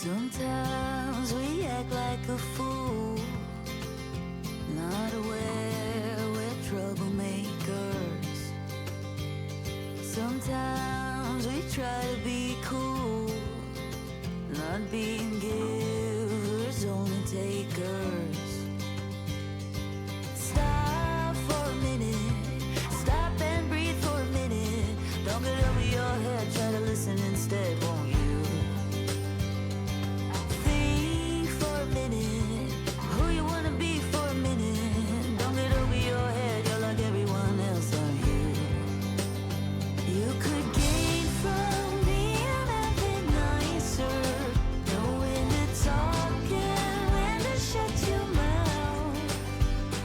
Sometimes we act like a fool, not aware we're troublemakers. Sometimes we try to be cool, not being givers, only takers. Stop for a minute, stop and breathe for a minute. Don't get over your head, try to listen instead, won't you? Think for a minute, who you wanna be for a minute. Don't get over your head, you're like everyone else, aren't you? You could gain from being a bit nicer, know when to talk and when to shut your mouth.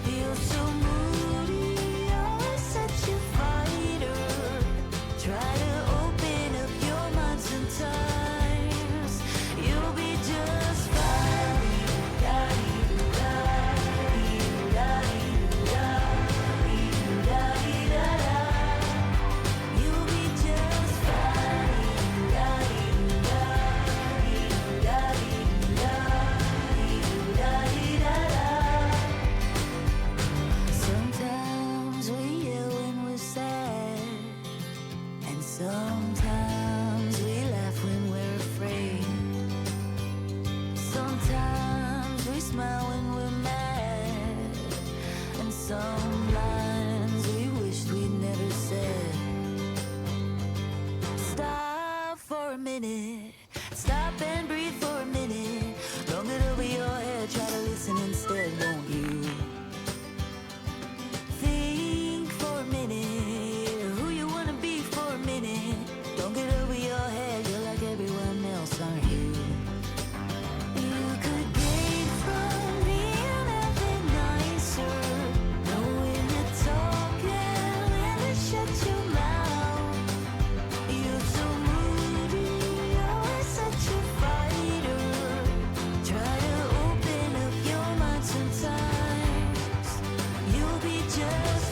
You're so moody, always such a fighter. Try to open up your mind sometimes, you'll be just fine. You'll be just Sometimes we yell when we're sad, and sometimes we laugh when we're afraid. Sometimes we smile when we're mad, and some lines we wished we'd never said. Stop for a minute, stop and breathe for a minute. Don't get over your head, try to listen instead, won't you? Think for a minute, who you wanna be for a minute. Don't get over your head, you're like everyone else, aren't you? You could gain from being a bit nicer, know when to talk and when to shut your mouth. You're so moody, always such a fighter. Try to open up your mind sometimes, you'll be just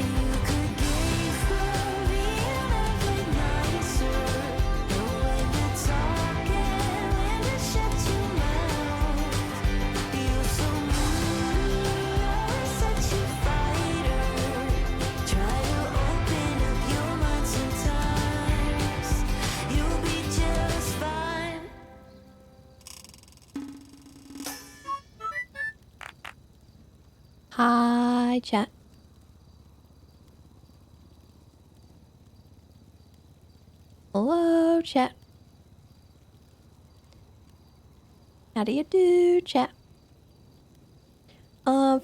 You could gain from being a bit nicer, know when to talk and when to shut your mouth. You're so moody, always such a fighter. Try to open up your mind sometimes, you'll be just fine. Hi, chat. Hello, chat. How do you do, chat?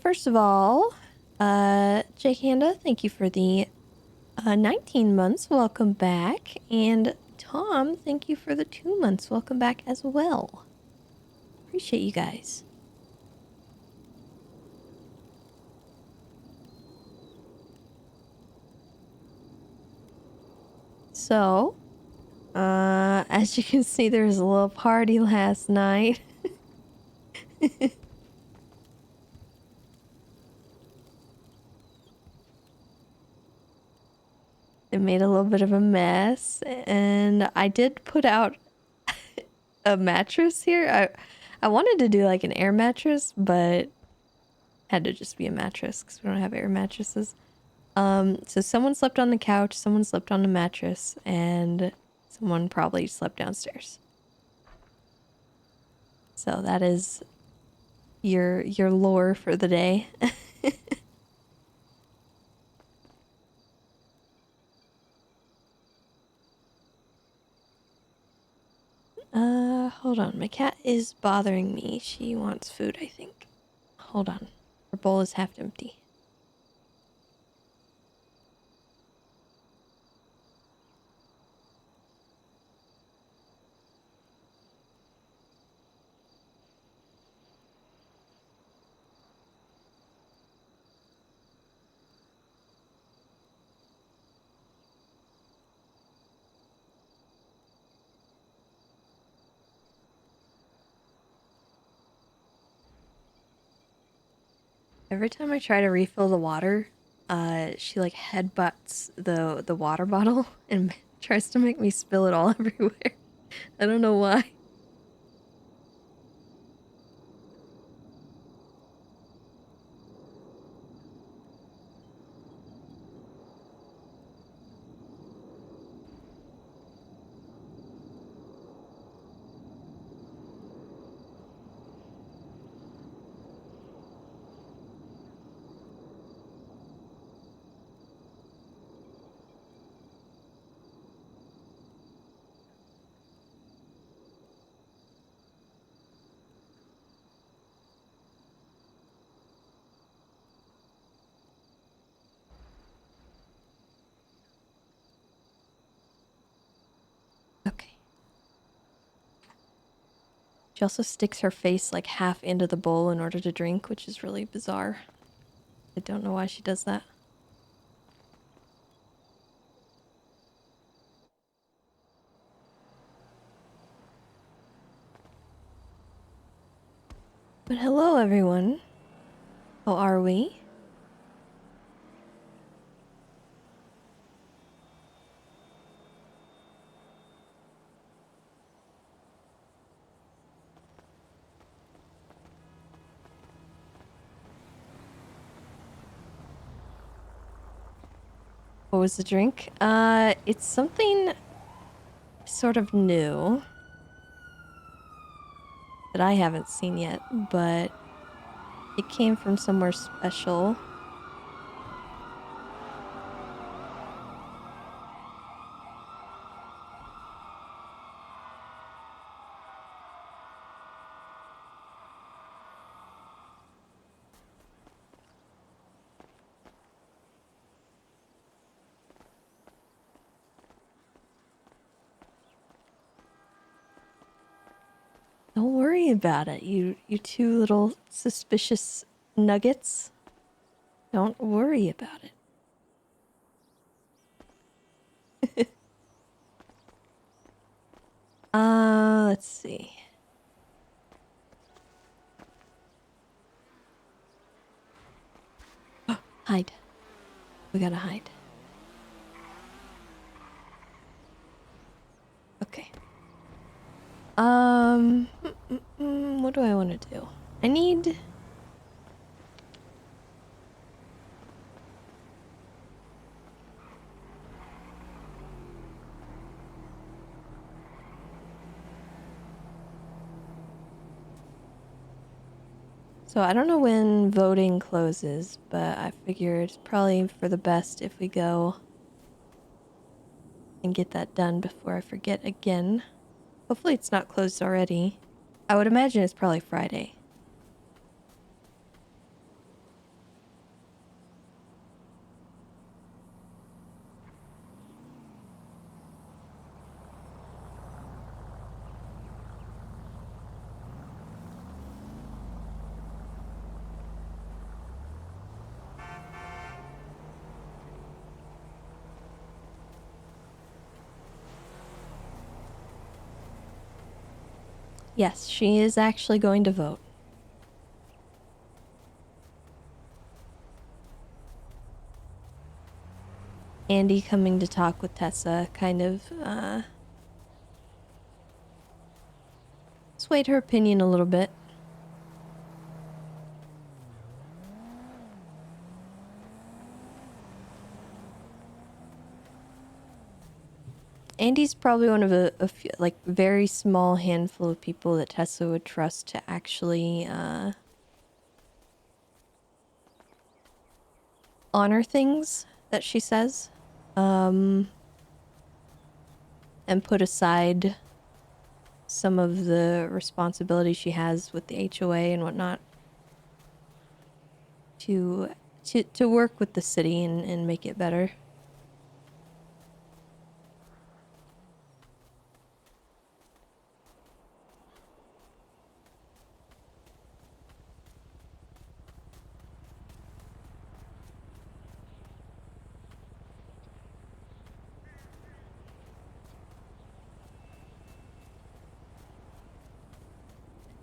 First of all, Jake Handa, thank you for the 19 months. Welcome back. And Tom, thank you for the 2 months. Welcome back as well. Appreciate you guys. So, as you can see, there was a little party last night. It made a little bit of a mess, and I did put out a mattress here. I wanted to do like an air mattress, but had to just be a mattress because we don't have air mattresses. So someone slept on the couch, someone slept on the mattress, and someone probably slept downstairs. So that is your lore for the day. Hold on. My cat is bothering me. She wants food, I think. Hold on. Her bowl is half empty. Every time I try to refill the water, she like headbutts the water bottle and tries to make me spill it all everywhere. I don't know why. Okay. She also sticks her face like half into the bowl in order to drink, which is really bizarre. I don't know why she does that. But hello, everyone. How are we? What was the drink? It's something sort of new that I haven't seen yet, but it came from somewhere special. Don't worry about it, you two little suspicious nuggets. Don't worry about it. Let's see. Hide. We gotta hide. Okay. What do I want to do? I need... So I don't know when voting closes, but I figured it's probably for the best if we go and get that done before I forget again. Hopefully it's not closed already. I would imagine it's probably Friday. Yes, she is actually going to vote. Andy coming to talk with Tessa kind of, swayed her opinion a little bit. Andy's probably one of a few, like, very small handful of people that Tessa would trust to actually, honor things that she says. And put aside some of the responsibility she has with the HOA and whatnot to work with the city and make it better.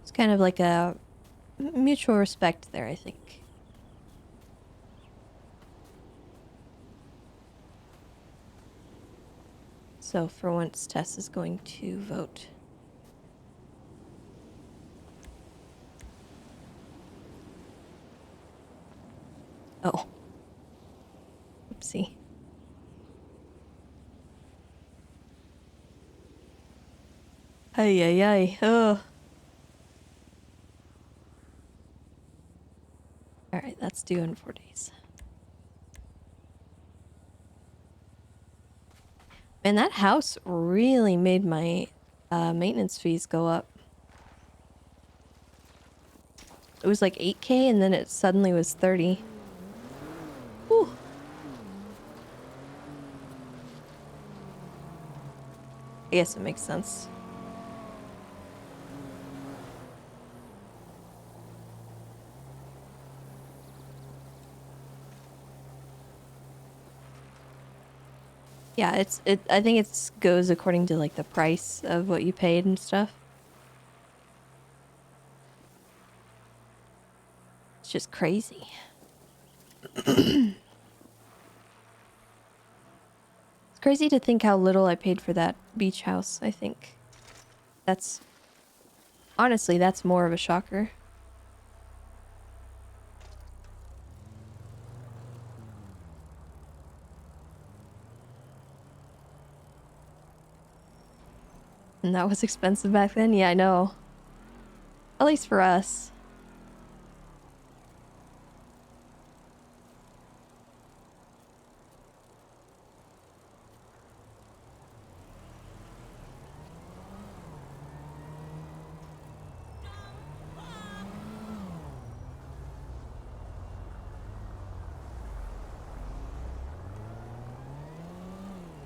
It's kind of like a mutual respect there, I think. So for once, Tess is going to vote. Oh. Oopsie. Ay, ay, ay. Ugh. Alright, that's due in 4 days. Man, that house really made my maintenance fees go up. It was like 8K and then it suddenly was 30. Whew. I guess it makes sense. Yeah, I think it goes according to like the price of what you paid and stuff. It's just crazy. It's crazy to think how little I paid for that beach house, I think. That's honestly, that's more of a shocker. And that was expensive back then? Yeah, I know. At least for us.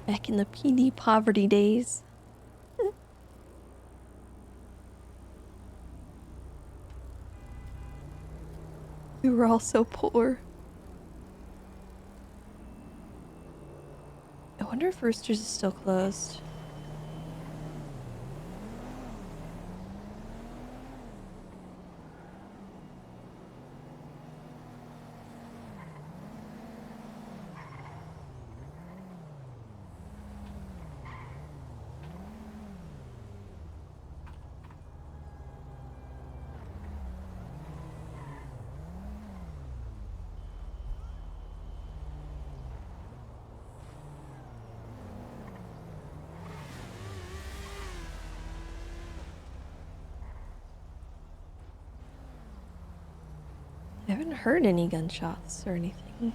Back in the PD poverty days. We were all so poor. I wonder if Roosters is still closed. I haven't heard any gunshots or anything.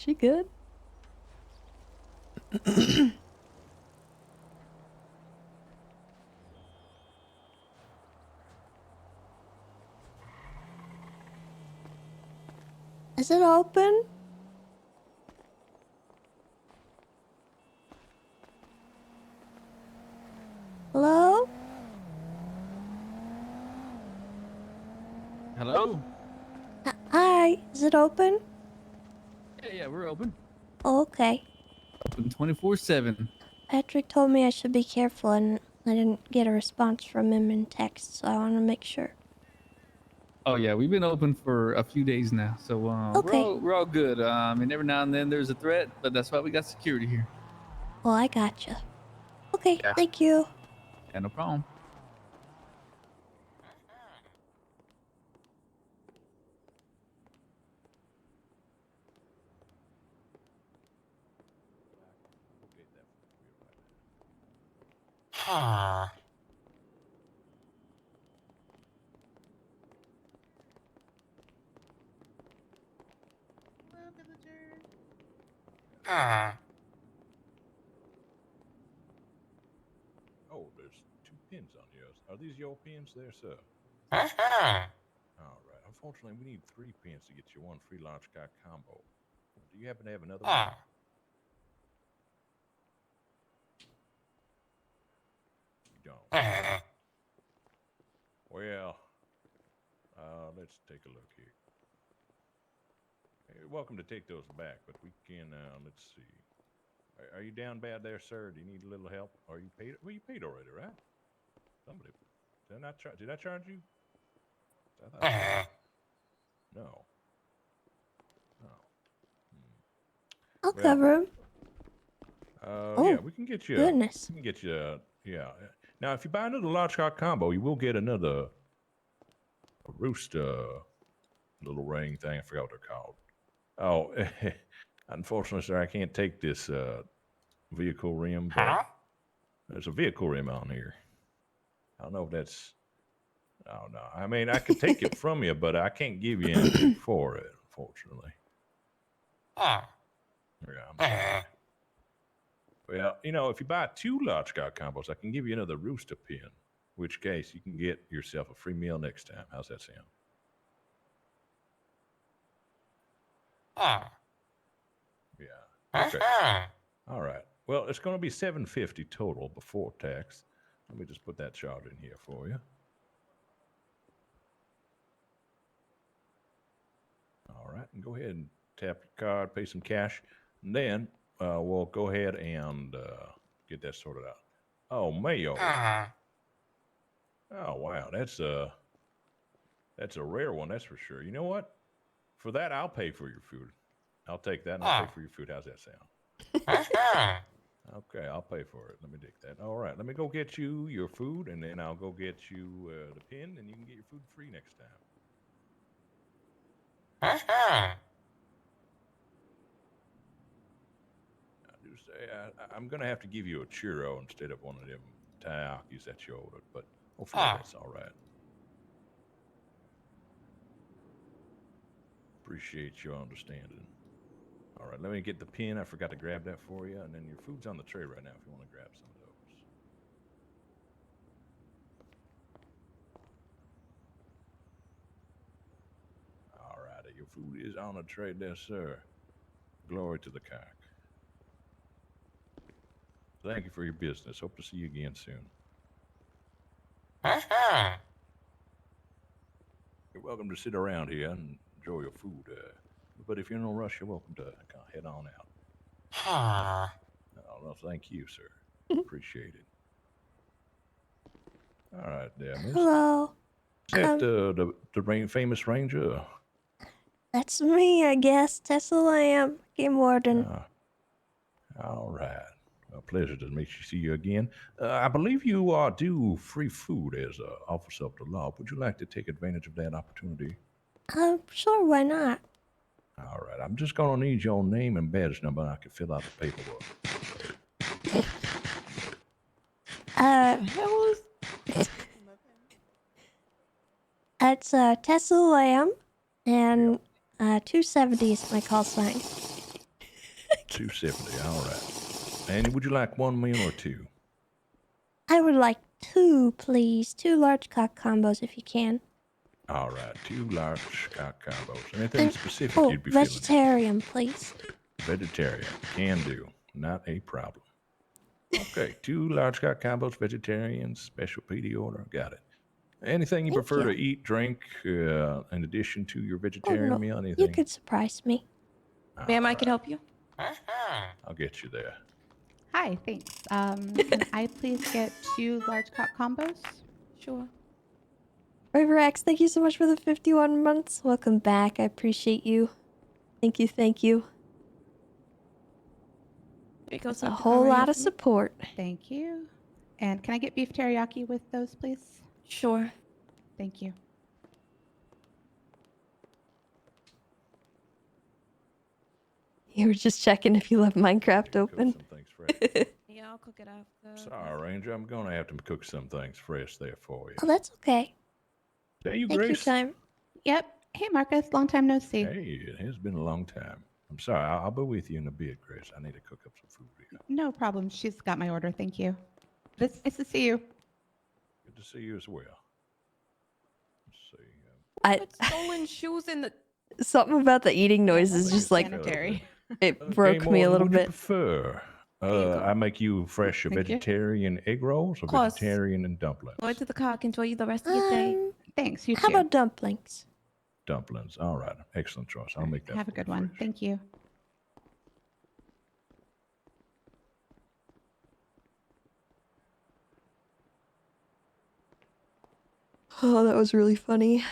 She good? Is it open? Hello? Hello? Hi, is it open? Yeah, we're open. Oh, okay. Open 24/7. Patrick told me I should be careful and I didn't get a response from him in text, so I want to make sure. Oh yeah, we've been open for a few days now, so Okay. we're all good. And every now and then there's a threat, but that's why we got security here. Well, I gotcha. Okay, Yeah. thank you. Yeah, no problem. Huh. Huh. Oh, there's two pins on yours. Are these your pins there, sir? Uh-huh. All right. Unfortunately, we need 3 pins to get you one free large car combo. Do you happen to have another one? Huh. gone. Well, let's take a look here. You're welcome to take those back, but we can, let's see. Are you down bad there, sir? Do you need a little help? Are you paid? Well, you paid already, right? Somebody, did I charge you? I thought I did. No. No. I'll Well, cover him. Yeah, we can get you. Goodness. We can get you. Yeah. Now, if you buy another large cock combo, you will get another roost little ring thing. I forgot what they're called. Oh, unfortunately, sir, I can't take this vehicle rim, but there's a vehicle rim on here. I don't know if that's. Oh no, I mean I could take it from you, but I can't give you anything for it, unfortunately. Yeah, I'm sorry. Well, if you buy 2 large cock combos, I can give you another rooster pin. In which case, you can get yourself a free meal next time. How's that sound? Yeah. Okay. All right. Well, it's going to be $750 total before tax. Let me just put that charge in here for you. All right, and go ahead and tap your card, pay some cash, and then we'll go ahead and get that sorted out. Oh, mayo. Oh wow, that's a rare one, that's for sure. You know what? For that, I'll pay for your food. I'll take that and I'll pay for your food. How's that sound? Okay, I'll pay for it. Let me dig that. All right, let me go get you your food, and then I'll go get you the pin, and you can get your food free next time. I do say I'm gonna have to give you a churro instead of one of them taiyakis that you ordered, but hopefully that's all right. Appreciate your understanding. All right, let me get the pin. I forgot to grab that for you, and then your food's on the tray right now if you want to grab some of those. All righty, your food is on the tray there, sir. Glory to the cock. Thank you for your business. Hope to see you again soon. You're welcome to sit around here and enjoy your food. But if you're in no rush, you're welcome to head on out. Oh, well, thank you, sir. Appreciate it. All right, there, miss. Hello. Is that the famous ranger? That's me, I guess. Tessa Lamb, Game Warden. All right. A pleasure to meet you. See you again. I believe you are due free food as an officer of the law. Would you like to take advantage of that opportunity? Sure, why not? All right. I'm just going to need your name and badge number, and I can fill out the paperwork. It's Tessa Lamb, and 270 is my call sign. 270. All right. And would you like 1 meal or 2? I would like 2, please. 2 large cock combos, if you can. All right. 2 large cock combos. Anything specific you'd be vegetarian, please. Vegetarian. Can do. Not a problem. Okay. 2 large cock combos, vegetarian, special PD order. Got it. Anything you prefer to eat, drink, in addition to your vegetarian meal? Anything? You could surprise me. Ma'am, I can help you. I'll get you there. Hi, thanks. Can I please get 2 large cock combos? Sure. River thank you so much for the 51 months. Welcome back. I appreciate you. Thank you, thank you. It's a whole lot of support. Thank you. And can I get beef teriyaki with those, please? Sure. Thank you. You were just checking if you left Minecraft open. Yeah, I'll cook it after. Sorry, Ranger. I'm going to have to cook some things fresh there for you. Oh, that's okay. Hey, you, Take Grace. your time. Yep. Hey, Marcus. Long time no see. Hey, it has been a long time. I'm sorry. I'll be with you in a bit, Grace. I need to cook up some food here. No problem. She's got my order. Thank you. It's nice to see you. Good to see you as well. Let's see. Put stolen shoes in the... Something about the eating noise is just like... Sanitary. It broke me a little bit. Prefer There you go. I make you fresh Thank you. vegetarian egg rolls or Course. vegetarian and dumplings? Go to the car. Enjoy you the rest of your day. Thanks. You How too. about dumplings? Dumplings. All right. Excellent choice. I'll make that. Have a for you good one. fresh. Thank you. Oh, that was really funny.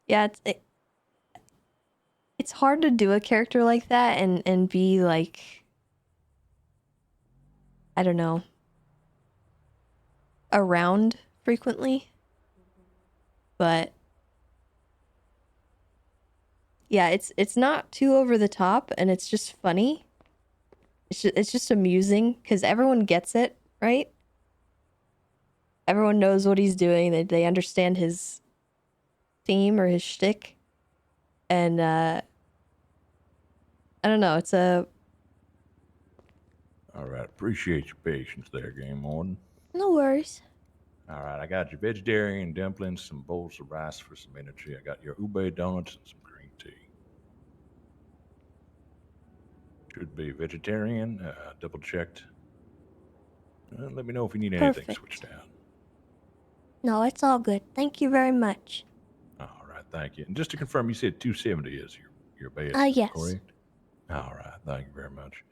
Yeah, it's hard to do a character like that and be like, I don't know, around frequently. But yeah, it's not too over the top, and it's just funny. It's just amusing because everyone gets it, right? Everyone knows what he's doing. They understand his theme or his shtick, and I don't know. It's a All right. Appreciate your patience there, Game Warden. no worries. All right. I got your vegetarian dumplings, some bowls of rice for some energy. I got your ube donuts and some green tea. Should be vegetarian. Double checked. Let me know if you need anything Perfect. switched out. No, it's all good. Thank you very much. All right. Thank you. And just to confirm, you said 270 is your base. Yes. Correct? All right. Thank you very much.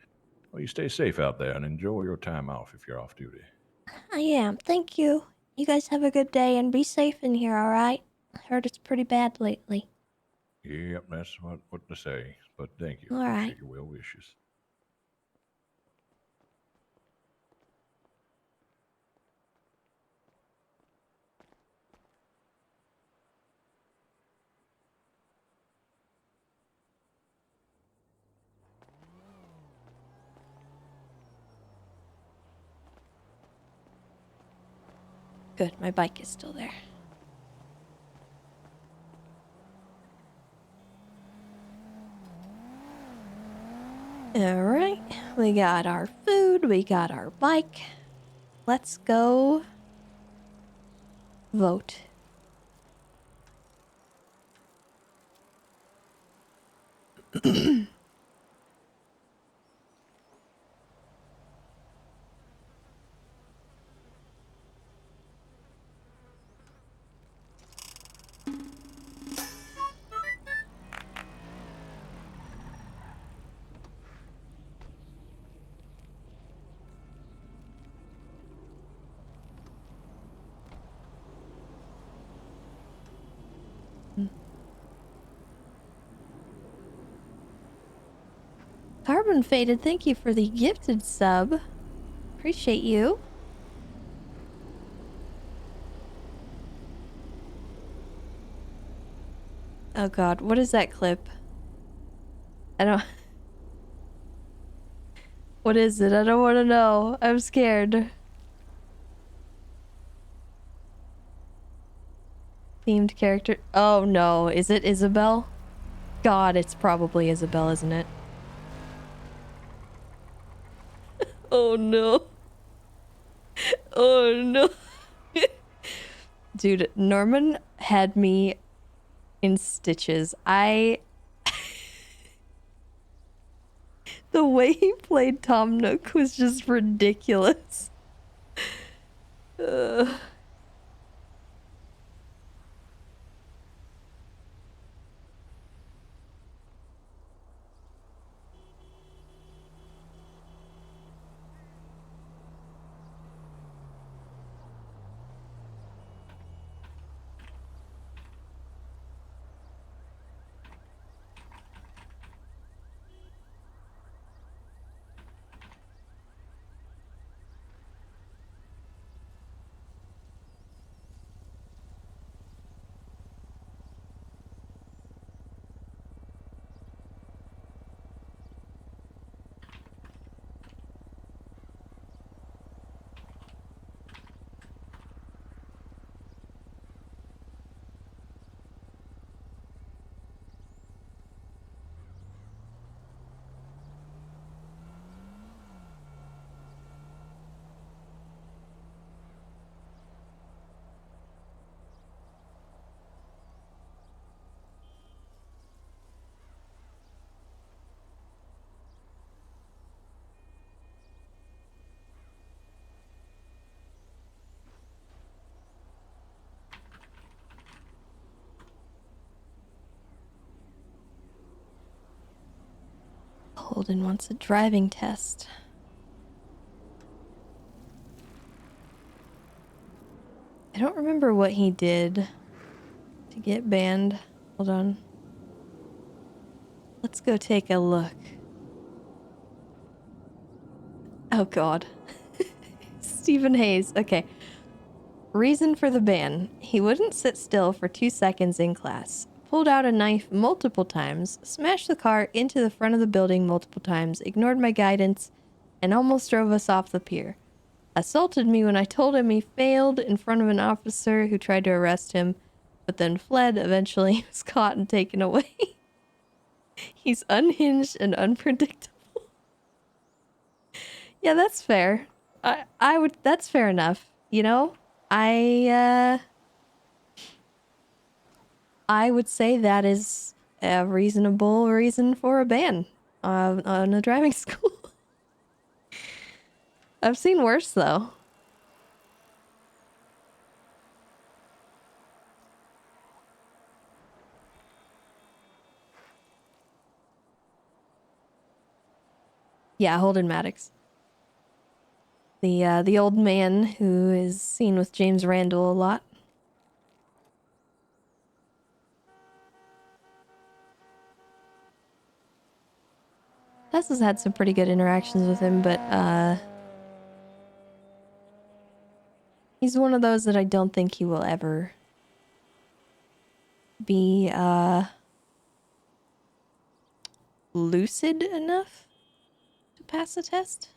Well, you stay safe out there and enjoy your time off if you're off duty. I am. Thank you. You guys have a good day and be safe in here, all right? I heard it's pretty bad lately. Yep, that's what to say. But thank you. All right. Appreciate your well wishes. Good, my bike is still there. All right, we got our food, we got our bike. Let's go vote. Carbon Faded, thank you for the gifted sub. Appreciate you. Oh god, what is that clip? I don't... What is it? I don't want to know. I'm scared. Themed character. Oh no, is it Isabel? God, it's probably Isabel, isn't it? Oh no. Oh no. Dude, Norman had me in stitches. The way he played Tom Nook was just ridiculous. Holden wants a driving test. I don't remember what he did to get banned. Hold on. Let's go take a look. Oh god. Stephen Hayes. Okay. Reason for the ban. He wouldn't sit still for 2 seconds in class. Pulled out a knife multiple times, smashed the car into the front of the building multiple times, ignored my guidance, and almost drove us off the pier. Assaulted me when I told him he failed in front of an officer who tried to arrest him, but then fled. Eventually he was caught and taken away. He's unhinged and unpredictable. Yeah, that's fair. I would, that's fair enough. You know, I would say that is a reasonable reason for a ban on a driving school. I've seen worse though. Yeah, Holden Maddox. The old man who is seen with James Randall a lot. Tessa's had some pretty good interactions with him, but he's one of those that I don't think he will ever be lucid enough to pass the test.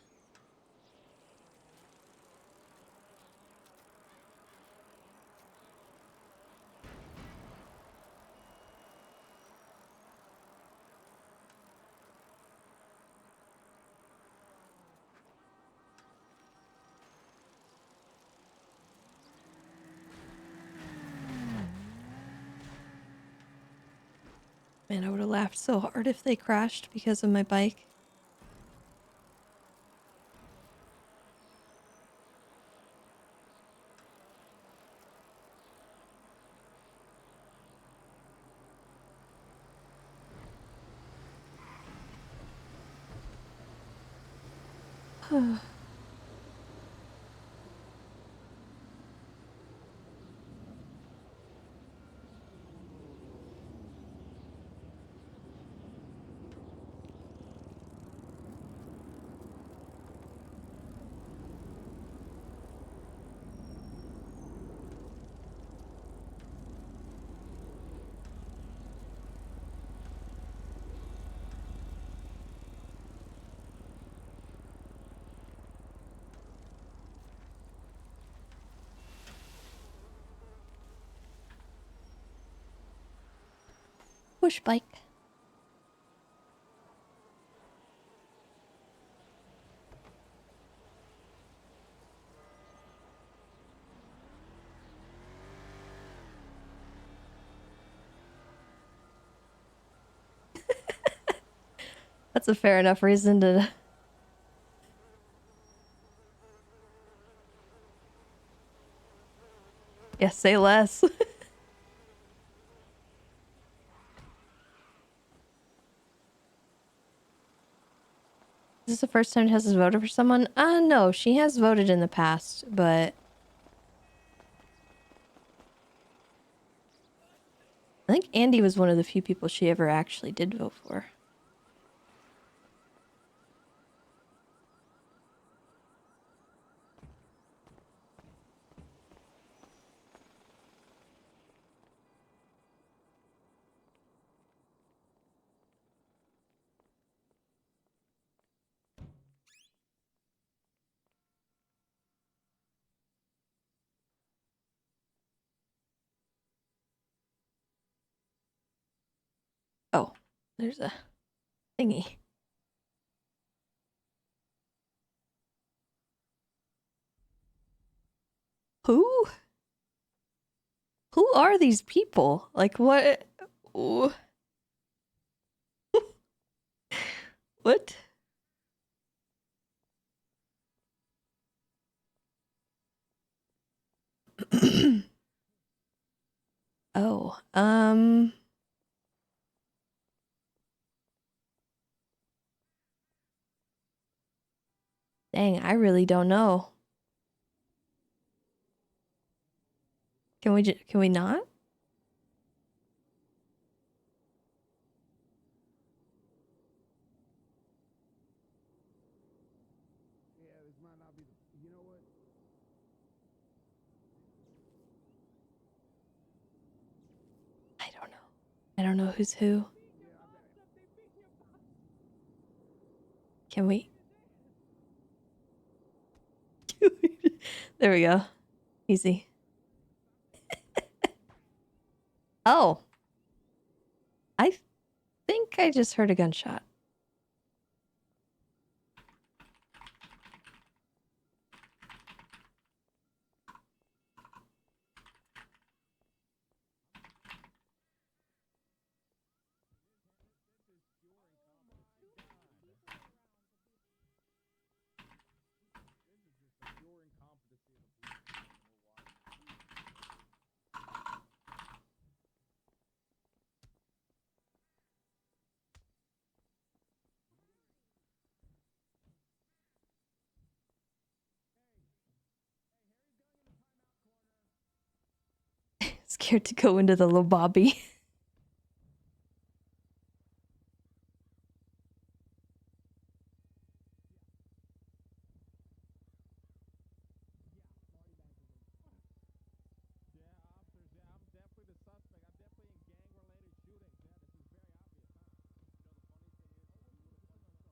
Man, I would have laughed so hard if they crashed because of my bike. Push bike. That's a fair enough reason to... Yeah, say less. Is this the first time Tessa's voted for someone? No, she has voted in the past, but... I think Andy was one of the few people she ever actually did vote for. Oh, there's a thingy. Who? Who are these people? Like, what? What? Oh, Dang, I really don't know. Can we not? I don't know. I don't know who's who. Can we? There we go. Easy. Oh. I think I just heard a gunshot. Scared to go into the lobby.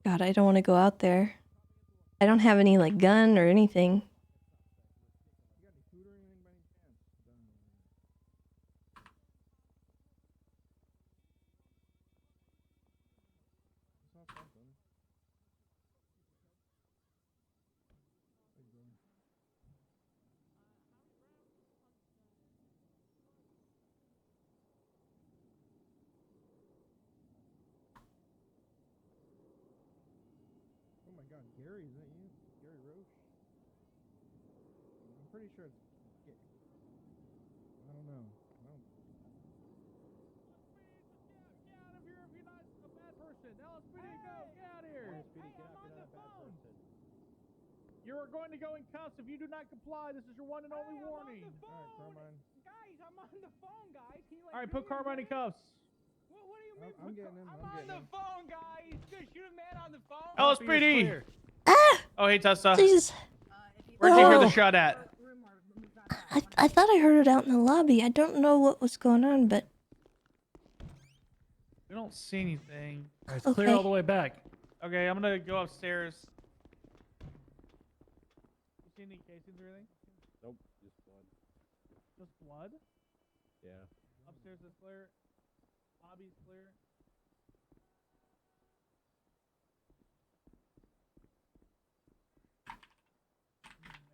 God, I don't want to go out there. I don't have any like gun or anything. Oh my God, Gary, is that you? Gary Roche? I'm pretty sure it's. I don't know. I don't. Get out of here if you're not a bad person. LSPD, go! Get out of here! LSPD, get out, get out, bad person. You're going to go in cuffs if you do not comply. This is your one and only warning. Alright, Carmine. Guys, I'm on the phone, guys. Can you, like, All right, do put me a Carmine in favor? cuffs. What do you mean? I'm getting him. I'm I'm on getting the him. phone, guys. Dude, shoot a man on the phone. LSPD. Ah! Oh, hey, Tessa. Jesus. Where'd you hear the Oh. shot at? I thought I heard it out in the lobby. I don't know what was going on, but We don't see anything. It's Okay. clear all the way back. Okay, I'm gonna go upstairs. You see any casings or anything? Nope, just blood. Just blood? Yeah. Upstairs is clear. Lobby's clear.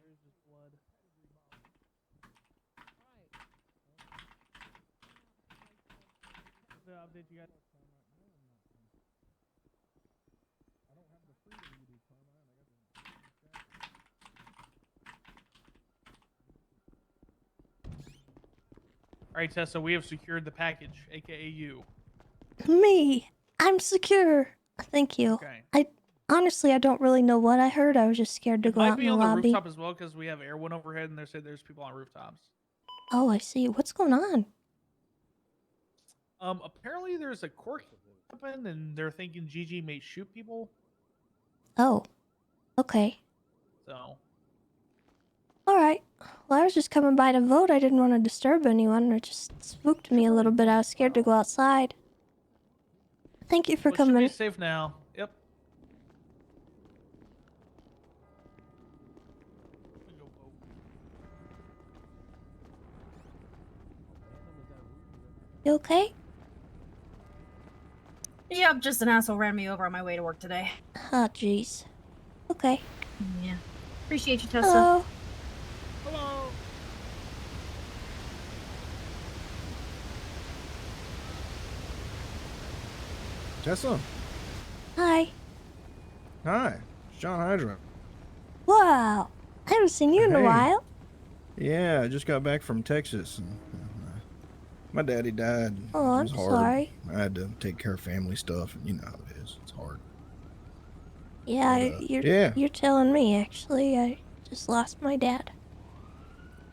There's just blood. What's the update you got? I don't have the freedom you do, Carmine. Alright, Tessa, we have secured the package, aka you. me, I'm secure. Thank you. Okay. Honestly, I don't really know what I heard. I was just scared to It go might out in be the on the lobby. rooftop as well because we have airone overhead and they said there's people on rooftops. Oh, I see. What's going on? Apparently there's a quirk happened and they're thinking Gigi may shoot people. Oh, okay. So All right. Well, I was just coming by to vote. I didn't want to disturb anyone. It just spooked me a little bit. I was scared to go outside. Thank you for well, it should coming. be safe now. Yep. You okay? Yep, just an asshole ran me over on my way to work today. Ah, jeez. Okay. Yeah. Appreciate you, Tessa. Hello. Hello. Tessa. Hi. Hi. It's John Hydra. Wow. I haven't seen you in a Hey. while. Yeah, I just got back from Texas. And, my daddy died. Oh, It I'm was hard. sorry. I had to take care of family stuff, and you know how it is. It's hard. Yeah, But, you're yeah. you're telling me actually. I just lost my dad.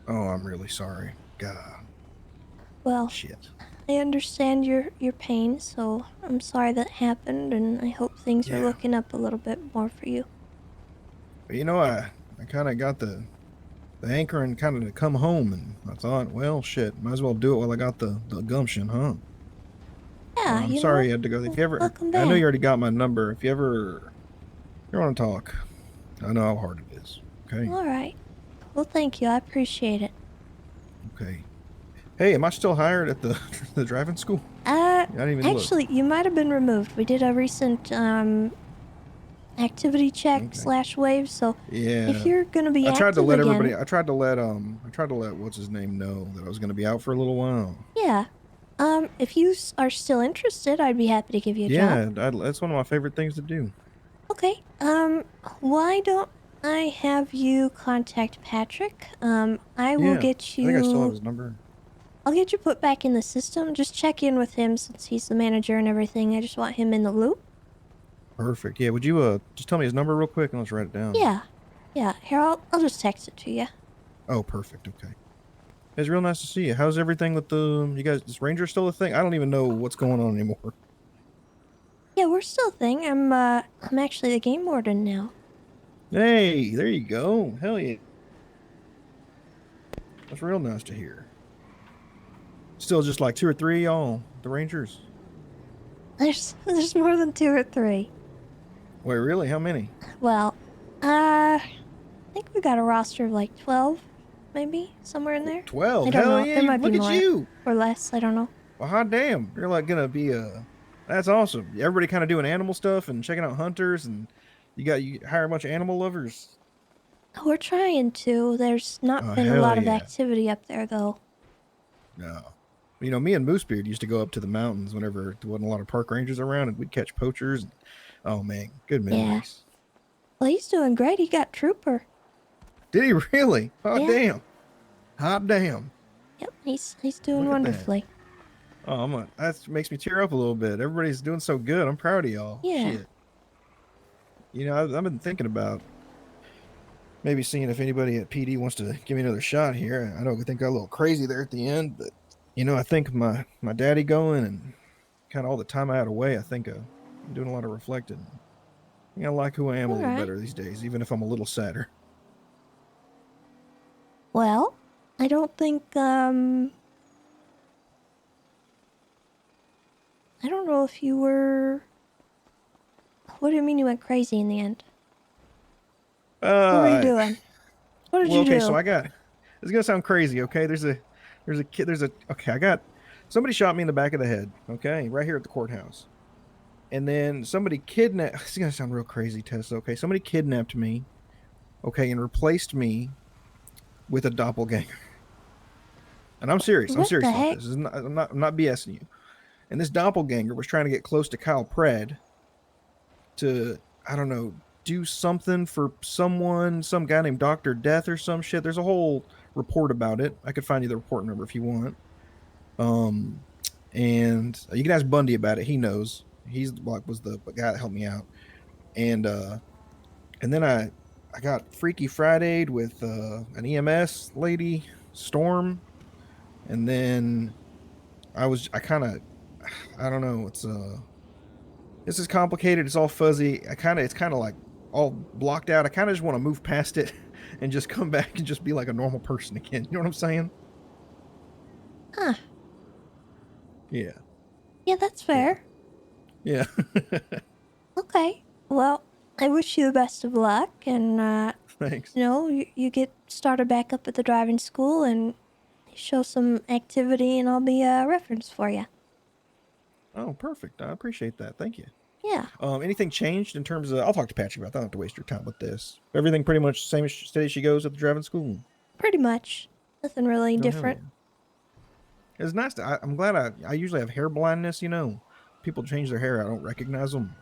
Oh, I'm really sorry. God, Well, shit. I understand your pain, so I'm sorry that happened, and I hope things are Yeah. looking up a little bit more for you. But you know, I kind of got the anchoring kind of to come home, and I thought, well, shit, might as well do it while I got the gumption, huh? Yeah, I'm you sorry know. you had to go. If you ever, Welcome I know you back. already got my number. If you ever want to talk, I know how hard it is. Okay. All right. Well, thank you. I appreciate it. Okay. Hey, am I still hired at the the driving school? I didn't even look. Actually, you might have been removed. We did a recent activity check Okay. / wave, so if Yeah. you're gonna be I tried to active let again, everybody. I tried to let what's his name know that I was going to be out for a little while. yeah. If you are still interested, I'd be happy to give you a job. Yeah, that's one of my favorite things to do. Okay. Why don't I have you contact Patrick? I will Yeah, get I think I still have you. his number. I'll get you put back in the system. Just check in with him since he's the manager and everything. I just want him in the loop. Perfect. Yeah, would you just tell me his number real quick and let's write it down. Yeah. Yeah. Here, I'll just text it to you. Oh, perfect. Okay. It's real nice to see you. How's everything with the you guys? Is Ranger still a thing? I don't even know what's going on anymore. Yeah, we're still a thing. I'm actually the game warden now. Hey, there you go. Hell yeah. That's real nice to hear. Still just like 2 or 3 y'all, the Rangers. There's more than 2 or 3. Wait, really? How many? Well, I think we got a roster of like 12, maybe somewhere in there. 12. I don't Hell know. There yeah. might be Look at more you. or less. I don't know. Well, hot damn. You're like gonna be that's awesome. Everybody kind of doing animal stuff and checking out hunters, and you hire a bunch of animal lovers. We're trying to. There's Oh not been a hell lot of yeah. activity up there though. No. You know, me and Moosebeard used to go up to the mountains whenever there wasn't a lot of park rangers around, and we'd catch poachers. And, oh man, good Yeah. memories. Well, he's doing great. He got trooper. Did he really? Hot Yeah. damn. Hot damn. Yep, he's doing Look at that. wonderfully. Oh, that makes me tear up a little bit. Everybody's doing so good. I'm proud of y'all. Yeah. Shit. You know, I've been thinking about maybe seeing if anybody at PD wants to give me another shot here. I don't think I got a little crazy there at the end, but you know, I think my daddy going and kind of all the time I had away, I think I'm doing a lot of reflecting. I think I like who I am a little Alright. better these days, even if I'm a little sadder. Well, I don't think I don't know if you were. What do you mean you went crazy in the end? What were you doing? What did Well, you do? okay, so I got. It's gonna sound crazy, okay? There's a kid. Okay, I got somebody shot me in the back of the head. Okay, right here at the courthouse, and then somebody kidnapped. It's gonna sound real crazy, Tessa. Okay, somebody kidnapped me. Okay, and replaced me with a doppelganger. And I'm serious. I'm What serious the about heck? this. I'm not BSing you. And this doppelganger was trying to get close to Kyle Pred to, I don't know, do something for someone, some guy named Dr. Death or some shit. There's a whole report about it. I could find you the report number if you want. And you can ask Bundy about it. He knows. He's was the guy that helped me out. And then I got Freaky Friday'd with an EMS lady, Storm. And then I don't know. This is complicated. It's all fuzzy. It's kind of like all blocked out. I kind of just want to move past it and just come back and just be like a normal person again. You know what I'm saying? Huh. Yeah. Yeah, that's fair. Yeah. Okay. Well, I wish you the best of luck, and Thanks. you know, you get started back up at the driving school and show some activity, and I'll be a reference for you. Oh, perfect. I appreciate that. Thank you. Yeah. Anything changed in terms of? I'll talk to Patrick about that. I don't have to waste your time with this. Everything pretty much same as steady as she goes at the driving school. Pretty much. Nothing really Oh, hell different. yeah. It's nice. I'm glad I usually have hair blindness. You know, people change their hair. I don't recognize them.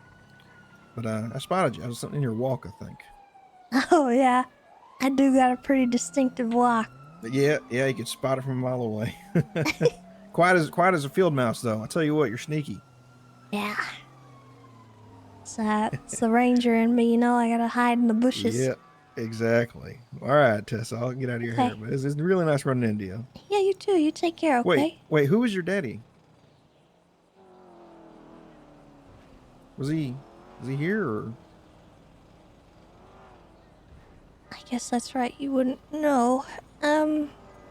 But I spotted you. I was something in your walk, I think. Oh yeah, I do got a pretty distinctive walk. Yeah, you could spot it from a mile away. quiet as a field mouse, though. I tell you what, you're sneaky. Yeah. It's the ranger in me, you know. I gotta hide in the bushes. Yeah, exactly. All right, Tessa, I'll get out of your hair. Okay. But it's really nice running into you. Yeah, you too. You take care, okay? Wait, who was your daddy? Was he here or? I guess that's right. You wouldn't know.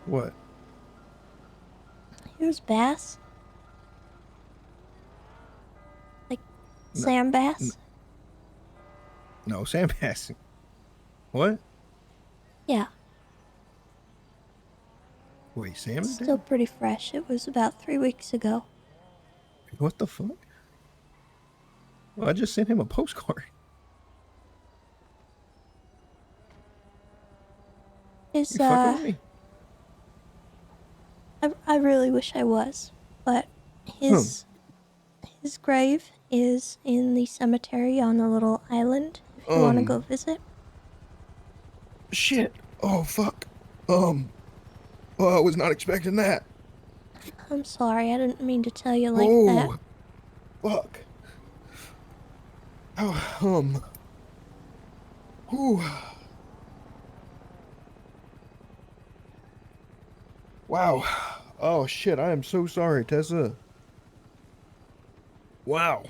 What? He was Bass. Like No, Sam Bass. No, Sam Bass. What? Yeah, Wait, Sam's still dead? pretty fresh. It was about 3 weeks ago. What the fuck? Well, I just sent him a postcard. Is You fucking with me? I really wish I was, but his grave is in the cemetery on the little island. If you want to go visit. Shit. Oh fuck. Oh, I was not expecting that. I'm sorry, I didn't mean to tell you like that. Fuck. Oh, Whew. Wow. Oh shit, I am so sorry, Tessa. Wow.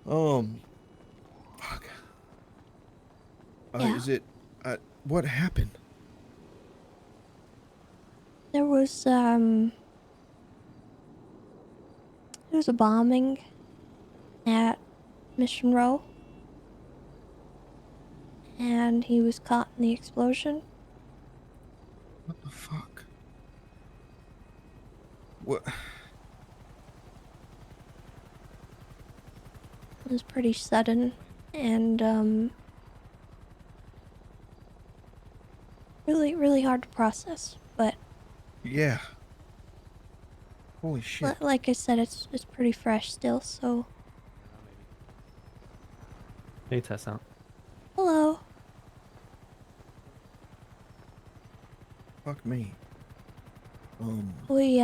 Fuck. Yeah. Is it what happened? There was a bombing at Mission Row, and he was caught in the explosion. What the fuck? What? It was pretty sudden, and really hard to process. But Yeah. Holy shit. like I said, it's pretty fresh still. So Hey, Tessa. hello. Fuck me. We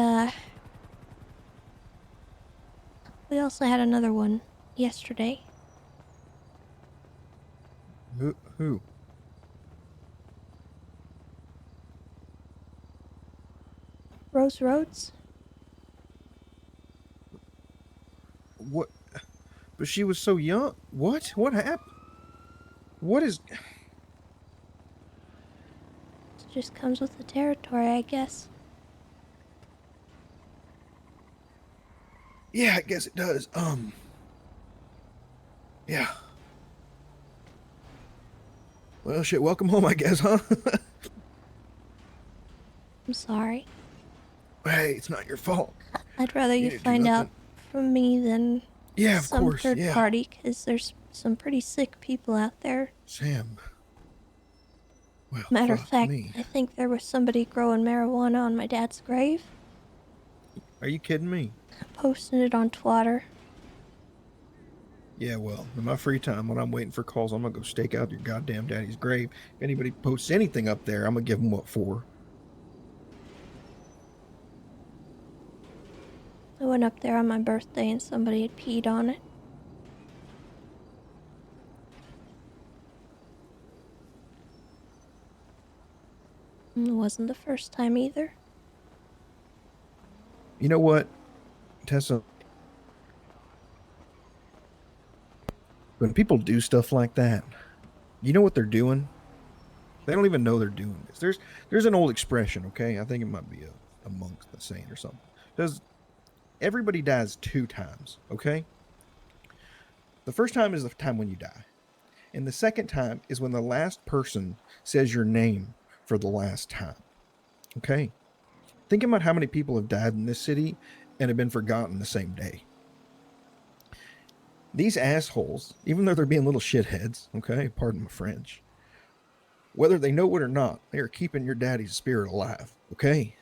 also had another one yesterday. Who? Rose Rhodes. What? But she was so young. What? What happened? What is? It just comes with the territory, I guess. Yeah, I guess it does. Yeah. Well, shit. Welcome home, I guess, huh? I'm sorry. Hey, it's not your fault. I'd rather you didn't do find out nothing. from me than Yeah, of some course. third Yeah. party, because there's some pretty sick people out there. Sam. Well, Matter of fuck fact, me. I think there was somebody growing marijuana on my dad's grave, Are you kidding me? posting it on Twitter. Yeah, well, in my free time, when I'm waiting for calls, I'm gonna go stake out your goddamn daddy's grave. If anybody posts anything up there, I'm gonna give them what for. I went up there on my birthday and somebody had peed on it. And it wasn't the first time either. You know what, Tessa? When people do stuff like that, you know what they're doing? They don't even know they're doing this. There's an old expression, okay? I think it might be a monk's saying or something. Does everybody dies 2 times, okay? The first time is the time when you die. And the second time is when the last person says your name for the last time. Okay? Think about how many people have died in this city and have been forgotten the same day. These assholes, even though they're being little shitheads, okay, pardon my French, whether they know it or not, they are keeping your daddy's spirit alive, okay?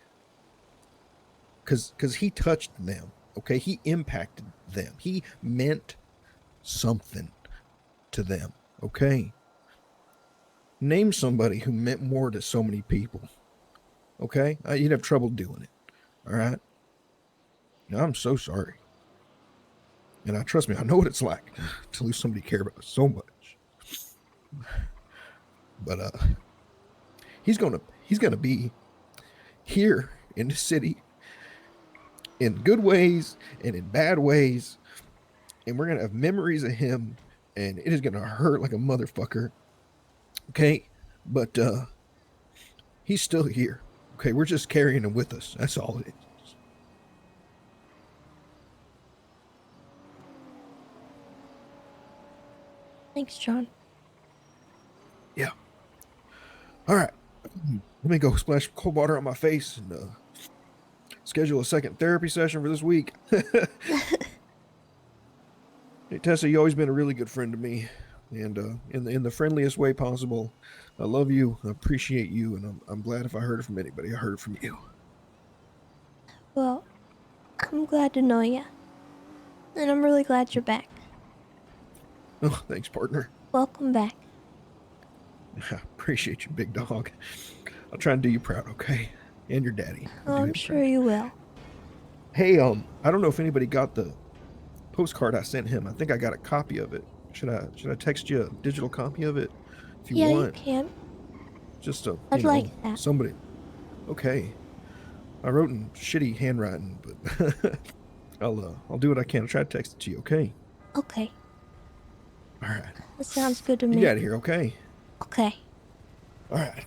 Because he touched them, okay? He impacted them. He meant something to them, okay? Name somebody who meant more to so many people, okay? You'd have trouble doing it, all right? I'm so sorry. And I trust me, I know what it's like to lose somebody you care about so much. But he's gonna be here in the city in good ways and in bad ways, and we're gonna have memories of him, and it is gonna hurt like a motherfucker. Okay, but he's still here. Okay, we're just carrying him with us. That's all it is. Thanks, John. Yeah. All right. Let me go splash cold water on my face and schedule a second therapy session for this week. Hey, Tessa, you always been a really good friend to me, and in the friendliest way possible. I love you. I appreciate you, and I'm glad if I heard it from anybody, I heard it from you. Well, I'm glad to know ya. And I'm really glad you're back. Oh, thanks, partner. Welcome back. I appreciate you, big dog. I'll try and do you proud, okay? And your daddy. I'll Oh, do I'm him sure proud. you will. Hey, I don't know if anybody got the postcard I sent him. I think I got a copy of it. Should I text you a digital copy of it if you Yeah, want? you can. Just a I'd like that. somebody. Okay. I wrote in shitty handwriting, but I'll do what I can. I'll try to text it to you, okay? Okay. All right. That sounds good to You me. get out of here, okay? Okay. All right.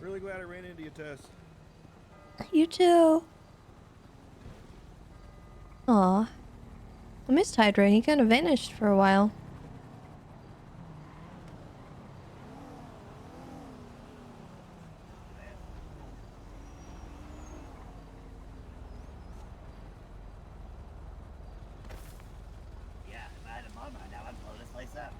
Really glad I ran into you, Tess. You too. Aw. I missed Hydra. He kind of vanished for a while. Yeah, if I had a bomb right now, I'd blow this place up.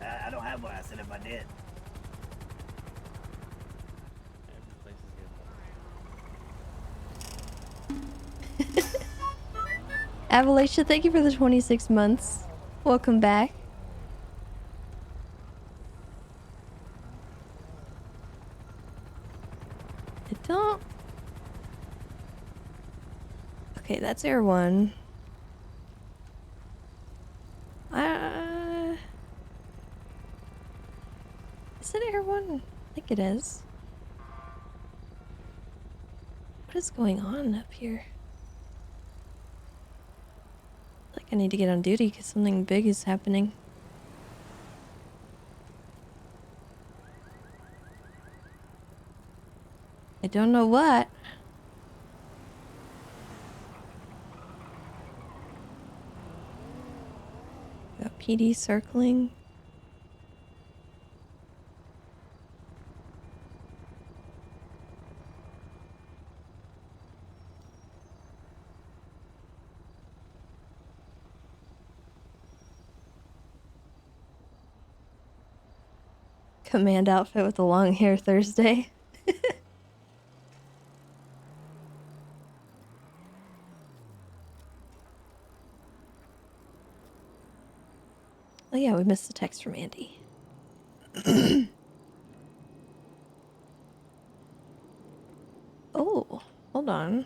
I don't have one. I said if I did. Avalacia, thank you for the 26 months. Welcome back. I don't... Okay, that's Air 1. Is it Air 1? I think it is. What is going on up here? Like I need to get on duty because something big is happening. I don't know what. Got PD circling. Command outfit with the long hair Thursday. Oh yeah, we missed the text from Andy. Oh, hold on.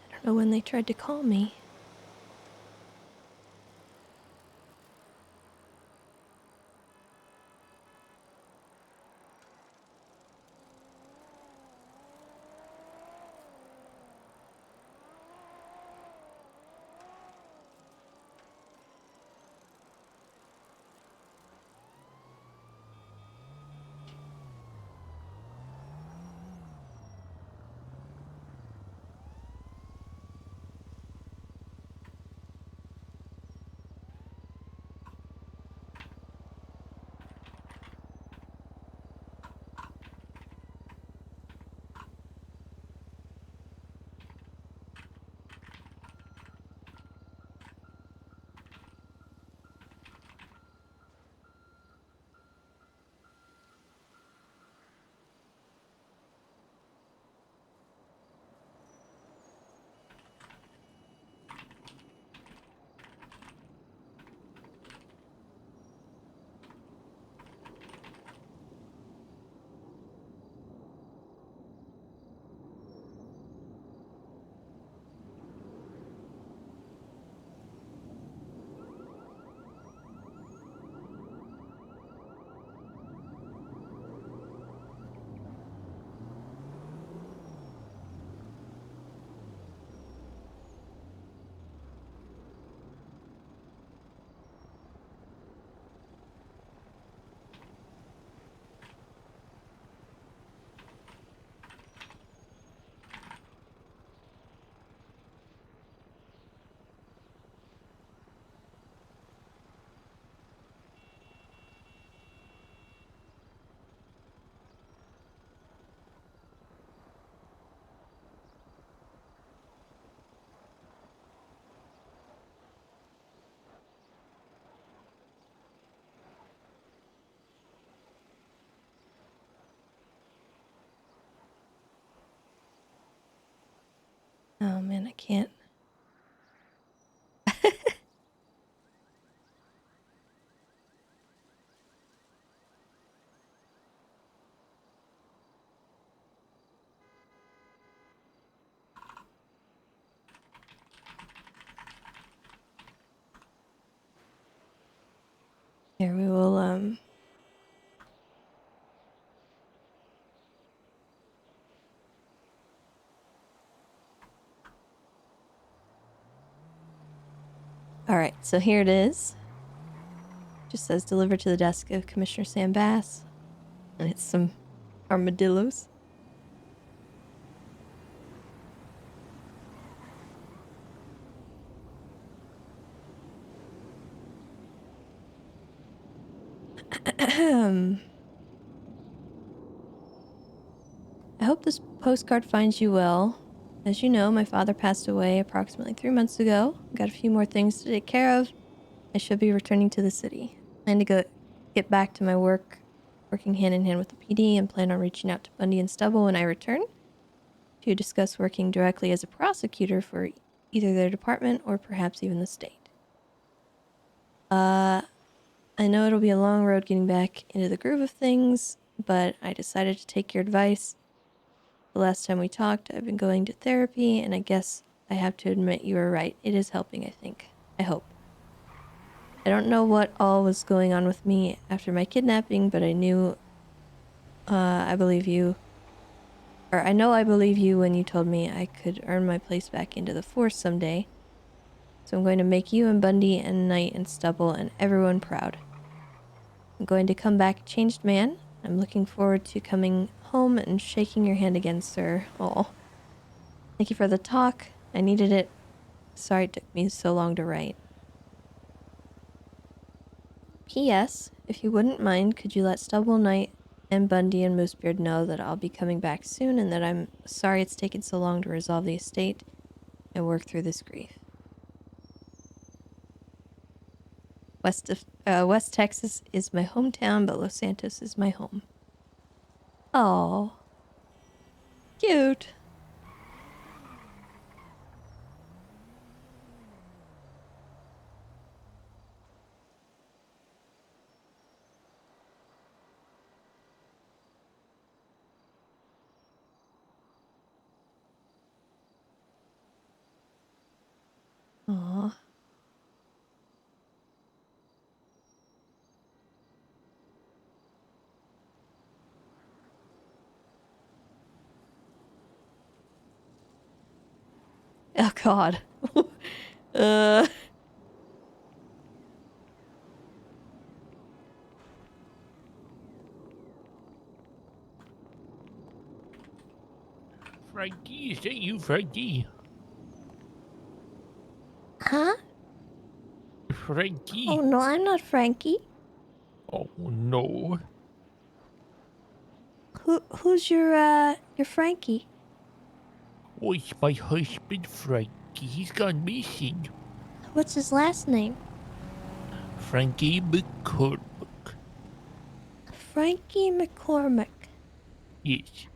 I don't know when they tried to call me. can't. Here we will all right, so here it is. Just says delivered to the desk of Commissioner Sam Bass. And it's some armadillos. I hope this postcard finds you well. As you know, my father passed away approximately 3 months ago. Got a few more things to take care of. I should be returning to the city. Plan to get back to my work, working hand in hand with the PD, and plan on reaching out to Bundy and Stubble when I return to discuss working directly as a prosecutor for either their department or perhaps even the state. I know it'll be a long road getting back into the groove of things, but I decided to take your advice. The last time we talked, I've been going to therapy, and I guess I have to admit you were right. It is helping, I think. I hope. I don't know what all was going on with me after my kidnapping, but I knew I believe you. Or I know I believe you when you told me I could earn my place back into the force someday. So I'm going to make you and Bundy and Knight and Stubble and everyone proud. I'm going to come back a changed man. I'm looking forward to coming home and shaking your hand again, sir. Oh, thank you for the talk. I needed it. Sorry it took me so long to write. P.S. If you wouldn't mind, could you let Stubble, Knight, and Bundy and Moosebeard know that I'll be coming back soon and that I'm sorry it's taken so long to resolve the estate and work through this grief. West Texas is my hometown, but Los Santos is my home. Oh, cute. Aw. Oh, God. Frankie, is that you, Frankie? Huh? Frankie? Oh, no, I'm not Frankie. Oh, no. Who's your Frankie? Oh, it's my husband, Frankie. He's gone missing. What's his last name? Frankie McCormick. Frankie McCormick. Yes.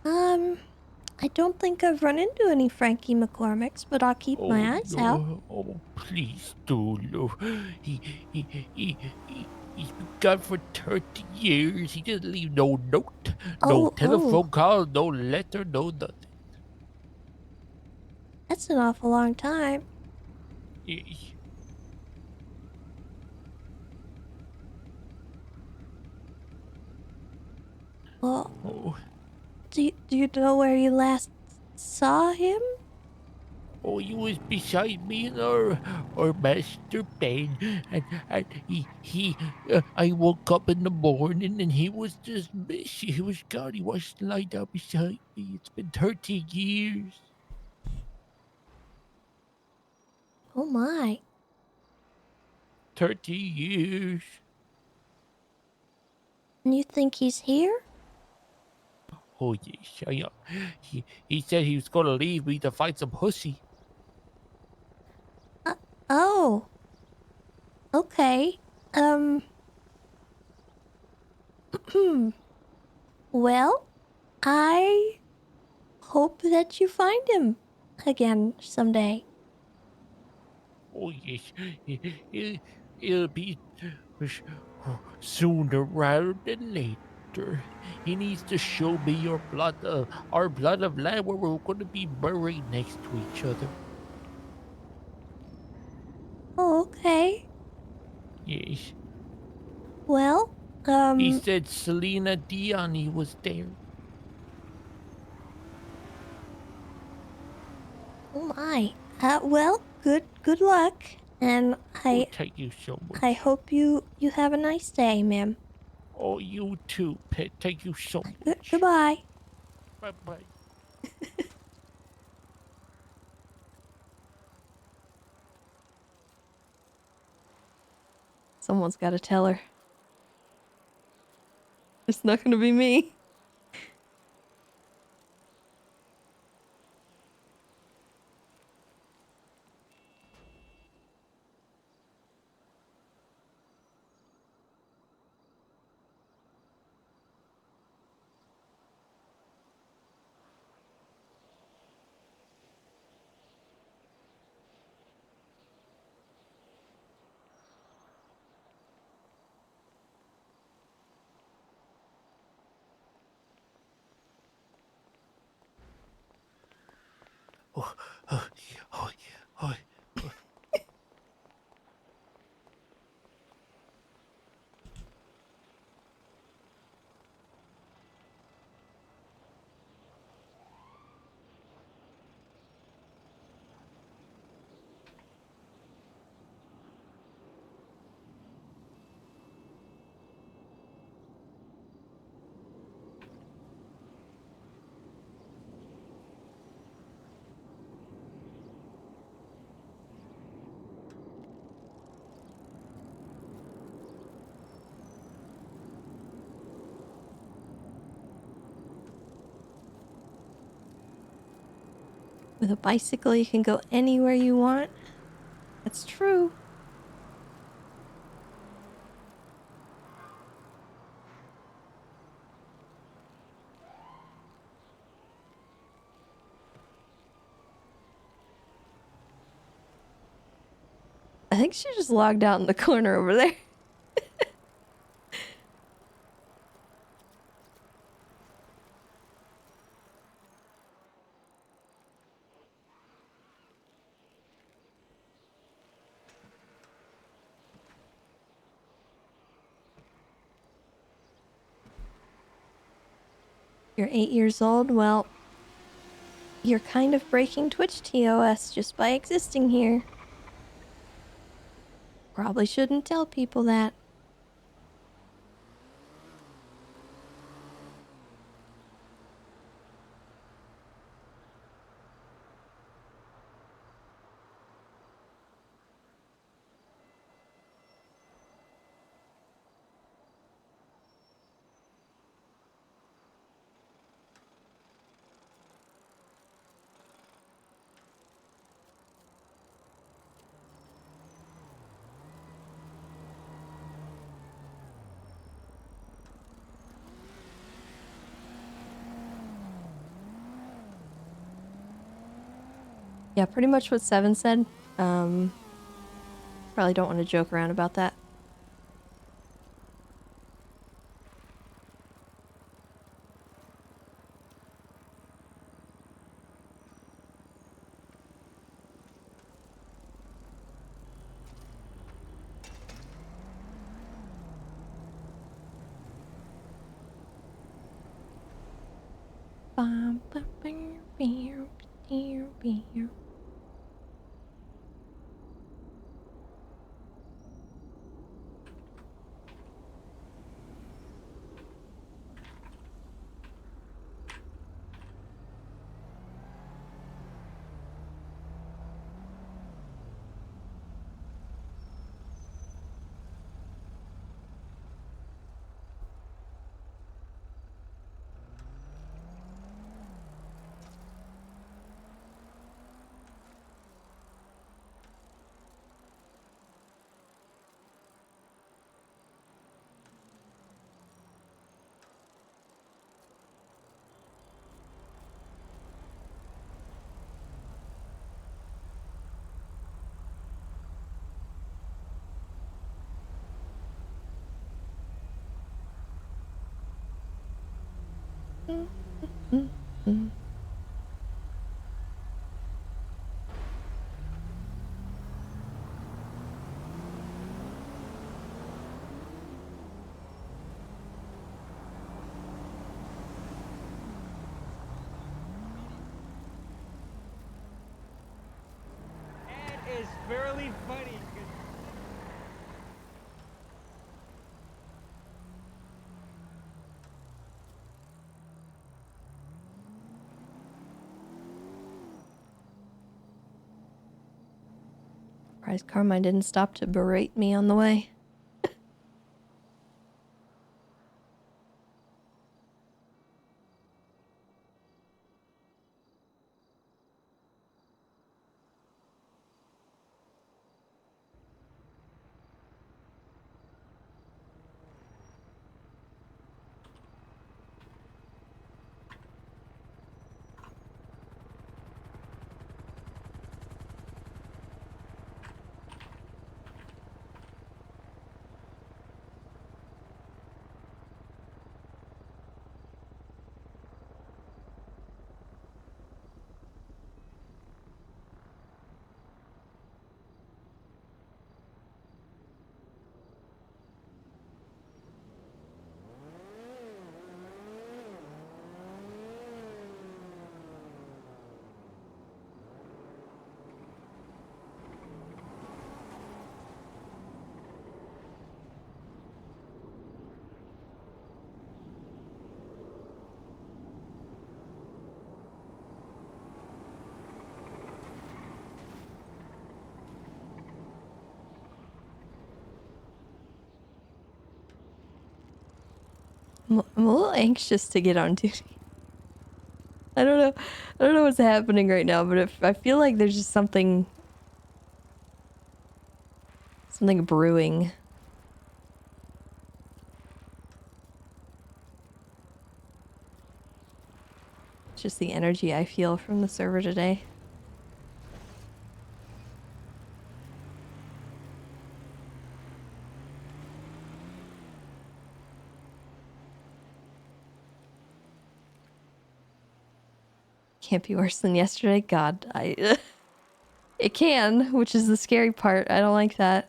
I don't think I've run into any Frankie McCormicks, but I'll keep my eyes out. No. Oh, please do, no. He's been gone for 30 years. He didn't leave no note, no telephone call, no letter, no nothing. That's an awful long time. Yes. Well, Oh. do you know where you last saw him? Oh, he was beside me in our master bed, and I woke up in the morning and he was just missing. He was gone. He wasn't lying down beside me. It's been 30 years. Oh my. 30 years. And you think he's here? Oh yes, he said he was gonna leave me to find some pussy. Oh. Okay. Well, I hope that you find him. again someday. Oh, yes. It'll be sooner rather than later. He needs to show me your blood, our blood of land, where we're going to be buried next to each other. Oh, okay. Yes. Well, He said Selena Dion, he was there. oh my. Well, good luck, and Oh, thank you so I much. hope you have a nice day, ma'am. Oh, you too, Pet. Thank you so much. Goodbye. Bye-bye. Someone's got to tell her. It's not going to be me. Oh, oh, oh, oh. With a bicycle, you can go anywhere you want. That's true. I think she just logged out in the corner over there. You're 8 years old? Well, you're kind of breaking Twitch TOS just by existing here. Probably shouldn't tell people that. Yeah, pretty much what Seven said. Probably don't want to joke around about that. It is fairly funny. Surprised Carmine didn't stop to berate me on the way. I'm a little anxious to get on duty. I don't know. I don't know what's happening right now, but I feel like there's just something brewing. It's just the energy I feel from the server today. Can't be worse than yesterday. God, it can, which is the scary part. I don't like that.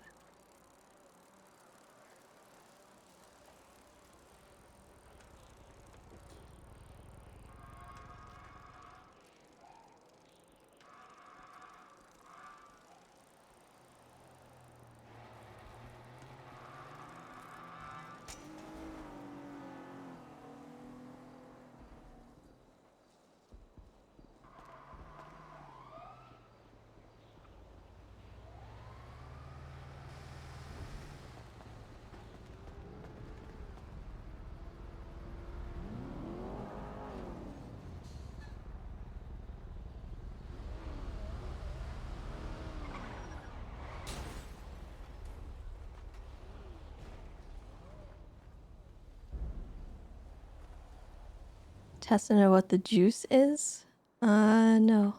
Tessa know what the juice is? No.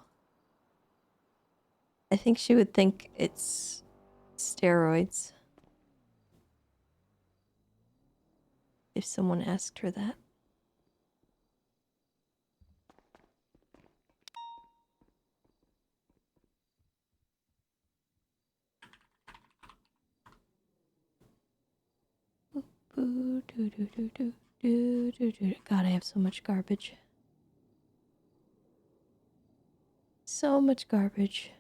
I think she would think it's steroids. If someone asked her that. God, I have so much garbage. So much garbage.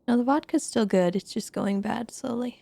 No, the vodka's still good. It's just going bad slowly.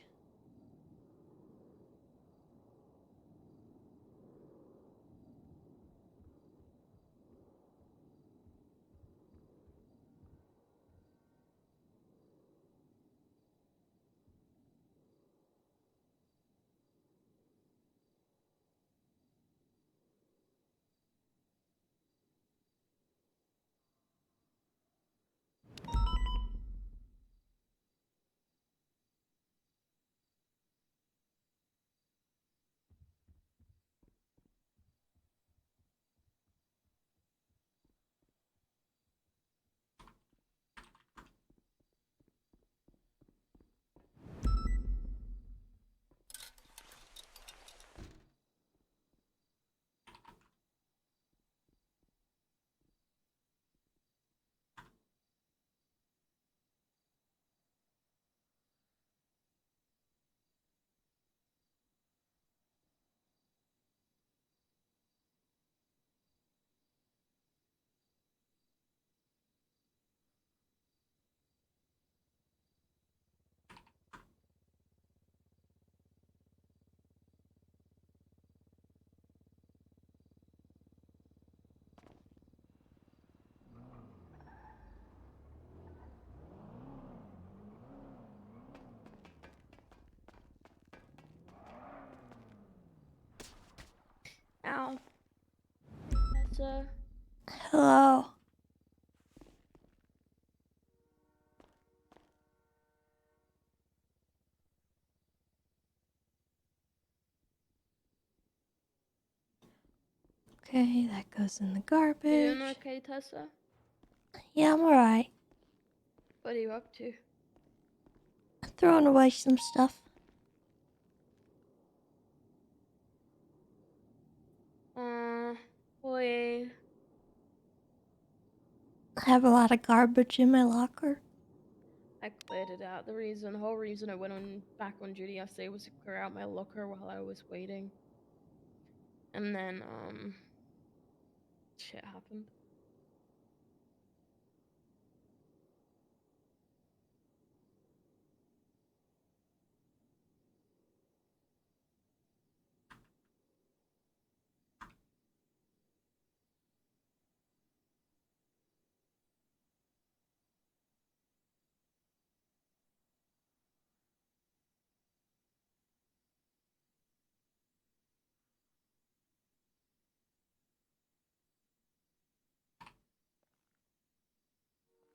Tessa. Hello. Okay, that goes in the You garbage. doing okay, Tessa? Yeah, I'm alright. What are you up to? Throwing away some stuff. Boy. I have a lot of garbage in my locker. I cleared it out. The whole reason I went back on duty yesterday was to clear out my locker while I was waiting. And then, shit happened.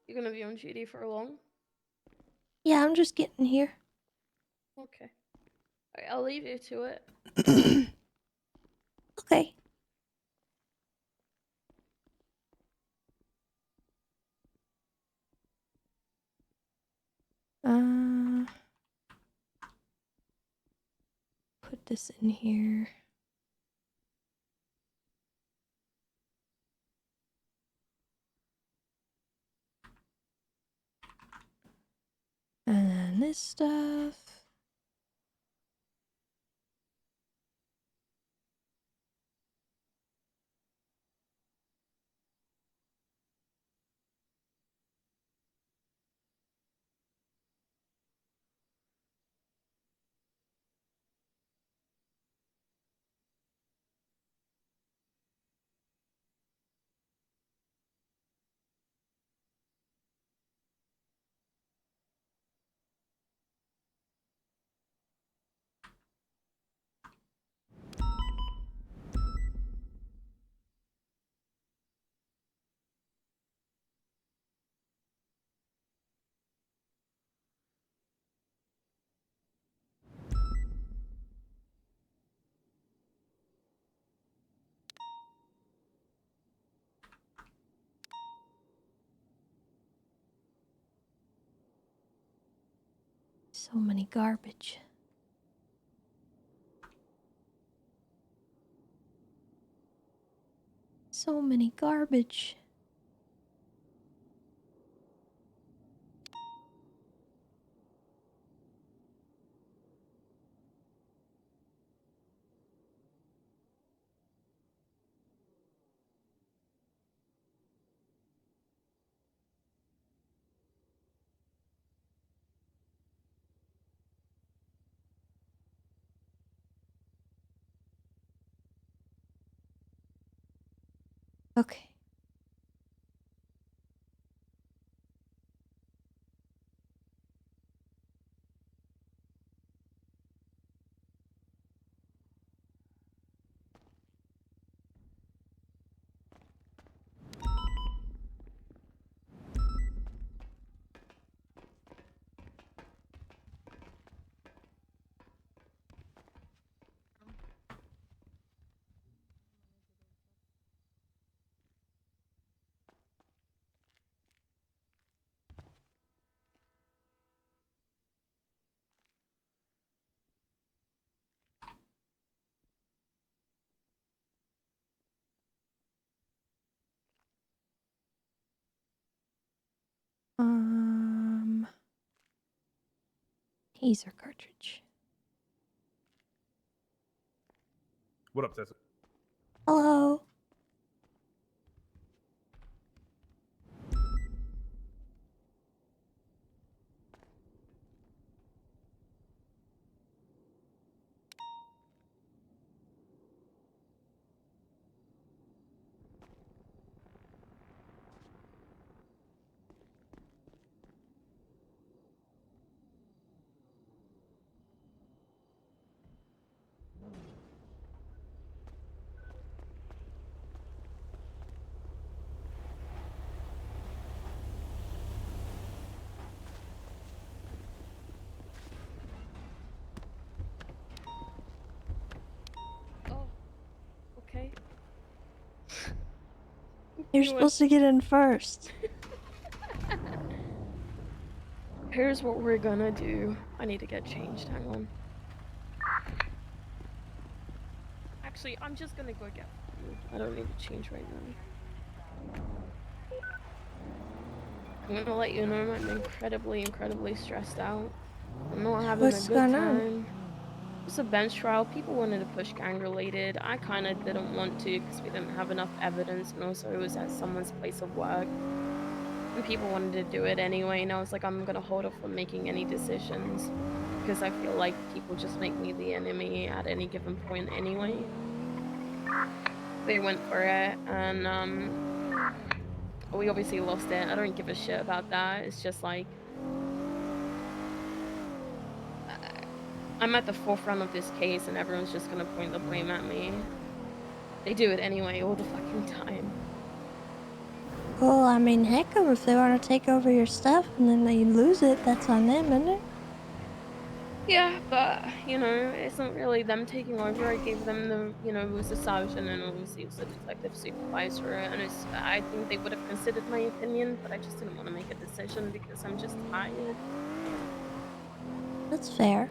You gonna be on duty for long? Yeah, I'm just getting here. Okay. Alright, I'll leave you to it. Okay. Put this in here. And then this stuff. So many garbage. So many garbage. Okay. Taser cartridge. What up, Tessa? Hello. You're You supposed to get in first. Here's what we're gonna do. I need to get changed. Hang on. Actually, I'm just gonna go get food. I don't need to change right now. I'm gonna let you know I'm incredibly stressed out. I'm not having What's a good going on? time. It's a bench trial. People wanted to push gang related. I kind of didn't want to because we didn't have enough evidence, and also it was at someone's place of work. And people wanted to do it anyway, and I was like, I'm gonna hold off on making any decisions because I feel like people just make me the enemy at any given point anyway. They went for it, and we obviously lost it. I don't give a shit about that. It's just like I'm at the forefront of this case, and everyone's just gonna point the blame at me. They do it anyway all the fucking time. Well, I mean, heck, if they want to take over your stuff and then they lose it, that's on them, isn't it? Yeah, but you know, it's not really them taking over. I gave them the, it was the sergeant and obviously it was the detective supervisor, and I think they would have considered my opinion, but I just didn't want to make a decision because I'm just tired. That's fair.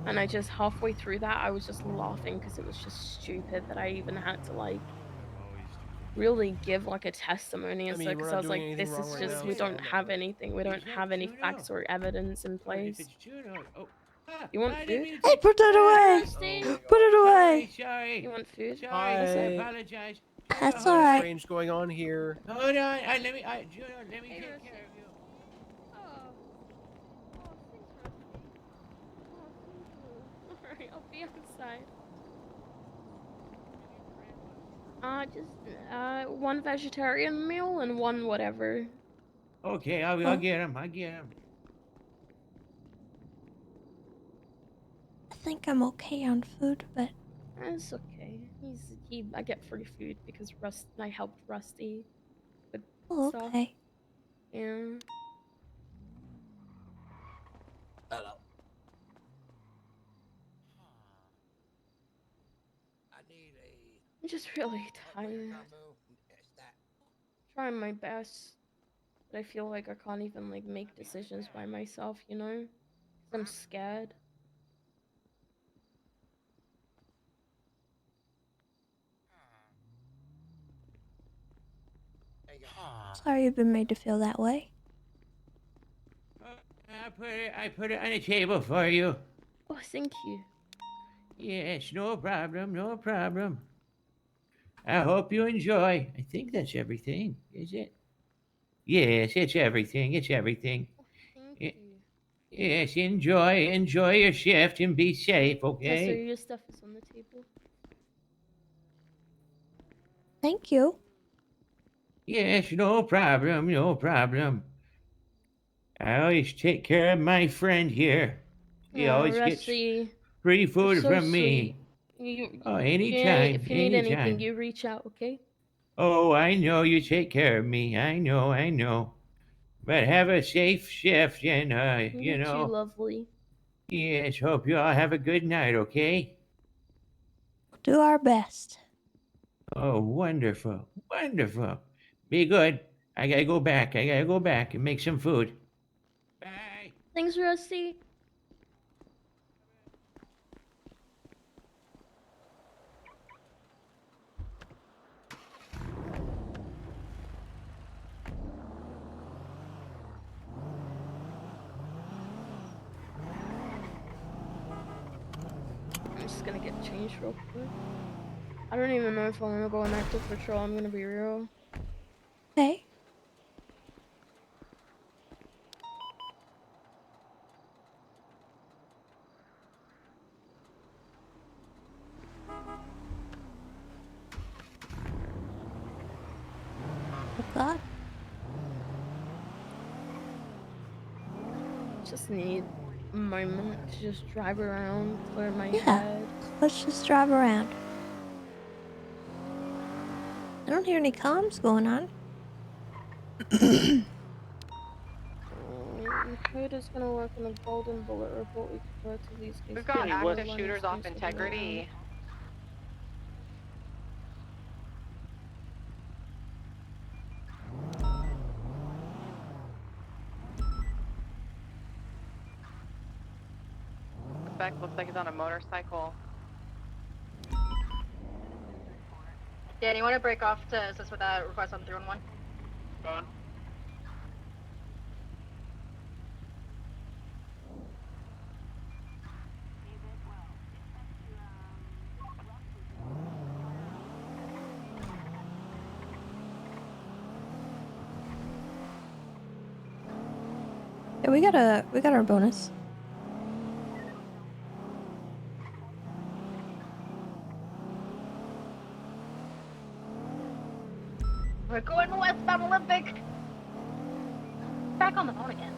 And I just halfway through that, I was just laughing because it was just stupid that I even had to like really give like a testimony and stuff, because I was like, this is just, we don't have anything, we don't have any facts or evidence in place. You want food? Hey, put that away! Put it away! Sorry. You want food? I What's up? apologize. That's alright. Strange going on here. Hold on. Let me take care of you. Oh, thanks, Rusty. Oh, thank you. Alright, I'll be outside. Just one vegetarian meal and one whatever. Okay, I'll get him. I get him. I think I'm okay on food, but It's okay. I get free food because I helped Rusty with stuff. okay. Yeah. Hello. I'm just really tired. Trying my best, but I feel like I can't even like make decisions by myself, you know? 'Cause I'm scared. Sorry you've been made to feel that way. I put it on the table for you. Oh, thank you. Yes, no problem, no problem. I hope you enjoy. I think that's everything, is it? Yes, it's everything. It's everything. Thank Y- you. Yes, enjoy your shift and be safe, Yeah, so okay? your stuff is on the table. Thank you. Yes, no problem, no problem. I always take care of my friend here. He Oh, always gets Rusty, free you're food so from sweet. me. Oh, Yeah, anytime, if you need anything, anytime. you reach out, okay? Oh, I know you take care of me. I know. But have a safe shift and, You too, lovely. yes, hope you all have a good night, okay? We'll do our best. Oh, wonderful, wonderful. Be good. I gotta go back. And make some food. Bye. Thanks, Rusty. I'm just gonna get changed real quick. I don't even know if I'm gonna go on active patrol, I'm gonna be real. Okay. Oh God. Just need a moment to just drive around, clear my Yeah. head. Let's just drive around. I don't hear any comms going on. Nakkida gonna work on a golden bullet report. We prefer to these cases. We've got active shooters off integrity. suspect looks like he's on a motorcycle. Dan, you want to break off to assist with that request on 311? Go on. Yeah, we got our bonus. We're going westbound Olympic. Back on the phone again.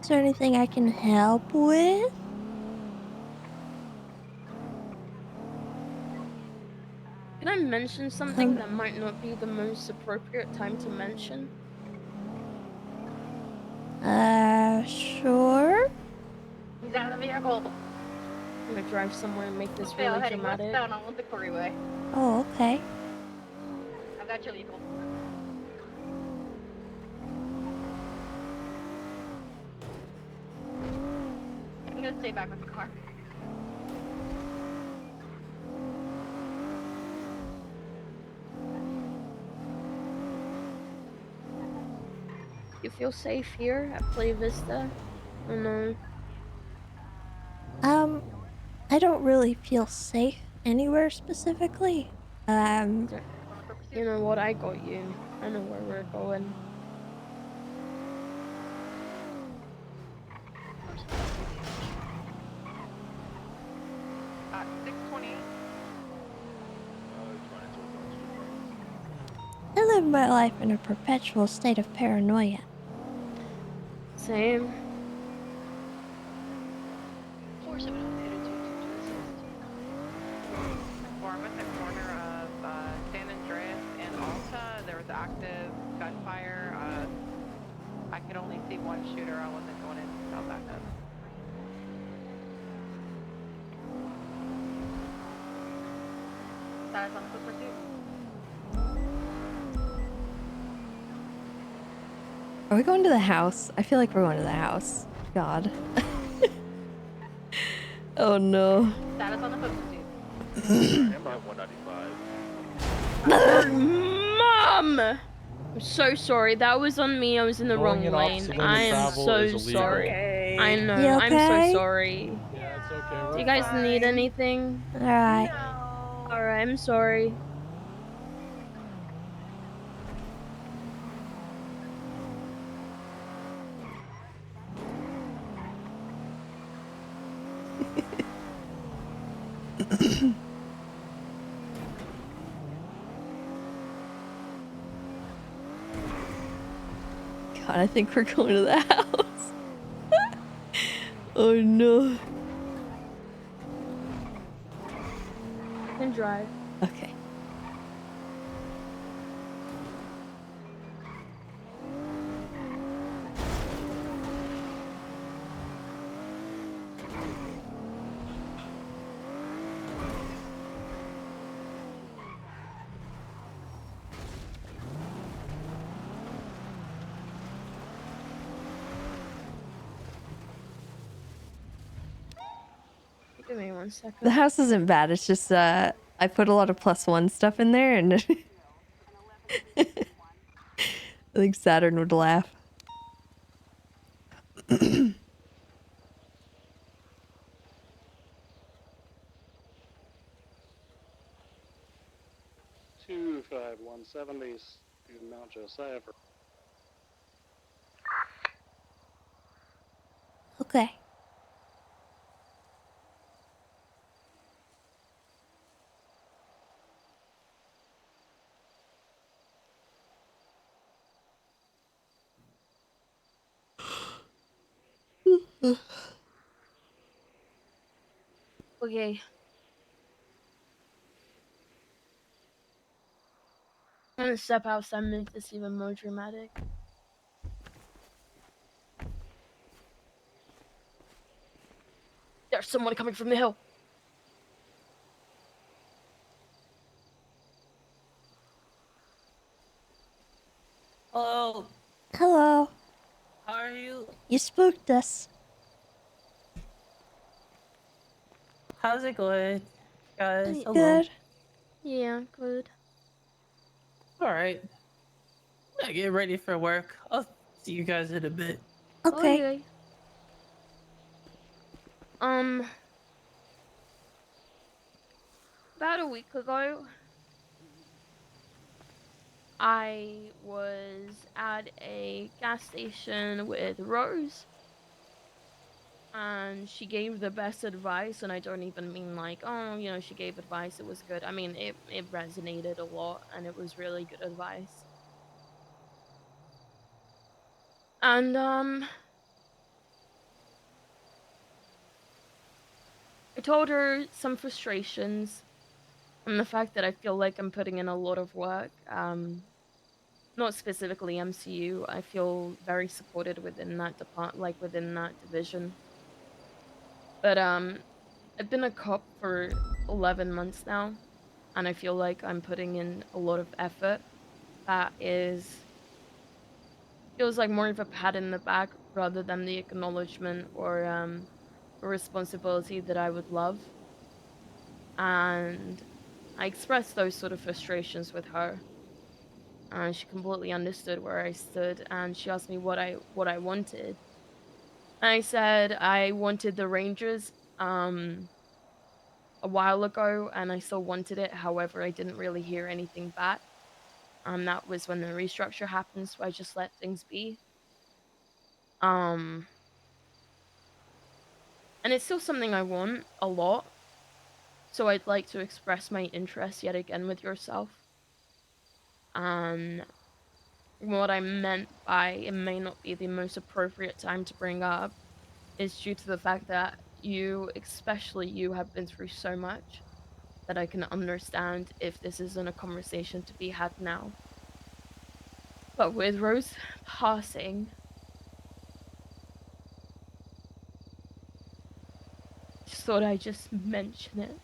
Is there anything I can help with? Can I mention something that might not be the most appropriate time to mention? Sure. He's out of the vehicle. I'm gonna drive somewhere and make this Fail, really heading dramatic. westbound on Olympic Freeway. Oh, okay. I've got your vehicle. I'm gonna stay back with the car. You feel safe here at Play Vista? Or no? I don't really feel safe anywhere specifically. You know what? I got you. I know where we're going. At 6:20. I live my life in a perpetual state of paranoia. Same. 470 I'm at the corner of San Andreas and Alta. There was active gunfire. I could only see one shooter. I wasn't going in to tell back up. Status on foot pursuit. Are we going to the house? I feel like we're going to the house. God. Oh no. Status on the foot pursuit. I'm at 195. Mom! I'm so sorry. That was on me. I was in the wrong lane. I am so sorry. I know. You I'm okay? so sorry. Yeah, it's okay. Do you guys need anything? Alright. Alright, I'm sorry. God, I think we're going to the house. Oh no. You can drive. Okay. Give me 1 second. The house isn't bad. It's just I put a lot of +1 stuff in there, and I think Saturn would laugh. 25170 to Mount Josiah for Okay. Okay. I'm gonna step outside and make this even more dramatic. There's someone coming from the hill. You spooked us. How's it going, guys? Hello. Good. Yeah, good. All right. I get ready for work. I'll see you guys in a bit. Okay. Um, about a week ago, I was at a gas station with Rose, and she gave the best advice, and I don't even mean like, oh, you know, she gave advice, it was good. I mean, it resonated a lot, and it was really good advice. And, I told her some frustrations and the fact that I feel like I'm putting in a lot of work. Not specifically MCU. I feel very supported within that like within that division. But I've been a cop for 11 months now, and I feel like I'm putting in a lot of effort. That is feels like more of a pat in the back rather than the acknowledgement or a responsibility that I would love. And I expressed those sort of frustrations with her, and she completely understood where I stood, and she asked me what I wanted. I said I wanted the Rangers a while ago, and I still wanted it. However, I didn't really hear anything back. That was when the restructure happened, so I just let things be. Um, and it's still something I want a lot. So I'd like to express my interest yet again with yourself. Um, what I meant by it may not be the most appropriate time to bring up is due to the fact that you, especially you, have been through so much that I can understand if this isn't a conversation to be had now. But with Rose passing, just thought I'd just mention it.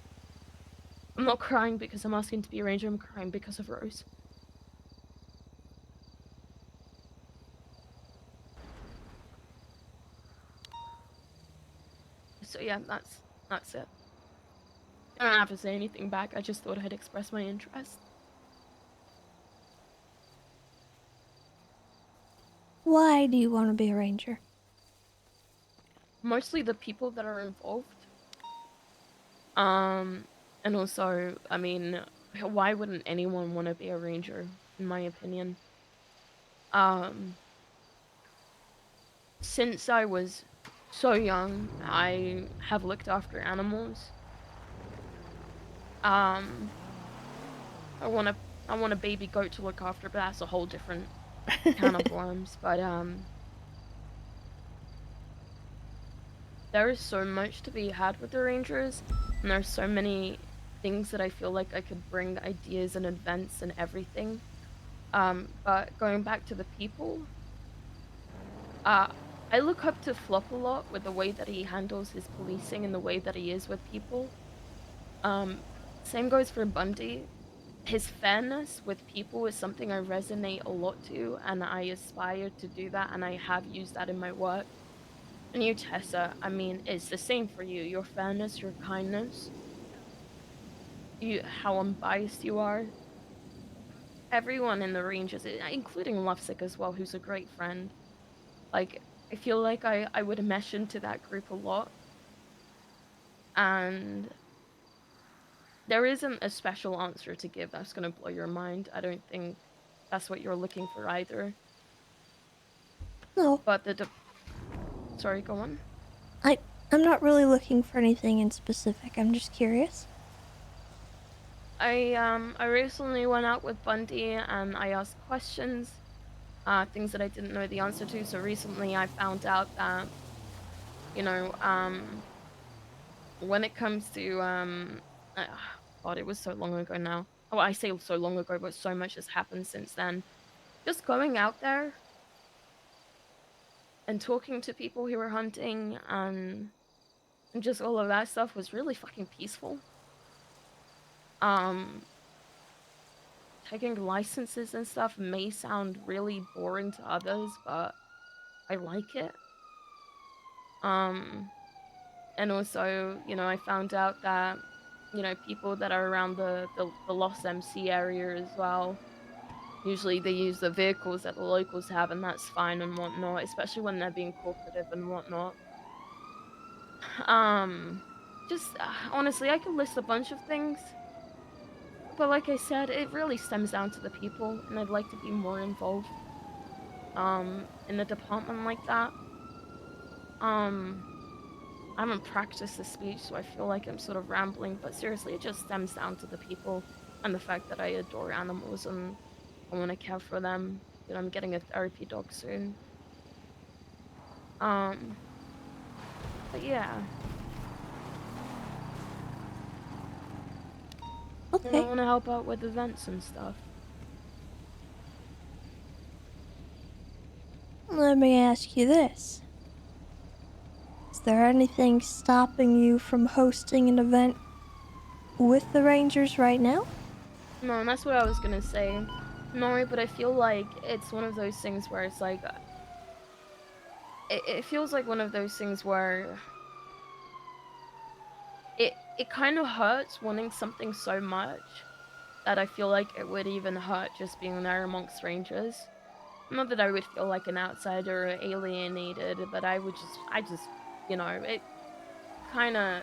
I'm not crying because I'm asking to be a ranger, I'm crying because of Rose. So yeah, that's it. I don't have to say anything back, I just thought I'd express my interest. Why do you want to be a ranger? Mostly the people that are involved. And also, I mean, why wouldn't anyone want to be a ranger, in my opinion? Um, since I was so young, I have looked after animals. Um, I want a I want a baby goat to look after, but that's a whole different can of worms. But there is so much to be had with the Rangers, and there's so many things that I feel like I could bring ideas and events and everything. But going back to the people, uh, I look up to Flop a lot with the way that he handles his policing and the way that he is with people. Um, Same goes for Bundy. His fairness with people is something I resonate a lot to, and I aspire to do that, and I have used that in my work. And you, Tessa, I mean, it's the same for you. Your fairness, your kindness, how unbiased you are. Everyone in the ranges, including Lovesick as well, who's a great friend. Like, I feel like I would mesh into that group a lot. And there isn't a special answer to give that's going to blow your mind. I don't think that's what you're looking for either. No. But sorry, go on. I'm not really looking for anything in specific. I'm just curious. I recently went out with Bundy and I asked questions, things that I didn't know the answer to. So recently I found out that, you know, when it comes to God, it was so long ago now. Oh, I say so long ago, but so much has happened since then. Just going out there and talking to people who were hunting and just all of that stuff was really fucking peaceful. Um, Taking licenses and stuff may sound really boring to others, but I like it. And also, you know, I found out that, you know, people that are around the Lost MC area as well, usually they use the vehicles that the locals have, and that's fine and whatnot, especially when they're being cooperative and whatnot. Just honestly, I could list a bunch of things, but like I said, it really stems down to the people, and I'd like to be more involved, in the department like that. I haven't practiced the speech, so I feel like I'm sort of rambling, but seriously, it just stems down to the people and the fact that I adore animals and I want to care for them. You know, I'm getting a therapy dog soon. But yeah. And I Okay. want to help out with events and stuff. Let me ask you this. Is there anything stopping you from hosting an event with the Rangers right now? No, and that's what I was gonna say. No, but I feel like it's one of those things where it's like, it feels like one of those things where it kind of hurts wanting something so much that I feel like it would even hurt just being there amongst strangers. Not that I would feel like an outsider or alienated, but I just, you know, it kind of,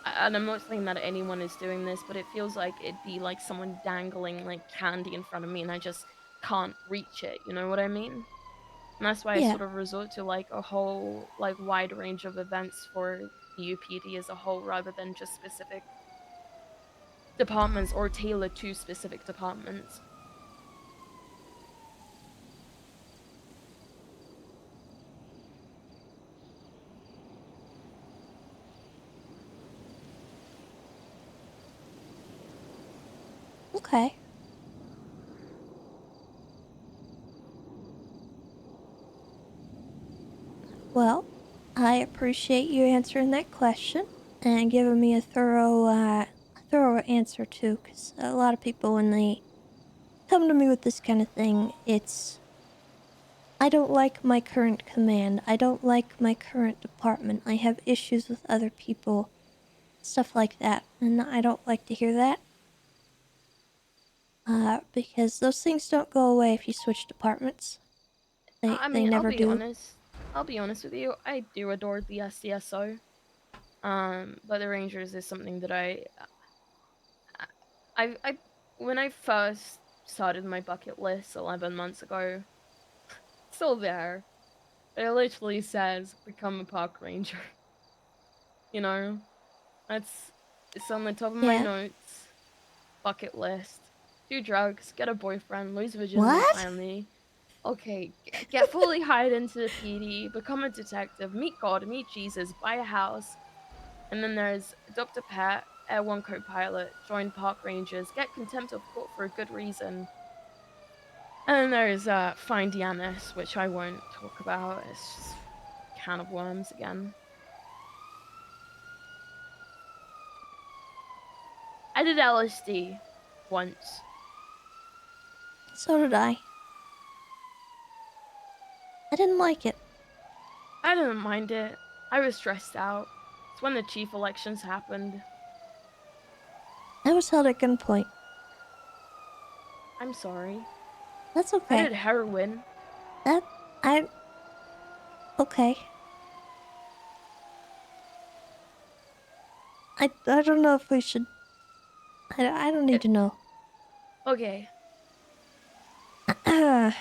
and I'm not saying that anyone is doing this, but it feels like it'd be like someone dangling like candy in front of me and I just can't reach it, you know what I mean? And that's why I Yeah. sort of resort to like a whole like wide range of events for the UPD as a whole rather than just specific departments or tailored to specific departments. Okay. Well, I appreciate you answering that question and giving me a thorough answer too, because a lot of people when they come to me with this kind of thing, it's I don't like my current command. I don't like my current department. I have issues with other people, stuff like that, and I don't like to hear that. Because those things don't go away if you switch departments. I They mean, never do. I'll be honest with you. I do adore the SDSO. But the Rangers is something that I when I first started my bucket list 11 months ago, still there. It literally says become a park ranger. You know, that's it's on the top of my Yeah. notes. Bucket list. Do drugs, get a boyfriend, lose virginity What? finally. Okay, get fully hired into the PD, become a detective, meet God, meet Jesus, buy a house. And then there's adopt a pet, Air 1 co-pilot, join park rangers, get contempt of court for a good reason. And then there's find Yanis, which I won't talk about. It's just a can of worms again. I did LSD once. So did I. I didn't like it. I didn't mind it. I was stressed out. It's when the chief elections happened. I was held at gunpoint. I'm sorry. That's I okay. did heroin. Okay. I don't know if we should... I don't need to know. Okay. I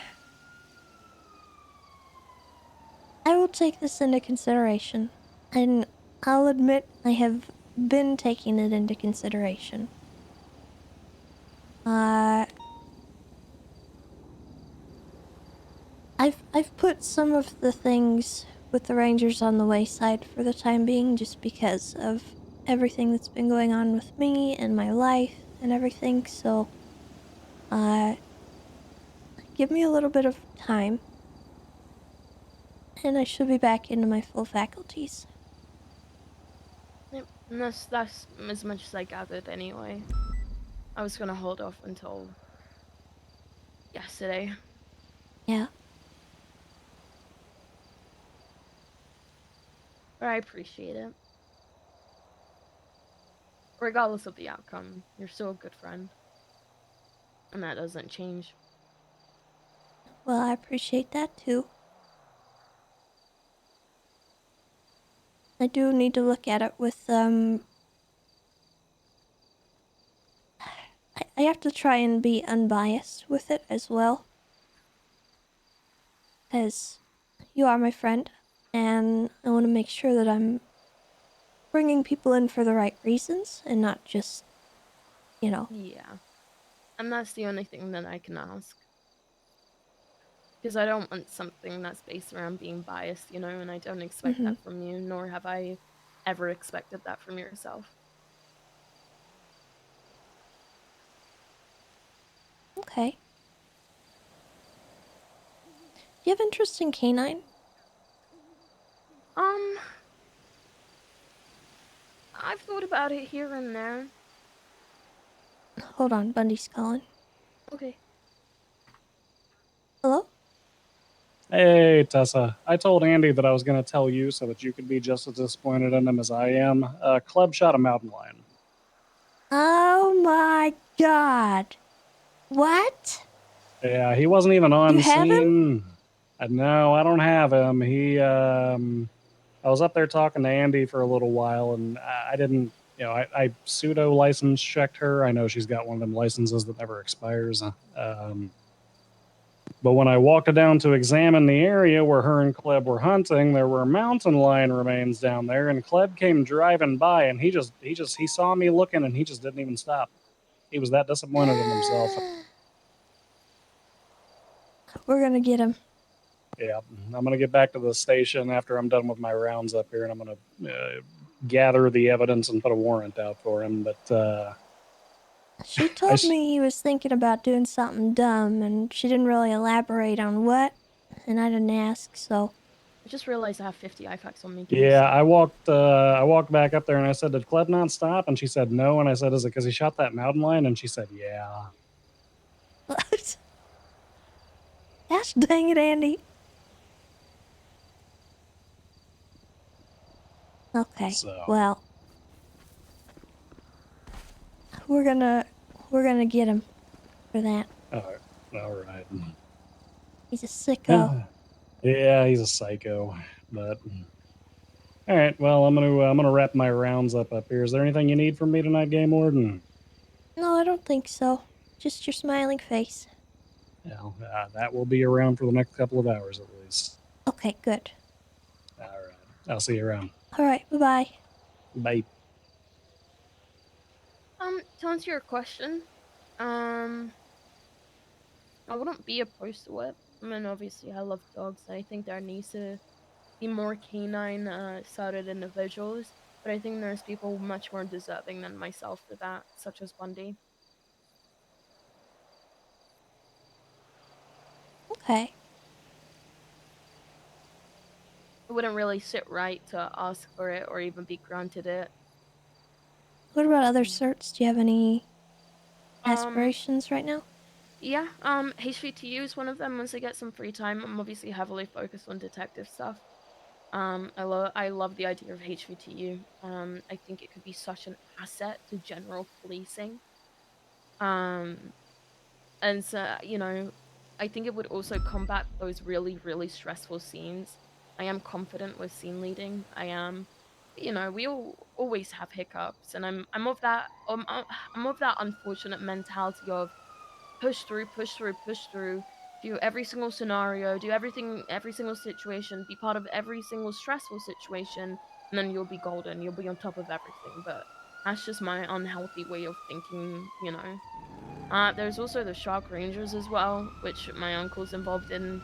will take this into consideration. And I'll admit I have been taking it into consideration. I've put some of the things with the Rangers on the wayside for the time being just because of everything that's been going on with me and my life and everything, so give me a little bit of time and I should be back into my full faculties. Yep. And that's as much as I gathered anyway. I was gonna hold off until yesterday. Yeah. But I appreciate it. Regardless of the outcome, you're still a good friend. And that doesn't change. Well, I appreciate that too. I do need to look at it with I have to try and be unbiased with it as well. Because you are my friend, and I want to make sure that I'm bringing people in for the right reasons and not just, you know. Yeah. And that's the only thing that I can ask. Because I don't want something that's based around being biased, you know, and I don't expect that from you, nor have I ever expected that from yourself. Okay. Do you have interest in canine? I've thought about it here and there. Hold on, Bundy's calling. Okay. Hello? Hey, Tessa. I told Andy that I was going to tell you so that you could be just as disappointed in him as I am. Club shot a mountain lion. Oh my god. What? Yeah, he wasn't even on You have him? scene. No, I don't have him. I was up there talking to Andy for a little while, and I didn't, I pseudo license checked her. I know she's got one of them licenses that never expires. But when I walked down to examine the area where her and Kleb were hunting, there were mountain lion remains down there, and Kleb came driving by, and he saw me looking, and he just didn't even stop. He was that disappointed in himself. We're gonna get him. Yeah, I'm gonna get back to the station after I'm done with my rounds up here, and I'm gonna gather the evidence and put a warrant out for him. But She told me he was thinking about doing something dumb, and she didn't really elaborate on what, and I didn't ask, so. I just realized I have 50 IFACs on me. yeah, I walked back up there, and I said, "Did Kleb not stop?" And she said, "No." And I said, "Is it because he shot that mountain lion?" And she said, "Yeah." What? Gosh dang it, Andy. Okay, well. We're gonna get him for that. All right. He's a sicko. Yeah, he's a psycho. But all right, well, I'm gonna wrap my rounds up here. Is there anything you need from me tonight, Game Warden? No, I don't think so. Just your smiling face. Well, that will be around for the next couple of hours at least. Okay, good. All right, I'll see you around. Alright, bye-bye. Bye. To answer your question, I wouldn't be opposed to it. I mean, obviously, I love dogs. I think there needs to be more canine sided individuals, but I think there's people much more deserving than myself for that, such as Bundy. Okay. It wouldn't really sit right to ask for it or even be granted it. What about other certs? Do you have any aspirations right now? Yeah, HVTU is one of them once I get some free time. I'm obviously heavily focused on detective stuff. I love the idea of HVTU. I think it could be such an asset to general policing. And so, you know, I think it would also combat those really, really stressful scenes. I am confident with scene leading. I am, you know, we all always have hiccups, and I'm of that I'm of that unfortunate mentality of push through, push through, push through, do every single scenario, do everything, every single situation, be part of every single stressful situation, and then you'll be golden. You'll be on top of everything. But that's just my unhealthy way of thinking, you know. There's also the Shark Rangers as well, which my uncle's involved in.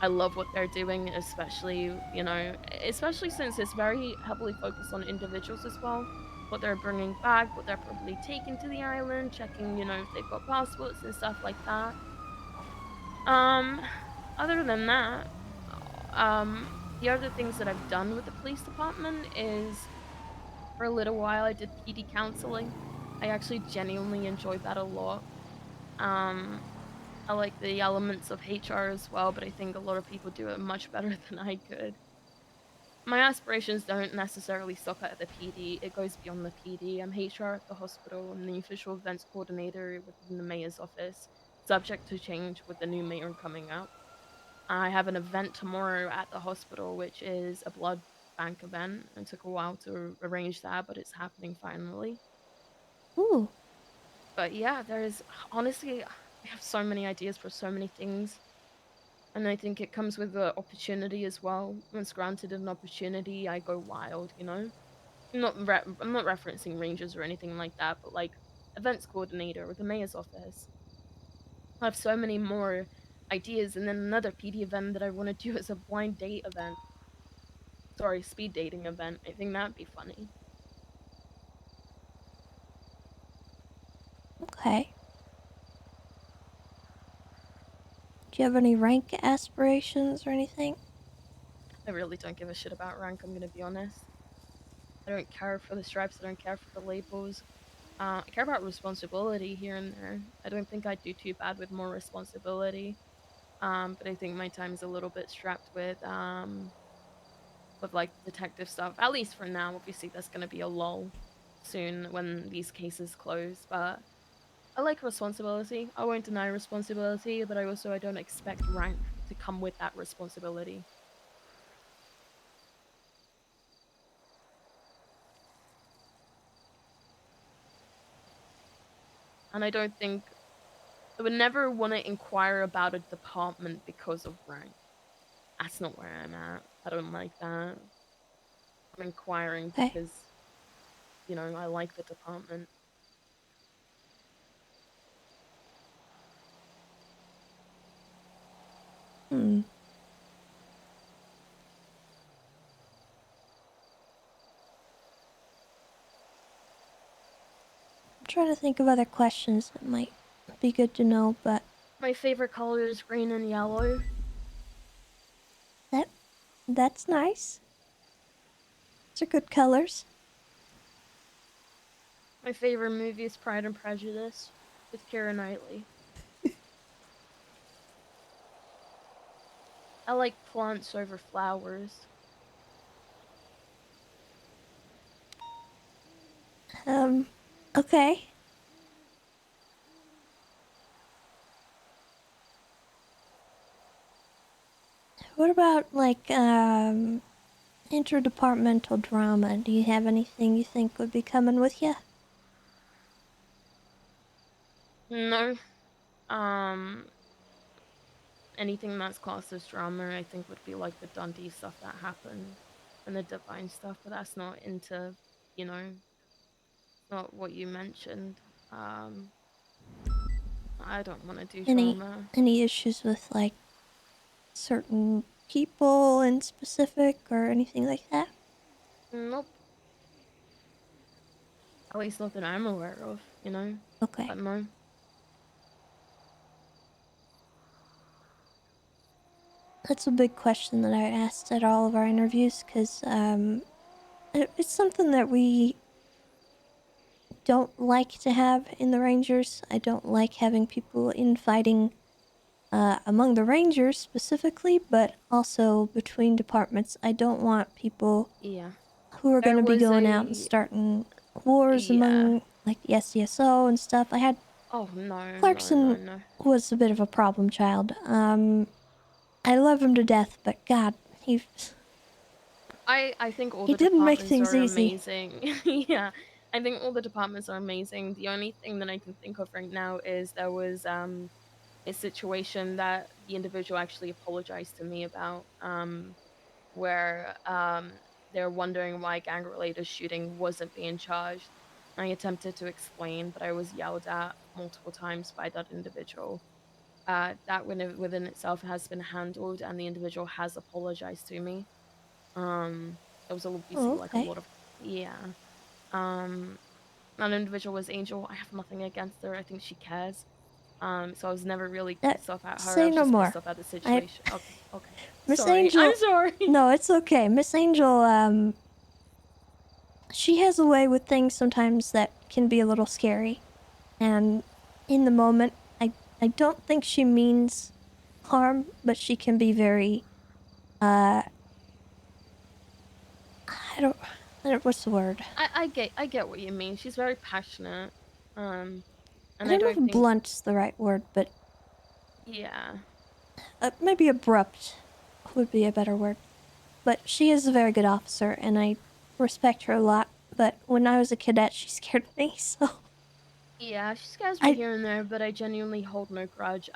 I love what they're doing, especially, you know, especially since it's very heavily focused on individuals as well. What they're bringing back, what they're probably taking to the island, checking, you know, if they've got passports and stuff like that. Other than that, the other things that I've done with the police department is for a little while I did PD counseling. I actually genuinely enjoyed that a lot. I like the elements of HR as well, but I think a lot of people do it much better than I could. my aspirations don't necessarily stop at the PD. It goes beyond the PD. I'm HR at the hospital. I'm the official events coordinator within the mayor's office, subject to change with the new mayor coming out. I have an event tomorrow at the hospital, which is a blood bank event. It took a while to arrange that, but it's happening finally. Ooh. But yeah, there's honestly, I have so many ideas for so many things. And I think it comes with the opportunity as well. Once granted an opportunity, I go wild, you know? I'm not referencing rangers or anything like that, but like events coordinator with the mayor's office. I have so many more ideas, and then another PD event that I want to do is a blind date event. Sorry, speed dating event. I think that'd be funny. Okay. Do you have any rank aspirations or anything? I really don't give a shit about rank, I'm gonna be honest. I don't care for the stripes, I don't care for the labels. I care about responsibility here and there. I don't think I'd do too bad with more responsibility. But I think my time's a little bit strapped with like detective stuff. At least for now. Obviously, there's gonna be a lull soon when these cases close. But I like responsibility. I won't deny responsibility, but I don't expect rank to come with that responsibility. And I don't think I would never want to inquire about a department because of rank. That's not where I'm at. I don't like that. I'm inquiring because, you know, I like the department. Hmm. I'm trying to think of other questions that might be good to know, but My favorite color is green and yellow. that's nice. Those are good colors. My favorite movie is Pride and Prejudice with Keira Knightley. I like plants over flowers. Okay. What about like interdepartmental drama? Do you have anything you think would be coming with you? No. Anything that's classed as drama, I think, would be like the Dundee stuff that happened and the Divine stuff, but that's not into, you know, not what you mentioned. I don't want to do drama. Any issues with like certain people in specific or anything like that? Nope. At least not that I'm aware of, you know? Okay. But no. That's a big question that I asked at all of our interviews because it's something that we don't like to have in the Rangers. I don't like having people infighting among the Rangers specifically, but also between departments. I don't want people who are going to be going out and starting wars among like the SCSO and stuff. I had Clarkson was a bit of a problem child. I love him to death, but God, I think all he the didn't make departments things are easy. amazing. Yeah. I think all the departments are amazing. The only thing that I can think of right now is there was a situation that the individual actually apologized to me about, where they're wondering why gang-related shooting wasn't being charged. I attempted to explain, but I was yelled at multiple times by that individual. That within itself has been handled, and the individual has apologized to me. There was obviously like a okay. lot of That individual was Angel. I have nothing against her. I think she cares. So I was never really pissed off at her. I Say was no just more. pissed off at the situation. Okay. Miss Sorry. Angel. I'm sorry. No, it's okay. Miss Angel, she has a way with things sometimes that can be a little scary. And in the moment, I don't think she means harm, but she can be very, what's the word? I get what you mean. She's very passionate. And I don't know if think blunt's the right word, but yeah. Maybe abrupt would be a better word. But she is a very good officer, and I respect her a lot. But when I was a cadet, she scared me, so... Yeah, she scares me here and there, but I genuinely hold no grudge.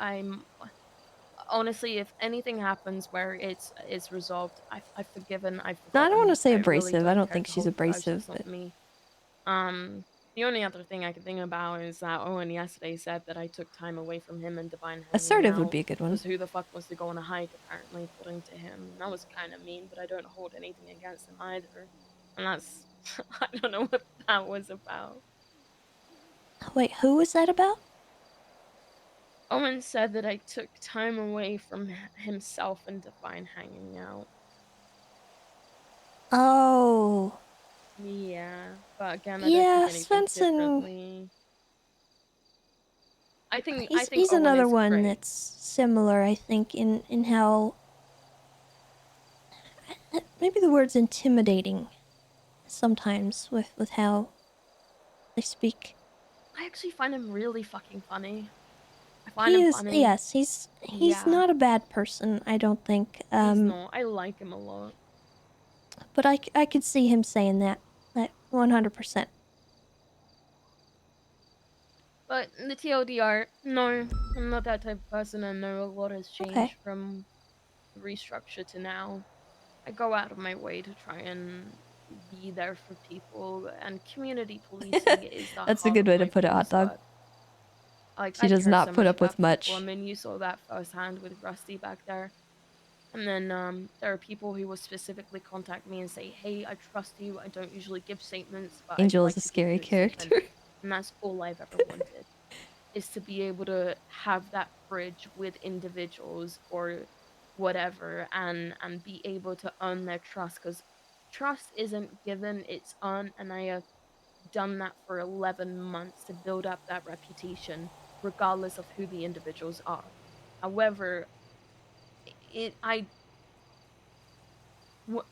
Honestly, if anything happens where it's resolved, I've forgiven, I've No, I don't want forgotten. to say I really abrasive. I don't don't care think to she's hold a grudge, abrasive, that's not but... me. The only other thing I can think about is that Owen yesterday said that I took time away from him and Divine hanging Assertive would out, be a good one. because who the fuck wants to go on a hike, apparently, according to him. And that was kind of mean, but I don't hold anything against him either. And that's... I don't know what that was about. Wait, who was that about? Owen said that I took time away from himself and Divine hanging out. Oh. Yeah, but again, I don't Yeah, think anything Svensson... differently. I think He's Owen another is one great. that's similar, I think, in how... Maybe the word's intimidating sometimes with how they speak. I actually find him really fucking funny. I find He him is, funny. yes, he's Yeah. not a bad person, I don't think. He's not. I like him a lot. But I could see him saying that 100%. But the TLDR, no, I'm not that type of person. I know a lot has changed from restructure to now. I go out of my way to try and be there for people, and community policing is the That's a heart good of way to my put it, Hot police Dog. work. Like, She I does care not so put much up with about people. much. I mean, you saw that firsthand with Rusty back there. And then there are people who will specifically contact me and say, "Hey, I trust you. I don't usually give statements, but I'd Angel is like a to give scary you a statement." character. And that's all I've ever wanted, is to be able to have that bridge with individuals or whatever, and be able to earn their trust, because trust isn't given, it's earned, and I have done that for 11 months to build up that reputation, regardless of who the individuals are. However,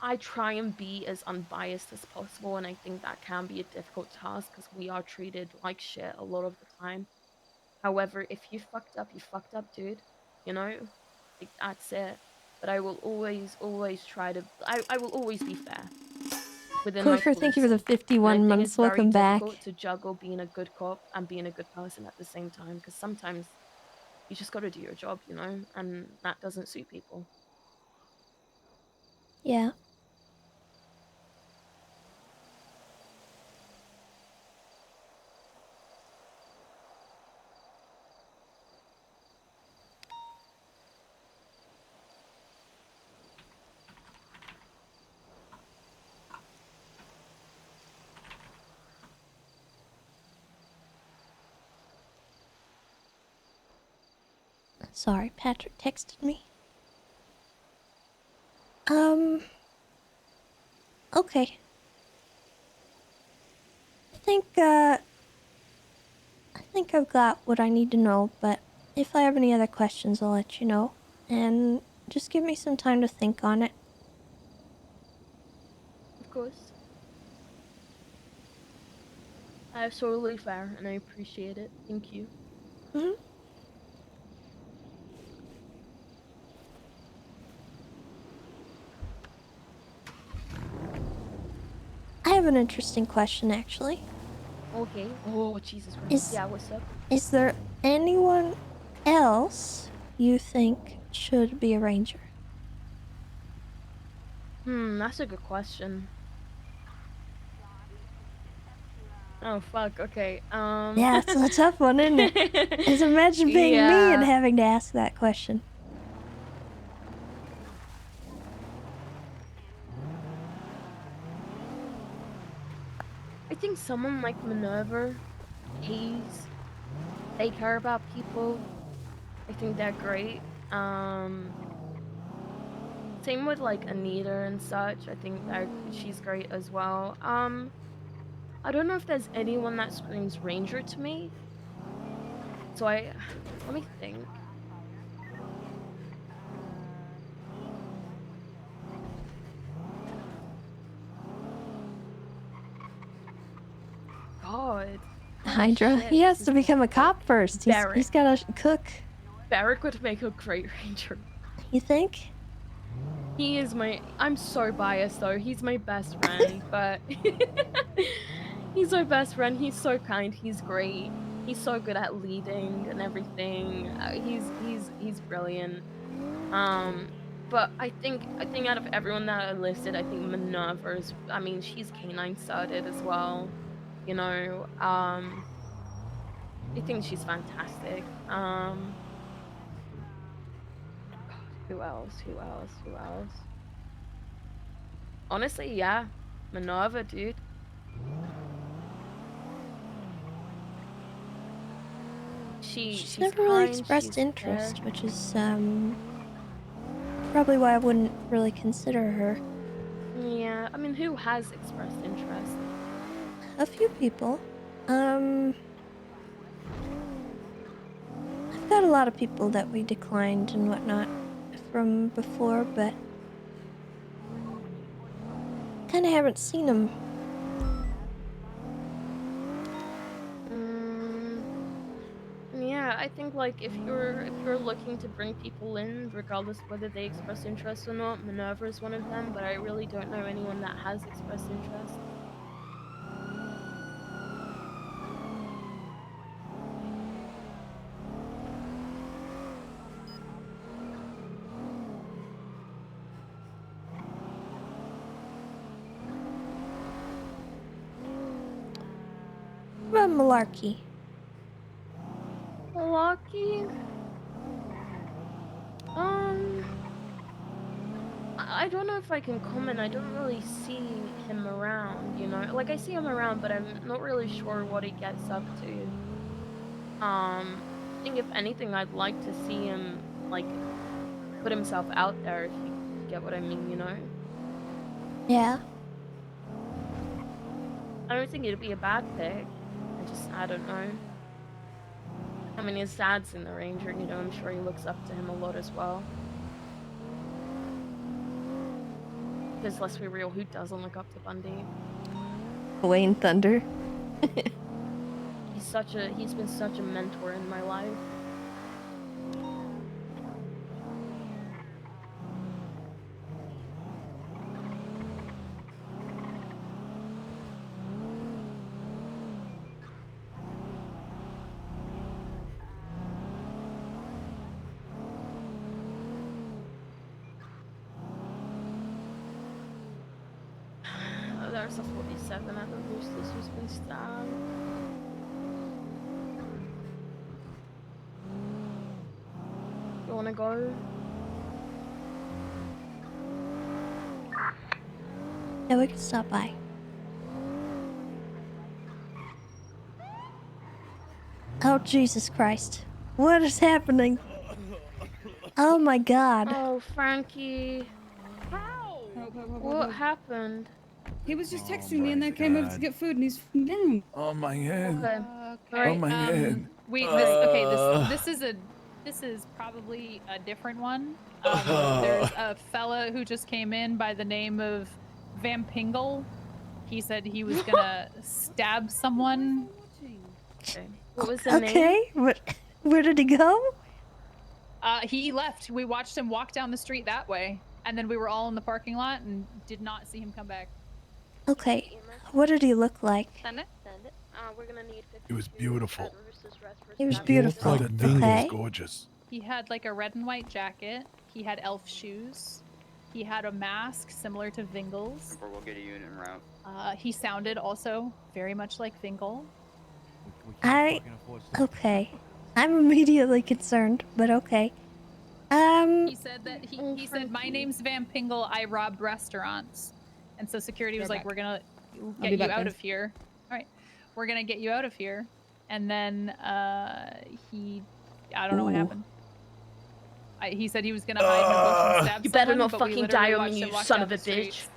I try and be as unbiased as possible, and I think that can be a difficult task because we are treated like shit a lot of the time. However, if you fucked up, you fucked up, dude. You know? Like, that's it. But I will always try to... I will always be fair within my Kosher, thank you for the policing. And I 51 think months. it's very Welcome back. difficult to juggle being a good cop and being a good person at the same time, because sometimes you just gotta do your job, you know? And that doesn't suit people. Yeah. Sorry, Patrick texted me. Okay. I think I've got what I need to know, but if I have any other questions, I'll let you know. And just give me some time to think on it. Of course. That's totally fair, and I appreciate it. Thank you. Mm-hmm. I have an interesting question, actually. Okay. Oh, Jesus Christ. Yeah, what's up? Is there anyone else you think should be a ranger? That's a good question. Oh, fuck, okay, Yeah, it's a tough one, isn't it? Just imagine being me and having to ask that question. I think someone like Minerva, Hayes, they care about people. I think they're great. Same with like Anita and such. I think that she's great as well. I don't know if there's anyone that screams Ranger to me. So let me think. god. Hydra. Shit, He has this to is become a cop first. He's Barrick. gotta cook. Barrick would make a great ranger. You think? He is I'm so biased though. He's my best friend, but he's my best friend. He's so kind. He's great. He's so good at leading and everything. He's brilliant. But I think out of everyone that I listed, I think Minerva's. I mean, she's canine started as well. You know. I think she's fantastic. God, who else? Who else? Who else? Honestly, yeah, Minerva, dude. She's She's never really kind, expressed she's interest, fair. which is probably why I wouldn't really consider her. Yeah, I mean, who has expressed interest? A few people. I've got a lot of people that we declined and whatnot from before, but kind of haven't seen them. Yeah, I think like if you're looking to bring people in, regardless of whether they express interest or not, Minerva is one of them. But I really don't know anyone that has expressed interest. What about Malarkey? Malarkey? I don't know if I can comment. I don't really see him around, you know? Like, I see him around, but I'm not really sure what he gets up to. I think if anything, I'd like to see him, like, put himself out there, if you get what I mean, you know? Yeah. I don't think it'd be a bad pick. I don't know. I mean, his dad's in the Ranger, you know, I'm sure he looks up to him a lot as well. Because let's be real, who doesn't look up to Bundy? Wayne Thunder. He's been such a mentor in my life. Oh, there's a 47 at the Roosters who's been stabbed. You wanna go? Yeah, we can stop by. Oh, Jesus Christ. What is happening? Oh my god. Oh, Frankie. How? What happened? He was just texting me and then came over to get food and he's down. Oh my head. Okay. Oh my head. This is probably a different one. There's a fella who just came in by the name of Vampingle. He said he was gonna stab someone. Okay. What was the name? Okay, where did he go? He left. We watched him walk down the street that way, and then we were all in the parking lot and did not see him come back. Okay, what did he look like? Send it. We're gonna need 52 It was beautiful. at Roosters Rest for He was stabbing. beautiful. That thing Okay. was gorgeous. He had like a red and white jacket. He had elf shoes. He had a mask similar to Vingle's. We'll get a unit en route. He sounded also very much like Vingle. Okay. I'm immediately concerned, but okay. He said that he said, "My name's Vampingle. I robbed restaurants," and so security was like, "We're gonna get you out of here." All right, we're gonna get you out of here, and then I don't know what happened. He said he was gonna hide in a bush and stab You better someone, not but we fucking literally die on watched me, him you walk son down of a the street. bitch.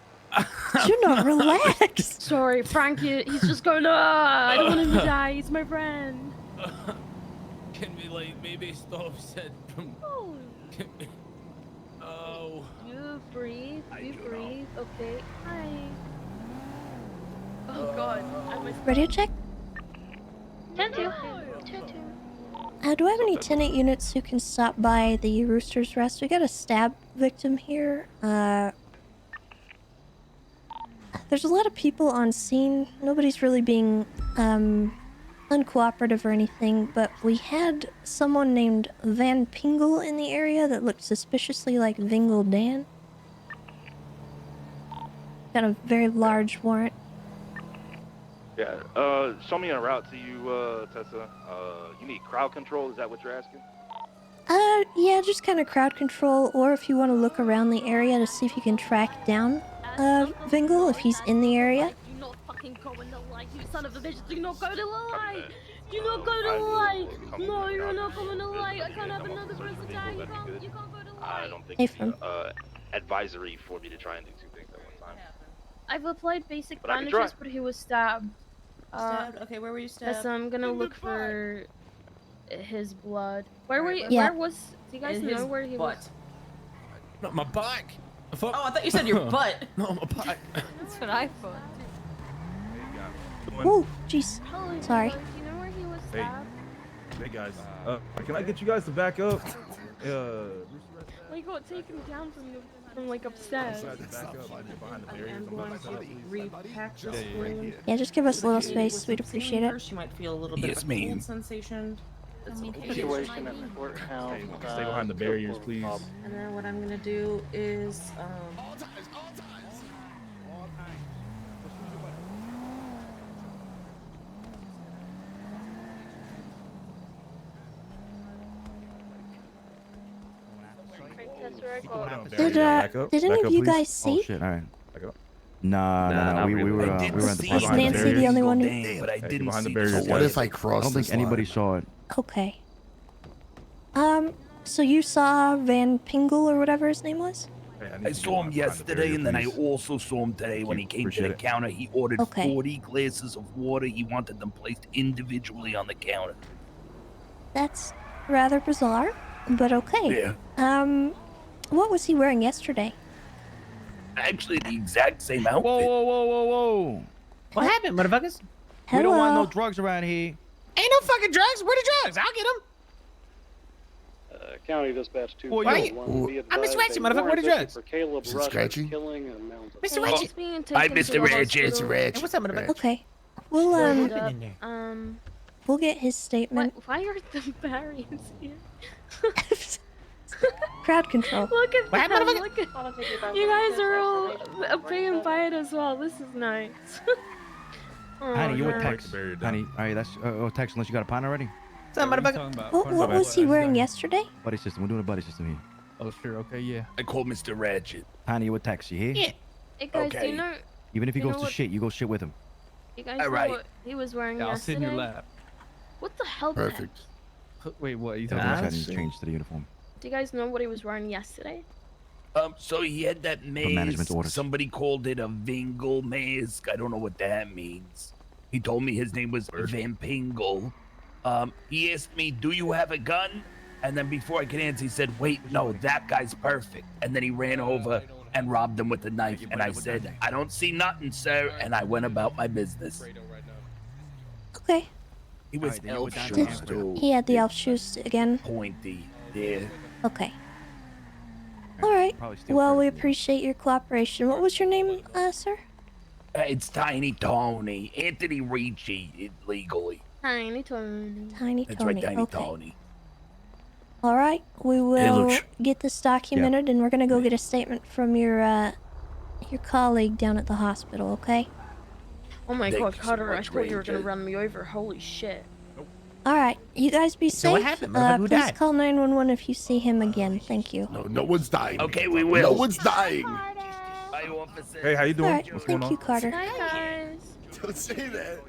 Do not relax. Sorry, Frankie. He's just going, I don't want him to die. He's my friend. Can we like maybe stop said from? Oh. You breathe. You breathe. Okay. Hi. Oh God. I was. Radio check? 10-2. 2-2. Do I have any tenant units who can stop by the Rooster's Rest? We got a stab victim here. There's a lot of people on scene. Nobody's really being uncooperative or anything, but we had someone named Van Pingle in the area that looked suspiciously like Vingle Dan. Got a very large warrant. Yeah, show me a route to you, Tessa. You need crowd control, is that what you're asking? Yeah, just kind of crowd control, or if you want to look around the area to see if you can track down, Vingle, if he's in the area. Do not fucking go in the light, you son of a bitch. Do not go to the light. Do not go to the light. No, you're not going to the light. I can't have another person die. You can't go to the light. I don't think Hey, it's advisory for me to try and do two things at one time. I've applied basic But I can bandages, try. but he was stabbed. Stabbed? Okay, where were you stabbed? So I'm gonna look for his blood. Where were you? Yeah. Where was? Do you guys In know his where he butt. was? Not my back. Oh, I thought you said your butt. Not my back. That's what I thought. Oh, jeez. Sorry. Do you know where he was Hey. stabbed? Hey guys, can I get you guys to back up? Well, you got taken down from like upstairs. Repack this wound. Yeah, just give us a little space. We'd appreciate it. First, you might feel a little bit Yes, of a cold ma'am. sensation. That's okay. Situation at the courthouse. Stay behind the barriers, please. And then what I'm gonna do is Did any of you guys see? Oh shit! All right. Nah, we were at the Was front. Nancy the only one who? But I didn't behind the see barriers. the What guy. if I cross I don't think this anybody line? saw it. Okay. So you saw Van Pingle or whatever his name was? I saw him yesterday, and then I also saw him today when he came to the counter. He ordered Okay. 40 glasses of water. He wanted them placed individually on the counter. That's rather bizarre, but okay. Yeah. What was he wearing yesterday? Actually, the exact same outfit. Whoa! What happened, motherfuckers? We don't want no Hello? drugs around here. Ain't no fucking drugs. Where the drugs? I'll get them. County Dispatch 2. Why you- I'm Mr. Ratchet, motherfucker. Where the drugs? For Caleb Is it Rush scratchy? killing and mounted. Mr. Hey, Ratchet. he's being Hi, taken to Mr. the Ratchet. hospital. Hey, what's up, motherfucker? Okay. We'll What happened in there? we'll get his statement. Why are the barriers here? Crowd control. Look at What happened, them. motherfucker? Look at you guys are all being quiet as well. This is nice. Oh, Honey, you a man. text? Honey, all right, that's text unless you got a pint already. What's up, motherfucker? What was he wearing yesterday? Buddy system. We're doing a buddy system here. Oh, sure. Okay, yeah. I called Mr. Ratchet. Honey, you a text? You hear? Yeah. Hey guys, do Okay. you know? Even if he You goes know to what- shit, you go shit with him. You guys All know right. what he was wearing Yeah, I'll sit yesterday? in your lap. What the hell? Perfect. Wait, what? You So talking I about? need to change to the uniform. Do you guys know what he was wearing yesterday? So he had that management mask. orders. Somebody called it a Vingle mask. I don't know what that means. He told me his name was Van Pingle. He asked me, "Do you have a gun?" And then before I could answer, he said, "Wait, no, that guy's perfect." And then he ran over and robbed him with a knife. And I said, "I don't see nothing, sir." And I went about my business. Okay. He was Alright, then you elf were down shoes to too. He had the elf shoes again. Pointy. Yeah. Okay. All right. Probably steal Well, first. we appreciate your cooperation. What was your name, sir? It's Tiny Tony. Anthony Ricci, legally. Tiny Tony. Tiny That's Tony. right, Tiny Okay. Tony. All right. We will look. get this documented, and we're gonna go get a statement from your colleague down at the hospital. Okay. Oh my Thank god, you so Carter, I much, thought you were gonna Ranger. run me over. Holy shit. All right. You guys be So what safe. happened, motherfucker? Who Please died? call 911 if you see him again. Thank you. No one's dying. Okay, we will. No one's dying. Hi, officer. Hey, how you All doing? right. What's going Thank on? you, Carter. Hi guys. Don't say that.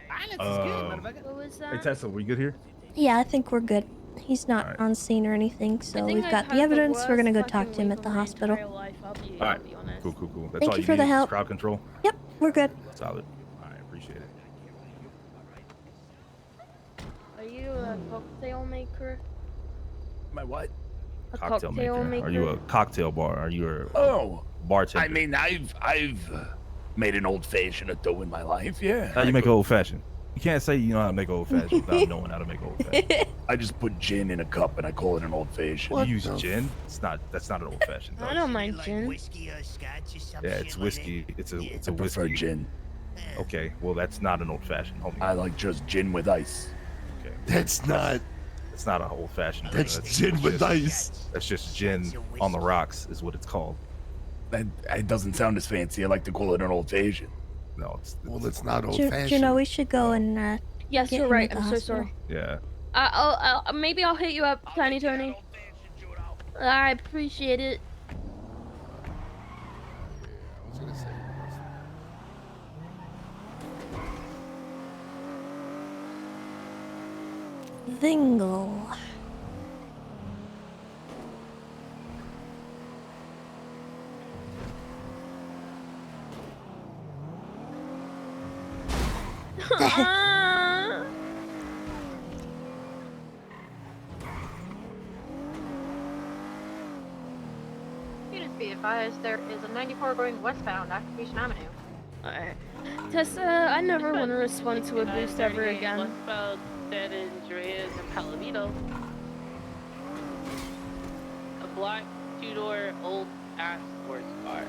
Violence is good, motherfucker. What was Hey that? Tessa, we good here? Yeah, I think we're good. He's not Alright. on scene or anything, so I think we've I've got had the evidence. We're gonna go worst talk to him fucking at the week of my hospital. entire life, I'll Alright. be honest. Cool. That's Thank all you you for need the is help. crowd control. Yep, we're good. Solid. All right, appreciate it. Are you a cocktail maker? My what? A Cocktail maker. Are you a cocktail bar? Are you a Oh, bartender? I mean, I've made an old fashioned or two in my life. Yeah. How you make an old fashioned? You can't say you know how to make old fashioned without knowing how to make old fashioned. I just put gin in a cup and I call it an old fashioned. You use gin? It's not. That's not an old fashioned. I don't mind gin. Whiskey or scotch or some Yeah, shit it's like whiskey. It's a I prefer whiskey. gin. Okay, well that's not an old fashioned, homie. I like just gin with ice. Okay, That's not. it's not an old fashioned. That's gin with ice. That's just gin on the rocks, is what it's called. It doesn't sound as fancy. I like to call it an old fashioned. No, it's well, it's not You know, we should go and Yes, get you're him right. at the I'm so hospital. sorry. yeah. I'll maybe I'll hit you up, Tiny Tony. I appreciate it. Vingle. Students be advised, there is a 94 going westbound, Occupation Avenue. Alright. Tessa, I never want to respond to a boost ever again. Westbound San Andreas and Palomino. A black two-door old ass sports car.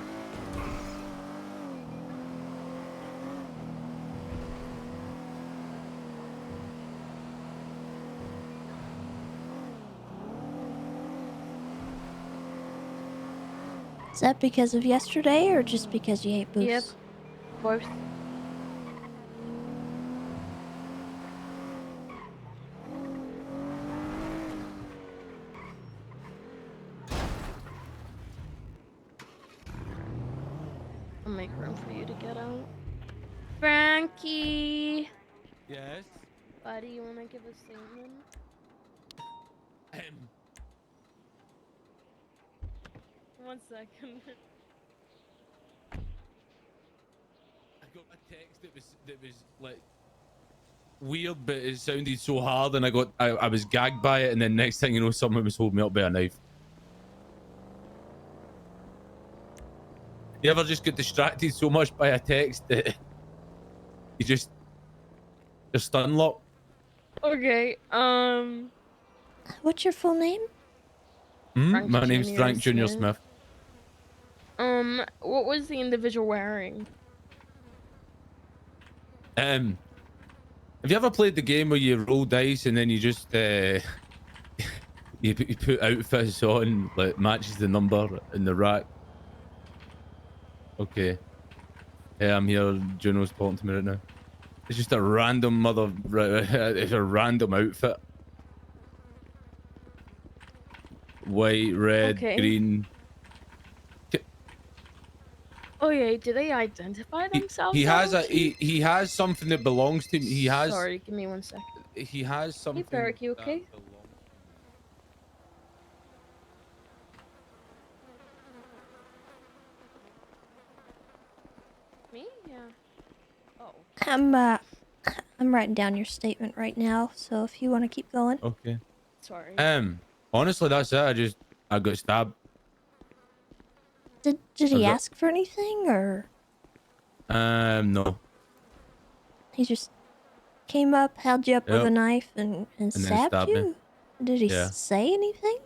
Is that because of yesterday or just because you hate boosts? Yep. Both. I'll make room for you to get out. Frankie! Yes? Buddy, you wanna give a statement? One second. I got a text that was like weird, but it sounded so hard, and I was gagged by it, and then next thing you know, someone was holding me up by a knife. You ever just get distracted so much by a text that you just stun lock? Okay, What's your full name? Frank My name's Jr. Frank Jr. Smith. Smith. What was the individual wearing? Have you ever played the game where you roll dice and then you just you put outfits on like matches the number in the rack? Okay. Yeah, I'm here. Juno's talking to me right now. It's just a random it's a random outfit. White, red, Okay. green. Oh yeah, do they identify themselves? He has as? he has something that belongs to him. He has. Sorry, give me 1 second. He has something. Hey, Ferric, you okay? Me? Yeah. Oh. I'm writing down your statement right now, so if you want to keep going. Okay. Sorry. Honestly, that's it. I got stabbed. Did he got- ask for anything, or No. he just came up, held you up with Yep. a knife, and then stabbed stabbed me. you? Did he Yeah. say anything?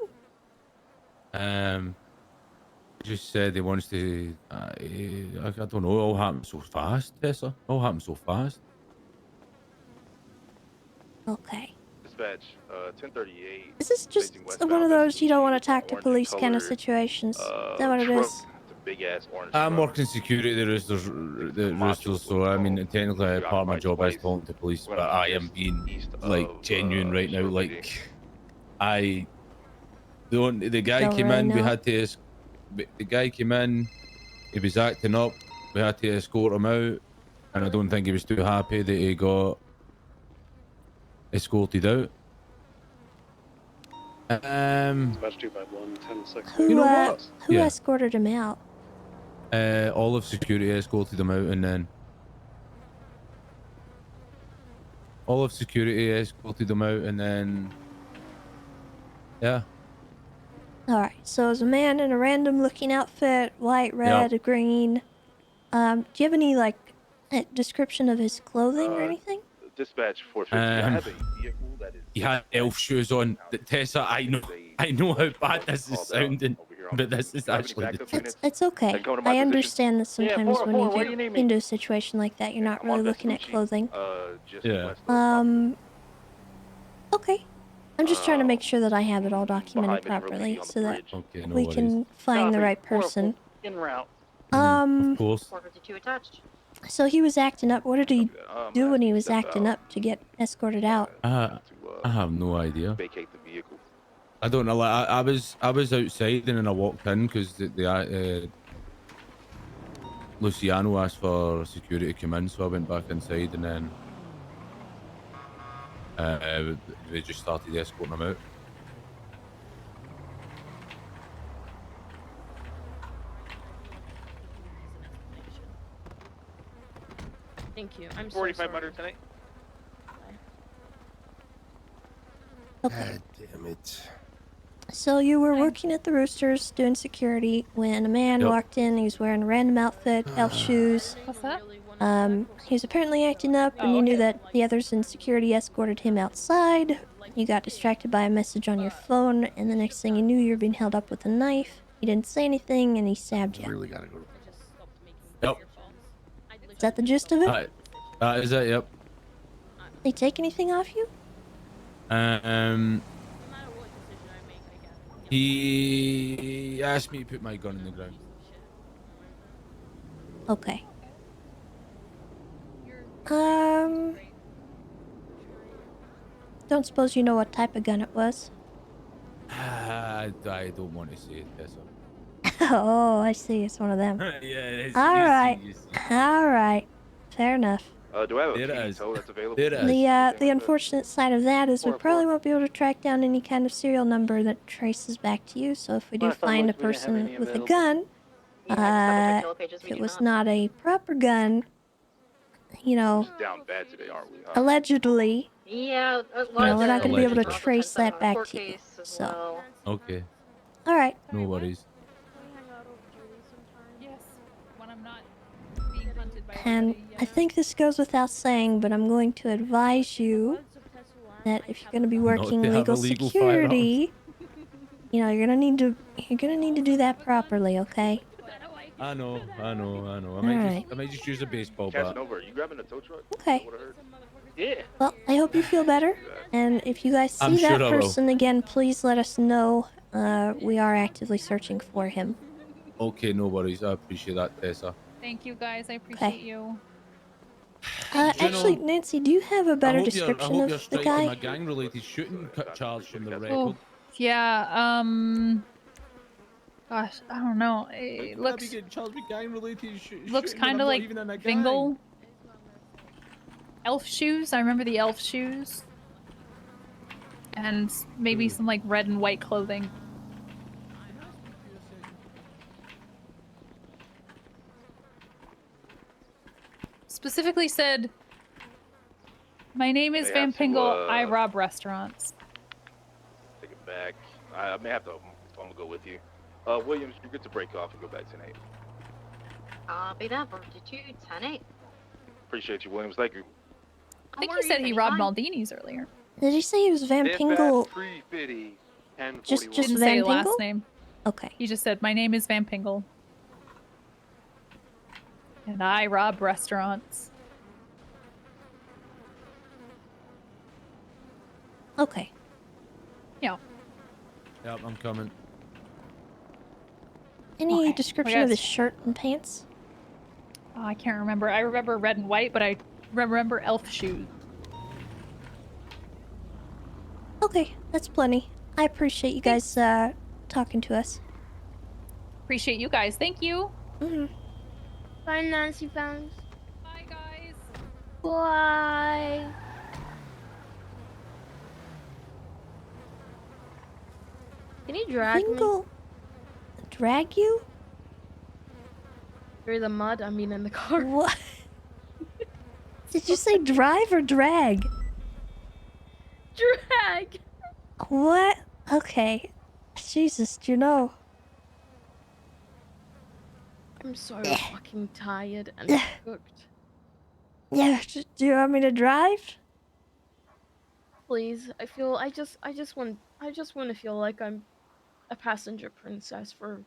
He just said he wants to. I don't know. It all happened so fast, Tessa. All happened so fast. Okay. Dispatch, 1038. This is just one of those you don't want to talk to police kind of situations. Is that what it is? It's a big ass orange. I'm working security at the roosters, so I mean, technically, part of my job is talking to police, but I am being like genuine right now. Like, the guy Don't came really in. We know. had to. The guy came in. He was acting up. We had to escort him out, and I don't think he was too happy that he got escorted out. Dispatch 251, 10-6. Who, You know what? who Yeah. escorted him out? All of security escorted him out, and then all of security escorted him out, and then yeah. Alright, so it's a man in a random looking outfit, white, red, green. Do you have any, like, description of his clothing or anything? Dispatch 450. I have a vehicle that is. He had elf shoes on. Tessa, I know how bad this is sounding, but this is actually the truth. It's okay. I understand that sometimes when you get into a situation like that, you're not really looking at clothing. Yeah. Okay. I'm just trying to make sure that I have it all documented properly so that we can find the right person. En route. Of course. 452 attached. So he was acting up. What did he do when he was acting up to get escorted out? I have no idea. Vacate the vehicle. I don't know. Like, I was outside and then I walked in because Luciano asked for security to come in, so I went back inside and then they just started escorting him out. Thank you. I'm so 4500 tonight. Okay. God damn it. So you were working at the Roosters doing security when a man walked in. He was wearing a random outfit, elf shoes. What's that? He was apparently acting up, and you knew that the others in security escorted him outside. You got distracted by a message on your phone, and the next thing you knew, you were being held up with a knife. He didn't say anything, and he stabbed you. Really gotta go. Yep. Is that the gist of it? Is that yep? They take anything off you? He asked me to put my gun in the ground. Okay. Don't suppose you know what type of gun it was? I don't want to say it, Tessa. Oh, I see. It's one of them. Yeah. All right. Fair enough. Do I have a There PD is. tow that's available? The unfortunate side of that is we probably won't be able to track down any kind of serial number that traces back to you. So if we do find a person with a gun, if it was not a proper gun, you know, Down bad today, aren't we? allegedly, Yeah, we're not going to be able to trace that back to you. So, Okay. all right. No worries. Yes. When I'm not being hunted by And I think this goes without saying, but I'm going to advise you that if you're going to be working to have legal illegal security, you know, you're gonna need to do that properly, okay? I know. I might just use a baseball bat. Casanova, are you grabbing a tow truck? Okay. Yeah. Well, I hope you feel better. And if you guys see I'm that sure I will. person again, please let us know. We are actively searching for him. Okay, no worries. I appreciate that, Tessa. Thank you guys. I appreciate you. Actually, Nancy, do you have a better description I hope of you're the striking guy? a gang-related shooting charge from the record. Oh, yeah. Gosh, I don't know. It looks kind of like Vingle. Elf shoes. I remember the elf shoes. And maybe some like red and white clothing. Specifically said, "My name is May I Van have to, Pingle. I rob restaurants." Take it back. I may have to. I'm gonna go with you. Williams, you're good to break off and go back tonight. Be that 42, 10-8. Appreciate you, Williams. Thank you. I think he said he robbed Maldini's earlier. Did he say he was Van Pingle? Just Didn't Van say last Pingle? name. Okay. He just said, "My name is Van Pingle. And I rob restaurants." Okay. Yeah. Yep, I'm coming. Any description of his shirt and pants? Oh, I can't remember. I remember red and white, but I remember elf shoes. Okay, that's plenty. I appreciate you guys talking to us. Appreciate you guys. Thank you. Bye, Nancy fans. Bye, guys. Bye. Can you drag Pingle? Drag you? Through the mud? I mean, in the car. What? Did you say drive or drag? Drag. What? Okay. Jesus, do you know? I'm so fucking tired and cooked. Yeah, do you want me to drive? Please, I just want to feel like I'm a passenger princess for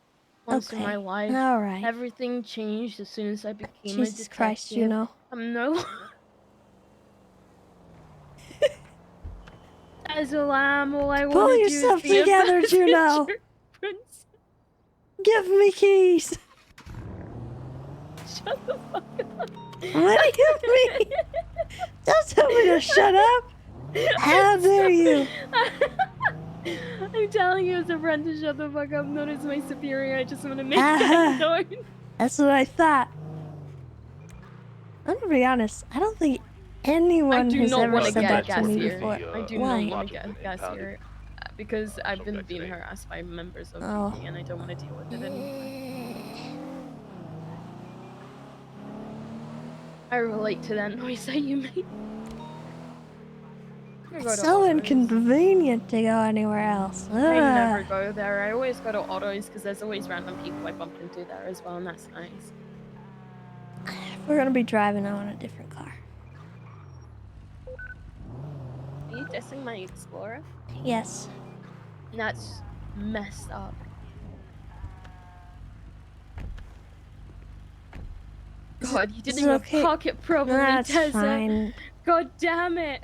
once in my Okay, life. all right. Everything changed as soon as I became a Jesus detective. Christ, you know. I'm no. Tessa Lamb, all I want Pull to do yourself is be together, a passenger Juno. princess. Give me keys. Shut the fuck up. What do you mean? Don't tell me to shut up. How dare you? I'm telling you as a friend to shut the fuck up, not as my superior. I just want to make that known. That's what I thought. I'm gonna be honest. I don't think anyone I do has not ever want to said get that to gas me here. before. I do Why? not want to get gas here because I've been being harassed by members of PD and I don't want to deal with it anymore. I relate to that noise that you made. It's so inconvenient to go anywhere else. I never Ugh. go there. I always go to autos because there's always random people I bump into there as well, and that's nice. If we're gonna be driving, I want a different car. Are you dissing my Explorer? Yes. That's messed up. God, you didn't even park it properly, That's Tessa. fine. God damn it.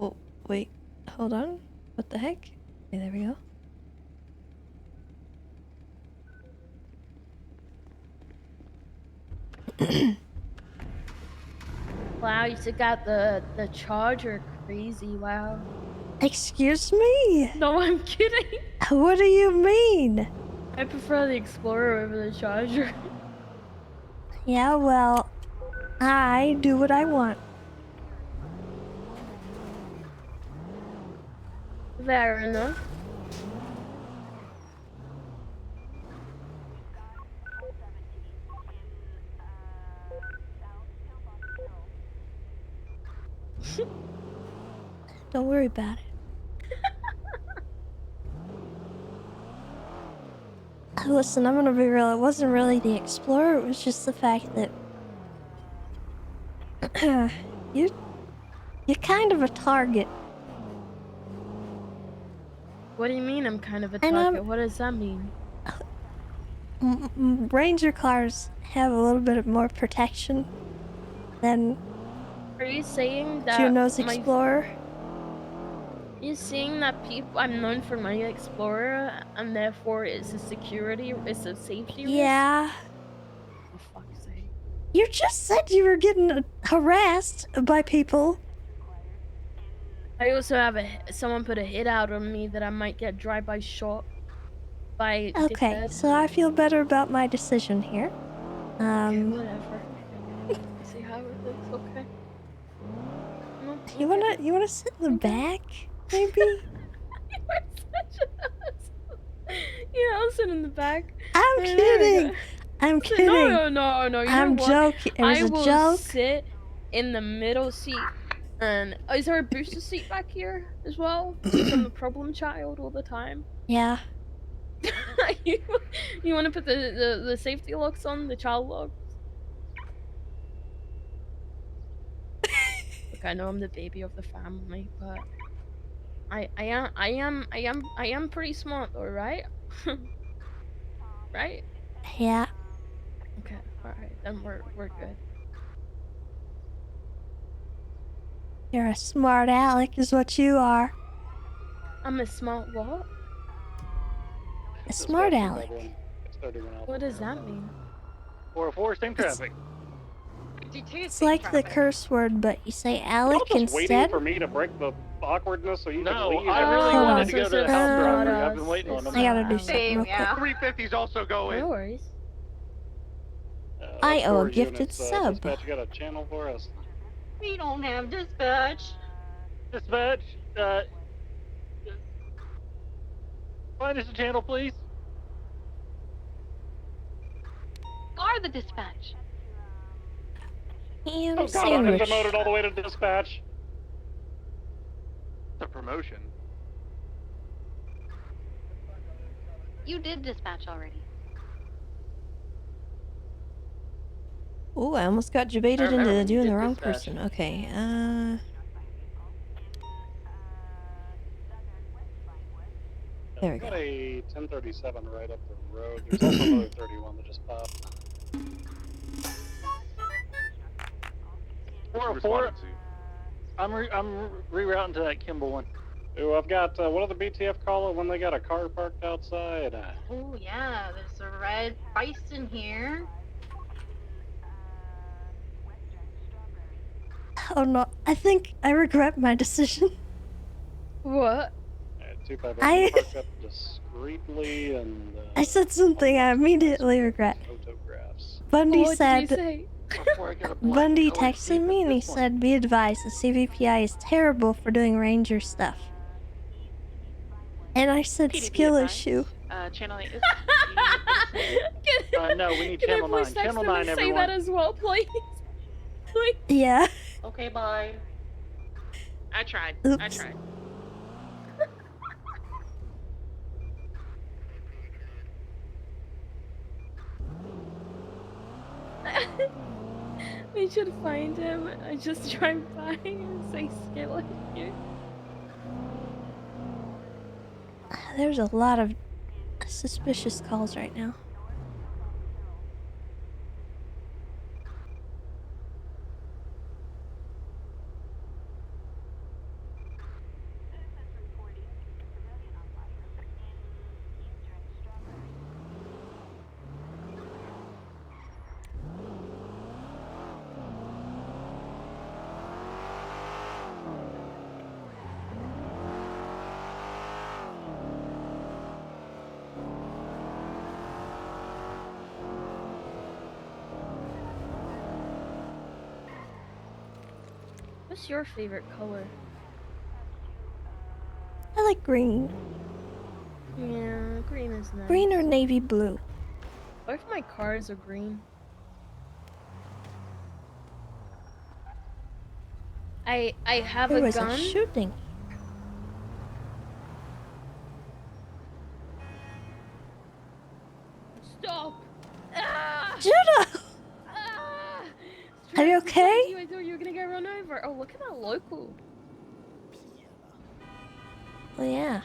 Oh, wait. Hold on. What the heck? Okay, there we go. Wow, you took out the Charger. Crazy, wow. Excuse me? No, I'm kidding. What do you mean? I prefer the Explorer over the Charger. Yeah, well, I do what I want. Fair enough. Don't worry about it. Listen, I'm gonna be real. It wasn't really the Explorer. It was just the fact that you're kind of a target. What do you mean I'm kind of a And, target? What does that mean? Ranger cars have a little bit more protection than Are you saying that Juno's Explorer. Are you saying that I'm known for my Explorer and therefore it's a safety risk? Yeah. For fuck's sake. You just said you were getting harassed by people. I also have someone put a hit out on me that I might get drive-by shot by Okay, dickhead. so I feel better about my decision here. Okay, whatever. See how it is, okay. No, You wanna sit in the back, maybe? Yeah, I'll sit in the back. I'm kidding. I'm kidding. No. You I'm know what? joking. It was I a will joke. sit in the middle seat. And is there a booster seat back here as well? Since I'm the problem child all the time. Yeah. you want to put the safety locks on, the child locks? Look, I know I'm the baby of the family, but I am pretty smart though, right? Right? Yeah. Okay, alright, then we're good. You're a smart aleck is what you are. I'm a smart what? A smart aleck. What does that mean? 404, same traffic. It's like the curse word, but you say aleck Y'all just waiting instead. for me to break the awkwardness so you can leave? I really Hold wanted on. to go to the house robbery. I've been waiting on them. I gotta do something real quick. 350's also going. No worries. I owe a Storage gifted units, sub. Dispatch, you got a channel for us? We don't have dispatch. Dispatch, find us a channel, please. Are the dispatch? Ham Oh God, I've been sandwich. demoted all the way to dispatch. The promotion. You did dispatch already. Ooh, I almost got debated remember into when you doing did the wrong dispatch. person. Okay, there we Got go. a 1037 right up the road. There's also another 31 that just popped. 404. I'm rerouting to that Kimball one. Ooh, I've got, what do the BTF call it when they got a car parked outside? Oh yeah, there's a red bison here. Oh no, I think I regret my decision. What? Too bad I- they parked up discreetly and, I said something I immediately regret. photographs. Bundy What did you said, say? Bundy texted me and he said, be advised, the CVPI is terrible for doing ranger stuff. And I said, PDP skill advised. issue. Channel 8 is No, we need Can I channel voice 9. text Channel them 9, and say everyone. that as well, please? Please. Yeah. Okay, bye. I tried. I Oops. tried. We should find him. I just drive by and say skill issue. There's a lot of suspicious calls right now. What's your favorite color? I like green. Yeah, green is nice. Green or navy blue. Both my cars are green. I have There a was gun. a shooting. Stop! Ah! Judah! Ah! Are you Straight beside okay? you, I thought you were gonna get run over. Oh, look at that local. Well, yeah.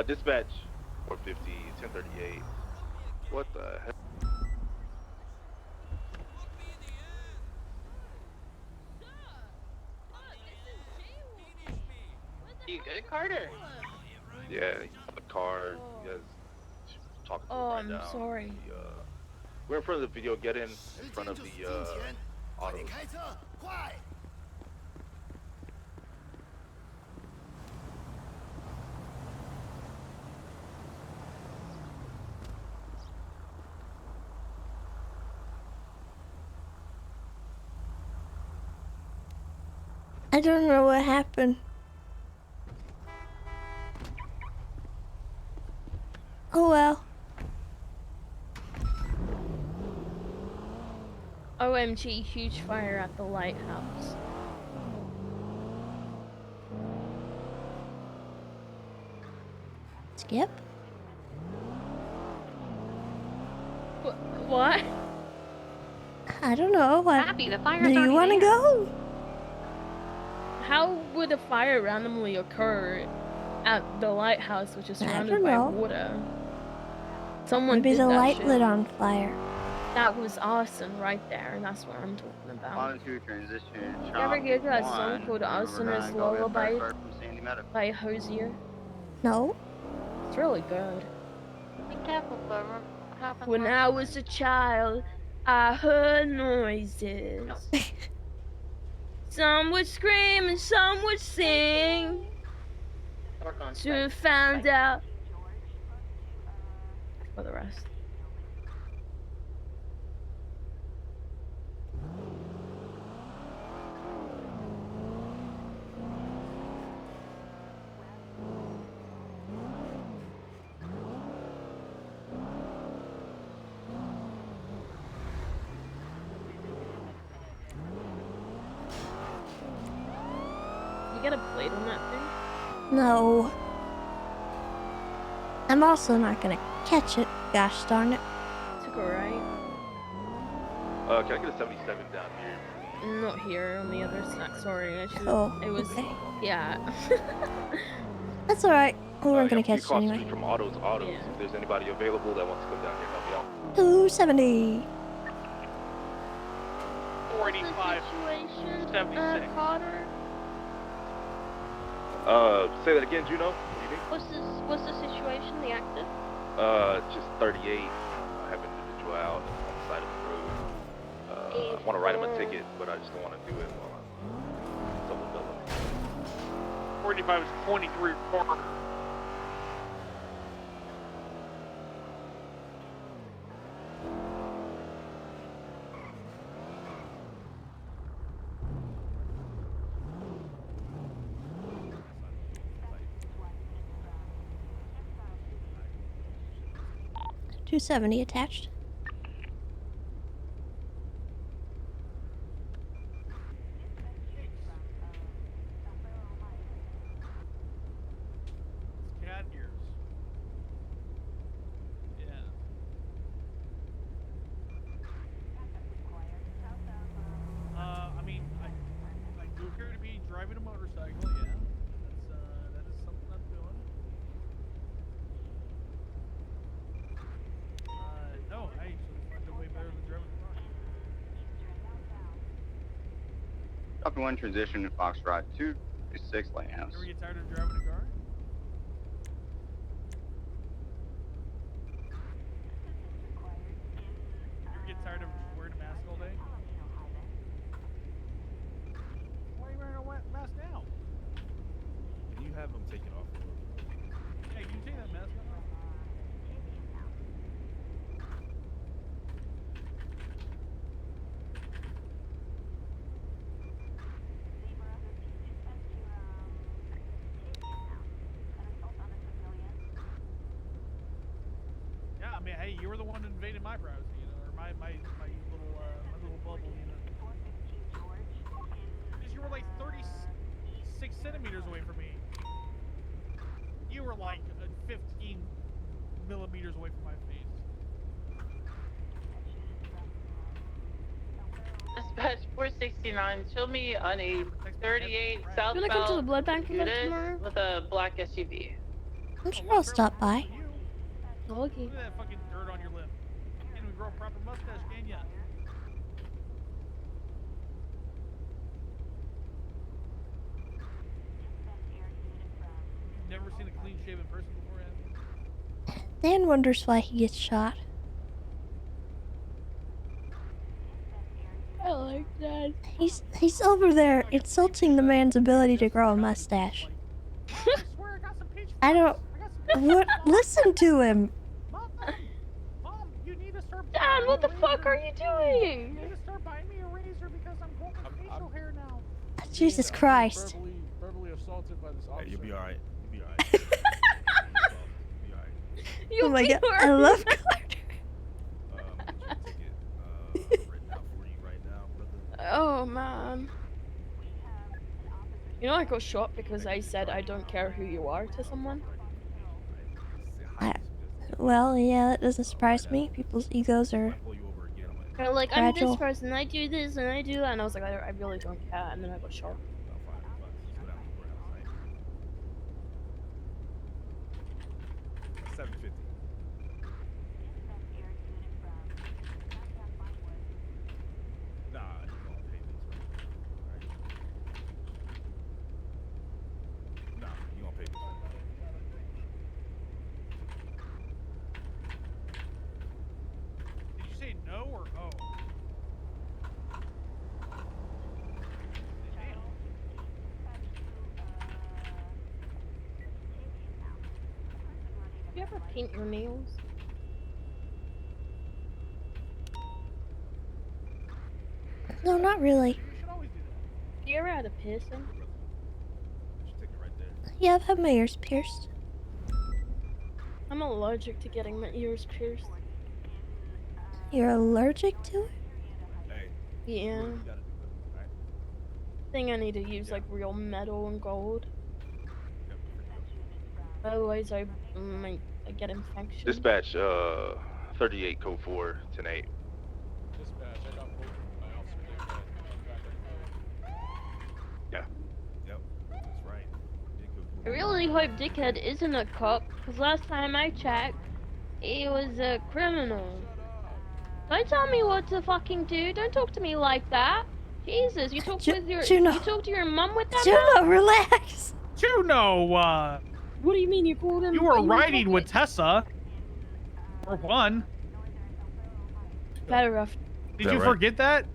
Dispatch 450, 1038. What the heck? You good, Carter? Yeah, the car. You guys talking to him Oh, right I'm now. sorry. We're in front of the video. Get in front of the auto. I don't know what happened. Oh well. OMG, huge fire at the lighthouse. Skip? What? I don't know. What? Happy, the fire's Do you already want to there. go? How would a fire randomly occur at the lighthouse, which is surrounded don't by know. water? Someone Maybe did the that light shit. lit on fire. That was arson right there, and that's what I'm talking about. On to transition. You ever hear that song called Arsoner's Lullaby by Hosier? No. It's really good. Be careful, Barbara. What happens When I was a child, I heard noises. Some would scream and some would sing. Soon found out for the rest. you get a plate on that thing? No. I'm also not gonna catch it. Gosh darn it. Took a right. Can I get a 77 down here? Not here, on the other side. Sorry, I should. Oh, it was. okay. Yeah. That's alright. We weren't gonna catch it Across the anyway. street from Autos. If there's anybody available that wants to come down here and help me out. 270. 485. 76. Carter? Say that again, Juno. What do you mean? What's the situation? The active? Just 38. I have an individual out on the side of the road. I want to write him a ticket, but I just don't want to do it while I'm double billing. 45 is 23 quarter. $270 attached. Cat ears. Yeah. I mean, I do appear to be driving a motorcycle, yeah. That is something I'm doing. No, I actually find it way better than driving a car. Copy 1 transition to Foxtrot 236 Lighthouse. You ever get tired of driving a car? You ever get tired of wearing a mask all day? Why are you wearing a mask now? Can you have them take it off? Hey, can you take that mask off? Yeah, I mean, hey, you were the one that invaded my privacy, you know, or my little bubble, you know. Because you were like 36 centimeters away from me. You were like 15 millimeters away from my face. Dispatch 469, show me on a 38 You wanna southbound come to the blood bank event Judas tomorrow? with a black SUV. I'm sure I'll stop by. Okay. Look at that fucking dirt on your lip. You can't even grow a proper mustache, can ya? You've never seen a clean shaven person before, have you? Dan wonders why he gets shot. I like that. He's over there insulting the man's ability to grow a mustache. I don't. What? Listen to him. Dad, what the fuck are you doing? You need to start buying me a razor because I'm growing facial hair now. Jesus Christ. Verbally assaulted by this officer. Hey, you'll be alright. You'll be alright. Oh my god, I love Carter. Oh man. You know I got shot because I said I don't care who you are to someone? Well, yeah, that doesn't surprise me. People's egos are They're like, I'm fragile. this person, I do this and I do that, and I was like, I really don't care, and then I got shot. Did you say no or oh? Do you ever paint your nails? No, not really. Do you ever had a piercing? Yeah, I've had my ears pierced. I'm allergic to getting my ears pierced. You're allergic to it? Yeah. think I need to use like real metal and gold. Otherwise, I might get infection. Dispatch, 38 code 4, 10-8. Dispatch, I got both my officer Dickhead. Yeah. Yep. That's right. I really hope Dickhead isn't a cop, because last time I checked, he was a criminal. Don't tell me what to fucking do. Don't talk to me like that. Jesus, you talk with your Juno. you talk to your mum with that Juno, mouth? relax. Juno, What do you mean you called him? you were you riding talking- with Tessa. For one. Better off. Did you forget that?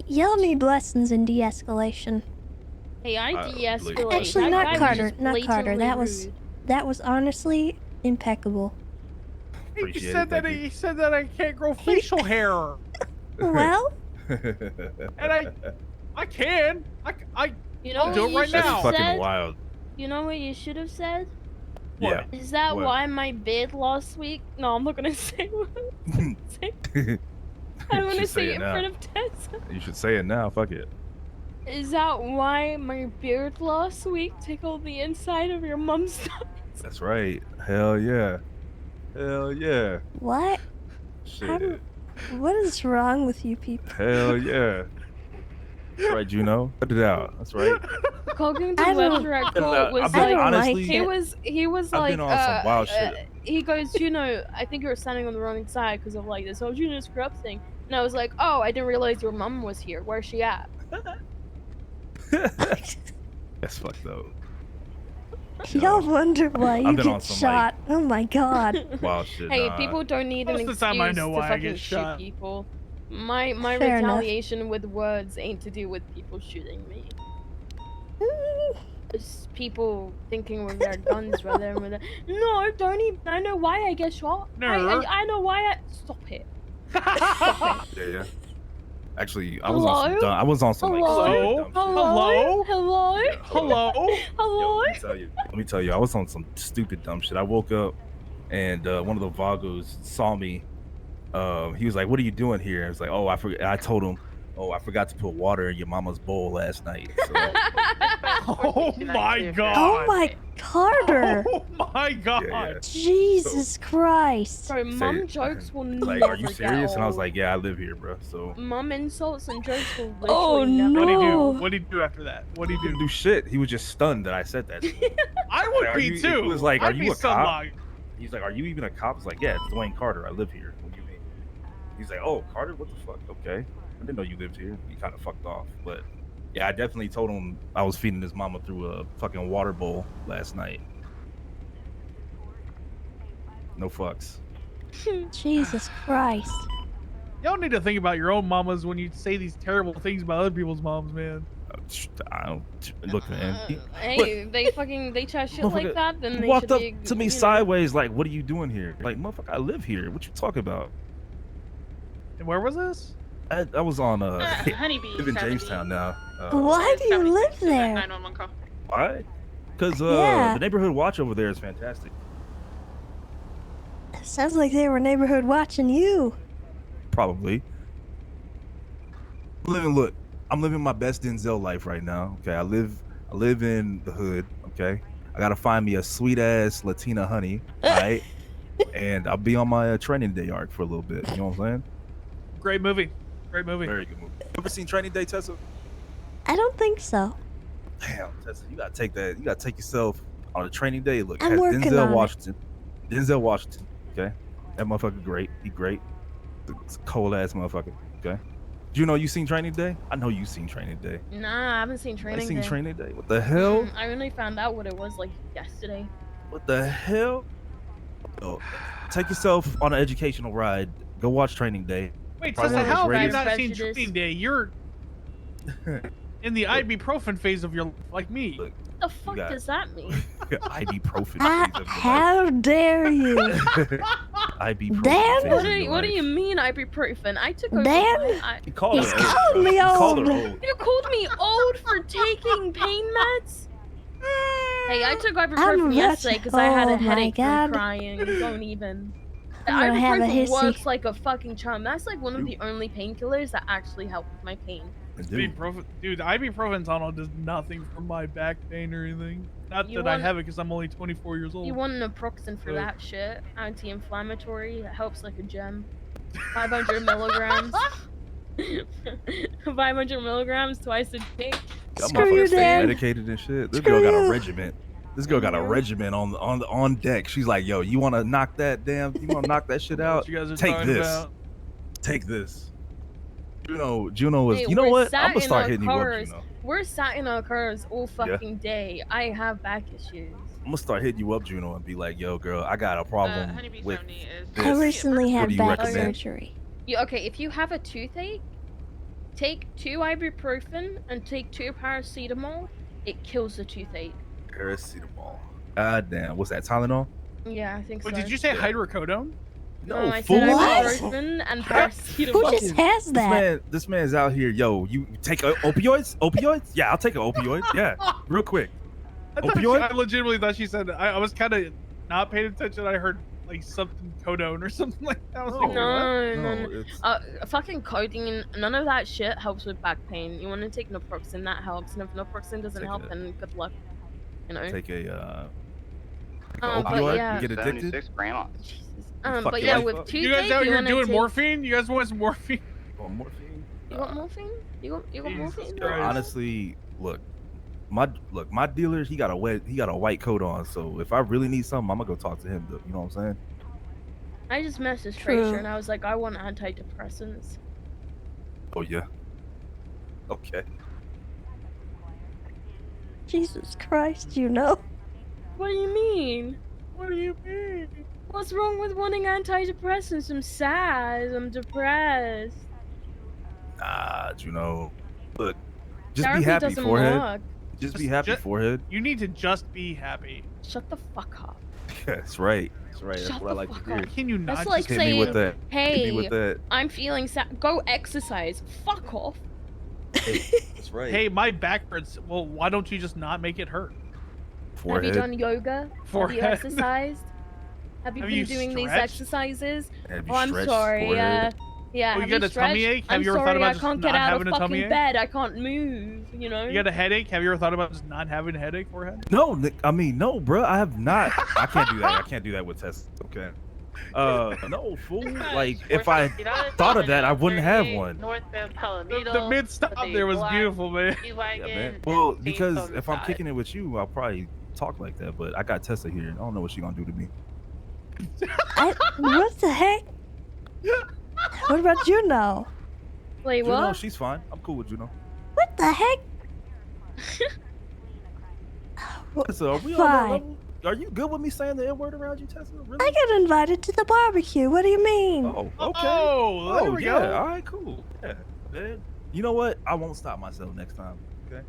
Y'all need lessons in de-escalation. Hey, I de-escalate. Actually, That not guy was Carter. just Not Carter. blatantly That was honestly impeccable. He said that I can't grow facial hair. Well, And I can. I You know I'll do what it you right should now. have Fucking said? wild. You know what you should have said? Yeah. Is that What? why my bid last week? No, I'm not gonna say what I'm saying. I don't want to should say say it it in now. front of Tessa. You should say it now. Fuck it. Is that why my beard last week tickled the inside of your mom's stomach? That's right. Hell yeah. Hell yeah. what? Shit. What is wrong with you people? Hell yeah. That's right, Juno. Put it out. That's right. Cognitive I don't- Webster court was I've been- like, honestly, he was I've like, been on some wild shit. he goes, Juno, I think you were standing on the wrong side because of like this whole Juno's corrupt thing. And I was like, oh, I didn't realize your mom was here. Where's she at? That's fucked up. Y'all wonder why I've you been on get some, shot. Oh my god. Wild shit. Hey, nah. people don't need Most an of the time excuse I know to why I fucking get shoot shot. people. My Fair enough. retaliation with words ain't to do with people shooting me. It's people thinking with their guns rather than with their... No, don't even... I know why I get shot. No. I know why I... Stop it. Yeah. Actually, I was on some dumb, I was on some like Hello? stupid dumb shit. Hello? Hello? Yeah, hold on. Hello? Hello? Let me tell you, I was on some stupid dumb shit. I woke up and one of the Vagos saw me. He was like, "What are you doing here?" I was like, "Oh, I forgot." I told him, "Oh, I forgot to put water in your mama's bowl last night." So, Oh my god. Oh my Carter. Oh my god. yeah. Jesus Christ. Bro, mum jokes will Like, never are you get serious? And I was old. like, "Yeah, I live here, bro." So, Mum insults and jokes will literally Oh, never What did he do? No. What did he do after that? What did he he didn't do? do shit. He was just stunned that I said that. To him. I would Like, are be you- too. He was like, "Are I'd be you a so cop?" logged. He's like, "Are you even a cop?" I was like, "Yeah, it's Dwayne Carter. I live here." What do you mean? He's like, "Oh, Carter, what the fuck? Okay, I didn't know you lived here." He kind of fucked off, but yeah, I definitely told him I was feeding his mama through a fucking water bowl last night. No fucks. Jesus Christ. Y'all need to think about your own mamas when you say these terrible things about other people's moms, man. I don't look, man. Hey, they chat shit like Motherfucker that, then he they walked should up be, to me you know. sideways, like, "What are you doing here?" Like, motherfucker, I live here. What you talking about? And where was this? I was on Honeybee. live in Jamestown now. Why do you live there? 911 call. Why? Because Yeah. the neighborhood watch over there is fantastic. Sounds like they were neighborhood watching you. Probably. I'm living my best Denzel life right now. Okay, I live in the hood. Okay, I gotta find me a sweet ass Latina honey. All right, and I'll be on my training day arc for a little bit. You know what I'm saying? Great movie. Great movie. Very good movie. Ever seen Training Day, Tessa? I don't think so. Damn, Tessa, you gotta take that. You gotta take yourself on a training day. Look, I'm has working Denzel on it. Washington. Denzel Washington. Okay, that motherfucker great. He great. It's a cold ass motherfucker. Okay. Do you know you seen Training Day? I know you seen Training Day. Nah, I haven't seen I Training seen Day. Training Day. What the hell? I only found out what it was like yesterday. What the hell? Oh, take yourself on an educational ride. Go watch Training Day. Wait, Probably Tessa, one of the how have you greatest- not seen Training Day? You're in the ibuprofen phase of your life, like me. What the fuck got- does that mean? Ibuprofen. How dare you? Ibuprofen. Dan? phase What of do your you, what do life. you mean ibuprofen? I took over. Dan? He called He's her called old, bro. me He called her old. old. You called me old for taking pain meds? Hey, I took ibuprofen I'm yesterday because I had oh a my headache God. from crying. Don't even. I'm gonna have a Ibuprofen hissy. works like a fucking charm. That's like one of the only painkillers that actually help with my pain. Dude, ibuprofen tunnel does nothing for my back pain or anything. Not You that I want- have it because I'm only 24 years old. You want naproxen for But- that shit? Anti-inflammatory. It helps like a gem. 500 milligrams. 500 milligrams twice a day. That motherfucker stay medicated and shit. This girl got a regiment. This girl got a regiment on deck. She's like, yo, you want to knock that shit out? you guys are Take talking this. about. Take this. Juno was. Hey, You know we're what? sat I'm gonna in start our hitting you up, cars. Juno. We're sat in our cars all fucking day. I have back issues. I'm gonna start hitting you up, Juno, and be like, yo, girl, I got a problem with this. I recently What had do you back recommend? surgery. Okay, if you have a toothache, take 2 ibuprofen and take 2 paracetamol. It kills the toothache. Paracetamol. God damn. What's that? Tylenol? Yeah, I think so. Wait, did you say hydrocodone? No, I fool. said What? ibuprofen and paracetamol. Who just has that? This man's out here. Yo, you take opioids? Opioids? Yeah, I'll take an opioid. Yeah, real quick. Opioid? I legitimately thought she said that. I was kind of not paying attention. I heard like something codone or something like that. I was like, No. Fucking codeine, none of that shit helps with back pain. You want to take naproxen, that helps. And if naproxen doesn't help, then good luck. You know. Take a but opioid. yeah. You get addicted. 76 grams. But yeah, with toothache, you guys out here wanna doing take... morphine? You guys want some morphine? Oh, morphine. You want morphine? You want morphine? Yo, honestly, look, my dealer, he got a white coat on. So if I really need something, I'm gonna go talk to him. Though, you know what I'm saying? I just messaged True. Tracer and I was like, I want antidepressants. Oh yeah. Okay. Jesus Christ, you know. What do you mean? What do you mean? What's wrong with wanting antidepressants? I'm sad. I'm depressed. Nah, Juno. Look, just Therapy be happy, doesn't forehead. work. Just be happy, forehead. You need to just be happy. Shut the fuck up. That's right. That's right. That's Shut what I the like to fuck hear. up. Can you not That's like Hit saying, me with that. hey, Hit me with that. I'm feeling sad. Go exercise. Fuck off. That's right. Hey, my back hurts. Well, why don't you just not make it hurt? Forehead. Have you done yoga? Forehead. Have you exercised? Have you Have been you doing these stretched? exercises? Have you Oh, I'm stretched, sorry. forehead? Yeah. Oh, you have got you a tummy stretched? ache? Have I'm you ever thought sorry, about I just can't not get out of having a tummy fucking ache? bed. I can't move. You know. You got a headache? Have you ever thought about just not having a headache, forehead? No, Nick, I mean, no, bro. I have not. I can't do that. I can't do that with Tessa. Okay. No, fool. Like, if I thought of that, I wouldn't have one. Northbound Palomino. The mid stop there was beautiful, man. Yeah, man. Well, because if I'm kicking it with you, I'll probably talk like that. But I got Tessa here. I don't know what she's gonna do to me. What the heck? What about Juno? Wait, Juno, what? she's fine. I'm cool with Juno. What the heck? So are we on that Fine. level? Are you good with me saying the N word around you, Tessa? Really? I got invited to the barbecue. What do you mean? Oh, okay. Oh, there we yeah. go. All right, cool. Yeah, man. You know what? I won't stop myself next time. Okay.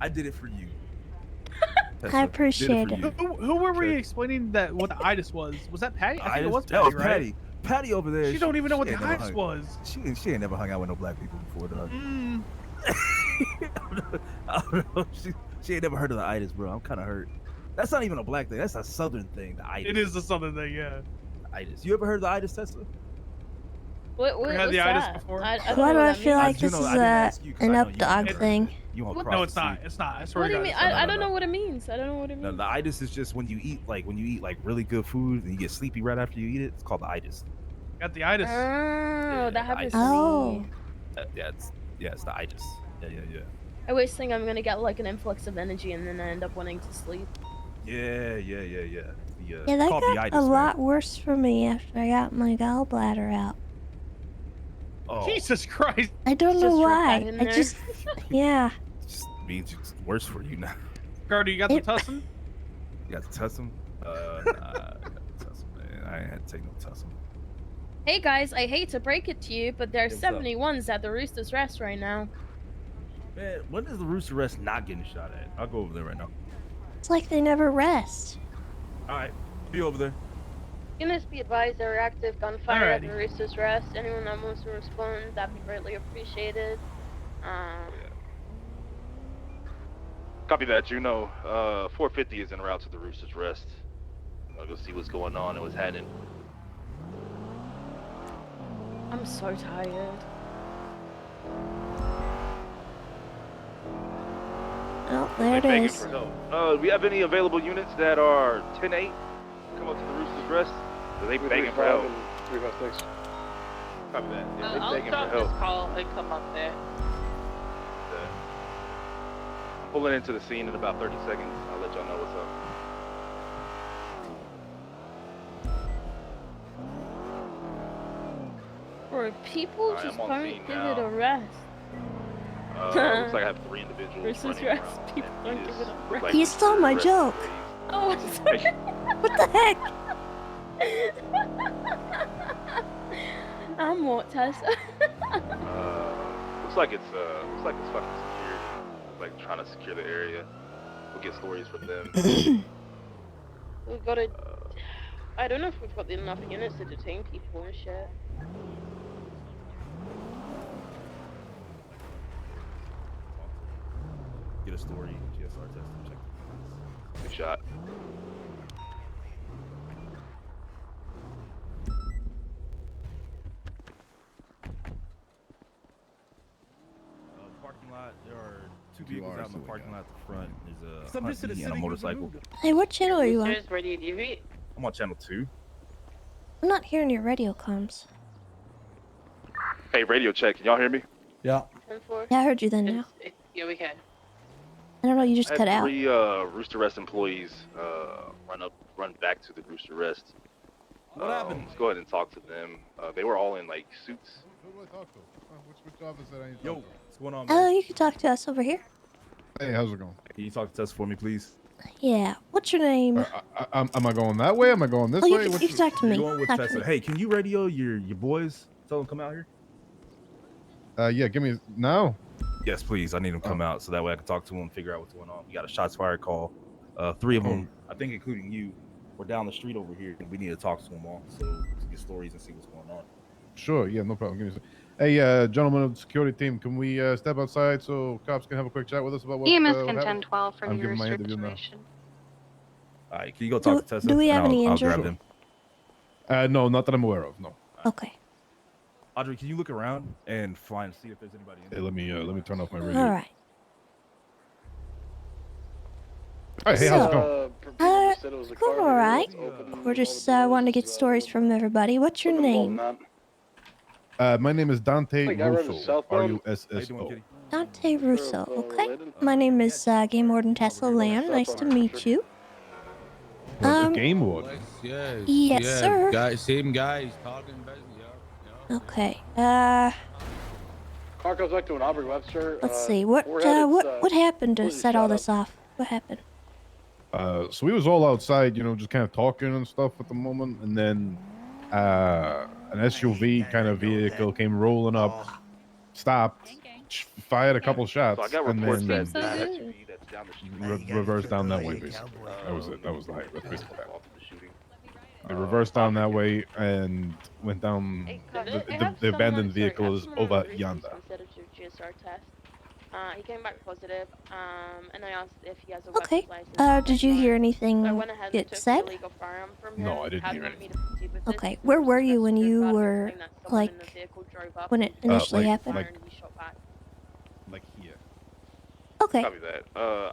I did it for you. Tessa, I did appreciate for it. you. Who were we explaining that what the itis was? Was that Patty? I think it was That Patty, was right? Patty. Patty over there. She don't even know what the ain't never itis hung- was. She ain't never hung out with no black people before, dog. I don't know. She ain't never heard of the itis, bro. I'm kind of hurt. That's not even a black thing. That's a southern thing. The itis. It is the southern thing, yeah. The itis. You ever heard of the itis, Tessa? What, Ever had what's the itis that? before? I don't Why know do what I that feel means. like this Juno, is I didn't ask you 'cause an I know up you dog don't- thing? You on No, it's not. It's not. I swear What do to you God. mean? it's not. I don't know what it means. I don't know what it No, means. the itis is just when you eat like really good food and you get sleepy right after you eat it. It's called the itis. Got the itis. Oh, that happens to Oh. me. It's the itis. Yeah. I always think I'm gonna get like an influx of energy and then I end up wanting to sleep. Yeah. Yeah, that it's called the got itis, a man. lot worse for me after I got my gallbladder out. Oh, Jesus Christ. I don't know Just drop why. that in I there. just, yeah. just means it's worse for you now. Carter, you got the tussin? You got the tussin? Nah, I got the tussin, man. I ain't had to take no tussin. Hey guys, I hate to break it to you, but there's What's up? 71s at the Rooster's Rest right now. Man, when is the Rooster Rest not getting shot at? I'll go over there right now. It's like they never rest. All right, be over there. Units be advised there are active gunfire at the Alrighty. Rooster's Rest. Anyone that wants to respond, that'd be greatly appreciated. Copy that, Juno. 450 is en route to the Rooster's Rest. I'll go see what's going on and what's happening. I'm so tired. Oh, there it begging is. for help. Do we have any available units that are 10-8? Come up to the Rooster's Rest? Are they begging for help? 356. Copy that. Yeah, they I'll begging drop for this help. call and come up there. I'm pulling into the scene in about 30 seconds. I'll let y'all know what's up. Bro, people Alright, just I'm on don't scene give now. it a rest. Looks like I have 3 individuals Versus running rest, around. people and don't he give just it a looks rest. like You he's stole my arrested joke. Oh, I'm sorry. What the heck? I'm what, Tessa? Looks like it's fucking security. Like trying to secure the area. We'll get stories from them. We've got to. I don't know if we've got enough units to detain people and shit. Get a story. GSR test. Check. Good shot. Parking lot. There are 2 vehicles out in the parking lot at the front. There's a Submit to the Humvee and a city motorcycle. Hey, what channel are you on? Rooster's ready to eat. I'm on channel 2. I'm not hearing your radio comms. Hey, radio check. Can y'all hear me? Yeah. Yeah, I heard you then now. Yeah, we can. I don't know, you just I cut had out. 3 Rooster Rest employees run back to the Rooster Rest. What happened? Let's go ahead and talk to them. They were all in like suits. Who do I talk to? Which office that I need to Yo, talk to? what's going on, Oh, man? you can talk to us over here. Hey, how's it going? Can you talk to Tess for me, please? Yeah. What's your name? Am I going that way? Am I going this Oh, you way? can, you can talk to me. You're going with Talk to Tessa. me. Hey, can you radio your boys? Tell them to come out here. Yeah, give me now. Yes, please. I need them to come out so that way I can talk to them and figure out what's going on. We got a shots fired call. 3 of them, I think, including you, were down the street over here, and we need to talk to them all so to get stories and see what's going on. Sure. Yeah, no problem. Give me a second. Hey, gentlemen of the security team, can we step outside so cops can have a quick chat with us about what EMS what can happened? 1012 for I'm the giving my Rooster interview now. situation. All right, can you go talk to Tessa? do we have and any I'll injured? grab them. No, not that I'm aware of. No. Okay. Audrey, can you look around and see if there's anybody in there? Hey, let me turn off my radio. All right. Hey, how's it going? Going all right. We're just wanting to get stories from everybody. What's your name? My name is Dante Hey, guy running Russo. southbound? Russo. Dante Russo. Okay. My name is Game Warden Tessa Lamb. Nice to meet you. Game Warden. Yes, sir. Guys, same guys talking about Okay. Car comes back to an Aubrey Webster. Let's see. What happened to set all this off? What happened? So we was all outside, just kind of talking and stuff at the moment, and then an SUV kind of vehicle came rolling up, stopped, fired a couple shots, So I got and reports then that the SUV that's down the street. reversed down that way, basically. That was it. That was the height. That's basically what happened. They reversed down that way and went down. The abandoned vehicle is over yonder. He came back positive, and I asked if he has a Okay. weapons license. Did you hear anything So I went ahead and get took said? the illegal firearm from him. No, I didn't Had hear wanted me anything. to proceed with this. Okay. Where were you when you were like when it initially happened? Like here. Okay. Copy that.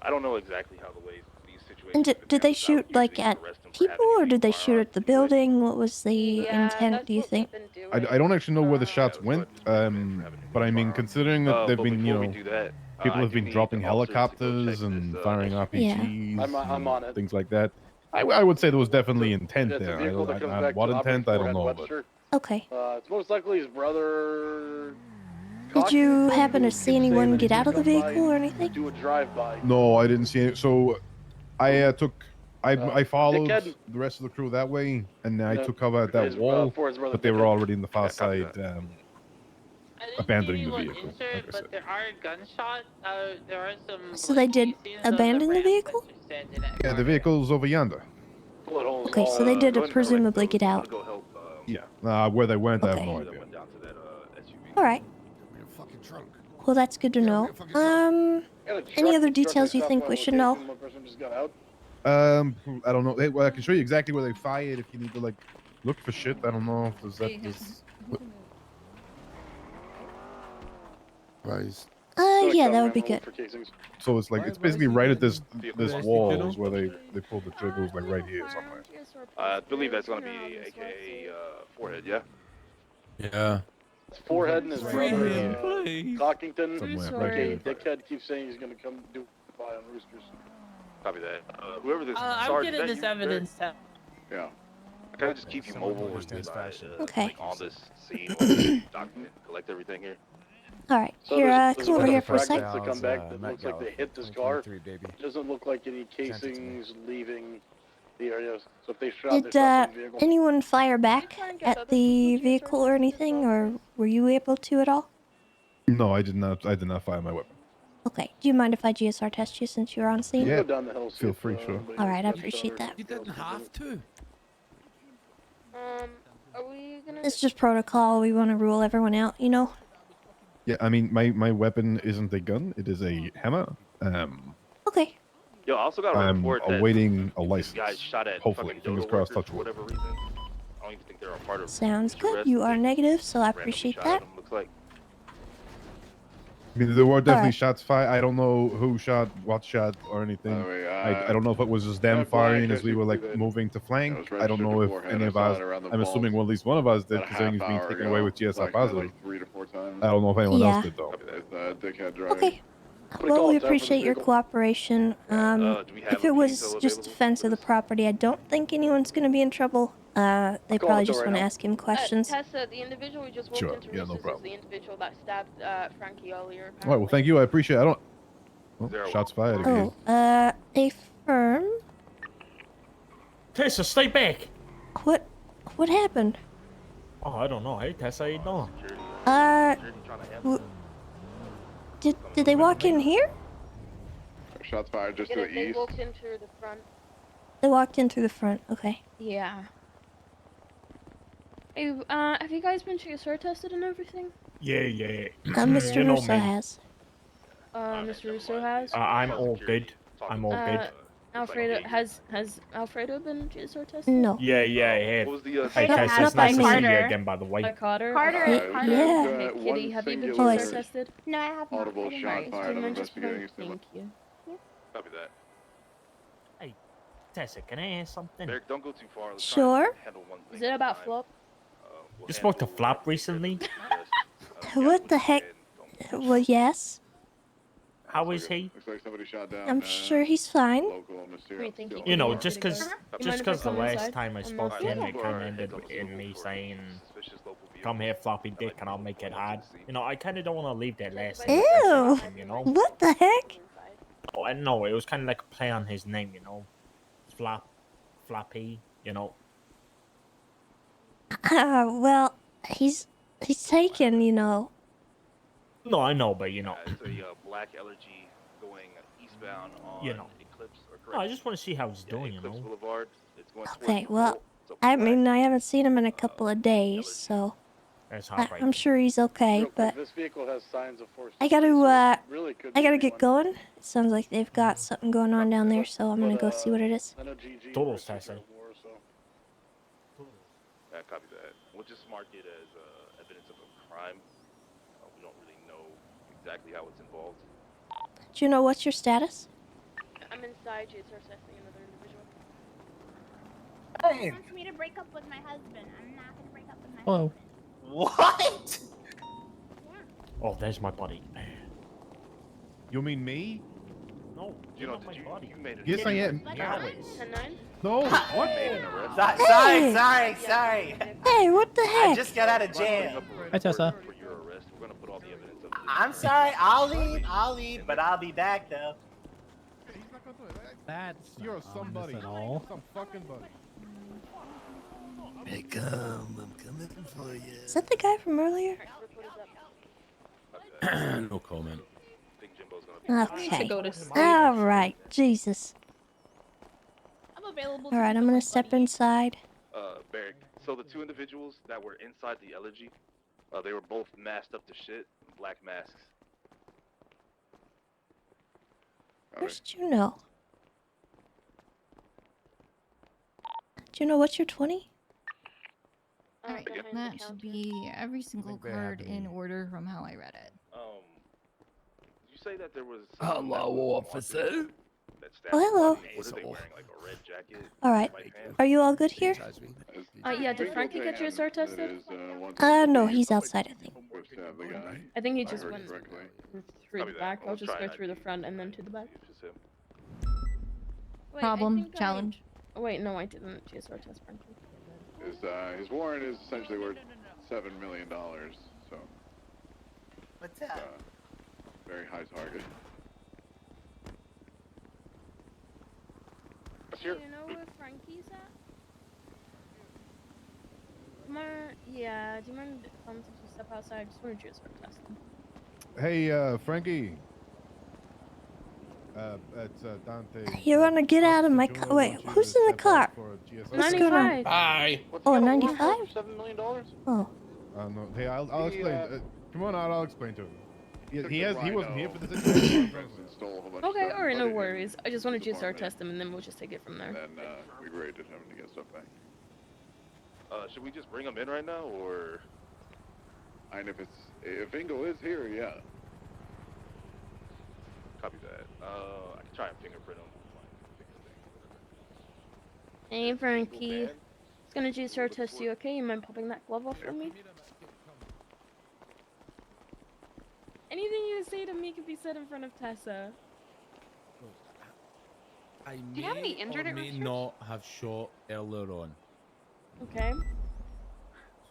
I don't know exactly how the way these situations. And did they shoot like at people or did they shoot at the building? What was the intent, do you think? I don't actually know where the shots went, but I mean, considering that they've been, people have been dropping helicopters and firing RPGs, I'm on it. things like that. I would say there was definitely intent It's a there. vehicle that comes back What to Aubrey intent, I Ford don't at know. Webster. Okay. It's most likely his brother. Did you happen to see anyone get out of the vehicle or anything? Do a drive-by. No, I didn't see it. So I I followed dickhead. the rest of the crew that way, and I No, took cover at that his, wall, for his brother, but they were dickhead. already in the far side, abandoning the Anyone vehicle. injured, Like I said. but there are gunshots. There are some. So they did abandon the vehicle? Yeah, the vehicle's over yonder. Okay, so they did presumably get out. Yeah, where they went, I have no idea. All right. Well, that's good to know. Any other details you think we should know? I don't know. Hey, well, I can show you exactly where they fired if you need to like look for shit. I don't know if there's that. Yeah, that would be good. So it's like it's basically right at this wall is where they pulled the trigger. It was like right here somewhere. I believe that's gonna be AKA forehead. Yeah. Yeah. It's forehead and his brother, Cockington. Somewhere, right here. Dickhead keeps saying he's gonna come do by on Roosters. Copy that. Whoever this I'm sergeant, getting that this you, evidence. Yeah. Can I just keep you mobile or Okay. like on this scene, while we document, collect everything here? All right, So here, there's come over here for a fragments sec. that come back that looks like they hit this car. Doesn't look like any casings leaving the area. So if they shot Did the vehicle. anyone fire back at the vehicle or anything, or were you able to at all? No, I did not. I did not fire my weapon. Okay. Do you mind if I GSR test you since you're on scene? Yeah. Go down the hill, Feel free, sure. All right, I appreciate that. You didn't have to. Are we gonna? It's just protocol. We want to rule everyone out, you know. Yeah, I mean, my weapon isn't a gun; it is a hammer. Okay. Yo, I also got a I'm report that awaiting a these license. guys shot at Hopefully, fucking fingers dodo crossed. workers Touch for wood. whatever reason. I don't even think they're a part of. Sounds this good. arrest. You are They negative, so I randomly appreciate shot that. at them, looks like. I mean, there were definitely Alright. shots fired. I don't know who shot, what shot, or anything. I don't know if it was just them firing as we were like moving to flank. I don't know if any of us. I'm assuming well, at least one of us did, considering he's being taken away with GSI positive. I don't know if anyone else did though. Okay. Well, we appreciate your cooperation. do we have If a it was detail just available defense of the property, I don't think anyone's going to be in trouble. They probably just want to ask him questions. Tessa, the individual who just walked Sure, into yeah, no Roosters is problem. the individual that stabbed Frankie earlier. All right, well, thank you. I appreciate it. I don't. Well, shots fired again. Oh, a firm? Tessa, stay back. What happened? Oh, I don't know. Hey, Tessa, how you doing? Did they walk in here? Shots fired just to the They east. walked in through the front. They walked in through the front. Okay. Yeah. Hey, have you guys been GSR tested and everything? Yeah. Mr. You know Russo me. has. Mr. Russo has. I'm all good. I'm all good. Alfredo has Alfredo been GSR tested? No. Yeah, I have. What was the Hey, Not Tessa, it's by nice to me. see you again, by the way. By Carter? Yeah. Okay, Kitty, have you been Oh, I GSR see. tested? No, I have not. Audible shot fired. I'm investigating. Thank you. Copy that. Hey, Tessa, can I ask something? Eric, don't go too far. Let's Sure. try and handle one thing Is it at a about time. Flop? We'll You spoke to handle Flop recently? What the heck? Well, yes. How is he? Looks like somebody shot down. I'm sure he's fine. Local mysterious. You know, just because You mind just if I because the come last inside? time I I'm spoke not to him, sure. it kind of ended in me saying, "Come here, floppy dick, and I'll make it hard." You know, I kind of don't want to leave that last Ew. impression, you know. What the heck? Oh, I know it was kind of like a play on his name, you know, Floppy, you know. Well, he's taken, you know. No, I know, but you know, It's a black allergy going eastbound on You know. Eclipse or no, I just want to see how he's doing, you Eclipse know. Boulevard. It's going towards Okay, the well, pole. It's a I black mean, I haven't seen him in a couple of days, so That's I'm heartbreaking. sure he's okay. Real quick, But this vehicle has signs of force. I gotta, Really could I be gotta get anyone. going. It sounds like they've got something going on down there, so I'm gonna go see what it is. I know GG. Total's Tessa. War, so. Yeah, copy that. We'll just mark it as evidence of a crime. We don't really know exactly how it's involved. Do you know what's your status? I'm inside GSR testing another individual. He wants me to break up with my husband. I'm not gonna break up with my Hello. husband. What? Oh, there's my buddy. You mean me? No, You know, not my buddy. you made it. Yes, I am. Gallus. 10-9? No. What? Hey. Sorry. Hey, what the I heck? just got out of jail. Hi, Tessa. For your arrest, we're gonna put all the evidence of I'm sorry. I'll leave, but I'll be back though. That's You're a somebody. at all. Some fucking buddy. Hey, I'm coming for you. Is that the guy from earlier? No comment. I think Jimbo's gonna be Okay. go to sleep. All right. Jesus. I'm available. All right, I'm gonna step inside. Barrick. So the two individuals that were inside the elegy, they were both masked up to shit, black masks. First, you know. Do you know what's your 20? Alright, That should be every single card in order from how I read it. Did you say that there was? Hello, officer. Oh, hello. What are they wearing? Like a red jacket? All right. Are you all good here? Yeah, did Frankie get GSR tested? No, he's outside, I think. I think he just went through the back. I'll just go through the front and then to the back. Wait, Problem, challenge. Oh, wait, no, I didn't GSR test Frankie. His warrant is essentially worth $7 million, so. What's up? Very high target. Do you know where Frankie's at? Come on, yeah, do you mind since you step outside? I just want to GSR test him. Hey, Frankie. It's Dante. You want to get out of my car? Wait, who's in the car? What's going on? Hi. Oh, 95? $7 million? Oh. No. Hey, I'll explain. Come on out. I'll explain to him. He wasn't here for this situation. Okay, alright, no worries. I just want to GSR test him and then we'll just take it from there. And we raided him to get stuff back. Should we just bring him in right now, or? And if Ingo is here, yeah. Copy that. I can try and fingerprint him. Hey, Frankie. It's gonna GSR test you, okay? You mind popping that glove off for me? Anything you say to me can be said in front of Tessa. I Do you have any injured at may Richards? not have shot earlier on, Okay.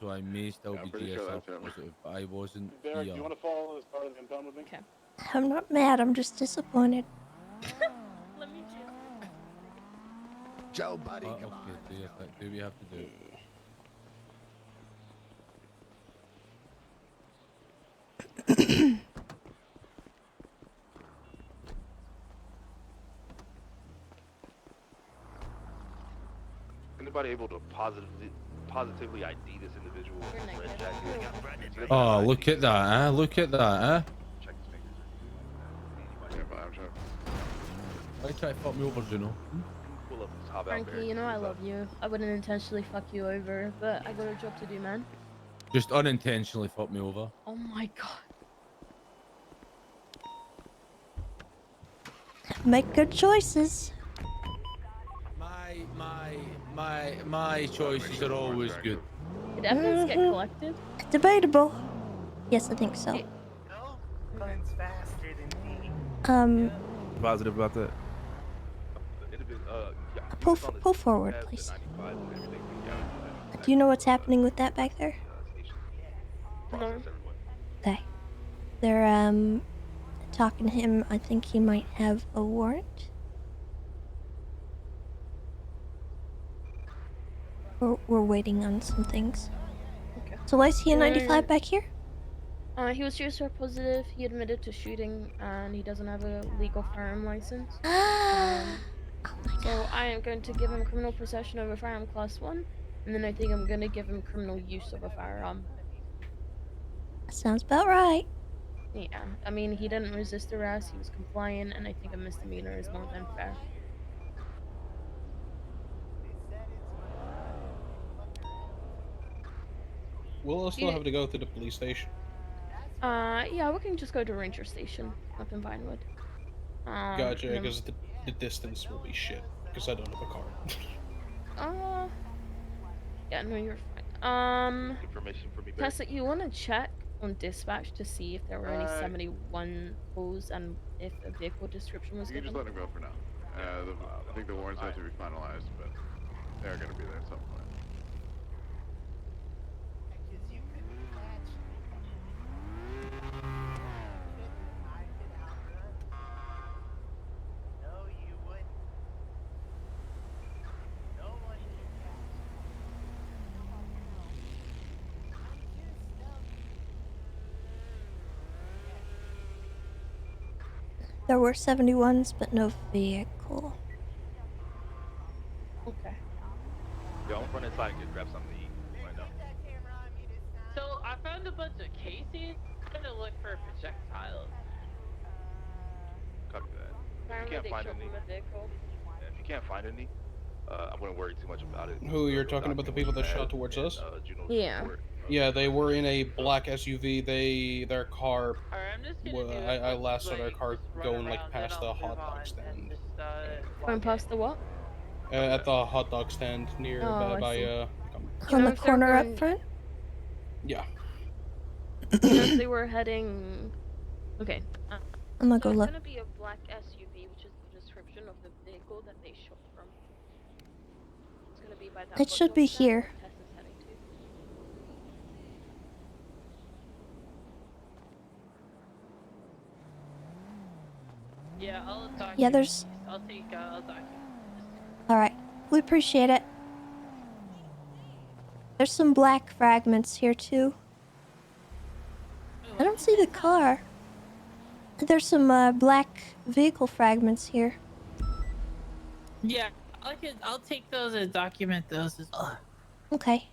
so I may still be pretty sure GSR that's him. positive, but I wasn't Derek, here. you want to follow as part of the impound with me? Okay. I'm not mad, I'm just disappointed. Let me GSR. Joe, buddy, Okay, come on. do your thing. Do what you have to do. Anybody able to positively ID this individual with the red jacket? Oh, look at that, huh? Look at that, huh? Check his fingers. Yeah, but I'm trying. Why try to fuck me over, Juno? Pull up his hop out Frankie, there. you know I love you. I wouldn't intentionally fuck you over, but I got a job to do, man. Just unintentionally fuck me over. Oh my god. Make good choices. My choices are always good. Did evidence get collected? Debatable. Yes, I think so. Runs faster than me. Positive about that. Pull forward, please. Do you know what's happening with that back there? No. Okay. They're talking to him. I think he might have a warrant. We're waiting on some things. Okay. So why is he a 95 back here? He was GSR positive. He admitted to shooting, and he doesn't have a legal firearm license. So I am going to give him criminal possession of a firearm class 1, and then I think I'm going to give him criminal use of a firearm. Sounds about right. Yeah, I mean, he didn't resist arrest, he was compliant, and I think a misdemeanor is more than fair. We'll still have to go to the police station. Yeah, we can just go to Ranger Station up in Vinewood. Gotcha, because the distance will be shit, because I don't have a car. Yeah, no, you're fine. Information for me, Barry. Tessa, you want to check on dispatch to see if there were any 71 calls and if a vehicle description was You can given? just let him go for now. I think the warrants have to be finalized, but they're going to be there at some point. There were 71s, but no vehicle. Okay. Yeah, I'll run inside and grab something to eat right now. So I found a bunch of casings. I'm gonna look for projectiles. Copy that. If Apparently you they can't find killed any, him in a vehicle. if you can't find any, I wouldn't worry too much about it. Who, you're talking about the people that shot towards us? Yeah. Yeah, they were in a black SUV. Their car. Alright, I'm just gonna Well, do a I quick, last saw their like, car just run going like around, past then the I'll hot move dog on stand. and just Going past the what? At the hot dog stand near Oh, I see. like, Do you know if they're going? Yeah. Do you know if they were heading? Okay. I'm gonna So go it's look. gonna be a black SUV, which is the description of the vehicle that they shot from. It's gonna be by that It hot should dog be stand here. that Tess is heading to. Yeah, I'll document. Yeah, there's. I'll document. All right, we appreciate it. There's some black fragments here too. I don't see the car. There's some black vehicle fragments here. Yeah, I'll take those and document those as well. Okay.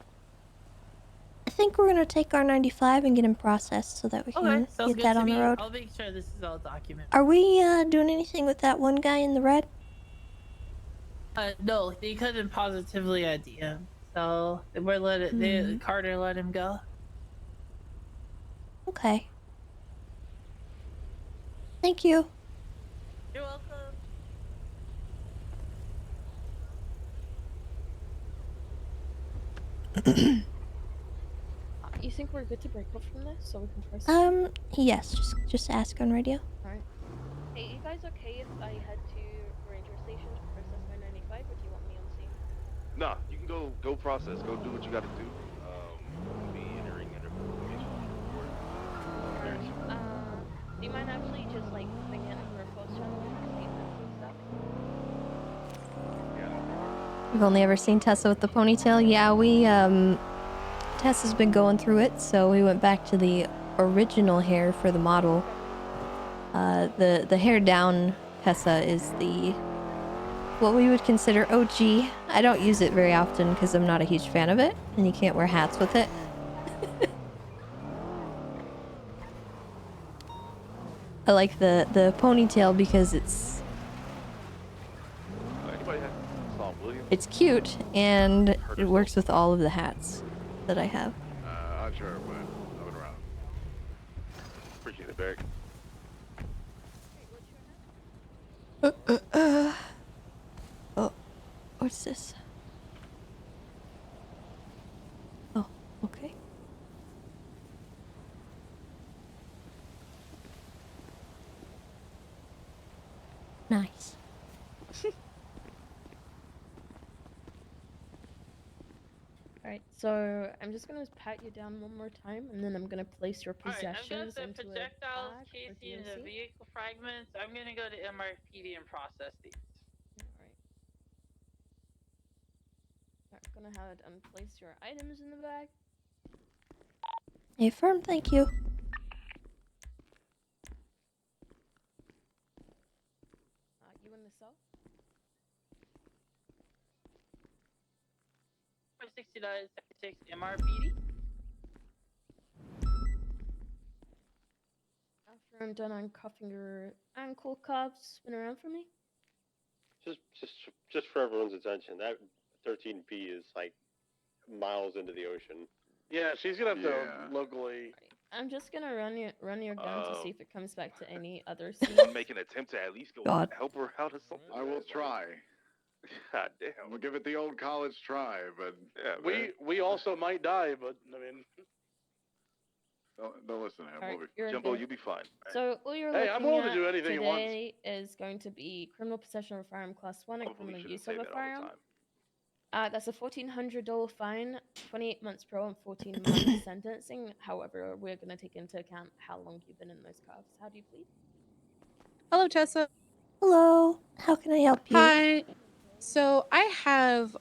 I think we're gonna take our 95 and get him processed so that we Okay, can sounds get good that to on the me. road. I'll make sure this is all documented. Are we doing anything with that one guy in the red? No, they couldn't positively ID him, so we're letting Carter let him go. Okay. Thank you. You're welcome. You think we're good to break off from this so we can process? Yes, just ask on radio. Alright. Hey, you guys okay if I head to Ranger Station to process my 95, or do you want me on scene? Nah, you can go process. Go do what you gotta do. We'll be entering information on the report. Do you mind actually just like putting it in the reports channel with the statements and stuff? We've only ever seen Tessa with the ponytail. Yeah, Tessa's been going through it, so we went back to the original hair for the model. The hair down Tessa is what we would consider OG. I don't use it very often because I'm not a huge fan of it, and you can't wear hats with it. I like the ponytail because it's cute and it works with all of the hats that I have. Not sure, but moving around. Appreciate it, Barry. Oh, what's this? Oh, okay. Nice. Alright, so I'm just gonna pat you down one more time, and then I'm gonna place your possessions Alright, I've got the into projectiles, a bag for casing, and the DOC. vehicle fragments. I'm gonna go to MRPD and process these. Alright, gonna have it place your items in the bag. Affirm, thank you. You in the cell? 6976 MRPD. After I'm done uncuffing your ankle cuffs, spin around for me. Just for everyone's attention, that 13P is like miles into the ocean. Yeah, she's gonna have to locally. I'm just gonna run your gun to see if it comes back to any other scene. Someone make an attempt to at least go God. help her out or something. I will try. God damn. We'll give it the old college try, but yeah, We also might die, but I mean. Don't listen to him. Alright, We'll be you're Jumbo, good. you be fine. So all you're Hey, I'm looking willing to at do anything you want. today is going to be criminal possession of a firearm class 1 and criminal use of a firearm. That's a $1,400 fine, 28 months pro and 14 months sentencing. However, we're going to take into account how long you've been in those cuffs. How do you plead? Hello, Tessa. Hello. How can I help you? Hi. So I have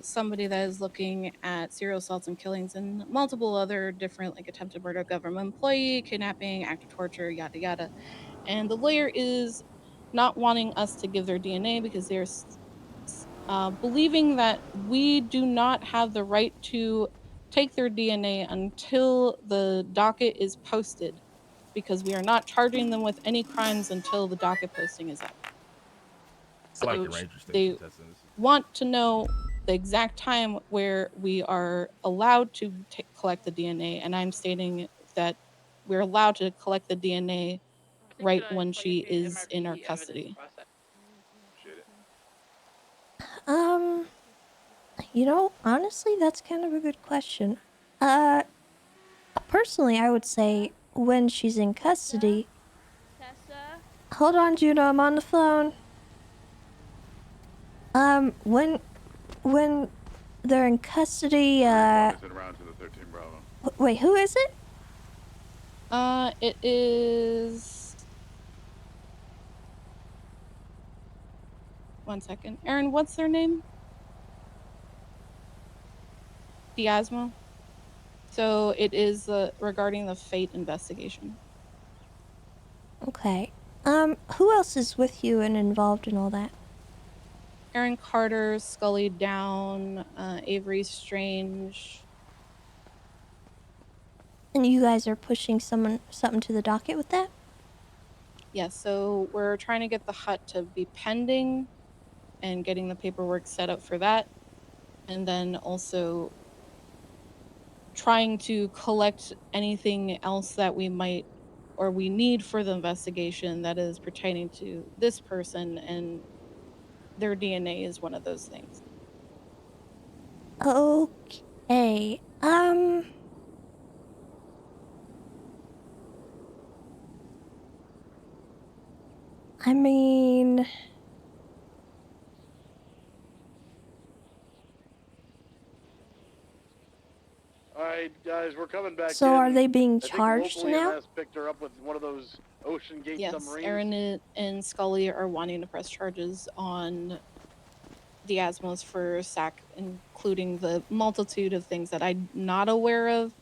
somebody that is looking at serial assaults and killings and multiple other different like attempted murder of government employee, kidnapping, act of torture, yada yada. And the lawyer is not wanting us to give their DNA because they're believing that we do not have the right to take their DNA until the docket is posted, because we are not charging them with any crimes until the docket posting is up. I like So the ranger they station, Tessa. want to know the exact time where we are allowed to collect the DNA, and I'm stating that we're allowed to collect the DNA right when she is in our custody. You know, honestly, that's kind of a good question. Personally, I would say when she's in custody. Tessa? Hold on, Juno, I'm on the phone. When they're in custody, Is it around to the 13 Bravo? wait, who is it? It is. One second. Aaron, what's their name? Diasmo. So it is regarding the fate investigation. Okay. Who else is with you and involved in all that? Aaron Carter, Scully Down, Avery Strange. And you guys are pushing something to the docket with that? Yes, so we're trying to get the hut to be pending and getting the paperwork set up for that. And then also trying to collect anything else that we might or we need for the investigation that is pertaining to this person, and their DNA is one of those things. Okay. I mean, All right, guys, we're coming back so in. are they being I think charged local now? EMS picked her up with one of those Ocean Gate Yes, submarines. Aaron and Scully are wanting to press charges on Diasmos for SAC, including the multitude of things that I'm not aware of.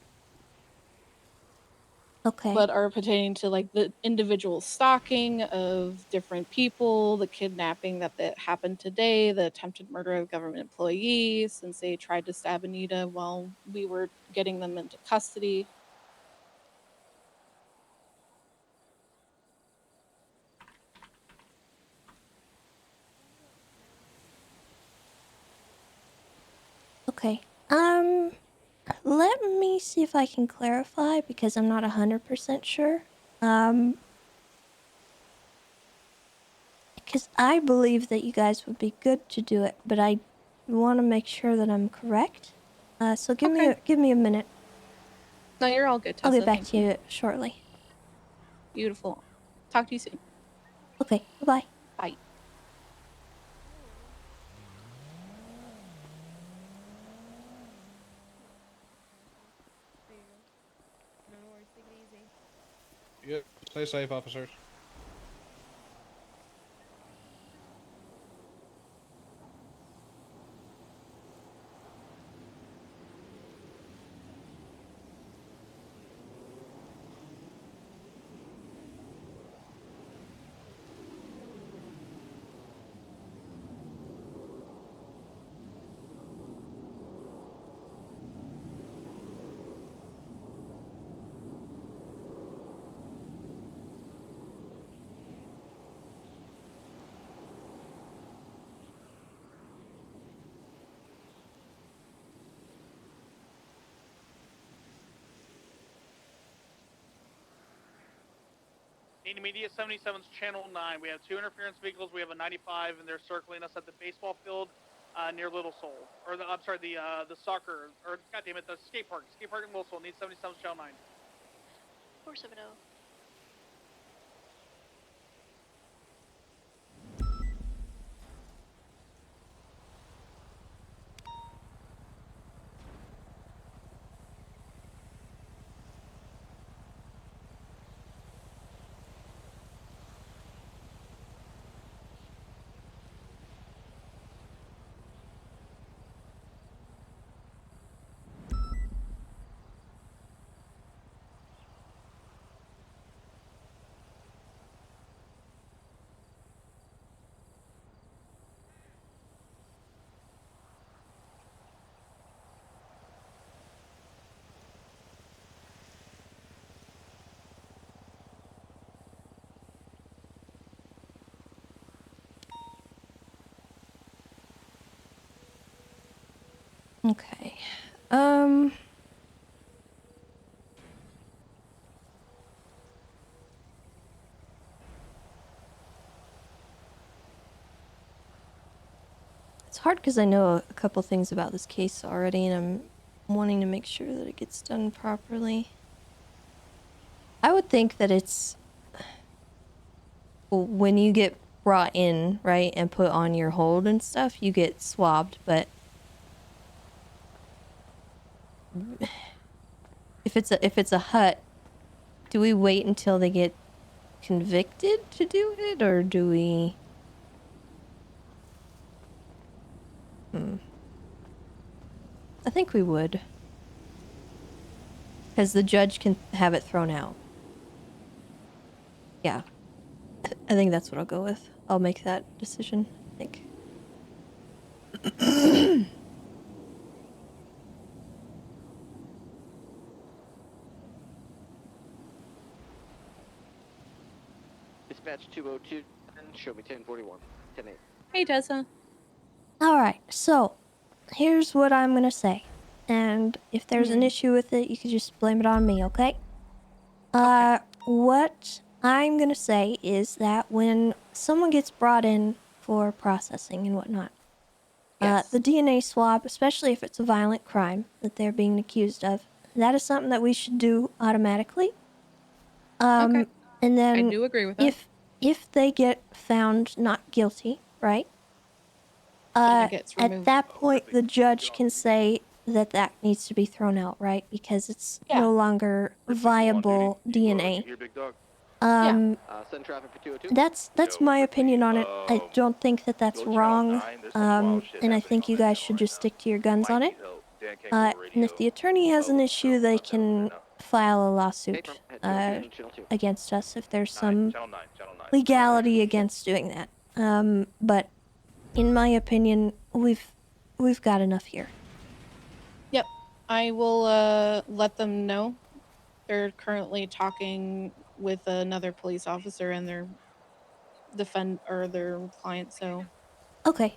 Okay. But are pertaining to like the individual stalking of different people, the kidnapping that happened today, the attempted murder of government employees since they tried to stab Anita while we were getting them into custody. Okay. Let me see if I can clarify because I'm not 100% sure. Because I believe that you guys would be good to do it, but I want to make sure that I'm correct. So give me a minute. No, you're all good, Tessa. I'll get back Thank to you shortly. Beautiful. Talk to you soon. Okay, bye-bye. Bye. Yep. Stay safe, officers. Media 77's Channel 9. We have 2 interference vehicles. We have a 95, and they're circling us at the baseball field near Little Seoul. Or I'm sorry, the soccer, or goddammit, the skate park. Skate park in Little Seoul. Need 77's Channel 9. 470. Okay. It's hard because I know a couple things about this case already, and I'm wanting to make sure that it gets done properly. I would think that it's when you get brought in, right, and put on your hold and stuff, you get swabbed, but if it's a hut, do we wait until they get convicted to do it, or do we... I think we would. Because the judge can have it thrown out. Yeah. I think that's what I'll go with. I'll make that decision, I think. Dispatch 202, show me 1041. 10-8. Hey, Tessa. Alright, so here's what I'm gonna say. And if there's an issue with it, you can just blame it on me, okay? What I'm gonna say is that when someone gets brought in for processing and whatnot, the DNA swab, especially if it's a violent crime that they're being accused of, that is something that we should do automatically. And then I do agree with that. If they get found not guilty, right? Then it gets At removed. that point, the judge can say that that needs to be thrown out, right? Because it's no longer viable DNA. Send traffic for 202. That's my opinion on it. I don't think that that's wrong. And I think you guys should just stick to your guns on it. And if the attorney has an issue, they can file a lawsuit against us if there's some legality against doing that. But in my opinion, we've got enough here. Yep. I will let them know. They're currently talking with another police officer and their their client, so. Okay.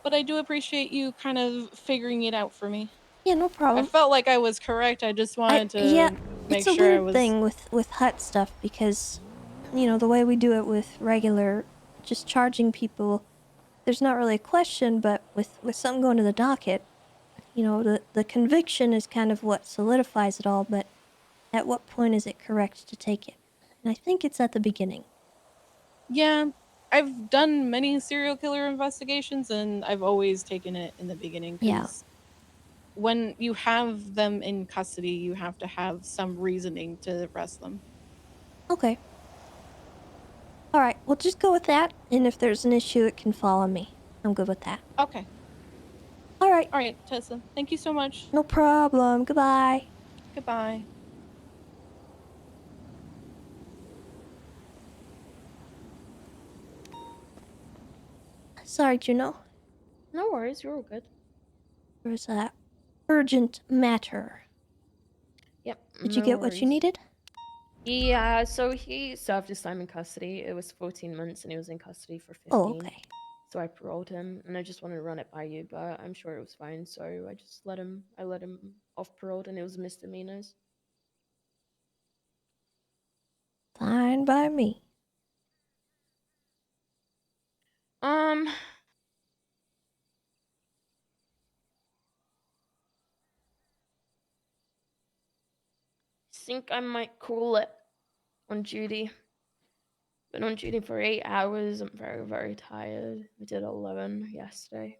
But I do appreciate you kind of figuring it out for me. Yeah, no problem. I felt like I was correct. I just wanted to make it's a sure I weird was. thing with hut stuff because, you know, the way we do it with regular, just charging people, there's not really a question, but with something going to the docket, you know, the conviction is kind of what solidifies it all, but at what point is it correct to take it? And I think it's at the beginning. Yeah, I've done many serial killer investigations, and I've always taken it in the beginning. Because when you have them in custody, you have to have some reasoning to arrest them. Okay. Alright, we'll just go with that, and if there's an issue, it can fall on me. I'm good with that. Okay. Alright. Alright, Tessa. Thank you so much. No problem. Goodbye. Goodbye. Sorry, Juno. No worries, you're all good. There was a urgent matter. Yep. Did you get what you needed? Yeah, so he served his time in custody. It was 14 months and he was in custody for 15. Oh, okay. So I paroled him and I just wanted to run it by you, but I'm sure it was fine. So I just let him off paroled and it was misdemeanors. Fine by me. Think I might call it on duty. Been on duty for 8 hours. I'm very, very tired. We did 11 yesterday.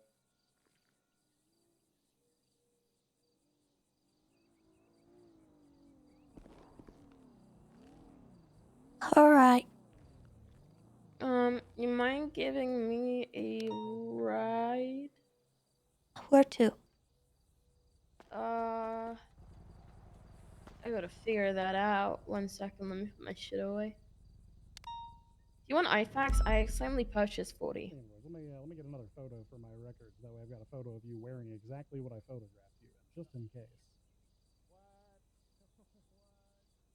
Alright. You mind giving me a ride? Where to? I gotta figure that out. 1 second, let me put my shit away. Do you want IFAX? I accidentally purchased 40. Anyways, let me get another photo for my records. That way I've got a photo of you wearing exactly what I photographed you in, just in case.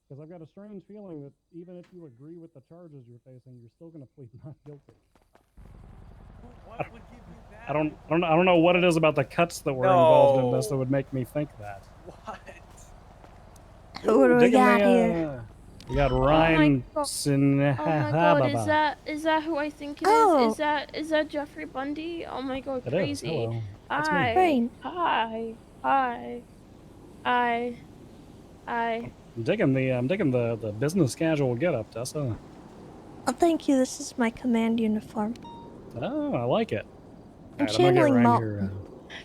Because I've got a strange feeling that even if you agree with the charges you're facing, you're still going to plead not guilty. I don't know what it is about the cuts that were involved in this that would make me think that. What? What do we Digging got the, here? We got Oh my Ryan god. Sinhababa. Oh my god, is that who I think it is? Is that Jeffrey Bundy? Oh my god, It is. crazy. Hello. That's me. Hi. Rain. Hi. Hi. Hi. Hi. I'm digging the business casual getup, Tessa. Oh, thank you. This is my command uniform. Oh, I like it. I'm Alright, I'm gonna get channeling Ryan Malt. here.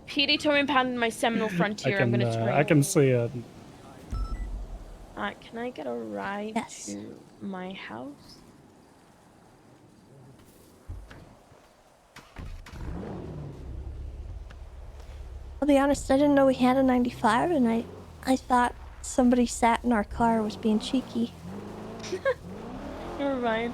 PD told me pounding my seminal frontier. I'm gonna scream. I can see it. Can I get a ride Yes. to my house? I'll be honest, I didn't know we had a 95, and I thought somebody sat in our car was being cheeky. Never mind.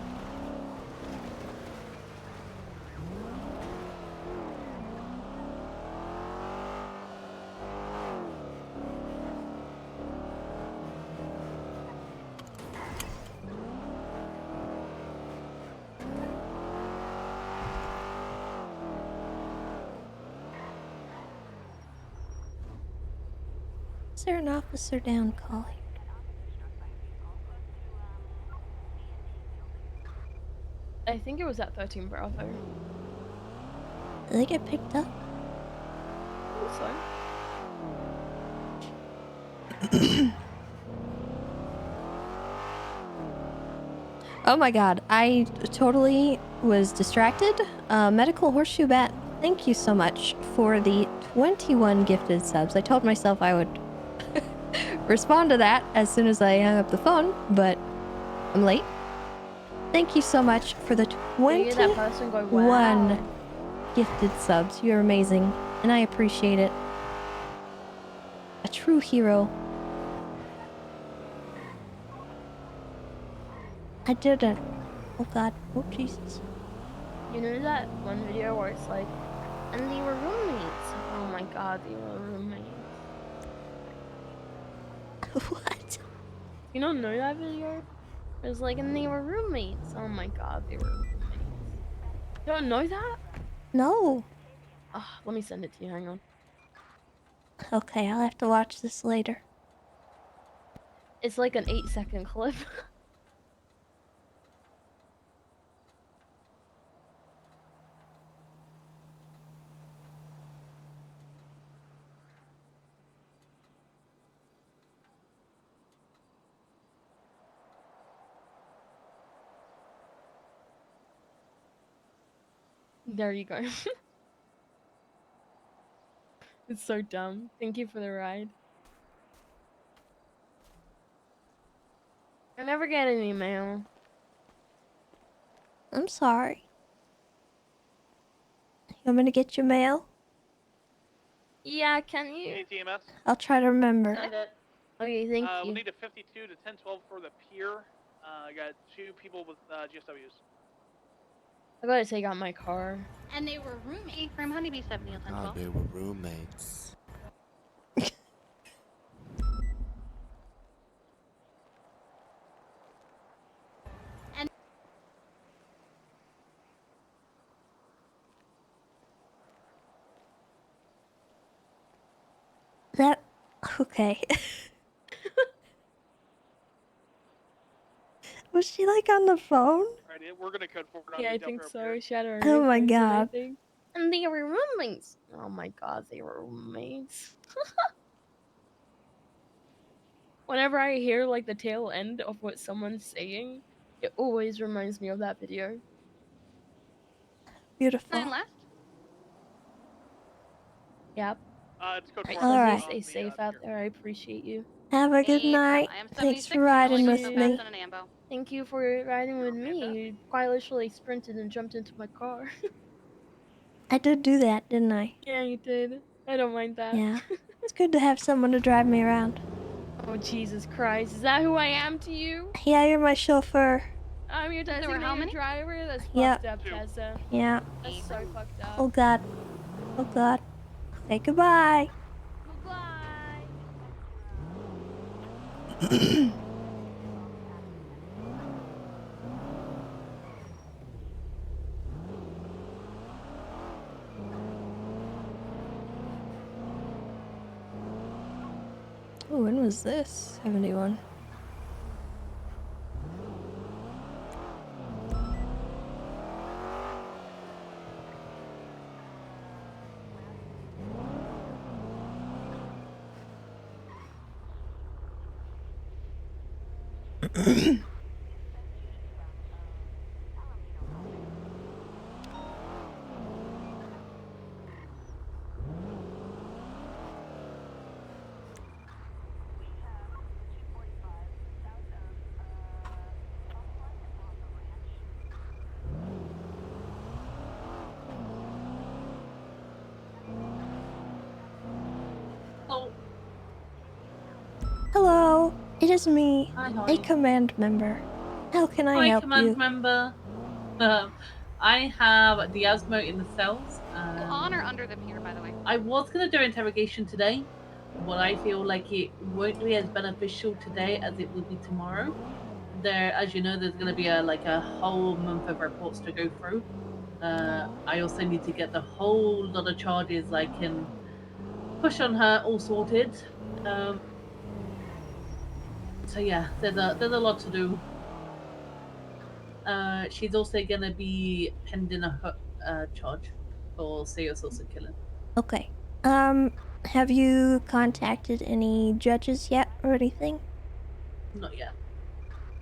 Is there an officer down calling? I think it was at 13 Bravo. Did they get picked up? So. Oh my god, I totally was distracted. Medical Horseshoe Bat, thank you so much for the 21 gifted subs. I told myself I would respond to that as soon as I hung up the phone, but I'm late. Thank you so much for the 21 gifted subs. You're amazing, and I appreciate it. A true hero. I did it. Oh god. Oh Jesus. You know that one video where it's like, and they were roommates. Oh my god, they were roommates. What? You don't know that video? It was like, and they were roommates. Oh my god, they were roommates. You don't know that? No. Oh, let me send it to you. Hang on. Okay, I'll have to watch this later. It's like an 8-second clip. There you go. It's so dumb. Thank you for the ride. I never get any mail. I'm sorry. You want me to get your mail? Yeah, can you? ATMS. I'll try to remember. Okay, thank We'll you. need a 52 to 1012 for the pier. I got 2 people with GSWs. I gotta take out my car. And they were roommates from Honeybee 70 on 1012. They were roommates. That... Okay. Was she like on the phone? Alright, we're gonna code forward on Yeah, I the think Delta so. Shadow. Oh my god. And they were roommates. Oh my god, they were roommates. Whenever I hear like the tail end of what someone's saying, it always reminds me of that video. Beautiful. Last? Yep. It's code Alright, 4. All Leslie, right. stay safe out there. I appreciate you. Have a good night. Thanks for riding with me. Thank you for riding with me. You quite literally sprinted and jumped into my car. I did do that, didn't I? Yeah, you did. I don't mind that. Yeah. It's good to have someone to drive me around. Oh, Jesus Christ. Is that who I am to you? Yeah, you're my chauffeur. I'm your designated driver? That's Yep. fucked up, Tessa. Yeah. That's so fucked up. Oh god. Oh god. Say goodbye. Goodbye. Oh, when was this? 71. Oh, Hello, it is me, hi, a Holly. command member. How can I Hi, help command you? member. I have Diasmo in the cells. On or under the pier, by the way? I was going to do interrogation today, but I feel like it won't be as beneficial today as it will be tomorrow. There, as you know, there's going to be a whole month of reports to go through. I also need to get the whole lot of charges I can push on her all sorted. So yeah, there's a lot to do. She's also gonna be pending a charge for serious assault killing. Okay. Have you contacted any judges yet or anything? Not yet.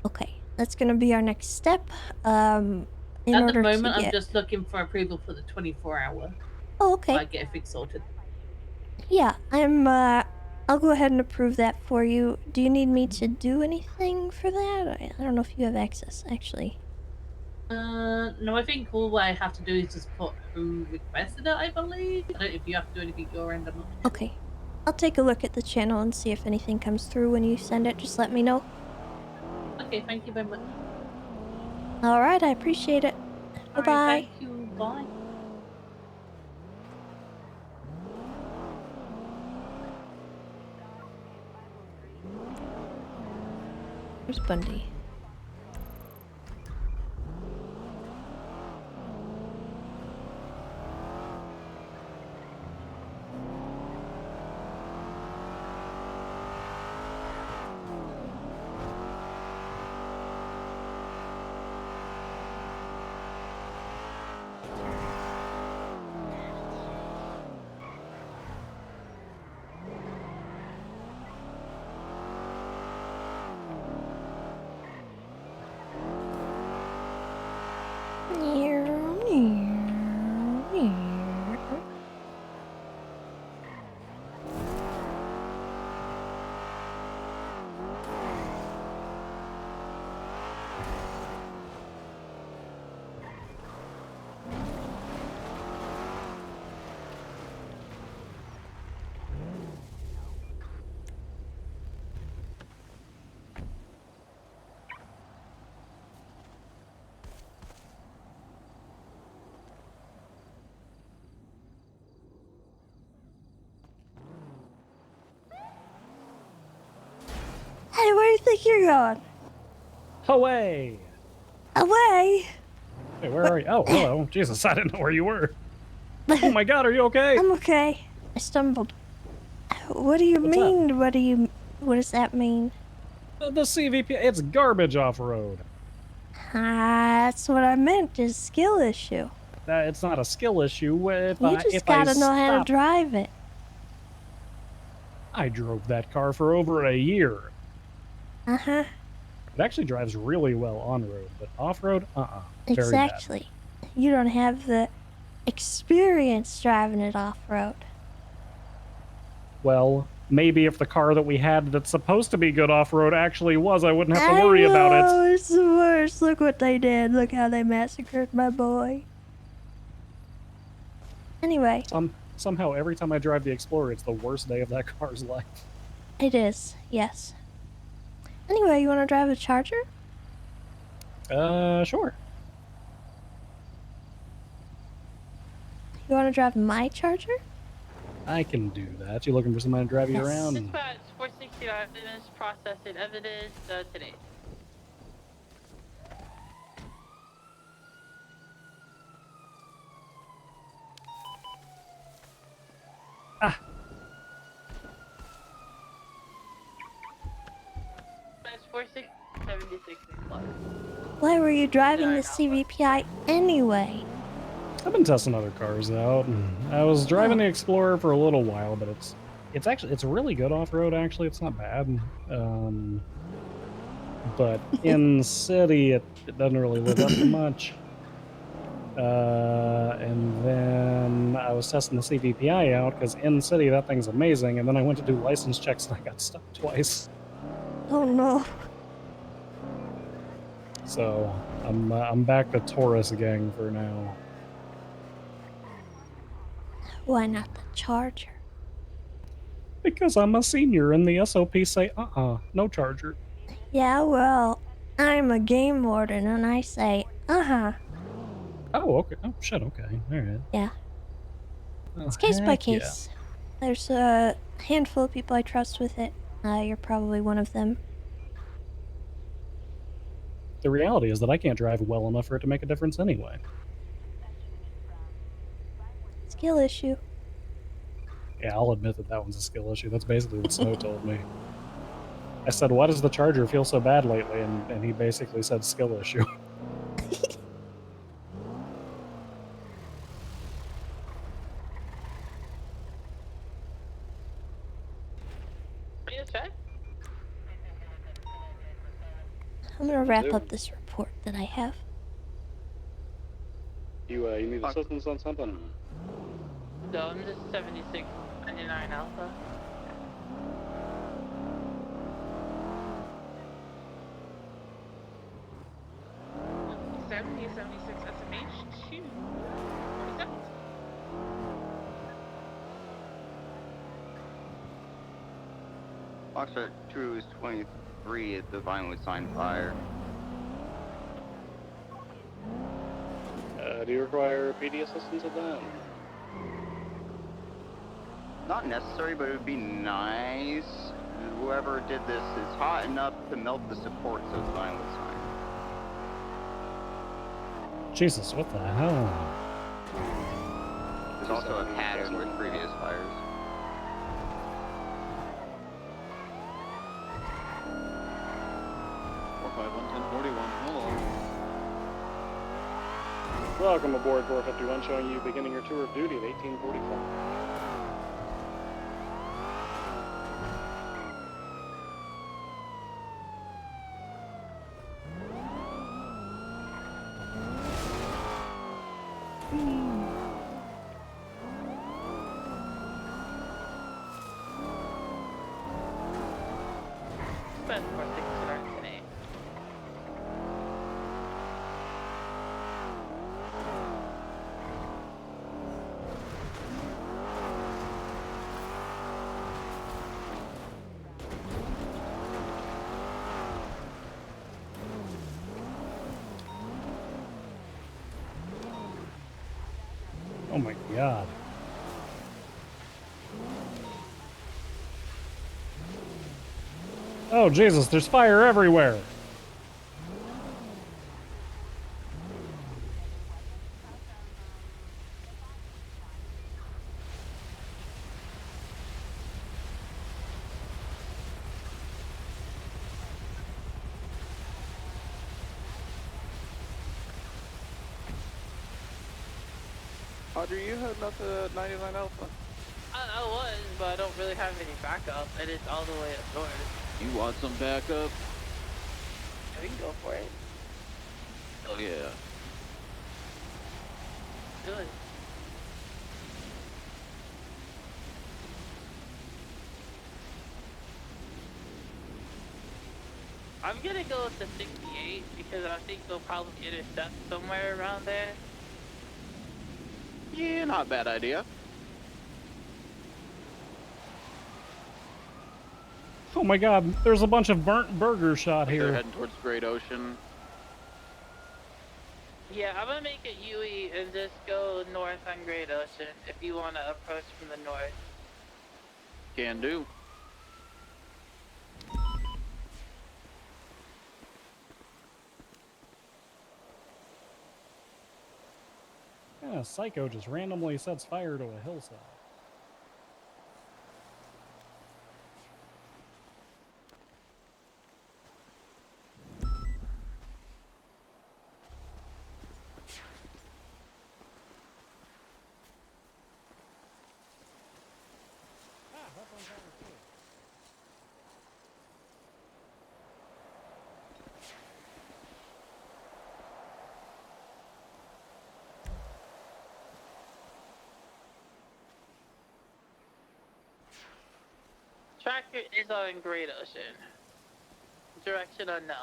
Okay, that's gonna be our next step. In At the order moment, to I'm get... just looking for approval for the 24-hour. Oh, okay. I get everything sorted. Yeah, I'll go ahead and approve that for you. Do you need me to do anything for that? I don't know if you have access, actually. No, I think all I have to do is just put who requested it, I believe. I don't know if you have to do anything your end, I'm not sure. Okay. I'll take a look at the channel and see if anything comes through when you send it. Just let me know. Okay, thank you very much. Alright, I appreciate it. Bye-bye. Alright, thank you. Bye. Where's Bundy? Hey, where do you think you're going? Away! Away? Hey, where are you? Oh, hello. Jesus, I didn't know where you were. Oh my god, are you okay? I'm okay. I stumbled. What do you mean? What does that mean? The CVP, it's garbage off-road. That's what I meant, is skill issue. It's not a skill issue. You just gotta know how to drive it. I drove that car for over a year. Uh-huh. It actually drives really well on-road, but off-road, very Exactly. You don't have the experience driving it off-road. bad. Well, maybe if the car that we had that's supposed to be good off-road actually was, I wouldn't have to worry about it. Oh, it's the worst. Look what they did. Look how they massacred my boy. Anyway. Somehow, every time I drive the Explorer, it's the worst day of that car's life. It is, yes. Anyway, you want to drive a Charger? Sure. You want to drive my Charger? I can do that. You looking for somebody to drive you around? Dispatch 460 evidence processing evidence today. 76 is close. Why were you driving the CVPI anyway? I've been testing other cars out, and I was driving the Explorer for a little while, but it's really good off road. Actually, it's not bad. But in city, it doesn't really live up to much. And then I was testing the CVPI out because in city that thing's amazing. And then I went to do license checks and I got stuck twice. Oh no. So I'm back to Taurus gang for now. Why not the Charger? Because I'm a senior and the SOP say no Charger. Yeah, well, I'm a game warden and I say, Oh, okay. Oh, shit, okay. All right. Yeah. Oh, It's case by heck yeah. case. There's a handful of people I trust with it. You're probably one of them. The reality is that I can't drive well enough for it to make a difference anyway. Skill issue. Yeah, I'll admit that one's a skill issue. That's basically what Snow told me. I said, why does the Charger feel so bad lately? And he basically said skill issue. Are you check? I'm gonna wrap up this report that I have. You need assistance on something? No, I'm just 7699 Alpha. SMH 2. Foxtrot True is 23 at the violently signed fire. Do you require PD assistance at that? Not necessary, but it would be nice. Whoever did this is hot enough to melt the supports of the violently signed. Jesus, what the hell? There's also a pattern with previous fires. Welcome aboard 451, showing you beginning your tour of duty at 1845. Spend 469 today. Oh my god. Oh Jesus, there's fire everywhere. Audrey, you heading up to 99 Alpha? I was, but I don't really have any backup. It is all the way up north. You want some backup? We can go for it. Oh yeah. Do it. I'm gonna go with the 68 because I think they'll probably intercept somewhere around there. Yeah, not a bad idea. Oh my god, there's a bunch of burnt burgers shot They're here. heading towards Great Ocean. Yeah, I'm gonna make a UE and just go north on Great Ocean if you want to approach from the north. Can do. Yeah, Psycho just randomly sets fire to a hillside. tracker is on Great Ocean. Direction unknown.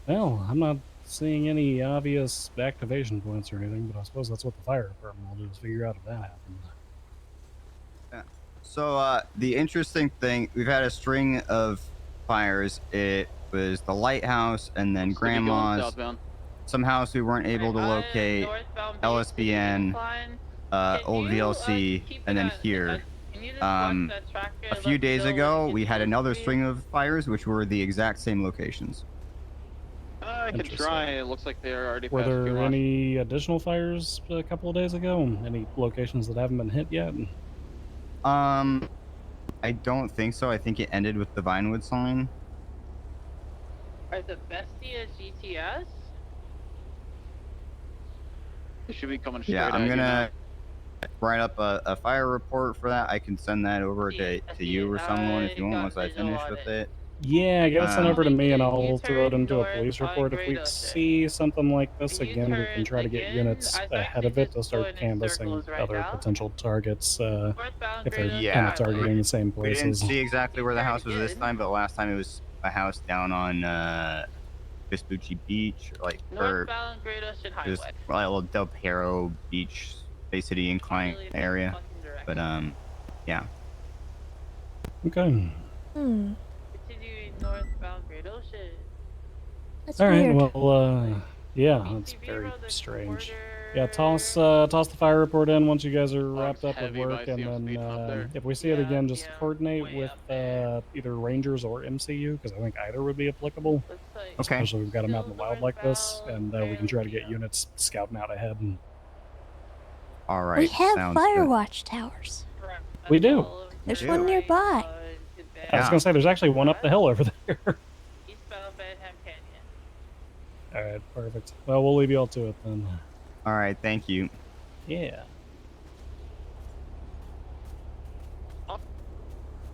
Well, I'm not seeing any obvious activation points or anything, but I suppose that's what the fire department will do, is figure out if that happened. Yeah. So the interesting thing, we've had a string of fires. It was the lighthouse and then Sticky going grandma's. southbound. Some house we weren't able to locate. LSBN, old VLC, and then here. A few days ago, we had another string of fires, which were the exact same locations. I can try. It looks like they're already Were past there Kumar. any additional fires a couple of days ago? Any locations that haven't been hit yet? I don't think so. I think it ended with the Vinewood sign. Are the bestie a GTS? They should be coming straight Yeah, at I'm you now. gonna write up a fire report for that. I can send that over to you or someone if you want once I finish with it. Yeah, get it sent over to me and I'll throw it into a police report. If we see something like this again, we can try to get units ahead of it to start canvassing other potential targets if they're kind of targeting the same We didn't places. see exactly where the house was this time, but last time it was a house down on Vespucci Beach, like Northbound Great Ocean it was Highway. like a little Del Perro Beach, Bay City incline area. But yeah. Okay. Hmm. Continuing northbound Great Ocean. That's All right. weird. Well, yeah, that's very strange. Yeah, toss the fire report in once you guys are wrapped up with heavy work, by and speeding up there. then if we see it again, just coordinate with either Rangers or MCU, because I think either would be applicable. Okay. Especially if we've got them out in the wild like this, and we can try to get units scouting out ahead. And... All right. We have sounds fire good. watch towers. We do. There's one nearby. I was gonna say there's actually one up the hill over there. Eastbound Benham Canyon. All right, perfect. Well, we'll leave you all to it then. All right. Thank you. Yeah.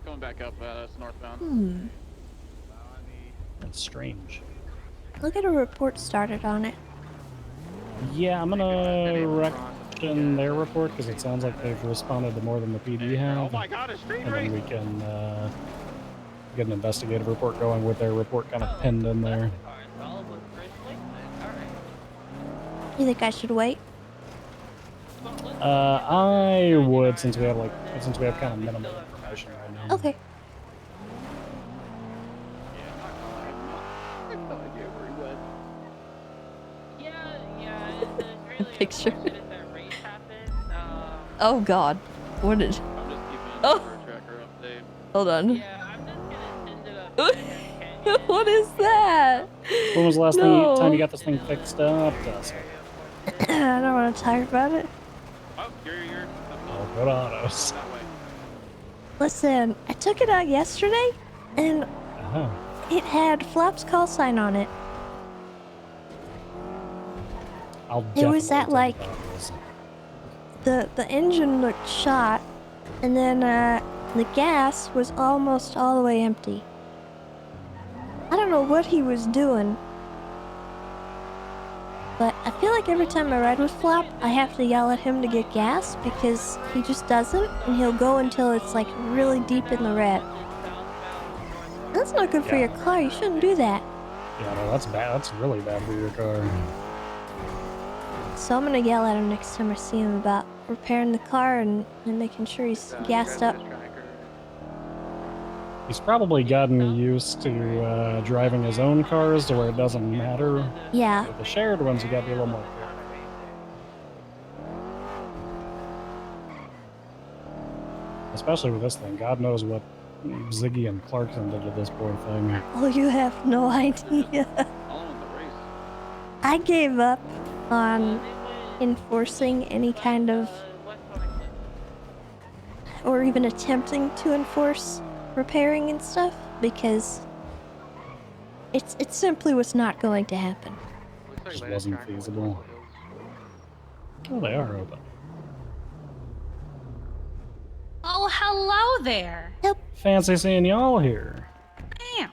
Coming back up, that's northbound. Hmm. That's strange. I'll get a report started on it. Yeah, I'm gonna recommend their report because it sounds like they've responded to more than the PD have. Oh my God, a street And race! then we can get an investigative report going with their report kind of pinned in there. You think I should wait? I would, since we have kind of minimal information right now. Okay. Picture. Oh God, what is? Oh, hold on. What is that? When was the last No. time you got this thing fixed up? I don't want to talk about it. Oh, you're Oh, good autos. Listen, I took it out yesterday, and Uh-huh. it had Flap's call sign on it. I'll It was definitely at talk like about this. the engine looked shot, and then the gas was almost all the way empty. I don't know what he was doing, but I feel like every time I ride with Flap, I have to yell at him to get gas because he just doesn't, and he'll go until it's like really deep in the red. That's not good for your car. You shouldn't do that. Yeah, no, that's bad. That's really bad for your car. So I'm gonna yell at him next time I see him about repairing the car and making sure he's gassed up. He's probably gotten used to driving his own cars to where it doesn't matter. Yeah. With the shared ones, you gotta be a little more careful. Especially with this thing. God knows what Ziggy and Clarkson did to this poor thing. Oh, you have no idea. I gave up on enforcing any kind of, or even attempting to enforce repairing and stuff, because it simply was not going to happen. Just wasn't feasible. Oh, they are open. hello there. Fancy seeing y'all here. Damn.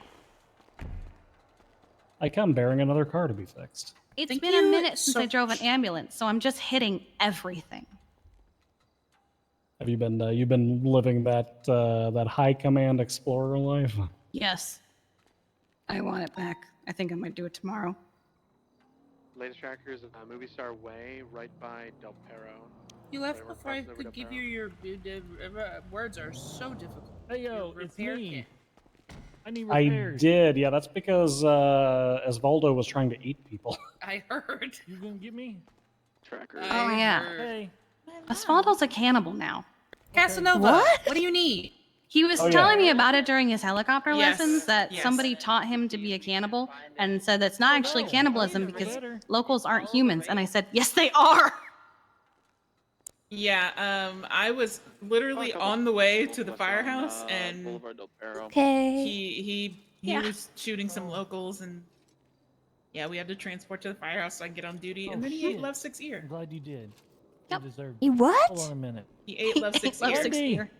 I come bearing another car to be fixed. It's been a minute since I drove an ambulance, so I'm just hitting everything. Have you been you've been living that that high command explorer life? Yes. I want it back. I think I might do it tomorrow. Latest tracker is Movie Star Way, right by Del Perro. You left Right, we're before I crossing over could Del give Perro. you your words are so difficult. Hey yo, Your it's repair me. kit. I need I repairs. did, yeah. That's because Osvaldo was trying to eat people. I heard. You gonna get me? Tracker. Oh, yeah. Hey. Osvaldo's a cannibal now. Casanova, what do you need? He was Oh, yeah. telling me about it during his helicopter Yes, lessons that yes. somebody taught him to be a cannibal and said that's not actually cannibalism because locals aren't humans. And I said, yes, they are. Yeah, I was literally on the way to the firehouse and Boulevard Del Perro. Okay. he was shooting some locals and yeah, we had to transport to the firehouse so I could get on duty. And then he ate Love 6 ear. I'm glad you did. Yep. You deserved He it. what? Hold on a minute. He ate Love 6 ear. Love 6 ear.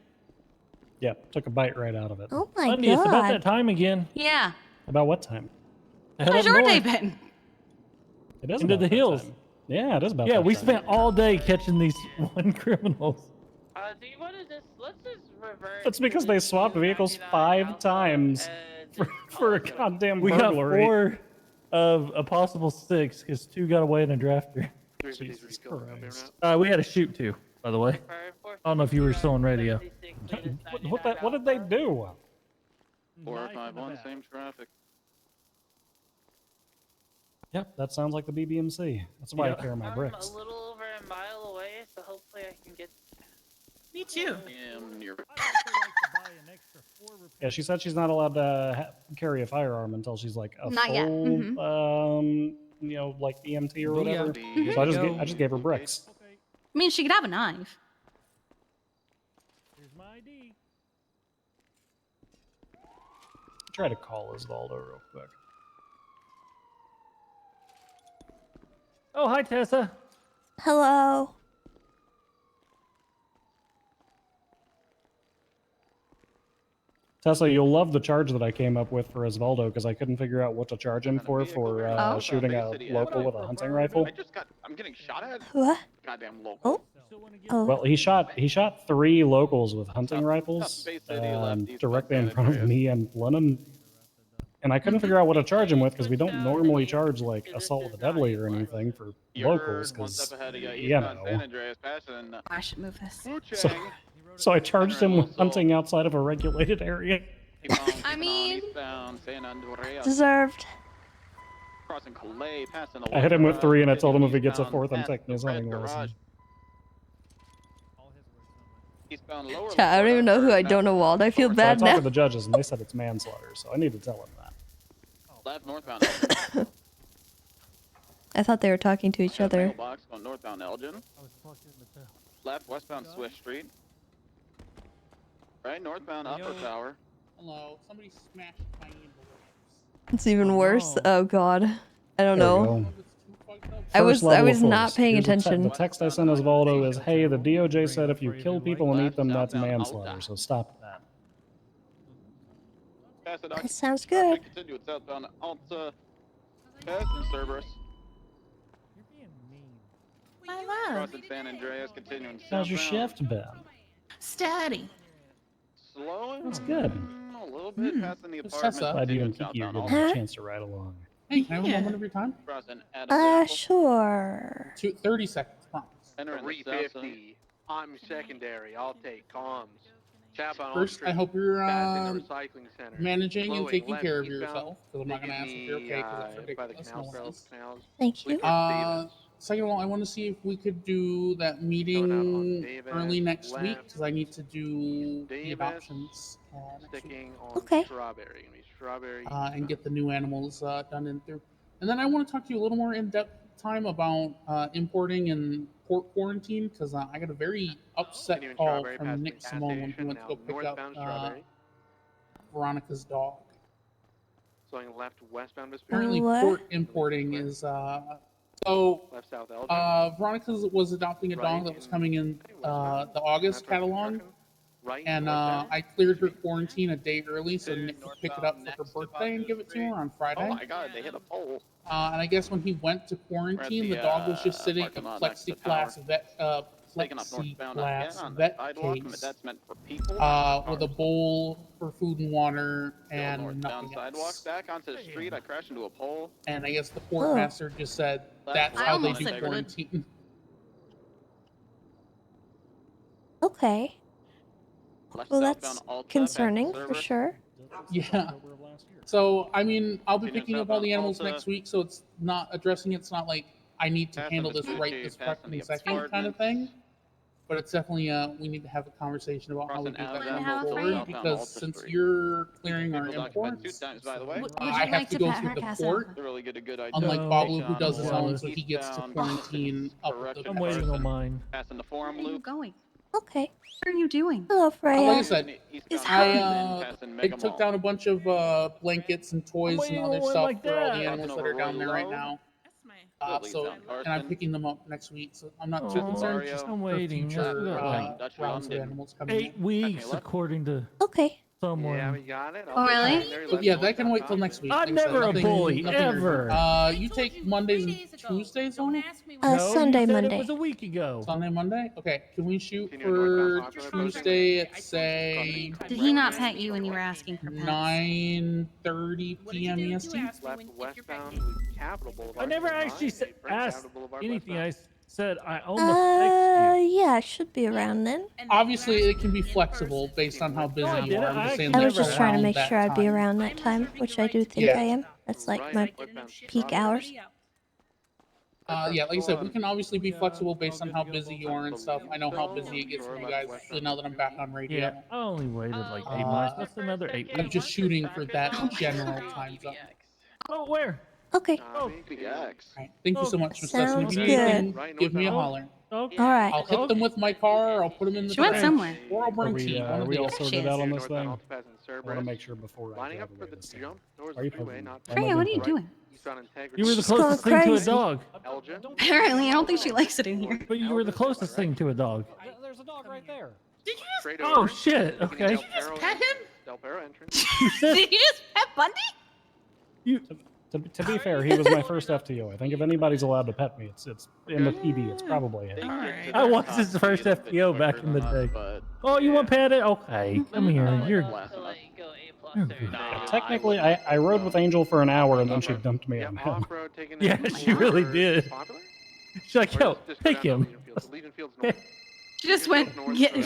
Yep, took a bite right out of it. Oh my Sunday, it's about that god. time again. Yeah. About what time? Head How's up your day north. been? It is Into about the that hills. time. Yeah, it is about Yeah, that we time. spent all day catching these one criminals. Do you want to let's just revert. That's because they swapped vehicles 5 times for a goddamn We got burglary. 4 of a possible 6 because 2 got away in a drafter. Jesus Christ. We had to shoot 2, by the way. I don't know if you were still on radio. What did they do? 451, same traffic. Yep, that sounds like the BBMC. That's why I carry my I'm bricks. a little over a mile away, so hopefully I can get. Me too. Yeah, she said she's not allowed to carry a firearm until she's like a Not full, yet. Mhm. you know, like EMT or whatever. Mhm. So I just gave her bricks. I mean, she could have a knife. Here's my ID. Try to call Osvaldo real quick. Oh, hi, Tessa. Hello. Tessa, you'll love the charge that I came up with for Osvaldo because I couldn't figure out what to charge him for shooting a local with a hunting rifle. I'm getting shot at. What? Goddamn local. Oh. Well, he shot 3 locals with hunting rifles directly in front of me and Lennon. And I couldn't figure out what to charge him with because we don't normally charge like assault with a deadly or anything for locals because, you know. I should move this. So I charged him with hunting outside of a regulated area. I mean, Deserved. I hit him with 3 and I told him if he gets a 4th, I'm taking his hunting license. Chat, I don't even know who I don't know Wald. I feel So I bad talked now. to the judges and they said it's manslaughter, so I need to tell him that. Left northbound. I thought they were talking to each other. Mailbox going northbound Elgin. Left westbound Swiss Street. Right northbound Upper Tower. Hello, somebody smashed my ambulance. It's even worse. Oh god. I don't There we know. go. I was First level of not force. paying Here's attention. The text I sent Osvaldo is, hey, the DOJ said if you kill people and eat them, that's manslaughter, so stop that. That sounds good. Continue with southbound Alta. Past and Cerberus. Crossing San Andreas, continuing How's your southbound. shift been? steady. Slowing. That's good. A little bit passing the It's apartment. Tessa. Glad you continuing and Kiki are southbound getting Alta. a chance to ride along. Hey, can I have a moment of your time? Crossing Adams. Sure. 30 seconds, promise. Entering the south side. 350. I'm secondary. I'll take comms. Chap on First, Street. I hope you're Back in the recycling center. managing and Flowing taking left care of eastbound. yourself, because I'm not going to ask if you're okay, because it's By the ridiculous. No canal one is. canals. Thank you. Second of all, I want to see if we could do that meeting Davis, early next week, left. because I need to do the Davis, adoptions next week. Sticking on Okay. strawberry. Gonna be strawberry. And get the new animals done and through. And then I want to talk to you a little more in depth time about importing and port quarantine, because I got a very upset Continuing call strawberry from past Nick the gas Simone when he station, went to now go pick up northbound strawberry. Veronica's dog. Going left westbound Apparently, What? port importing is so. Left south Elgin. Veronica was adopting a dog that was coming in the August catalog, and I cleared her quarantine a day early so Nick could pick it up for her birthday and give it to her on Friday. Oh my god, they hit a pole. And I guess when he went to quarantine, the dog was just sitting in a plexiglass vet case that's meant for people. with a bowl for food and water and Northbound nothing sidewalk else. back onto the street. I crashed into a pole. And I guess the portmaster just said that's how they do quarantine. Okay. Well, that's concerning for sure. Yeah. So, I mean, I'll be picking up all the animals next week, so it's not addressing it. It's not like I need to handle this right this fucking second kind of thing. But it's definitely, we need to have a conversation about how we do that going forward, because since you're clearing our imports, I have to go through the port, unlike Babu, who does his own, so he gets to quarantine up at the I'm waiting on mine. Passing the forum Where are you loop. going? Okay. What are you doing? Hello, Freya. Like I said, I took down a bunch of blankets and toys and other stuff for all the animals that are down there right now. And I'm picking them up next week, so I'm not too concerned. Just I'm for waiting. future rounds of animals coming 8 weeks, according to someone. Yeah, we got it. Oh, really? But yeah, that can wait till next week. I'm never a bully, ever. You take Mondays and Tuesdays on? No, Sunday, you said Monday. It was a week ago. Sunday, Monday? Okay, can we shoot for Tuesday at, say... Did he not pet you when you were asking for pets? 9:30 p.m. EST? I never actually asked anything. I said I almost texted you. Yeah, it should be around then. Obviously, it can be flexible based on how busy you are. I'm just saying I was that's just trying to around make that sure I'd be time. around that time, which I do think I am. That's like my peak hours. Yeah, like I said, we can obviously be flexible based on how busy you are and stuff. I know how busy it gets for you guys, especially now that I'm back on radio. Yeah, I only waited like 8 months. That's another 8 I'm weeks. just shooting for that general time zone. Oh, where? Okay. Right. Thank you so much, Miss Sounds Dustin. If you need anything, good. give me a holler. All right. I'll hit them with my car, or I'll put them in the She went trash, somewhere. or I'll bring tea. One Are of we the all other. sorted out on this thing? I want to make sure before I Lining drive up for away the this thing. jump towards Are you the freeway, pumping? not Freya, what are you doing? You were the She's going closest thing to a crazy. dog. Elgin. Apparently, I don't think she likes it in here. But you were the closest thing to a dog. There's a dog right there. Did you just Oh shit! Okay. pet him? Del Perro entrance. You said Did you just pet Bundy? you. To be fair, he was my first FTO. I think if anybody's allowed to pet me, it's in the PD. It's probably him. I was his first FPO back in the day. Oh, you want petted? Okay, come here. You're. Technically, I rode with Angel for an hour and then she dumped me on him. Off-road taking Yeah, she really did. Popular? She's like, yo, pick him. Legion Fields North. She just went,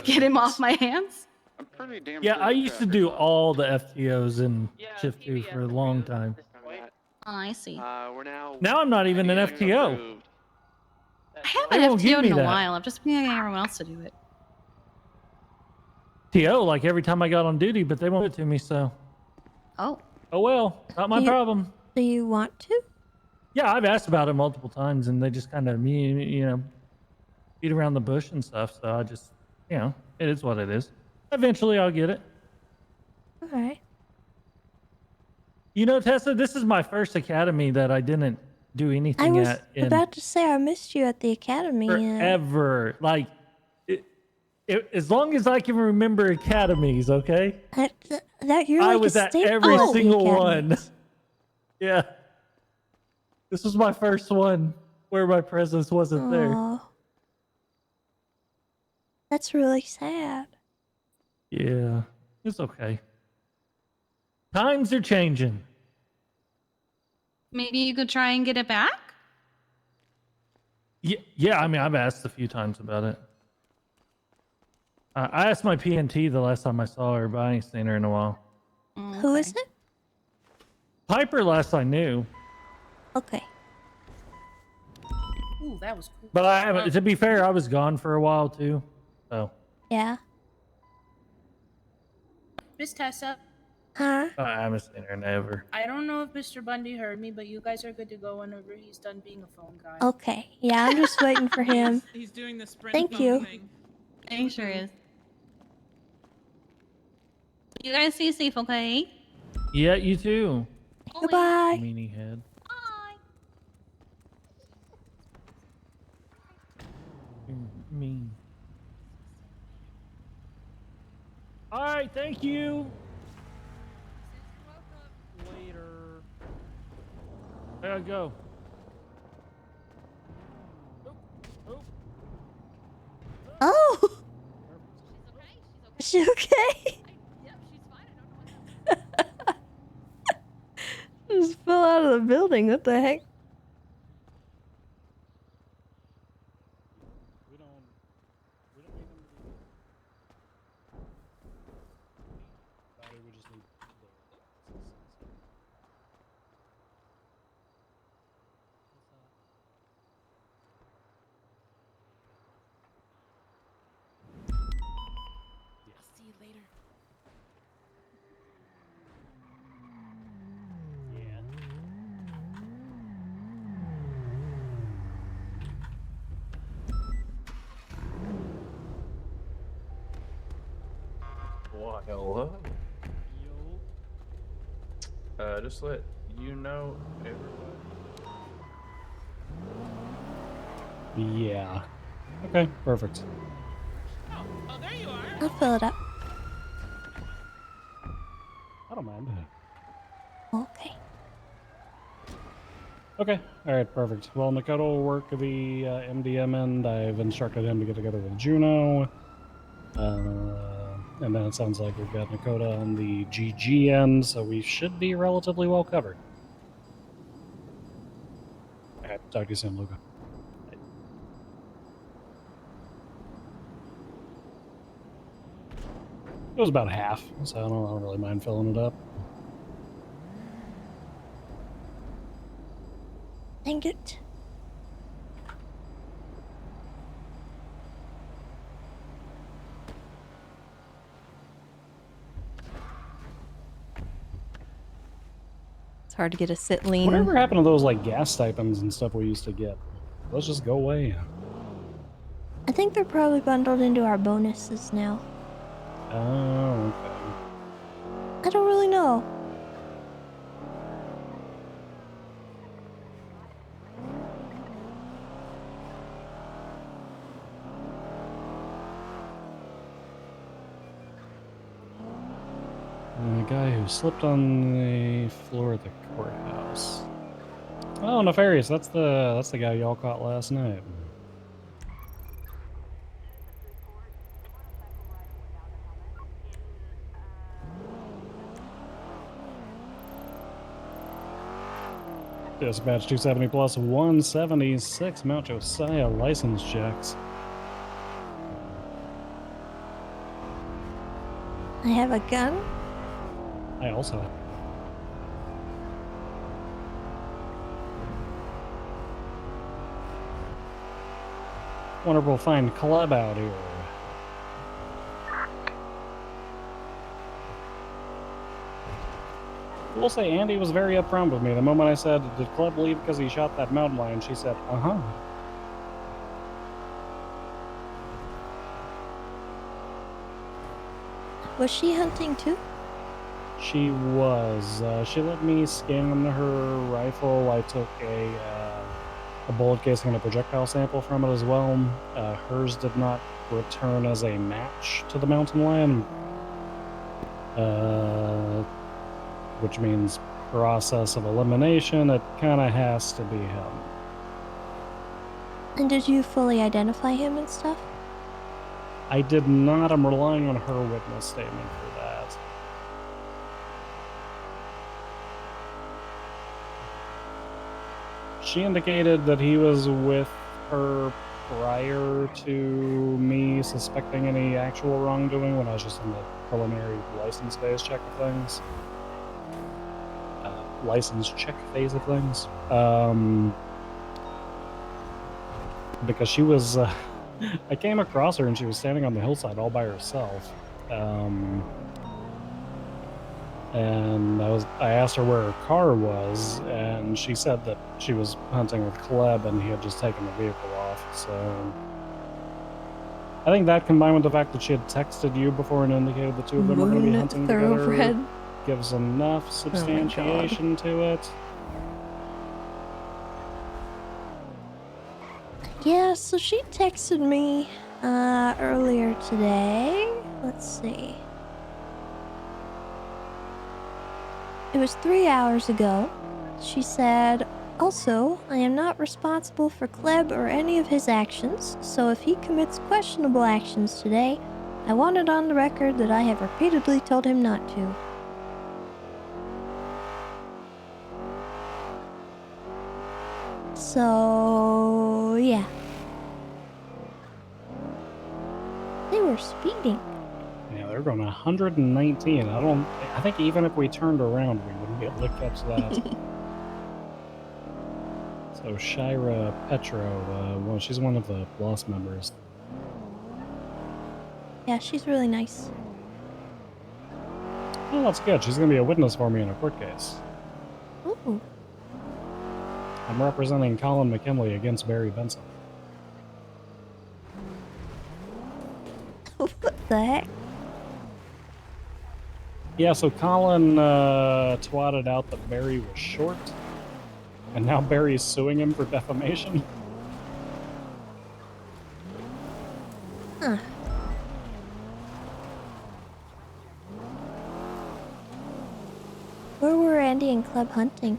get him off my hands? I'm pretty damn Yeah, sure I the used to traffic do stop. all the FTOs in Shift 2 for a long time. Oh, I see. We're now. Now I'm not even an FTO. I haven't They won't give FTO'd me in a that. while. I've just been getting everyone else to do it. TO like every time I got on duty, but they won't give it to me, so. Oh. Oh well, not my You- problem. Do you want to? Yeah, I've asked about it multiple times, and they just kind of beat around the bush and stuff. So I just, it is what it is. Eventually, I'll get it. All right. You know, Tessa, this is my first academy that I didn't do I anything was at in about to say I missed you at the academy. forever. Like, as long as I can remember academies, okay? That you're I like was a at staple every of the single academy. one. Yeah. This was my first one where my presence wasn't there. Aw. That's really sad. Yeah, it's okay. Times are changing. Maybe you could try and get it back? Yeah, I mean, I've asked a few times about it. I asked my PNT the last time I saw her, but I ain't seen her in a while. Who is it? Piper last I knew. Okay. Ooh, that was cool. But I haven't, to be fair, I was gone for a while too. So Yeah. Miss Tessa, Huh? I haven't seen her never. I don't know if Mr. Bundy heard me, but you guys are good to go whenever he's done being a phone guy. Okay. Yeah, I'm just waiting for him. He's doing the sprint. Thank phone you. Thing. He sure is. You guys stay safe, okay? Yeah, you too. Goodbye. Meanie head. Mean. All right, thank you. Later. I gotta go. Oh! Is she okay? Just fell out of the building. What the heck? We don't need them to be. Body, we just need I'll see you later. Yeah. What? Hello? Just let you know, everybody. Yeah. Okay, perfect. Oh, there you are. I'll fill it up. I don't mind. Okay. Okay, alright, perfect. Well, Nakkida will work the MDM end. I've instructed him to get together with Juno. And then it sounds like we've got Nakkida on the GG end, so we should be relatively well covered. Alright, talk to you soon, Luca. It was about half, so I don't really mind filling it up. Dang it. It's hard to get a sit lean. Whatever happened to those like gas stipends and stuff we used to get? Let's just go away. I think they're probably bundled into our bonuses now. Oh, okay. I don't really know. The guy who slipped on the floor of the courthouse. Oh, Nefarious, that's the guy y'all caught last night. Dispatch 270 plus 176 Mount Josiah license checks. I have a gun. I also have. Wonder if we'll find Club out here. I will say Andy was very upfront with me. The moment I said, did Club leave because he shot that mountain lion? She said, uh-huh. Was she hunting too? She was. She let me scan her rifle. I took a bullet casing and a projectile sample from it as well. Hers did not return as a match to the mountain lion. Which means process of elimination, it kind of has to be him. And did you fully identify him and stuff? I did not. I'm relying on her witness statement for that. She indicated that he was with her prior to me suspecting any actual wrongdoing when I was just in the preliminary license phase check of things. License check phase of things. Because she was, I came across her and she was standing on the hillside all by herself. And I asked her where her car was, and she said that she was hunting with Kleb and he had just taken the vehicle off, so... I think that combined with the fact that she had texted you before and indicated the two of them were going to be hunting together gives enough substantiation to it. Yeah, so she texted me earlier today. Let's see. It was 3 hours ago. She said, also, I am not responsible for Kleb or any of his actions, so if he commits questionable actions today, I want it on the record that I have repeatedly told him not to. So, yeah. They were speeding. Yeah, they're going 119. I think even if we turned around, we wouldn't be able to catch that. So Shira Petro, well, she's one of the Lost members. Yeah, she's really nice. Oh, that's good. She's going to be a witness for me in a court case. Ooh. I'm representing Colin McKinley against Barry Benson. What the heck? Yeah, so Colin twatted out that Barry was short, and now Barry's suing him for defamation. Huh. Where were Andy and Kleb hunting?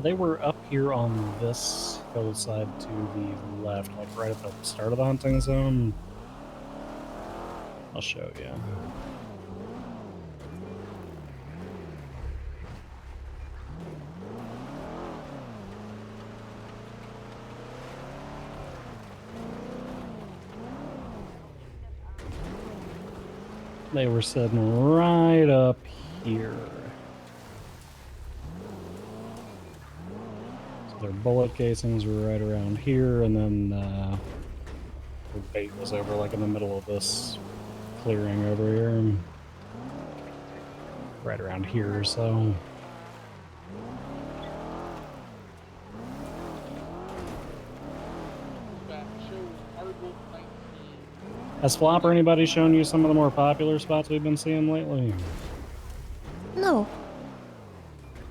They were up here on this hillside to the left, like right at the start of the hunting zone. I'll show you. They were sitting right up here. So their bullet casings were right around here, and then the bait was over like in the middle of this clearing over here. Right around here, so. Has Flop or anybody shown you some of the more popular spots we've been seeing lately? No.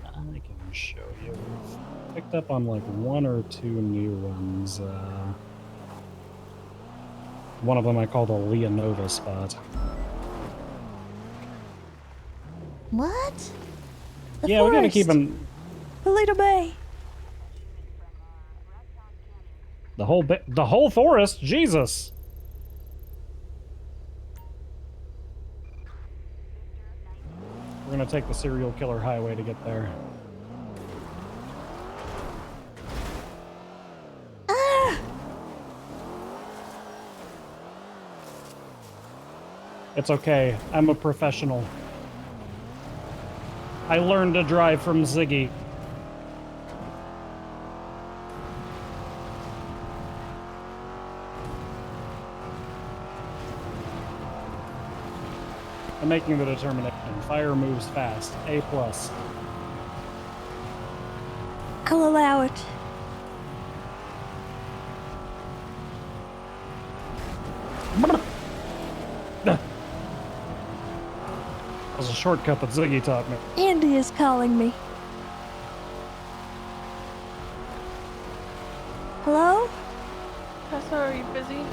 I can show you. We've picked up on like 1 or 2 new ones. One of them I call the Leonova spot. What? The Yeah, forest. we gotta keep them. Toledo Bay. The whole forest? Jesus! We're gonna take the serial killer highway to get there. Ah! It's okay. I'm a professional. I learned to drive from Ziggy. I'm making the determination. Fire moves fast. A+. I'll allow it. That was a shortcut that Ziggy taught me. Andy is calling me. Hello? Tessa, are you busy?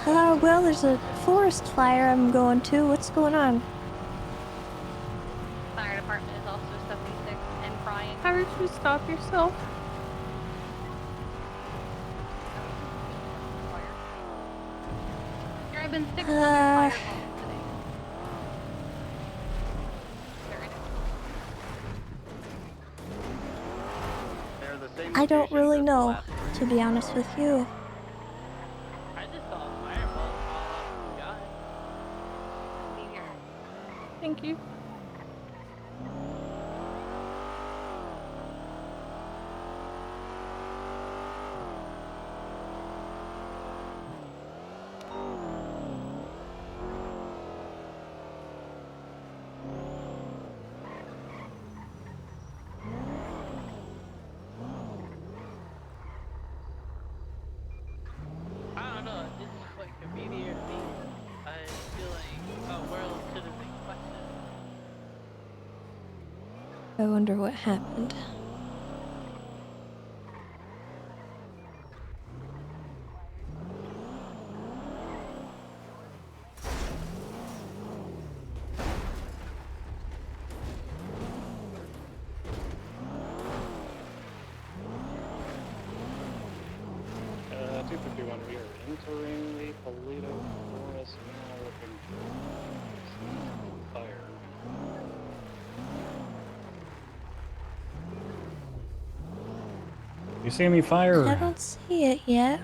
Well, there's a forest fire I'm going to. What's going on? Fire department is also stuffing sticks and crying. How did you stop yourself? There have been 600 fire calls today. I don't really know, to be honest with you. I just saw a fireball fall off the sky. Thank you. I don't know, this is what could be near me. I feel like a world should have been questioned. I wonder what happened. entering the Polito Forest now looking for fire. You see any fire? I don't see it yet.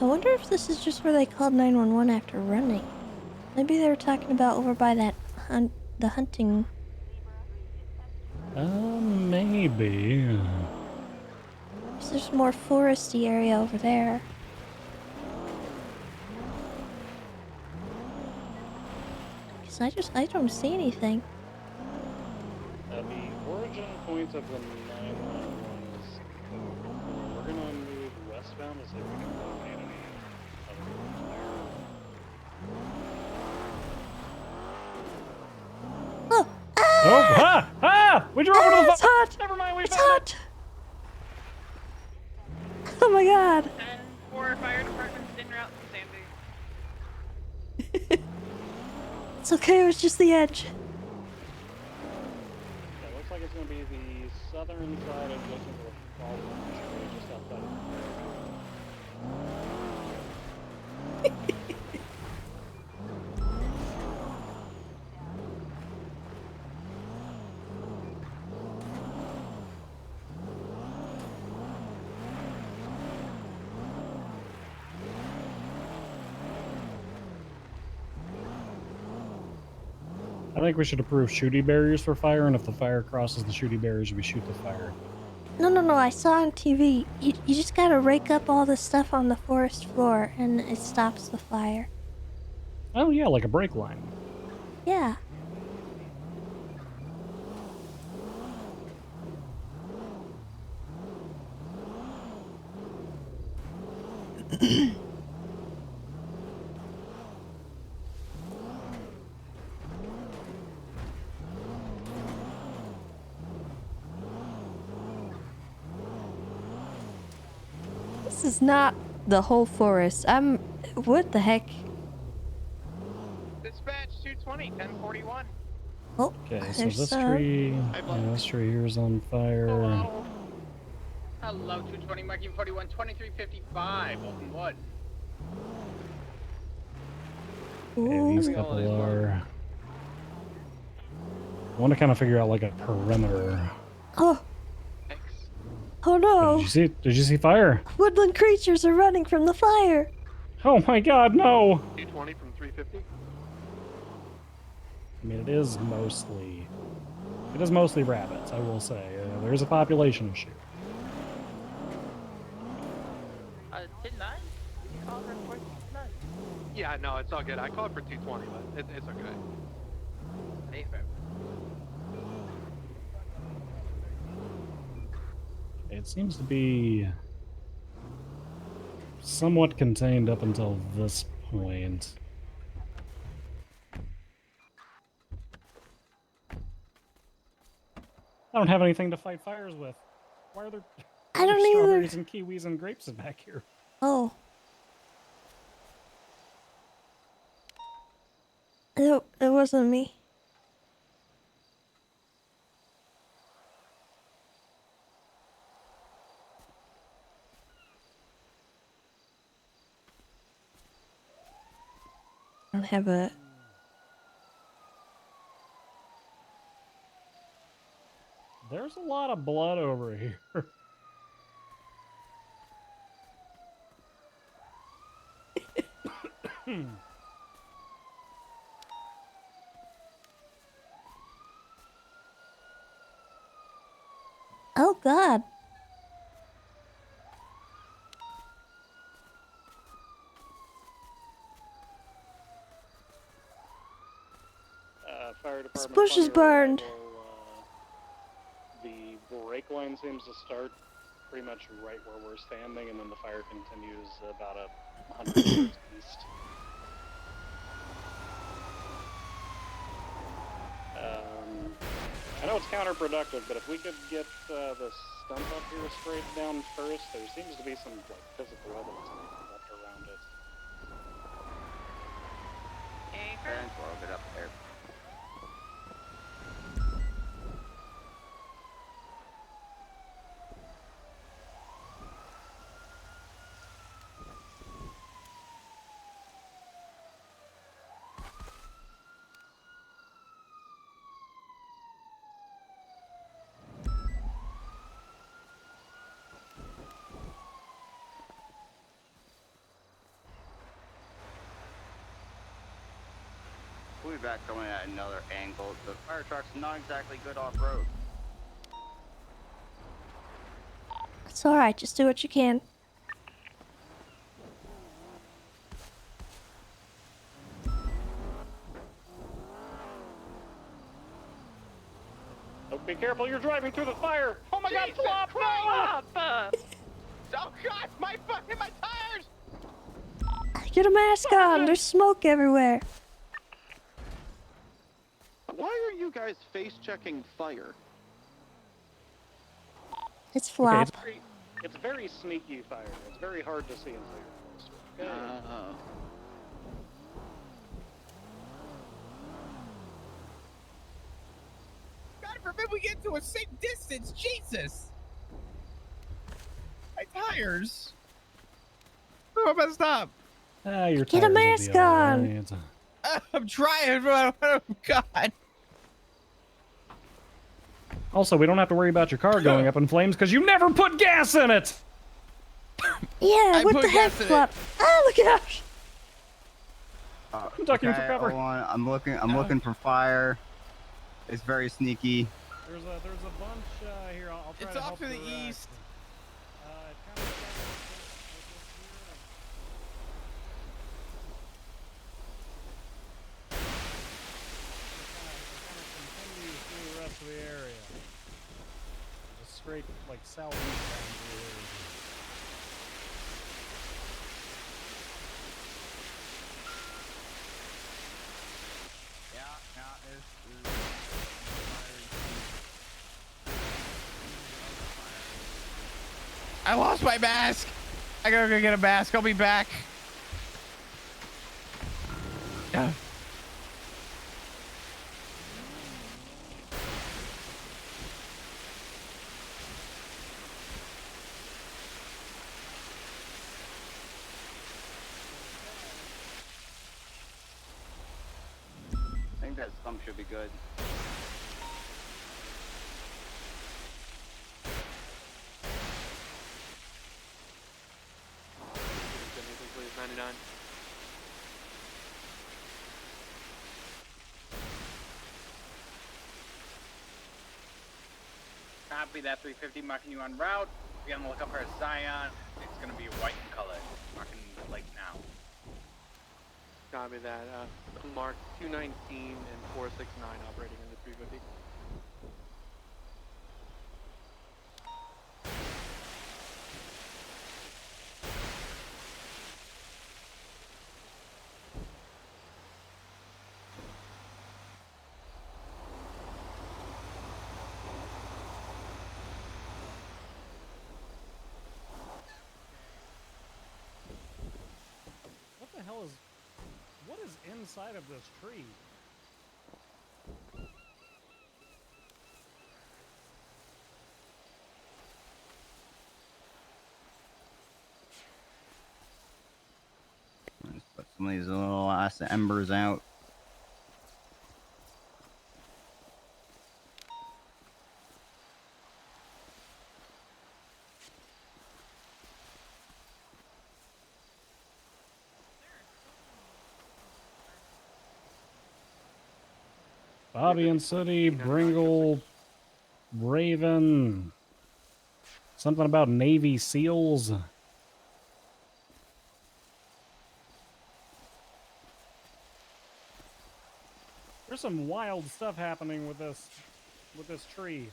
I wonder if this is just where they called 911 after running. Maybe they were talking about over by that the hunting. Maybe. There's more foresty area over there. Cause I don't see anything. The origin point of the 911 is we're gonna move westbound to see if we can locate any other fire. Oh! Oh! Ah! Ah! We drove into the It's hot! Never mind, we It's found hot! Oh my god! 10-4 fire departments en route to Sandy. It's okay, it was just the edge. Yeah, it looks like it's gonna be the southern side adjacent to the fall tree just outside of I think we should approve shooty barriers for fire, and if the fire crosses the shooty barriers, we shoot the fire. No, I saw on TV. You just gotta rake up all the stuff on the forest floor and it stops the fire. Oh yeah, like a brake line. Yeah. This is not the whole forest. What the heck? Dispatch 220, 1041. Oh, Okay, so there's this some. tree, this tree here is on fire. Hello. Hello, 220, marking 41, 2355, Bolton Wood. Okay, these couple are. I want to kind of figure out like a perimeter. Oh. Oh no! Did you see fire? Woodland creatures are running from the fire. Oh my god, no! 220 from 350. I mean, it is mostly rabbits, I will say. There is a population issue. Didn't I? You called her for 9. Yeah, no, it's all good. I called for 220, but it's okay. Hey, It seems to be somewhat contained up until this point. I don't have anything to fight fires with. Why are there I don't either. strawberries and kiwis and grapes back here? Oh. No, it wasn't me. I don't have a... There's a lot of blood over here. Oh god. Fire department. This bush is burned. The brake line seems to start pretty much right where we're standing, and then the fire continues about 100 yards east. I know it's counterproductive, but if we could get the stump up here sprayed down first, there seems to be some physical evidence left around it. And throw it up there. We'll be back coming at another angle. The fire truck's not exactly good off-road. It's alright, just do what you can. Oh, be careful, you're driving through the fire! Oh my God, flop! Oh God, my tires! Get a mask on, there's smoke everywhere. Why are you guys face-checking fire? It's flop. Okay, it's very sneaky fire. It's very hard to see until you're close. Okay. God forbid we get to a safe distance, Jesus! My tires! Oh, messed up! Your Get a tires will be mask on! alright. I'm trying, but oh God! Also, we don't have to worry about your car going up in flames because you never put gas in it! Yeah, what the heck, flop? Oh my gosh! I'm ducking for cover. Hold on. I'm looking for fire. It's very sneaky. There's a bunch here. I'll try It's to off help to the direct. east. Through the rest of the area. Just straight like southeast down through here. I lost my mask! I gotta go get a mask, I'll be back. I think that stump should be good. Please, 99. Copy that 350, marking you en route. Be on the lookout for a Scion. It's gonna be white in color. Marking the lake now. Copy that. Mark 219 and 469 operating in the 350. What is inside of this tree? Let's put some of these little ass embers out. Bobby and City, Bringle, Raven. Something about Navy SEALs. There's some wild stuff happening with this tree.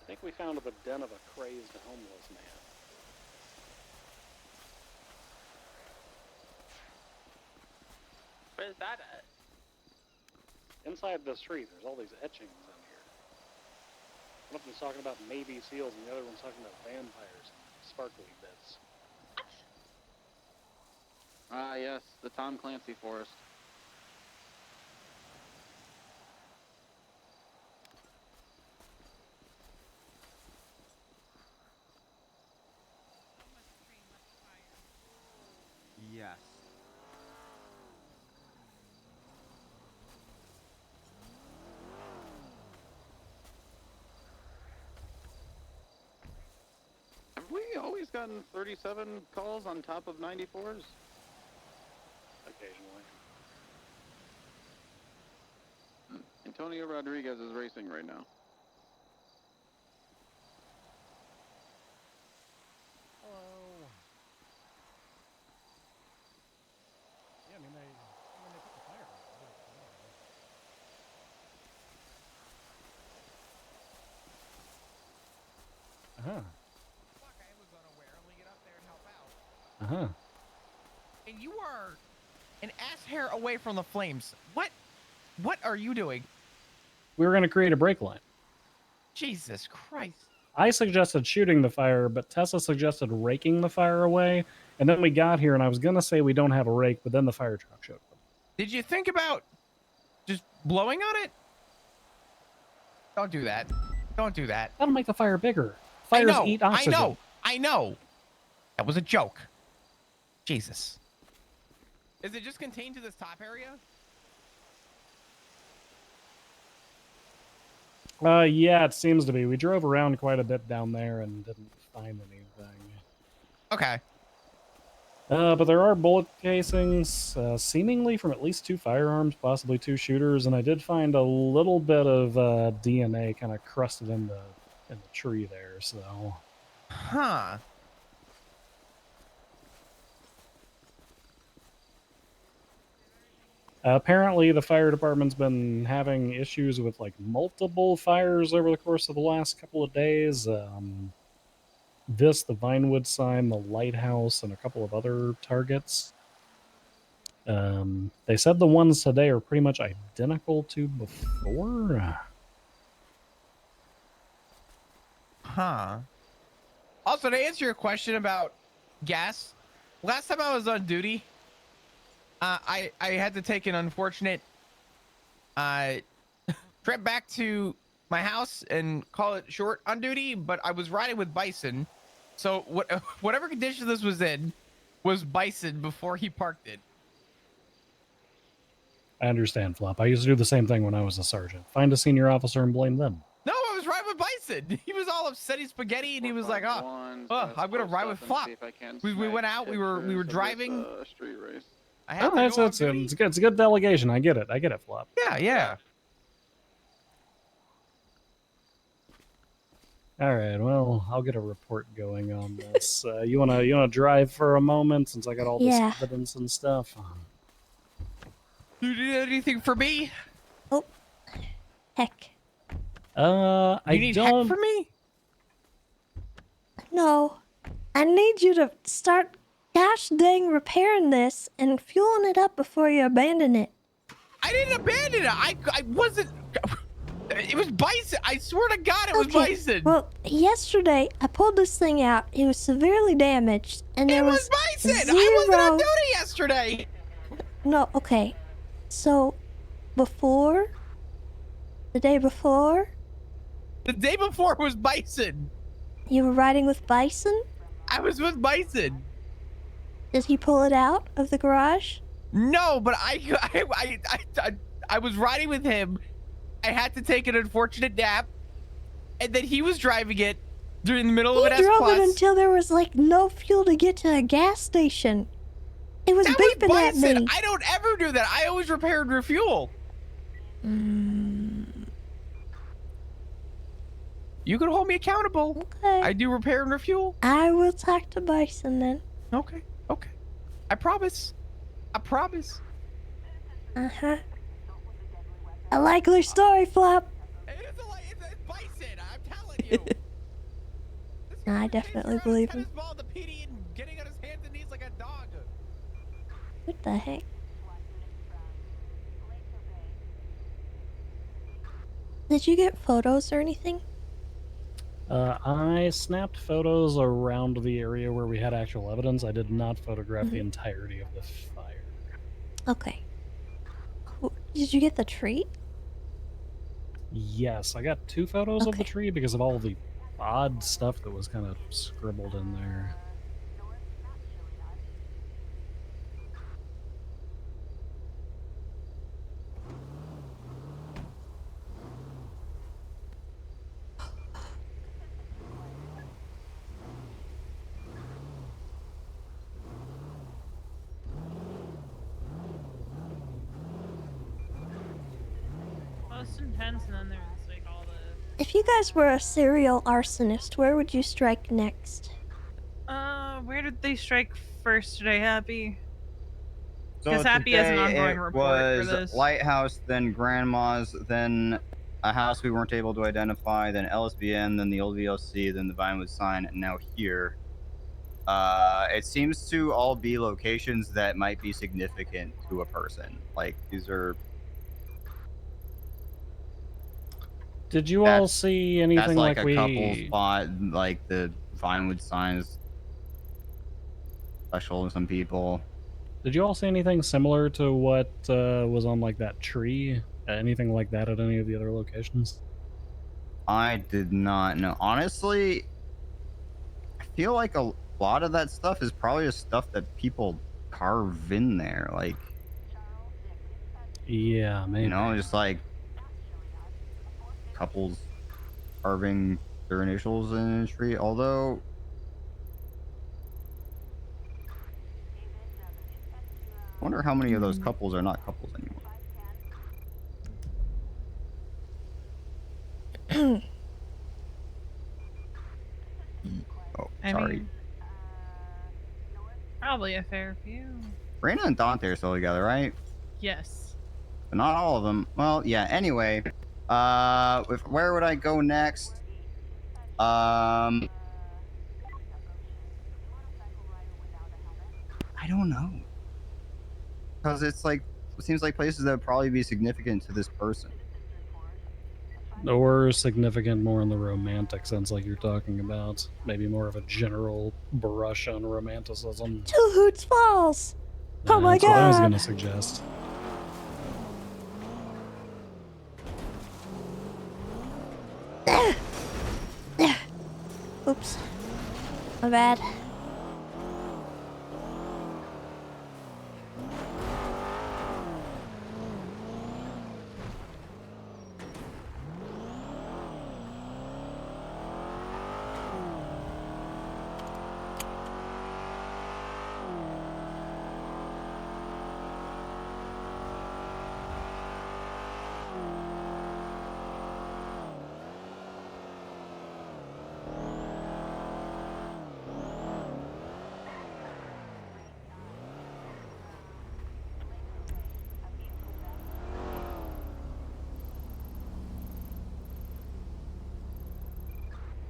I think we found the den of a crazed homeless man. Where's that at? Inside this tree, there's all these etchings in here. One of them's talking about Navy SEALs, and the other one's talking about vampires and sparkly bits. Ah, yes, the Tom Clancy forest. Yes. Have we always gotten 37 calls on top of 94s? Occasionally. Antonio Rodriguez is racing right now. Hello. Yeah, I mean, they put the fire out. Fuck, I was unaware. Let me get up there and help out. And you are an ass hair away from the flames. What are you doing? We were going to create a brake line. Jesus Christ. I suggested shooting the fire, but Tessa suggested raking the fire away. And then we got here, and I was going to say we don't have a rake, but then the fire truck showed up. Did you think about just blowing on it? Don't do that. Don't do that. That'll make the fire bigger. Fires eat oxygen. I know. That was a joke. Jesus. Is it just contained to this top area? Yeah, it seems to be. We drove around quite a bit down there and didn't find anything. Okay. But there are bullet casings, seemingly from at least 2 firearms, possibly 2 shooters, and I did find a little bit of DNA kind of crusted in the tree there, so... Huh. Apparently, the fire department's been having issues with, like, multiple fires over the course of the last couple of days. The Vinewood sign, the lighthouse, and a couple of other targets. They said the ones today are pretty much identical to before. Huh. Also, to answer your question about gas, last time I was on duty, I had to take an unfortunate trip back to my house and call it short on duty, but I was riding with Bison. So whatever condition this was in was Bison before he parked it. I understand, Flop. I used to do the same thing when I was a sergeant. Find a senior officer and blame them. No, I was riding with Bison. He was all upset. He's spaghetti, and he was like, I'm gonna ride with Flop. We went out. We were driving. Street race. It's a good delegation. I get it, Flop. Yeah. All right. Well, I'll get a report going on this. You wanna drive for a moment since I got all this evidence and stuff. You need anything for me? Oh, heck. I need don't. heck for me? No, I need you to start gosh dang repairing this and fueling it up before you abandon it. I didn't abandon it. I wasn't. It was Bison. I swear to God, it was Bison. Well, yesterday I pulled this thing out. It was severely damaged, and there was Bison. I wasn't on duty yesterday. No, okay. So, the day before? The day before was Bison. You were riding with Bison? I was with Bison. Did he pull it out of the garage? No, but I was riding with him. I had to take an unfortunate nap, and then he was driving it, during the middle He of an S drove plus. it until there was like no fuel to get to a gas station. It was beeping at me. I don't ever do that. I always repair and refuel. You can hold me accountable. Okay. I do repair and refuel. I will talk to Bison then. Okay. Okay. I promise. I promise. Uh-huh. A likely story, Flop. It's Bison. I'm telling you. I definitely believe him. Ball, the PD, and getting on his hands and knees like a dog. What the heck? Did you get photos or anything? I snapped photos around the area where we had actual evidence. I did not photograph the Mhm. entirety of the fire. Okay. Did you get the tree? Yes, I got 2 photos of the tree because of all the odd stuff that was kind of scribbled in there. Most intense, and then there's like all the. If you guys were a serial arsonist, where would you strike next? Where did they strike first today, Happy? So Because Happy has an today ongoing it report for was this. Lighthouse, then Grandma's, then a house we weren't able to identify, then LSBN, then the old VLC, then the Vinewood sign, and now here. It seems to all be locations that might be significant to a person. Like, these are... Did you all see anything That's like a we... couple spot, like the Vinewood sign is special to some people. Did you all see anything similar to what was on like that tree? Anything like that at any of the other locations? I did not know. Honestly, I feel like a lot of that stuff is probably just stuff that people carve in there. Like, yeah, maybe. You know, just like couples carving their initials in a tree. Although, I wonder how many of those couples are not couples anymore. Oh, I sorry. mean, probably a fair few. Raina and Dante are still together, right? Yes. But not all of them. Well, yeah. Anyway, where would I go next? I don't know. Because it's like, it seems like places that would probably be significant to this person. Or significant more in the romantic sense like you're talking about. Maybe more of a general brush on romanticism. Two Hoots Falls! Oh my That's what I was god! going to suggest. Oops. My bad.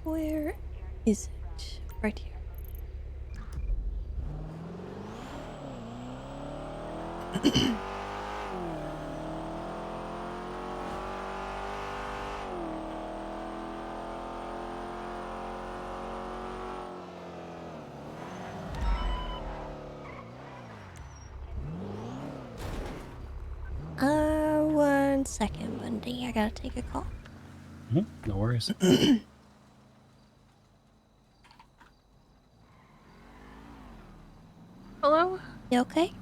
Where is it? Right here. One second, Bundy. I gotta take a call. No worries. Hello? You okay?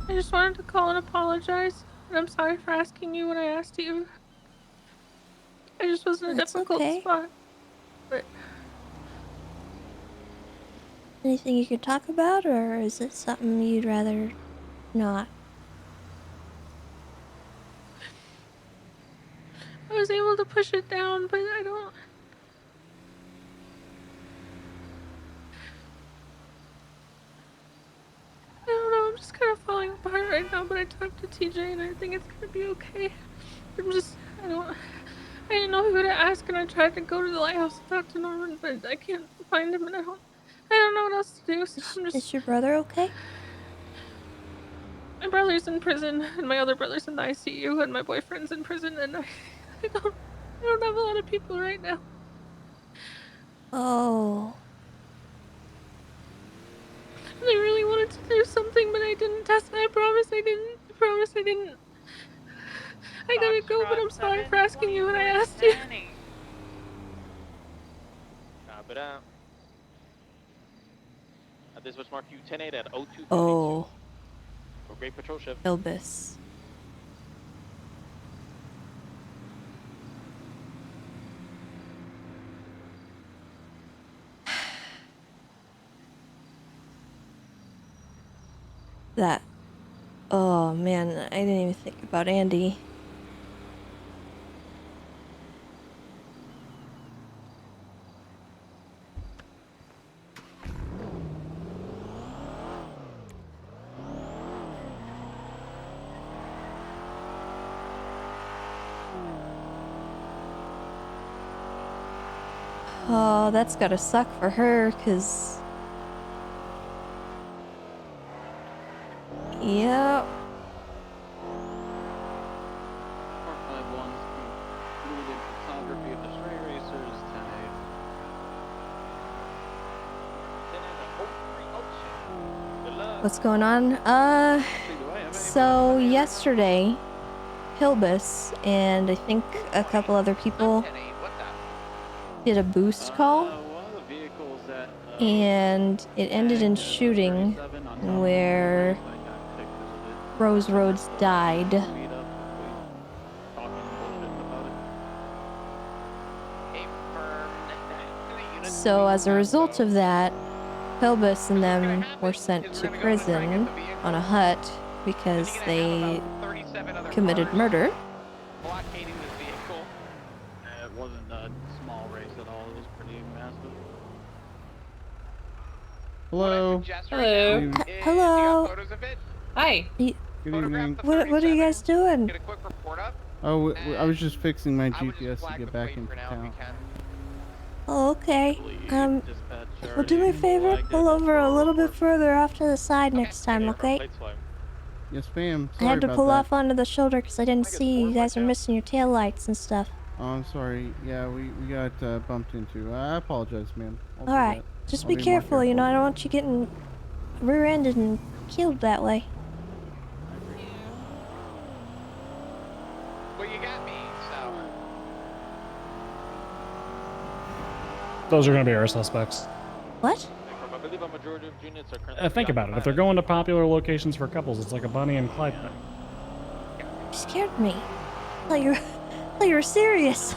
I just wanted to call and apologize. And I'm sorry for asking you when I asked you. I just was in a That's difficult okay. spot. Anything you could talk about, or is it something you'd rather not? I was able to push it down, but I don't know, I'm just kind of falling apart right now, but I talked to TJ and I think it's gonna be okay. I didn't know who to ask, and I tried to go to the lighthouse and talk to Norman, but I can't find him, and I don't know what else to do, so I'm just... Is your brother okay? My brother's in prison, and my other brother's in the ICU, and my boyfriend's in prison, and I don't have a lot of people right now. Oh. And I really wanted to do something, but I didn't. Tessa, I promise I didn't. I promise I didn't. I gotta go, but I'm sorry for asking you what I asked you. Cop it out. This was mark you 10-8 at 0252. Oh. For great patrol shift. Elvis. That. Oh man, I didn't even think about Andy. Oh, that's gotta suck for her, 'cause... Yep. Mark 5-1's completed photography of the stray racers, 10-8. What's going on? So yesterday, Hilbus and I think a couple other people did a boost call, and it ended in shooting where Rose Rhodes died. So as a result of that, Hilbus and them were sent to prison on a hut because they committed murder. Blockading this vehicle. It wasn't a small race at all. It was pretty massive. Hello. Hello. Hello. Hi. Good evening. What are you guys doing? Oh, I was just fixing my GPS to get back into town. Oh, okay. Well, do me a favor, pull over a little bit further off to the side next time, okay? Yes, ma'am. I Sorry had to about pull that. off onto the shoulder because I didn't see you guys are missing your taillights and stuff. Oh, I'm sorry. Yeah, we got bumped into. I apologize, ma'am. I'll do Alright, that. just I'll be more careful, you know, I don't want you getting rear-ended and killed that way. Well, you got me, so. Those are going to be our suspects. What? I believe a majority of units are currently Think about it. If they're going to popular locations for couples, it's like a Bonnie and Clyde thing. You scared me. I thought you were serious.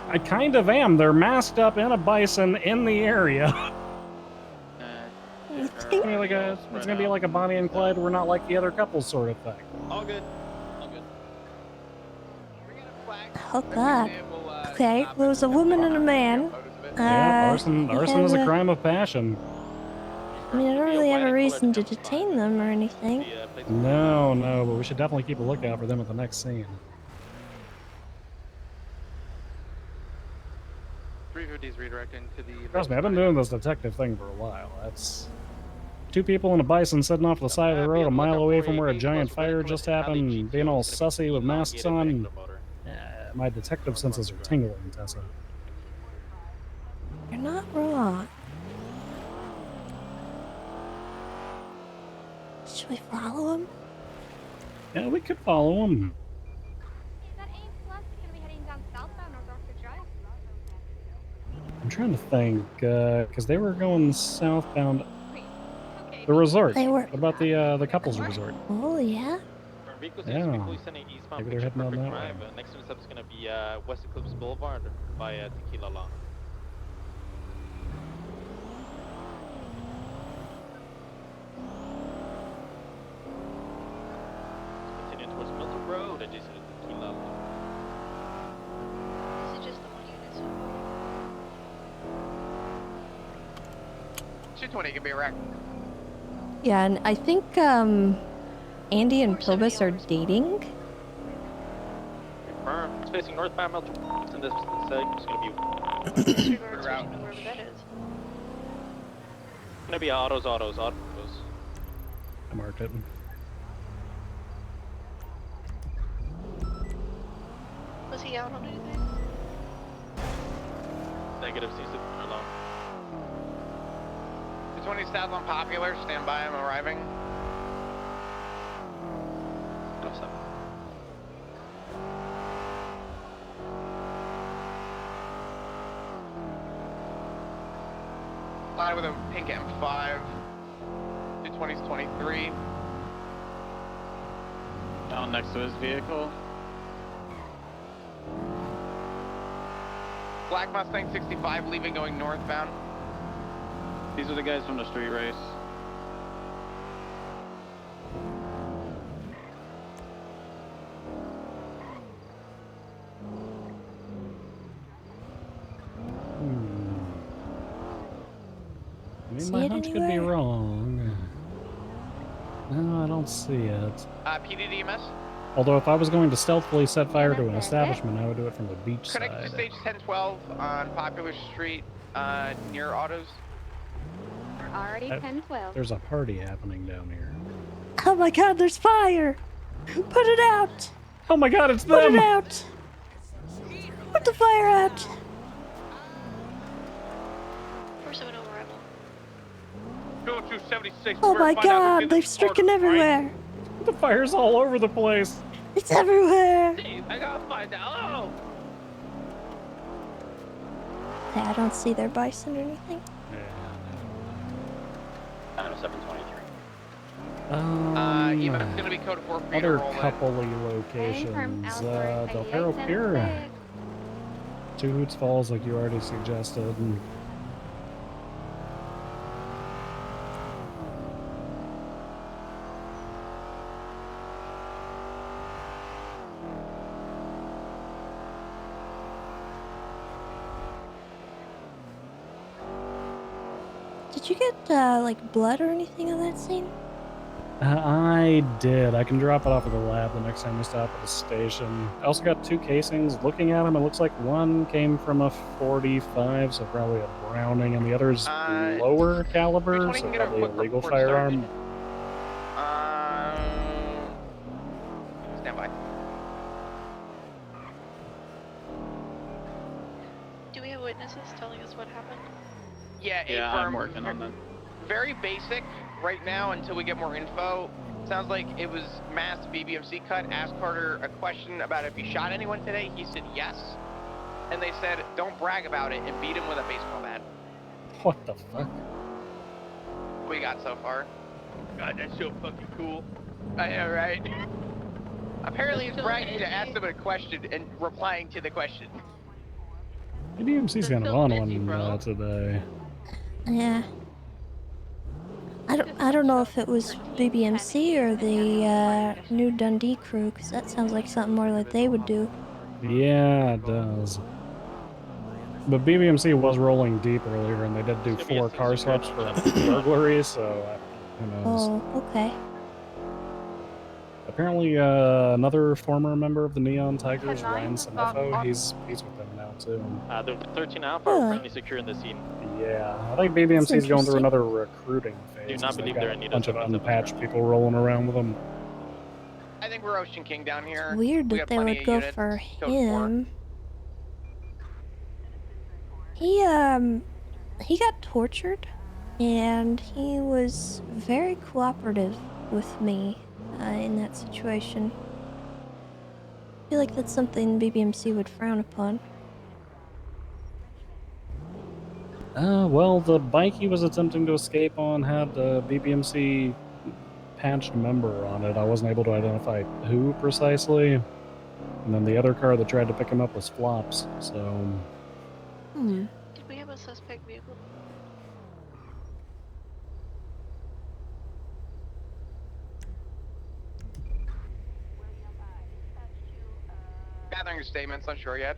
I kind of am. They're masked up in a bison in the area. It's gonna be like a Bonnie and Clyde. We're not like the other couples sort of thing. All good. All good. Oh god. Okay, there was a woman and a man. Yeah, arson is a had crime of passion. I mean, I don't really have a reason to detain them or anything. No, but we should definitely keep a lookout for them at the next scene. 350 is redirecting to the... Trust me, I've been doing this detective thing for a while. That's... Two people in a bison sitting off the side of the road a mile away from where a giant fire just happened, being all sussy with masks on. My detective senses are tingling, Tessa. You're not wrong. Should we follow him? Yeah, we could follow him. I'm trying to think, because they were going southbound. The resort. They were. What about the couples resort? Oh, yeah? Yeah. Maybe they're heading out that way. Next stop is going to be West Eclipse Boulevard by Tequila Law. Where's Milton Road? I just hit the Nakkida. Is it just the one unit so far? 220 can be a wreck. Yeah, and I think Andy and Probus are dating. Confirm. It's facing northbound Milton. And this segment's gonna be Disregard switching to wherever that is. gonna be autos. I marked it. Was he out on anything? Negative seems to be alone. 220 south on Popular. Stand by. I'm arriving. No, stop. Fly with a pink M5. 220's 23. Down next to his vehicle. Black Mustang 65 leaving going northbound. These are the guys from the street race. I mean, See my it hunch could be anywhere? wrong. No, I don't see it. PDDMS. Although if I was going to stealthily set fire to an establishment, I would do it from the beach Connect to side. stage 1012 on Popular Street near Autos. We're already 10-12. There's a party happening down here. Oh my god, there's fire! Put it out! Oh my god, it's Put them! it out! Put the fire out! 470 arrival. Go to 76. Oh We're my gonna find out who god, did they're this stricken murder, everywhere! The fire's all over the place. It's everywhere! Hey, I gotta find out. Hey, I don't see their bison or anything. 723. Even it's gonna be code 4 for you to Other roll in. coupley locations. Del Perro Pier. Two Hoots Falls, like you already suggested. And Did you get, like, blood or anything on that scene? I did. I can drop it off at the lab the next time we stop at the station. I also got 2 casings. Looking at them, it looks like one came from a 45, so probably a Browning, and the other's lower caliber, so probably a legal firearm. Stand by. Do we have witnesses telling us what happened? Yeah, Yeah, I'm working on that. Very basic right now until we get more info. Sounds like it was mass BBMC cut. Asked Carter a question about if he shot anyone today. He said yes. And they said, don't brag about it, and beat him with a baseball bat. What the fuck? What we got so far? God, that's so fucking cool. I know, right? Apparently it's bragging to ask them a question and replying to the question. BBMC's kind of on one today. Yeah. I don't know if it was BBMC or the new Dundee crew, because that sounds like something more like they would do. Yeah, it does. But BBMC was rolling deep earlier, and they did do 4 car swaps for burglary, so who knows. Oh, okay. Apparently, another former member of the Neon Tigers, Ryan Sanefo, he's with them now too. They're 13 Alpha are currently securing the scene. Yeah, I think BBMC's going through another recruiting phase. Do not 'cause they've believe got they're a in need of bunch of something unpatched people rolling around with them. I think we're Ocean King down here. Weird We that got they plenty would of go units. for Code 4. him. He got tortured, and he was very cooperative with me in that situation. I feel like that's something BBMC would frown upon. Well, the bike he was attempting to escape on had a BBMC patched member on it. I wasn't able to identify who precisely. And then the other car that tried to pick him up was Flops, so... Did we have a suspect vehicle? gathering statements, unsure yet.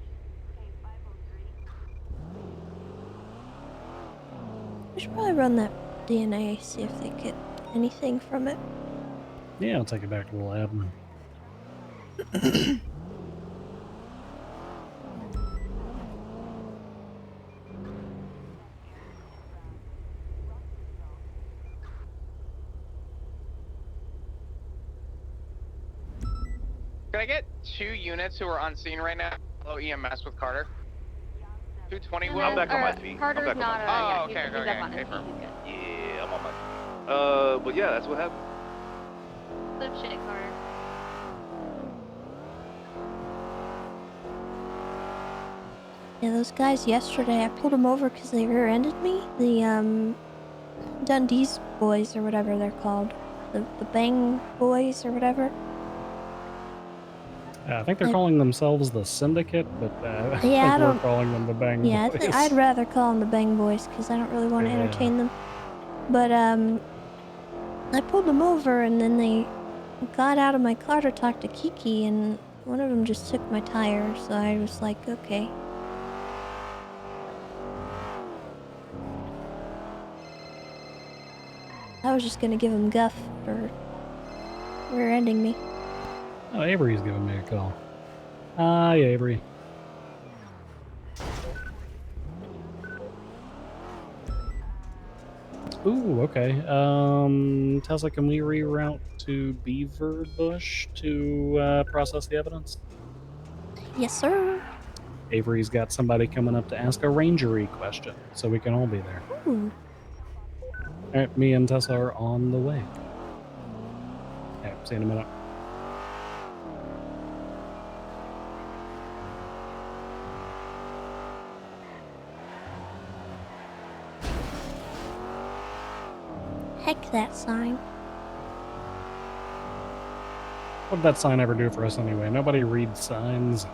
We should probably run that DNA, see if they get anything from it. Yeah, I'll take it back to the lab. Can I get 2 units who are on scene right now? Hello, EMS with Carter. 220 will. I'm back on my feet. Carter's not. Yeah, okay, he's up on his feet. He's good. Yeah, I'm on my feet. But yeah, that's what happened. Good shit, Carter. Yeah, those guys yesterday, I pulled them over because they rear-ended me. The, Dundee's boys, or whatever they're called. The Bang Boys, or whatever. I think they're calling themselves the Syndicate, but I think we're calling them the Bang Yeah, Boys. I'd rather call them the Bang Boys, because I don't really want to entertain them. But, I pulled them over, and then they got out of my car to talk to Kiki, and one of them just took my tire, so I was like, okay. I was just gonna give him guff for rear-ending me. Oh, Avery's giving me a call. Hi, Avery. Ooh, okay. Tessa, can we reroute to Beaver Bush to process the evidence? Yes, sir. Avery's got somebody coming up to ask a rangery question, so we can all be there. Ooh. Alright, me and Tessa are on the way. Okay, see you in a minute. Heck that sign. What did that sign ever do for us anyway? Nobody reads signs.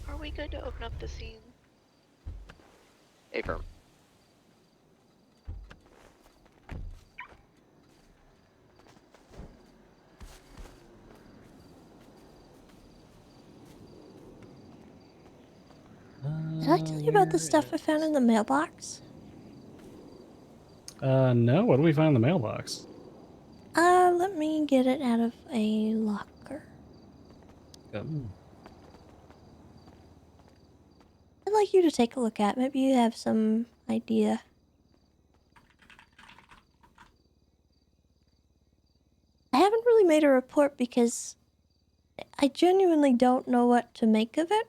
Are we good to open up the scene? Affirm. Did I tell you about the stuff I found in the mailbox? No, what do we find in the mailbox? Let me get it out of a locker. Um, I'd like you to take a look at. Maybe you have some idea. I haven't really made a report because I genuinely don't know what to make of it.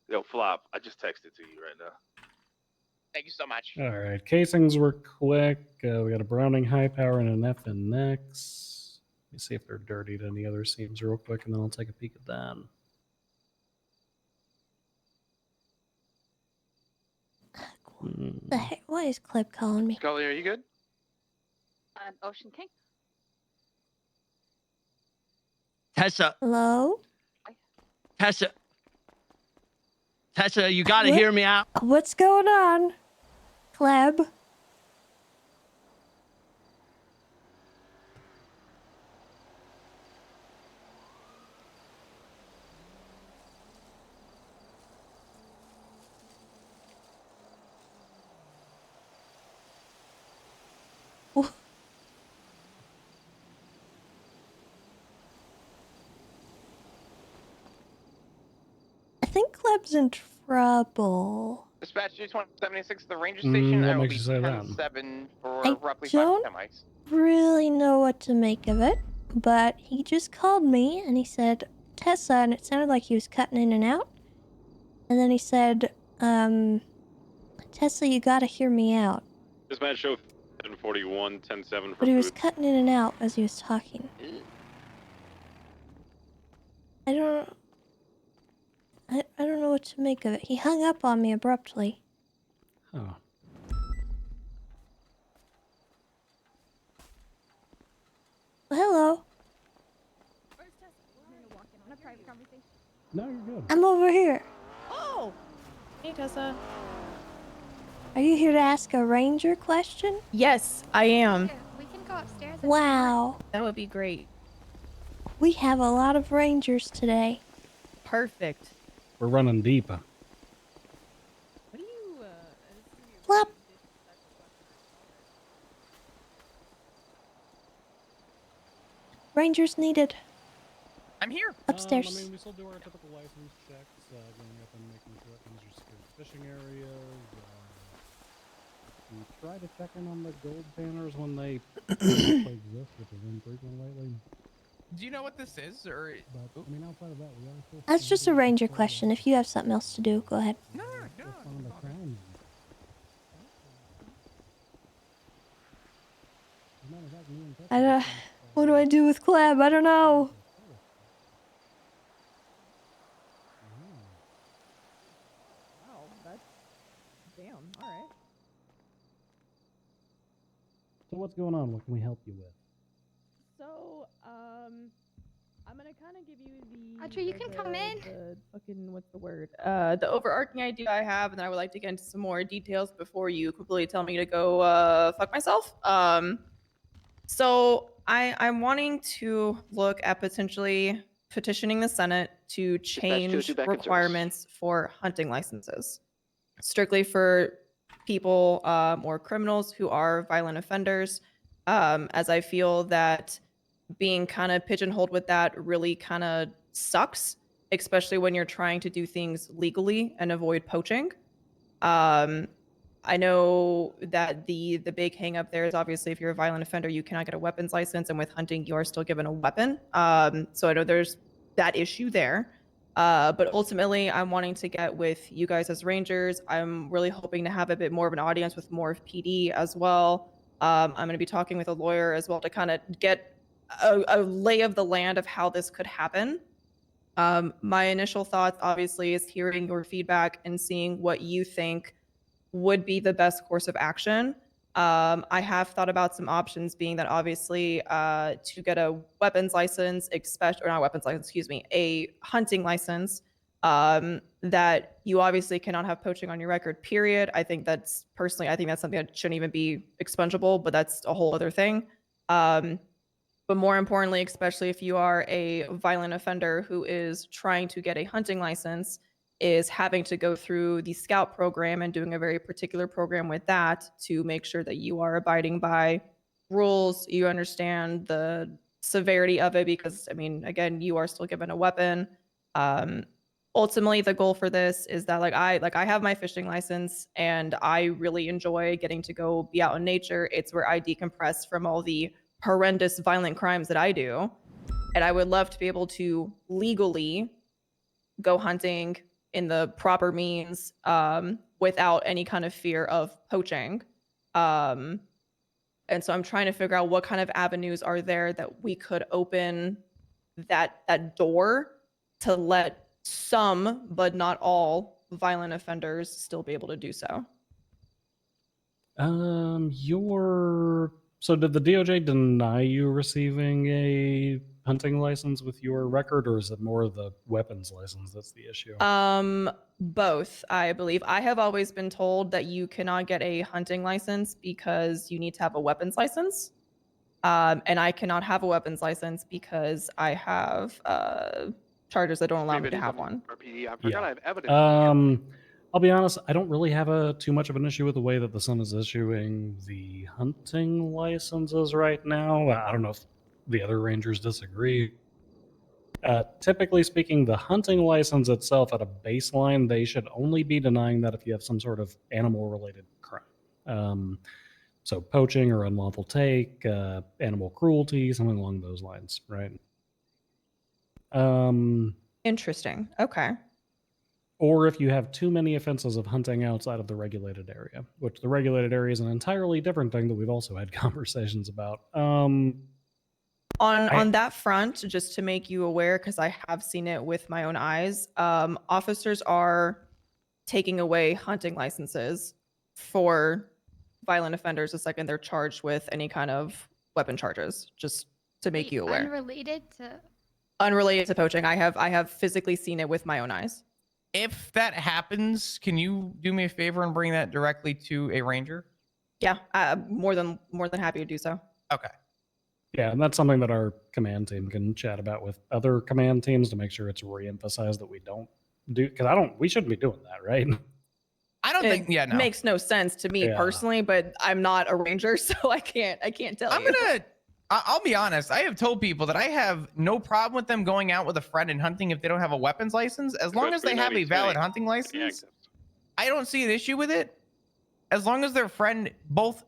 Yo, Flop, I just texted to you right now. Thank you so much. Alright, casings were quick. We got a Browning high power and an FNX. Let me see if they're dirtied any other seams real quick, and then I'll take a peek at that. The heck? Why is Clip calling me? Scully, are you good? Ocean King. Tessa. Hello? Tessa. Tessa, you gotta hear me out. What's going on? Cleb? think Kleb's in trouble. Dispatch 276, the ranger station. I What will makes be you say that? 10-7 for I roughly 5 don't to 10 mics. really know what to make of it, but he just called me and he said, Tessa, and it sounded like he was cutting in and out. And then he said, Tessa, you gotta hear me out. Dispatch show 1041, 10-7 for But he was food. cutting in and out as he was talking. I don't know what to make of it. He hung up on me abruptly. Oh. Hello. No, you're good. I'm over here. Oh! Hey, Tessa. Are you here to ask a ranger question? Yes, I am. We can go upstairs. Wow. That would be great. We have a lot of rangers today. Perfect. We're running deep. What do you, Flop. Rangers needed. I'm here. Upstairs. I mean, we still do our typical license checks, going up and making sure that things are secure fishing areas. We try to check in on the gold banners when they exist, which is infrequent lately. Do you know what this is, or? But, I mean, outside of that, we are still... That's just a ranger question. If you have something else to do, go ahead. No. What do I do with Kleb? I don't know. Wow, that's... Damn, alright. So what's going on? What can we help you with? So, I'm gonna kind of give you the... Audrey, you can come in. The fucking, what's the word? The overarching idea I have, and then I would like to get into some more details before you completely tell me to go, fuck myself. So, I'm wanting to look at potentially petitioning the Senate to change requirements for hunting licenses. Strictly for people or criminals who are violent offenders, as I feel that being kind of pigeonholed with that really kind of sucks, especially when you're trying to do things legally and avoid poaching. I know that the big hang up there is obviously if you're a violent offender, you cannot get a weapons license, and with hunting, you are still given a weapon. So I know there's that issue there. But ultimately, I'm wanting to get with you guys as rangers. I'm really hoping to have a bit more of an audience with more of PD as well. I'm going to be talking with a lawyer as well to kind of get a lay of the land of how this could happen. My initial thoughts, obviously, is hearing your feedback and seeing what you think would be the best course of action. I have thought about some options, being that obviously to get a weapons license, or not weapons license, excuse me, a hunting license, that you obviously cannot have poaching on your record, period. I think that's something that shouldn't even be expungible, but that's a whole other thing. But more importantly, especially if you are a violent offender who is trying to get a hunting license, is having to go through the scout program and doing a very particular program with that to make sure that you are abiding by rules, you understand the severity of it, because, I mean, again, you are still given a weapon. Ultimately, the goal for this is that I have my fishing license and I really enjoy getting to go be out in nature. It's where I decompress from all the horrendous violent crimes that I do. And I would love to be able to legally go hunting in the proper means, without any kind of fear of poaching. And so I'm trying to figure out what kind of avenues are there that we could open that door to let some, but not all, violent offenders still be able to do so. So did the DOJ deny you receiving a hunting license with your record, or is it more the weapons license that's the issue? Both, I believe. I have always been told that you cannot get a hunting license because you need to have a weapons license. And I cannot have a weapons license because I have charges that don't allow me to have one. I forgot I have evidence. I'll be honest, I don't really have too much of an issue with the way that the Sun is issuing the hunting licenses right now. I don't know if the other rangers disagree. Typically speaking, the hunting license itself at a baseline, they should only be denying that if you have some sort of animal-related crime. So poaching or unlawful take, animal cruelty, something along those lines, right? Interesting. Okay. Or if you have too many offenses of hunting outside of the regulated area, which the regulated area is an entirely different thing that we've also had conversations about. On that front, just to make you aware, because I have seen it with my own eyes, officers are taking away hunting licenses for violent offenders the second they're charged with any kind of weapon charges, just to make you aware. Unrelated to poaching. I have physically seen it with my own eyes. If that happens, can you do me a favor and bring that directly to a ranger? Yeah, more than happy to do so. Okay. Yeah, and that's something that our command team can chat about with other command teams to make sure it's reemphasized that we don't do, because we shouldn't be doing that, right? I don't think. Yeah, no. Makes no sense to me personally, but I'm not a ranger, so I can't tell you. I'll be honest. I have told people that I have no problem with them going out with a friend and hunting if they don't have a weapons license, as long as they have a valid hunting license. I don't see an issue with it, as long as their friend both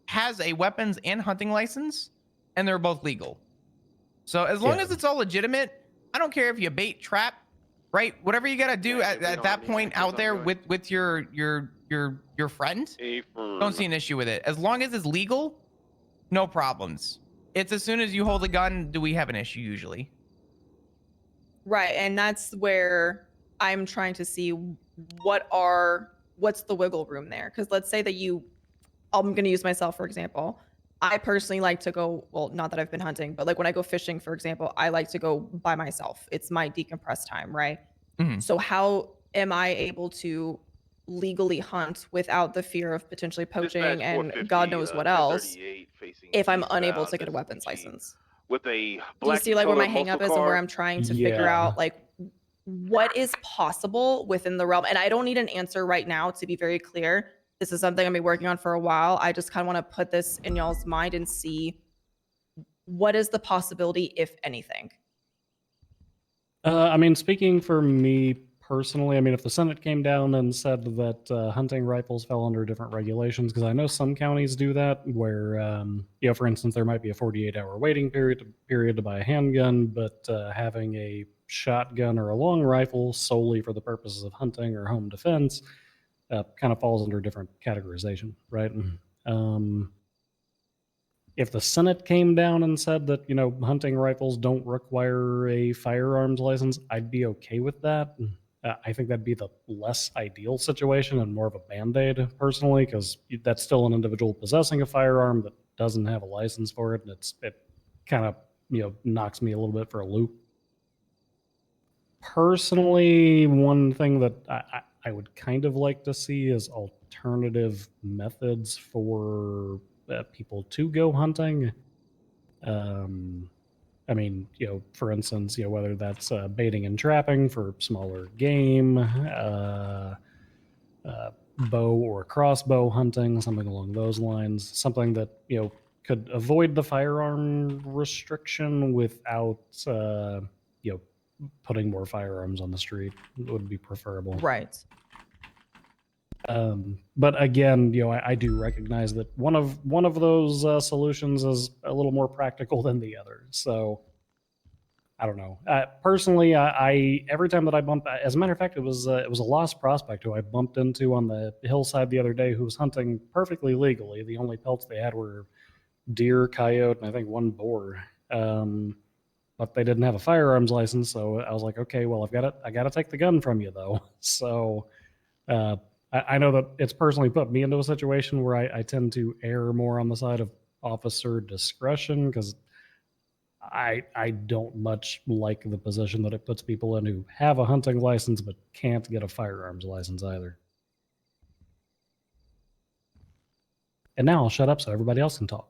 has a weapons and hunting license, and they're both legal. So as long as it's all legitimate, I don't care if you bait, trap, right? Whatever you gotta do at that point out there with your friend. Don't see an issue with it. As long as it's legal, no problems. It's as soon as you hold a gun, do we have an issue usually? Right, and that's where I'm trying to see what's the wiggle room there? Because let's say that I'm going to use myself for example. I personally like to go, well, not that I've been hunting, but like when I go fishing, for example, I like to go by myself. It's my decompress time, right? So how am I able to legally hunt without the fear of potentially poaching and God knows what else if I'm unable to get a weapons license? With a Do you black see like where my muscle hang up is and car. where I'm trying to figure out like what is possible within the realm? And I don't need an answer right now, to be very clear. This is something I've been working on for a while. I just kind of want to put this in y'all's mind and see what is the possibility, if anything. I mean, speaking for me personally, I mean, if the Senate came down and said that hunting rifles fell under different regulations, because I know some counties do that, where, for instance, there might be a 48-hour waiting period to buy a handgun, but having a shotgun or a long rifle solely for the purposes of hunting or home defense kind of falls under different categorization, right? If the Senate came down and said that, hunting rifles don't require a firearms license, I'd be okay with that. I think that'd be the less ideal situation and more of a Band-Aid personally, because that's still an individual possessing a firearm that doesn't have a license for it, and it kind of, knocks me a little bit for a loop. Personally, one thing that I would kind of like to see is alternative methods for people to go hunting. I mean, for instance, whether that's baiting and trapping for smaller game, bow or crossbow hunting, something along those lines, something that, could avoid the firearm restriction without, putting more firearms on the street would be preferable. Right. But again, I do recognize that one of those solutions is a little more practical than the other. So I don't know. Personally, I every time that I bump, as a matter of fact, it was a lost prospect who I bumped into on the hillside the other day who was hunting perfectly legally. The only pelts they had were deer, coyote, and I think one boar. But they didn't have a firearms license, so I was like, okay, well, I got to take the gun from you though. So I know that it's personally put me into a situation where I tend to err more on the side of officer discretion, because I don't much like the position that it puts people in who have a hunting license but can't get a firearms license either. And now I'll shut up so everybody else can talk.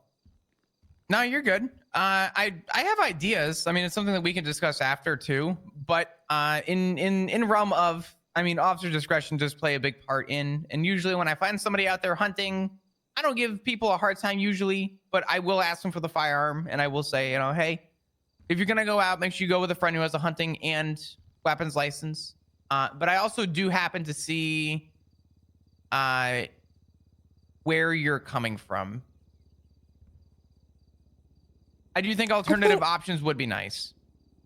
No, you're good. I have ideas. I mean, it's something that we can discuss after too. But in realm of, I mean, officer discretion does play a big part in. And usually when I find somebody out there hunting, I don't give people a hard time usually, but I will ask them for the firearm and I will say, hey, If you're gonna go out, make sure you go with a friend who has a hunting and weapons license. But I also do happen to see where you're coming from. I do think alternative options would be nice.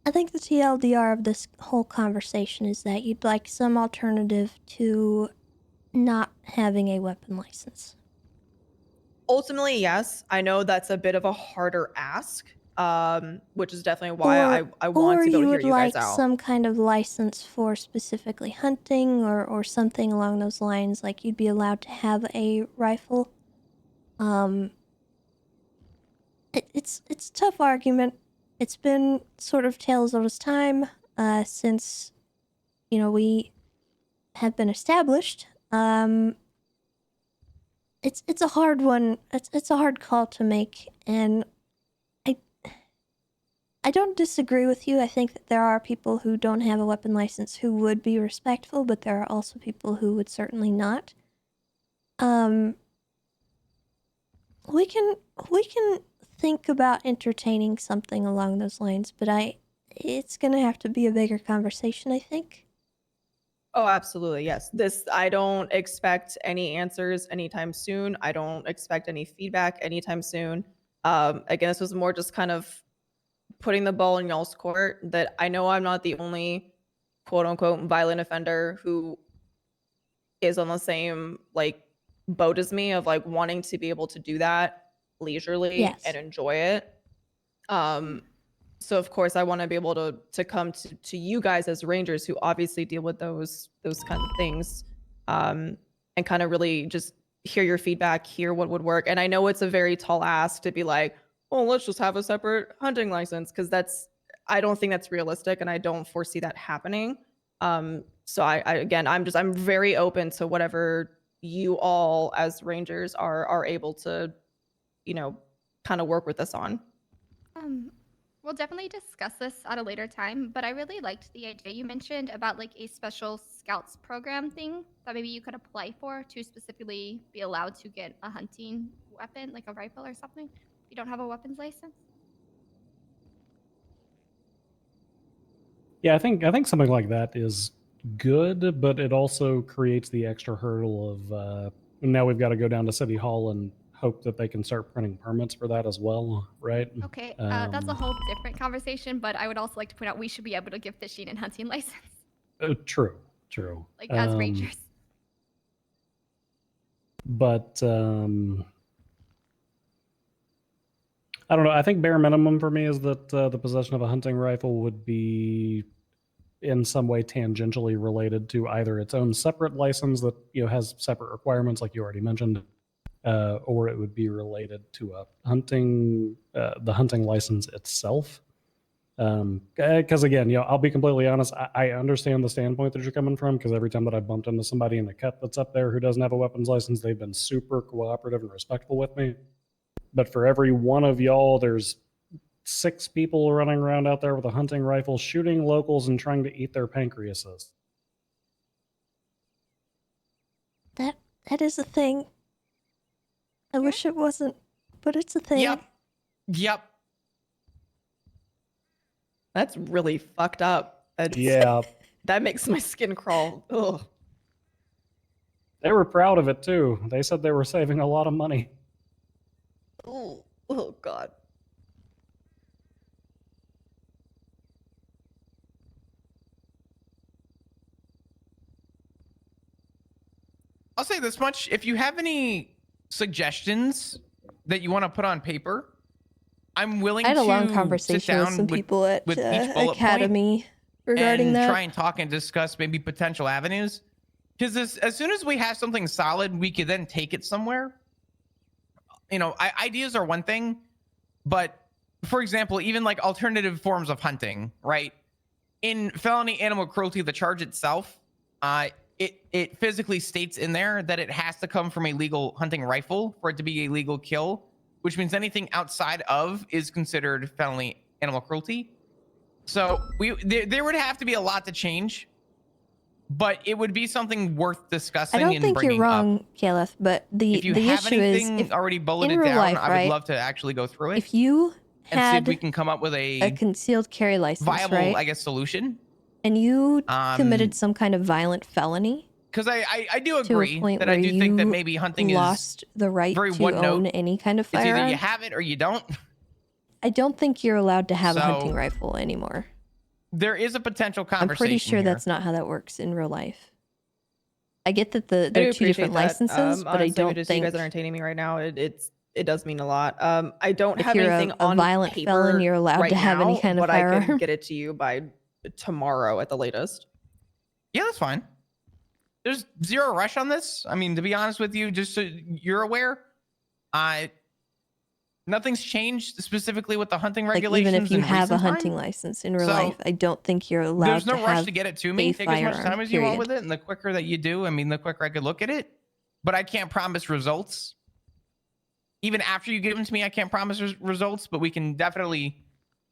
I think the TLDR of this whole conversation is that you'd like some alternative to not having a weapon license. Ultimately, yes. I know that's a bit of a harder ask, which is definitely why I want to go hear you guys out. Or you would like some kind of license for specifically hunting or something along those lines, like you'd be allowed to have a rifle. It's a tough argument. It's been sort of tale as old as time since, you know, we have been established. It's a hard one. It's a hard call to make, and I don't disagree with you. I think that there are people who don't have a weapon license who would be respectful, but there are also people who would certainly not. We can think about entertaining something along those lines, but it's gonna have to be a bigger conversation, I think. Oh, absolutely. Yes. I don't expect any answers anytime soon. I don't expect any feedback anytime soon. Again, this was more just kind of putting the ball in y'all's court, that I know I'm not the only quote unquote violent offender who is on the same like boat as me of like wanting to be able to do that leisurely and enjoy it. So of course I want to be able to come to you guys as rangers who obviously deal with those kinds of things, and kind of really just hear your feedback, hear what would work. And I know it's a very tall ask to be like, oh, let's just have a separate hunting license, because I don't think that's realistic, and I don't foresee that happening. So I'm very open to whatever you all as rangers are able to, kind of work with us on. We'll definitely discuss this at a later time, but I really liked the idea you mentioned about like a special scouts program thing that maybe you could apply for to specifically be allowed to get a hunting weapon, like a rifle or something, if you don't have a weapons license. Yeah, I think something like that is good, but it also creates the extra hurdle of now we've got to go down to City Hall and hope that they can start printing permits for that as well, right? Okay, that's a whole different conversation, but I would also like to point out we should be able to give fishing and hunting license. True. Like as rangers. But I don't know. I think bare minimum for me is that the possession of a hunting rifle would be in some way tangentially related to either its own separate license that has separate requirements, like you already mentioned, or it would be related to a the hunting license itself. Because again, I'll be completely honest, I understand the standpoint that you're coming from, because every time that I've bumped into somebody in the cut that's up there who doesn't have a weapons license, they've been super cooperative and respectful with me. But for every one of y'all, there's 6 people running around out there with a hunting rifle, shooting locals and trying to eat their pancreases. That is a thing. I wish it wasn't, but it's a thing. Yep. That's really fucked up. Yeah. That makes my skin crawl. Ugh. They were proud of it too. They said they were saving a lot of money. Oh God. I'll say this much: if you have any suggestions that you want to put on paper, I'm willing to I had a long conversation with some people at Academy regarding that. Try and talk and discuss maybe potential avenues. Because as soon as we have something solid, we could then take it somewhere. Ideas are one thing, but for example, even like alternative forms of hunting, right? In felony animal cruelty, the charge itself, it physically states in there that it has to come from a legal hunting rifle for it to be a legal kill, which means anything outside of is considered felony animal cruelty. So there would have to be a lot to change, but it would be something worth discussing. I don't think you're wrong, Caleb, but the if you issue have anything is, if already bulleted in real down, life, I would love to actually go through it. If you and see if had we can come up with a concealed carry license, viable, right? I guess, solution. And you committed some kind of violent felony. Because I do To a agree point that where I do think that you maybe hunting lost is the right very to one note. own any kind of It's either firearm. you have it or you don't. I don't think you're allowed to have a hunting So- rifle anymore. There is a potential conversation I'm pretty sure here. that's not how that works in real life. I get that I do they're two different appreciate that. licenses, but I Honestly, don't just think you guys are entertaining me right now. It does mean a lot. I don't if have you're anything a on violent paper felon, you're allowed right to have any now, kind of but I can firearm. get it to you by tomorrow at the latest. Yeah, that's fine. There's zero rush on this. I mean, to be honest with you, just so you're aware, nothing's changed specifically with the hunting Like regulations. even if you in have a recent hunting time. license in real So, life, I don't think you're allowed There's no to rush have to get it to me. a Take as much firearm, time as you want period. with it, and the quicker that you do, I mean, the quicker I could look at it. But I can't promise results. Even after you give them to me, I can't promise results. But we can definitely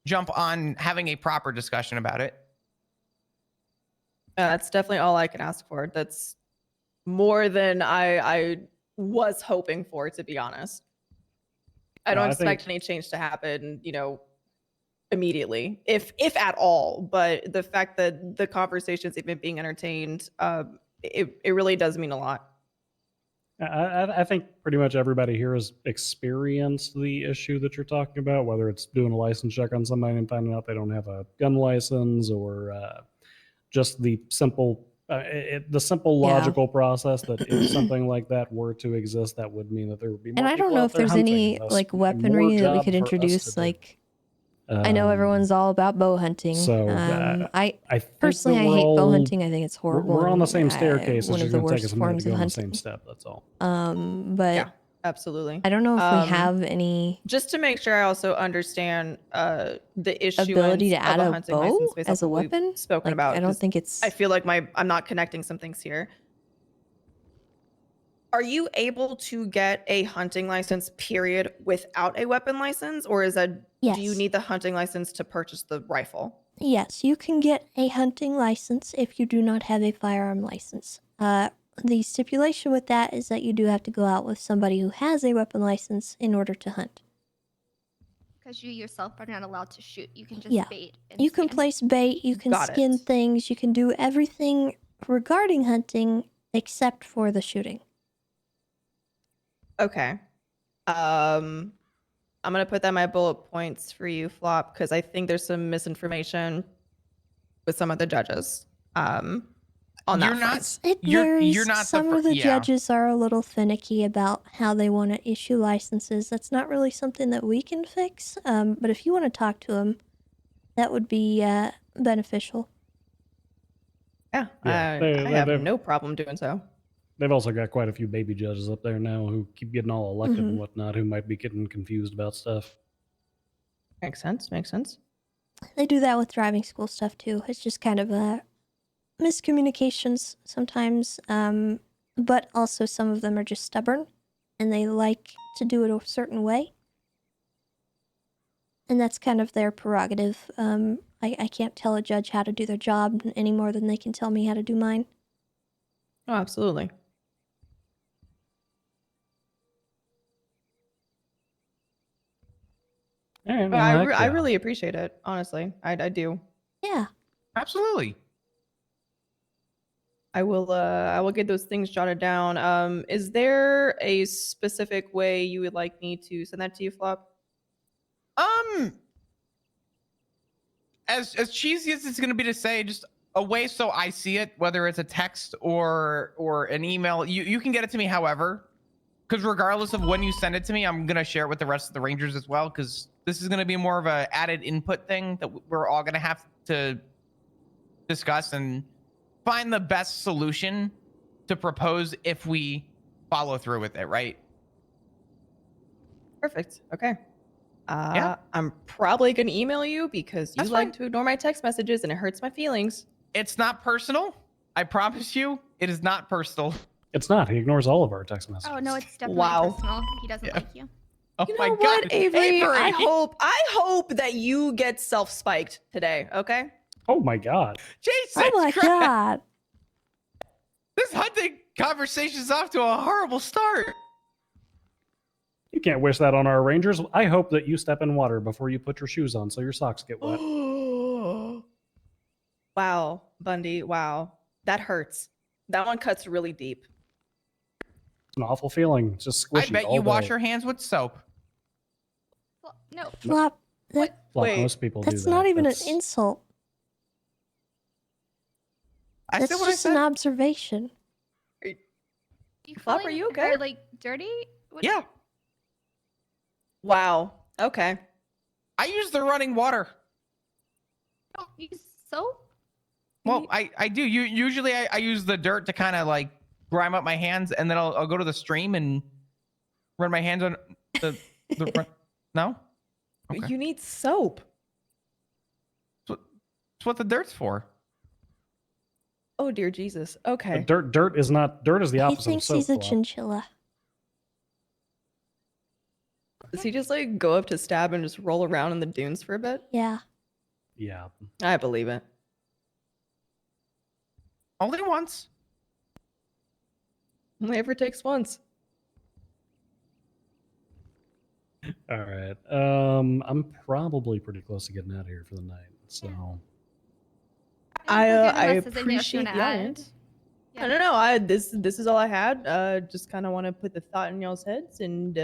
jump on having a proper discussion about it. That's definitely all I can ask for. That's more than I was hoping for, to be honest. I don't expect any change to happen, immediately, if at all. But the fact that the conversation's even being entertained, it really does mean a lot. I think pretty much everybody here has experienced the issue that you're talking about, whether it's doing a license check on somebody and finding out they don't have a gun license, or just the simple logical process that if something like that were to exist, that would mean that there would be more And I don't people know out if there there's hunting, any thus like more weaponry that we job could for us introduce. to do. Like, I know everyone's all about bow hunting. So, I think personally, that I we're hate bow all- hunting. I think it's horrible. We're on the and same staircase. One It's of just the going to take worst us a minute forms to of go on the same hunting. step. That's all. But Yeah, absolutely. I don't know if we have any Just to make sure I also understand the issuance ability to add of a a hunting bow license based as off a what we've weapon. spoken Like, about. I don't 'cause think it's. I feel like I'm not connecting some things here. Are you able to get a hunting license, period, without a weapon license, or is that do you Yes. need the hunting license to purchase the rifle? Yes, you can get a hunting license if you do not have a firearm license. The stipulation with that is that you do have to go out with somebody who has a weapon license in order to hunt. Because you yourself are not allowed to shoot. You can just Yeah. bait. And You can skin. place bait, you can Got it. skin things, you can do everything regarding hunting except for the shooting. Okay. I'm gonna put that in my bullet points for you, Flop, because I think there's some misinformation with some of the judges. On You're that not. front. It You're varies. not the Some fir- of the yeah. judges are a little finicky about how they want to issue licenses. That's not really something that we can fix. But if you want to talk to them, that would be beneficial. Yeah, Yeah, I have no problem doing so. They've also got quite a few baby judges up there now who keep getting all elected and Mhm. whatnot, who might be getting confused about stuff. Makes sense. Makes sense. They do that with driving school stuff too. It's just kind of miscommunications sometimes. But also some of them are just stubborn and they like to do it a certain way. And that's kind of their prerogative. I can't tell a judge how to do their job any more than they can tell me how to do mine. Oh, absolutely. All right, But I heck yeah. really appreciate it. Honestly, I do. Yeah. Absolutely. I will get those things jotted down. Is there a specific way you would like me to send that to you, Flop? As cheesy as it's gonna be to say, just a way so I see it, whether it's a text or an email. You can get it to me however, because regardless of when you send it to me, I'm gonna share it with the rest of the Rangers as well, because this is gonna be more of a added input thing that we're all gonna have to discuss and find the best solution to propose if we follow through with it, right? Perfect. Okay. Yeah. I'm probably gonna email you because you That's like fine. to ignore my text messages and it hurts my feelings. It's not personal. I promise you, it is not personal. It's not. He ignores all of our text messages. Oh no, it's definitely Wow. personal. He doesn't like you. Oh You my know god, what, Avery? I hope that you get self-spiked today. Okay. Oh my god. Jesus Oh my Christ. god. This hunting conversation's off to a horrible start. can't wish that on our Rangers. I hope that you step in water before you put your shoes on so your socks get wet. Wow, Bundy, wow. That hurts. That one cuts really deep. It's an awful feeling. It's just squishy I bet all you wash day. your hands with soap. Well, no. Flop. Flop, Wait, most people do That's that. not even That's- an insult. I That's said what I just an said. observation. You Flop, feeling are you okay? her, like dirty? What- Yeah. Wow. Okay. I use the running water. Don't use soap? Well, I do. Usually I use the dirt to kind of like grime up my hands, and then I'll go to the stream and run my hands on the no? Okay. You need soap. It's what the dirt's for. Oh dear Jesus. Okay. Dirt is not. Dirt is the He opposite of thinks soap. he's a Flop. chinchilla. Does he just like go up to Stab and just roll around in the dunes for a bit? Yeah. Yeah. I believe it. Only once. Only ever takes once. All right. I'm probably pretty close to getting out of here for the night. So. I Unless there's anything else you appreciate wanna the add. audience. Yeah. I don't know. This is all I had. Just kind of want to put the thought in y'all's heads and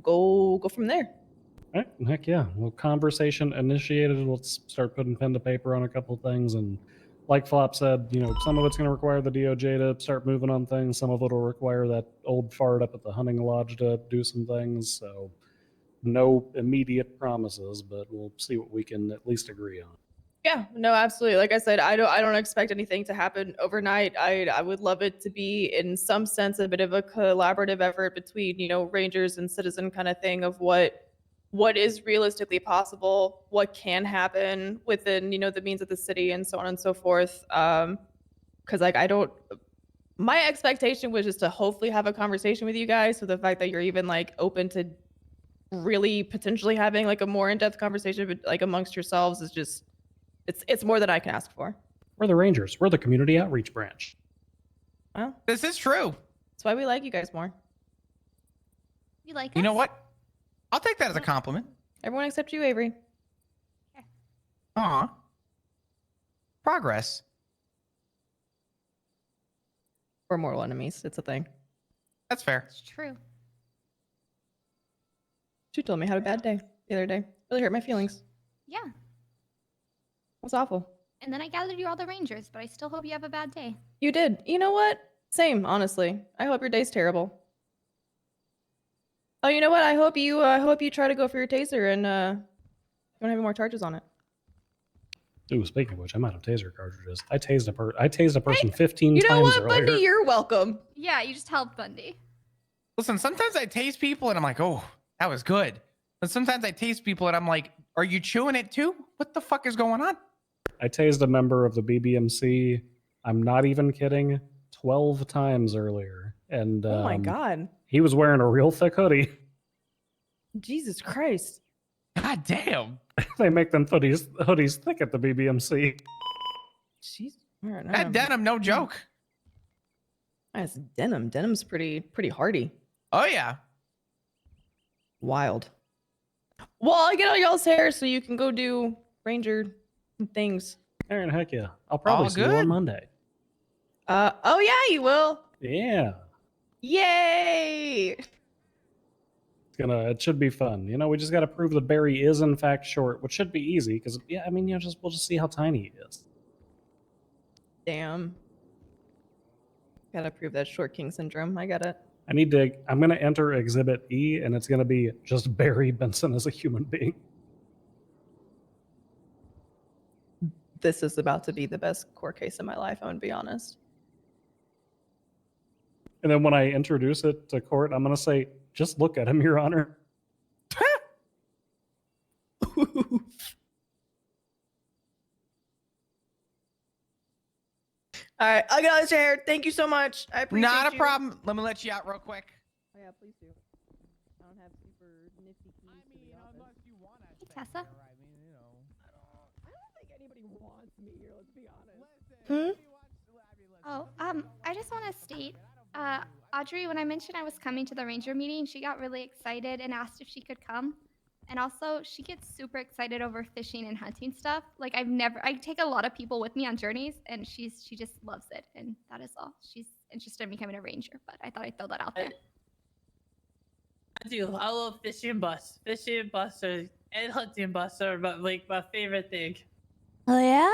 go from there. All right, heck yeah. Well, conversation initiated. Let's start putting pen to paper on a couple of things. And like Flop said, you know, some of it's going to require the DOJ to start moving on things. Some of it will require that old fart up at the hunting lodge to do some things. So no immediate promises, but we'll see what we can at least agree on. Yeah, no, absolutely. Like I said, I don't expect anything to happen overnight. I would love it to be in some sense a bit of a collaborative effort between, you know, Rangers and citizen kind of thing of what is realistically possible, what can happen within, you know, the means of the city and so on and so forth. Because like my expectation was just to hopefully have a conversation with you guys. So the fact that you're even like open to really potentially having like a more in-depth conversation like amongst yourselves is just it's more than I can ask for. We're the Rangers. We're the community outreach branch. Well, this is true. That's why we like you guys more. You like You us? know what? I'll take that as a compliment. Everyone except you, Avery. Aw. Progress. We're mortal enemies. It's a thing. That's fair. It's true. She told me I had a bad day the other day. Really hurt my feelings. Yeah. It was awful. And then I gathered you all the Rangers, but I still hope you have a bad day. You did. You know what? Same, honestly. I hope your day's terrible. Oh, you know what? I hope you try to go for your taser and don't have any more charges on it. Ooh, speaking of which, I'm out of taser cartridges. I tased a person 15 You know times what, earlier. Bundy? You're welcome. Yeah, you just helped Bundy. Listen, sometimes I taste people and I'm like, oh, that was good. But sometimes I taste people and I'm like, are you chewing it too? What the fuck is going on? I tased a member of the BBMC. I'm not even kidding. 12 times earlier, and Oh my God. he was wearing a real thick hoodie. Jesus Christ. God damn. They make them hoodies thick at the BBMC. Jeez. That denim, no joke. That's denim. Denim's pretty hardy. Oh yeah. Wild. Well, I'll get all y'all's hair so you can go do Ranger things. Aaron, heck yeah. I'll probably see you on Monday. Oh yeah, you will. Yeah. Yay! It should be fun. You know, we just got to prove that Barry is in fact short, which should be easy because yeah, I mean, you know, we'll just see how tiny he is. Damn. Gotta prove that short king syndrome. I got it. I'm gonna enter Exhibit E, and it's gonna be just Barry Benson as a human being. This is about to be the best court case of my life, I'm gonna be honest. And then when I introduce it to court, I'm gonna say, "Just look at him, Your Honor." All right, I got this hair. Thank you so much. I appreciate Not a you. problem. Let me let you out real quick. Oh, yeah, please do. I don't have super nifty keys to the office. Hey, Tessa. I don't think anybody wants me here, let's be honest. Oh, I just want to state Audrey, when I mentioned I was coming to the ranger meeting, she got really excited and asked if she could come. And also, she gets super excited over fishing and hunting stuff. Like I take a lot of people with me on journeys, and she just loves it, and that is all. She's interested in becoming a ranger, but I thought I'd throw that out there. I do. I love fishing and bus. Fishing and bus and hunting bus are like my favorite thing. Oh yeah?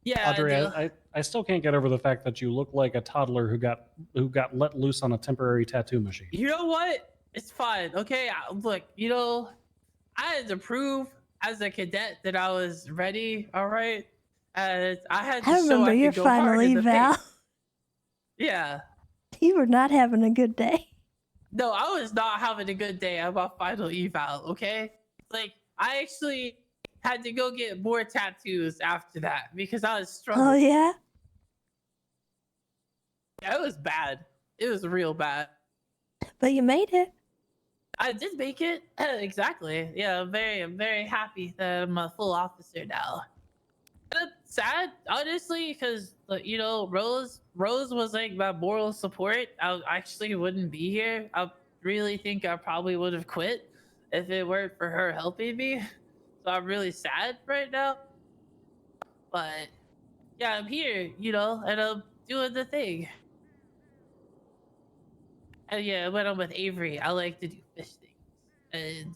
Yeah, Audrey, I do. I still can't get over the fact that you look like a toddler who got let loose on a temporary tattoo machine. You know what? It's fine. Okay, look. I had to prove as a cadet that I was ready. All right, and I had to I show remember I your could go final hard in the eval. paint. Yeah. You were not having a good day. No, I was not having a good day at my final eval. Okay, like I actually had to go get more tattoos after that because I was struggling. Oh yeah? Yeah, it was bad. It was real bad. But you made it. I did make it. Exactly. Yeah, I'm very happy that I'm a full officer now. And it's sad, honestly, because Rose was like my moral support. I actually wouldn't be here. I really think I probably would have quit if it weren't for her helping me. So I'm really sad right now. But yeah, I'm here, and I'm doing the thing. And yeah, when I'm with Avery, I like to do fish things and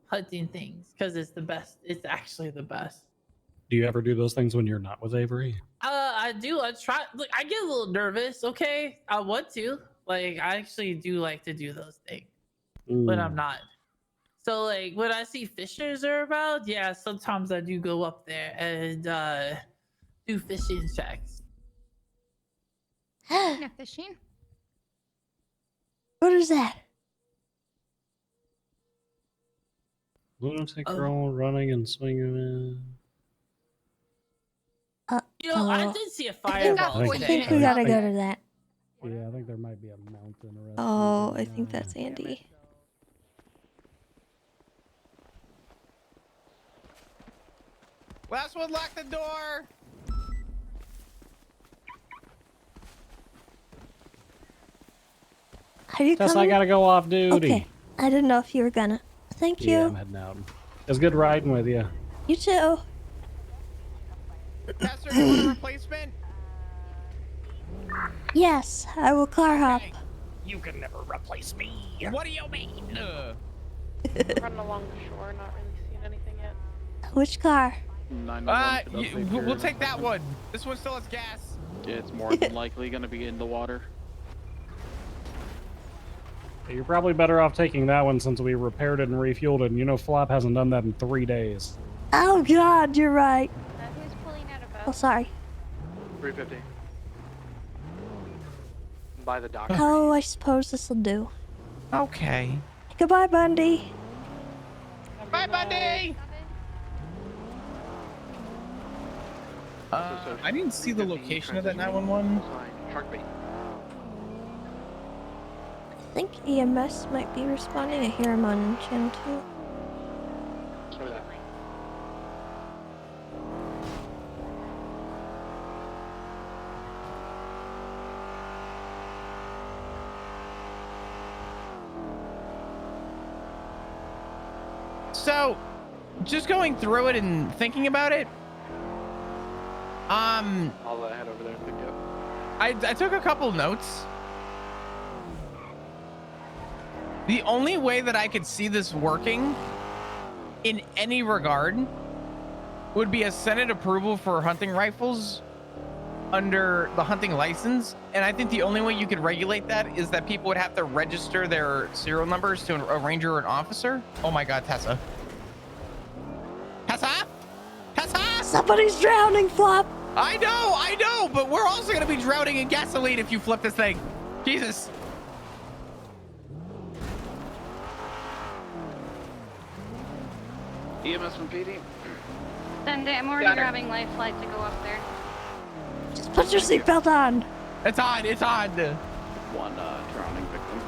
hunting things because it's the best. It's actually the best. Do you ever do those things when you're not with Avery? I do. I try. Look, I get a little nervous. Okay, I want to. Like, I actually do like to do those things when I'm not. So, like, when I see fishers are around, yeah, sometimes I do go up there and do fishing checks. Yeah, fishing. What is that? Lunatic girl running and swinging. I did see a fireball I today. think we gotta go to that. Yeah, I think there might be a mountain arrest. Oh, I think that's Andy. Last one, lock the door. Are you Tess, coming? I gotta go off duty. Okay. I didn't know if you were gonna. Thank you. Yeah, I'm heading out. It was good riding with you. You too. Tess, are you want a replacement? Yes, I will car hop. You can never replace me. What do you mean? Running along the shore, not really seeing anything yet. Which car? We'll take that one. This one still has gas. Yeah, it's more than likely going to be in the water. You're probably better off taking that one since we repaired it and refueled it, and Flop hasn't done that in 3 days. Oh God, you're right. Who's pulling out a boat? Oh, sorry. 350. By the dock. Oh, I suppose this will do. Okay. Goodbye, Bundy. Bye, Bundy. I didn't see the location of that 911. Shark bait. I think EMS might be responding. I hear him on channel 2. So, just going through it and thinking about it, I'll head over there and pick you up. I took a couple notes. The only way that I could see this working in any regard would be a Senate approval for hunting rifles under the hunting license. And I think the only way you could regulate that is that people would have to register their serial numbers to a ranger or an officer. Oh my God, Tessa. Tessa? Tessa? Somebody's drowning, Flop. I know, but we're also going to be drowning in gasoline if you flip this thing. Jesus. EMS from PD. Send it. I'm already grabbing life flight to go up there. Just put your seatbelt on. It's on. It's on. One drowning victim.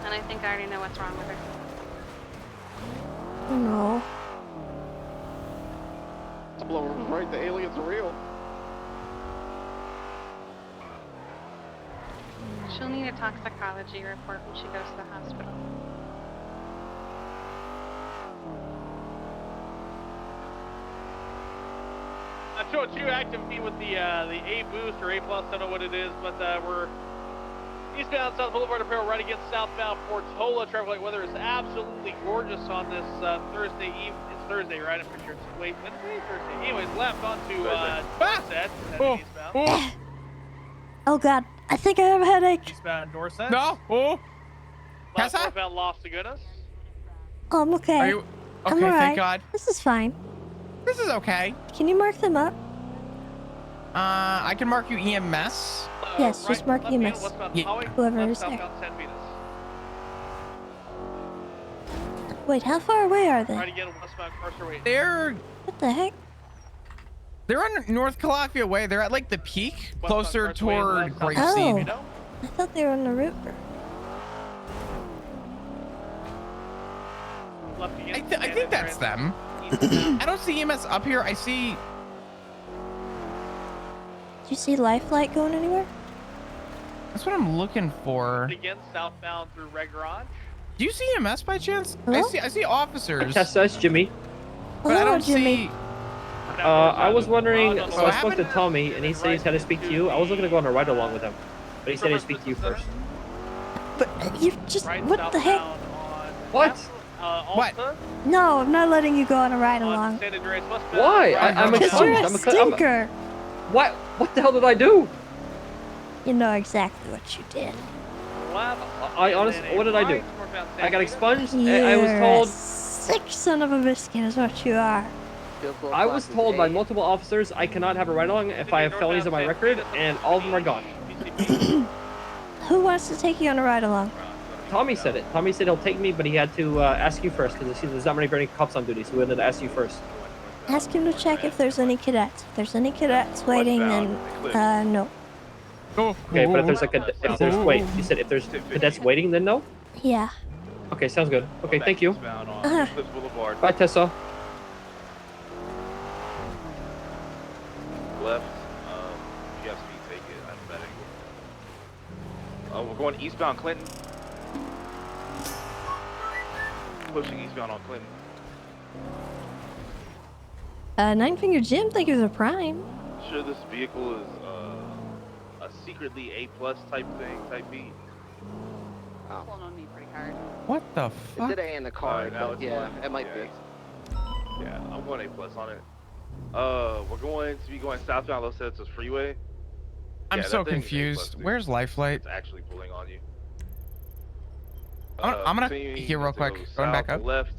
And I think I already know what's wrong with her. Oh no. Blower was right. The aliens are real. She'll need a toxicology report when she goes to the hospital. Not sure what you active me with the A boost or A plus, I don't know what it is, but we're eastbound South Boulevard Apparel right against southbound Portola. Traffic light weather is absolutely gorgeous on this Thursday evening. It's Thursday, right? I'm pretty sure it's Wednesday, Thursday. Anyways, left onto Dorset. Eastbound. Oh god, I think I have a headache. Eastbound Dorset. No. Oh. Left northbound Los Lagunas. Oh, I'm okay. Are you I'm okay? alright. Thank God. This is fine. This is okay. Can you mark them up? I can mark you EMS. Yes, just mark EMS. Whoever is there. Wait, how far away are they? They're. What the heck? They're on North Calafia Way. They're at like the peak, closer toward Grapeseed. Oh, I thought they were on the route. I think that's them. I don't see EMS up here. I see. Do you see Lifeline going anywhere? That's what I'm looking for. Again, southbound through Red Garage. Do you see EMS by chance? Hello? I see officers. Tessa, it's Jimmy. But I don't Jimmy. see. I was wondering, so I spoke to Tommy, and he said he's had to speak to you. I was looking to go on a ride along with him, but he said he'd speak to you first. But you just, what the heck? What? What? No, I'm not letting you go on a ride along. Why? I'm Because you're a expunged. stinker. What? What the hell did I do? You know exactly what you did. I honestly, what did I do? I got expunged. You're I was told. a sick son of a biscuit is what you are. I was told by multiple officers I cannot have a ride along if I have felonies on my record, and all of them are gone. Who wants to take you on a ride along? Tommy said it. Tommy said he'll take me, but he had to ask you first because there's not many cops on duty, so we wanted to ask you first. Ask him to check if there's any cadets. If there's any cadets waiting, then no. Okay, but if there's wait, you said if there's cadets waiting, then no? Yeah. Okay, sounds good. Okay, thank you. Bye, Tessa. Left. You have speed, take it. I'm betting. We're going eastbound Clinton. Pushing eastbound on Clinton. Nine Finger Jim, thank you for the prime. Sure, this vehicle is a secretly A+ type thing, type beat. Pulling on me pretty hard. What the fuck? It did A in the car, but yeah, it might be. Yeah, I'm going A+ on it. We're going to be going southbound Los Santos Freeway. I'm Yeah, so that thing's confused. A+, dude. Where's Lifeline? It's actually pulling on you. I'm gonna continuing here real to quick. go Going back south up. Left.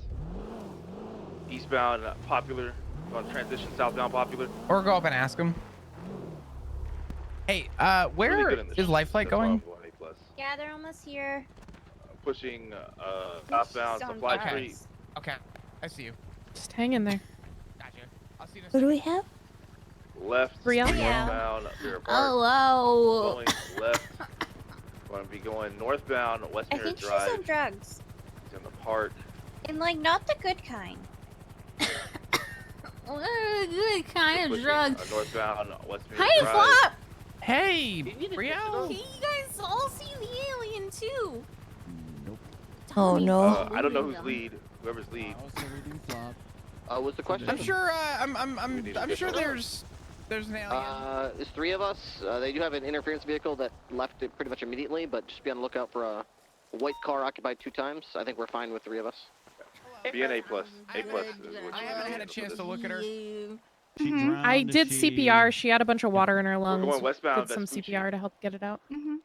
Eastbound Popular. On transition southbound Popular. Or go up and ask him. Hey, where is Lifeline going? Yeah, they're almost here. Pushing southbound Supply Street. Okay, I see you. Just hang in there. Gotcha. I'll see you in a Who do we have? Left. Brielle? Northbound Vera Park. Hello. Going left. Going to be going northbound I Westmere think she's Drive. on drugs. In the park. And like not the good kind. Good kind of drugs. Northbound Westmere Hey, Drive. Flop! Hey, Brielle. Hey, you guys all see the alien too. Oh no. I don't know who's lead. Whoever's lead. What's the question? I'm sure. I'm sure there's an alien. There's three of us. They do have an interference vehicle that left it pretty much immediately, but just be on the lookout for a white car occupied 2 times. I think we're fine with 3 of us. Be an A+. A+ is what I haven't had a chance to look at her. I did CPR. She had a bunch of water in her lungs. going westbound, Did some Vespucci. CPR to help get it out.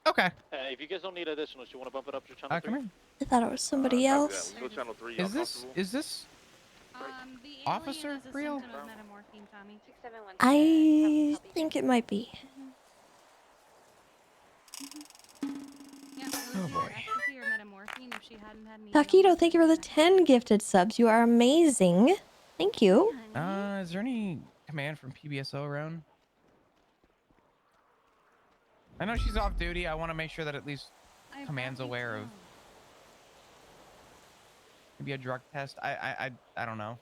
Okay. If you guys don't need additionals, you want to bump it up to channel 3? Come in. I thought it was somebody else. Go channel 3. Is this Officer Brielle? I think it might be. Oh boy. Taquito, thank you for the 10 gifted subs. You are amazing. Thank you. Is there any command from PBSO around? I know she's off duty. I want to make sure that at least command's aware of maybe a drug test. I don't know.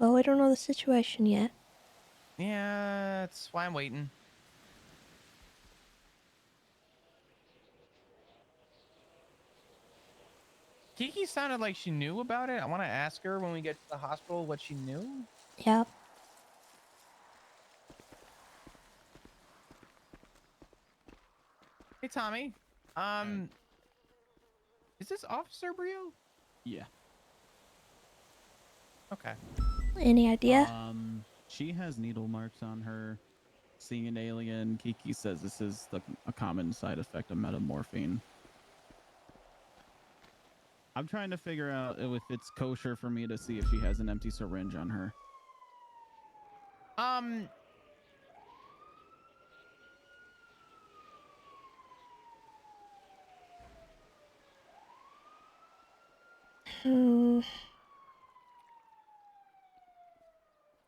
Oh, I don't know the situation yet. Yeah, that's why I'm waiting. Kiki sounded like she knew about it. I want to ask her when we get to the hospital what she knew. Yep. Hey, Tommy. Is this Officer Brio? Yeah. Okay. Any idea? She has needle marks on her. Seeing an alien, Kiki says this is a common side effect of metamorphine. I'm trying to figure out if it's kosher for me to see if she has an empty syringe on her.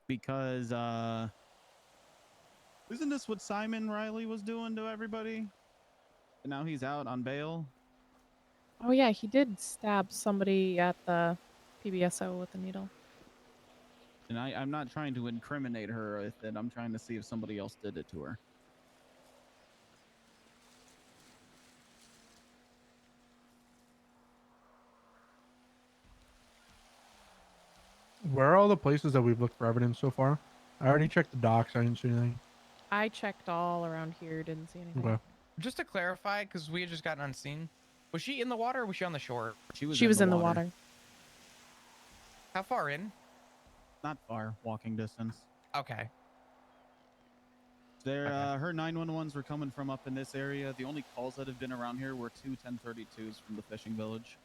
Because isn't this what Simon Riley was doing to everybody? And now he's out on bail. Oh yeah, he did stab somebody at the PBSO with a needle. And I'm not trying to incriminate her with it. I'm trying to see if somebody else did it to her. Where are all the places that we've looked for evidence so far? I already checked the docks. I didn't see anything. I checked all around here, didn't see anything. Okay. Just to clarify, because we had just gotten unseen, was she in the water or was she on the shore? She was in the water. How far in? Not far, walking distance. Okay. There, her 911s were coming from up in this area. The only calls that have been around here were 2 1032s from the fishing village.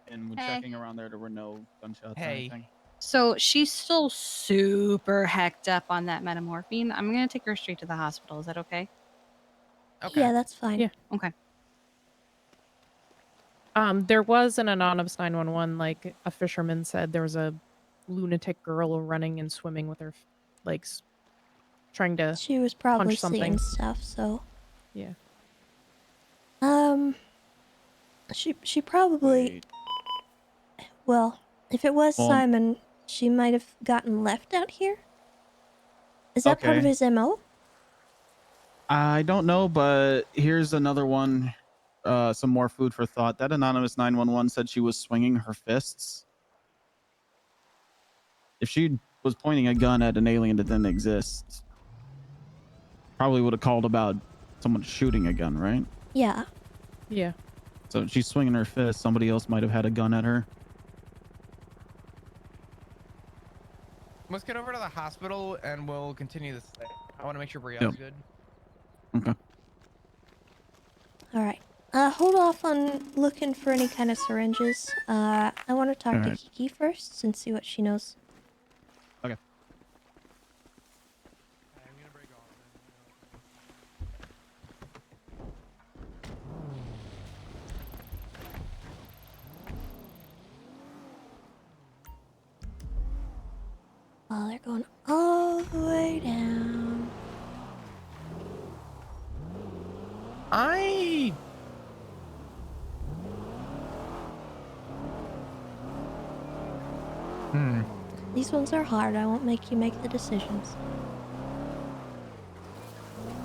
And when checking around there were no gunshots or anything. So she's still super hecked up on that metamorphine. I'm gonna take her straight to the hospital. Is that okay? Okay. Yeah, that's fine. Yeah. Okay. There was an anonymous 911, like a fisherman said, there was a lunatic girl running and swimming with her legs, trying to She was probably punch something. seeing stuff, so. Yeah. She probably. Well, if it was Well- Simon, she might have gotten left out here. Is that part of Okay. his MO? I don't know, but here's another one. Some more food for thought. That anonymous 911 said she was swinging her fists. If she was pointing a gun at an alien that didn't exist, probably would have called about someone shooting a gun, right? Yeah. Yeah. So she's swinging her fist. Somebody else might have had a gun at her. Let's get over to the hospital and we'll continue this thing. I want to make sure Brio's good. Okay. All right. Hold off on looking for any kind of syringes. I want to talk to Alright. Kiki first and see what she knows. Okay. Oh, they're going all the way down. These ones are hard. I won't make you make the decisions.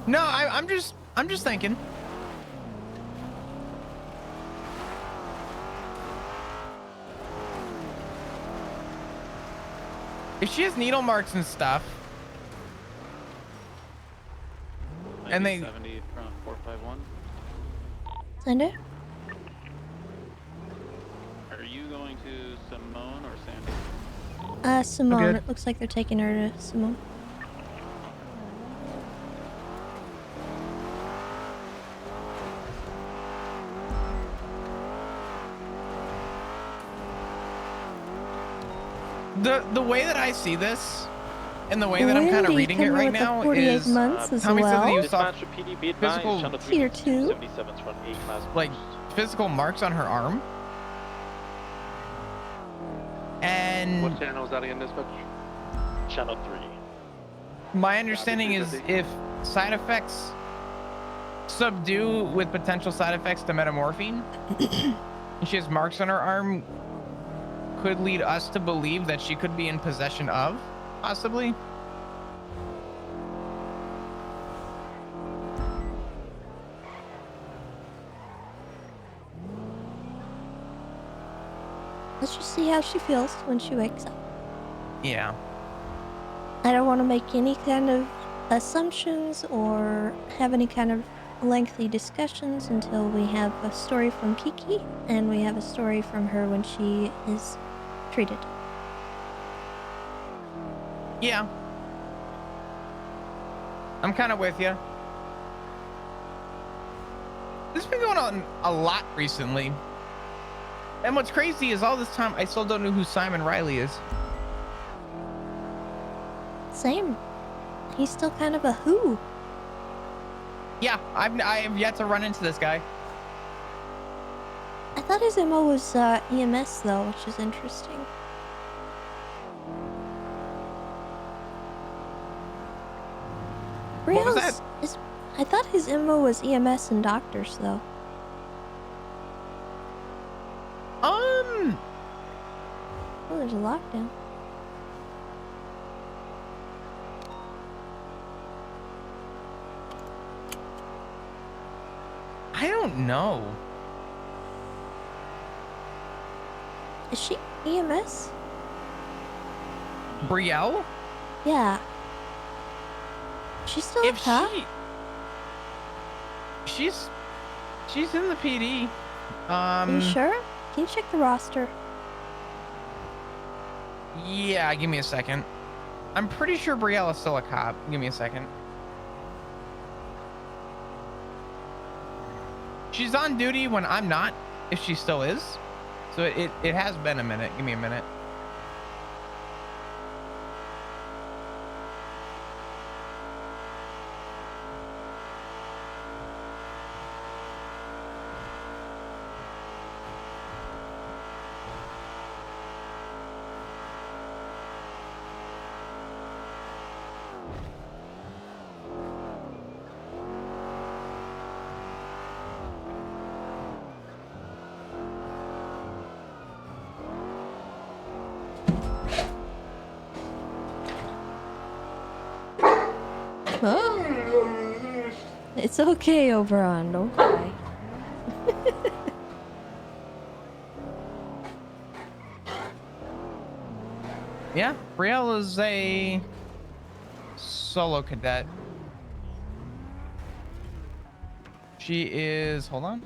No, I'm just thinking. If she has needle marks and stuff, and they 70 from 451. Send it. Are you going to Simone or Sandy? Simone. Okay. It looks like they're taking her to Simone. the way that I see this, and the way that I'm kind of reading it right now is Tommy said that you saw physical Tier 2. like physical marks on her arm. And What channel is that again, dispatch? Channel 3. my understanding is if side effects subdue with potential side effects to metamorphine, and she has marks on her arm, could lead us to believe that she could be in possession of, possibly. see how she feels when she wakes up. Yeah. I don't want to make any kind of assumptions or have any kind of lengthy discussions until we have a story from Kiki and we have a story from her when she is treated. Yeah. I'm kind of with you. This has been going on a lot recently. And what's crazy is all this time I still don't know who Simon Riley is. Same. He's still kind of a who. Yeah, I have yet to run into this guy. I thought his MO was EMS though, which is interesting. What was that? I thought his MO was EMS and doctors though. Oh, there's a lockdown. I don't know. Is she EMS? Brielle? Yeah. She's still a cop? She's in the PD. You sure? Can you check the roster? Yeah, give me a second. I'm pretty sure Brielle is still a cop. Give me a second. She's on duty when I'm not, if she still is. So it has been a minute. Give me a minute. Oh. It's okay, Oberon. Don't cry. Yeah, Brielle is a solo cadet. She is, hold on.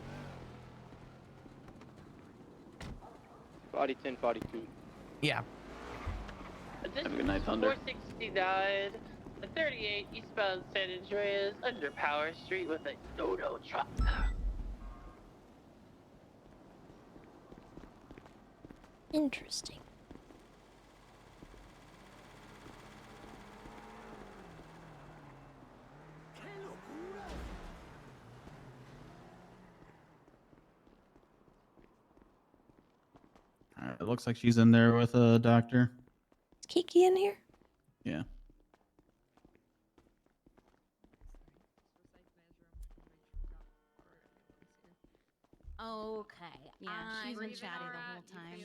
Body 1042. Yeah. This Have a good night, Thunder. 469, 38 eastbound San Andreas under Power Street with a Dodo truck. Interesting. All right, it looks like she's in there with a doctor. Is Kiki in here? Yeah. Okay. Yeah, she's been chatty the whole time.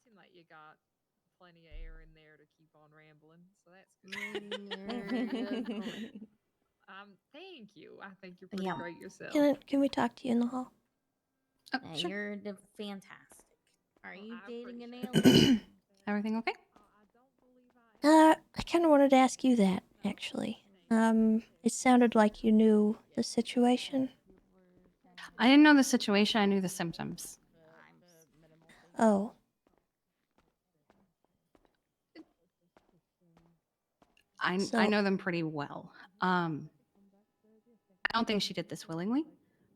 Seem like you got plenty of air in there to keep on rambling, so that's good. Thank you. I think you're pretty great yourself. Can we talk to you in the hall? Oh, sure. You're fantastic. Are you dating an alien? alien? Everything okay? I kind of wanted to ask you that, actually. It sounded like you knew the situation. I didn't know the situation. I knew the symptoms. Oh. I know them pretty well. I don't think she did this willingly.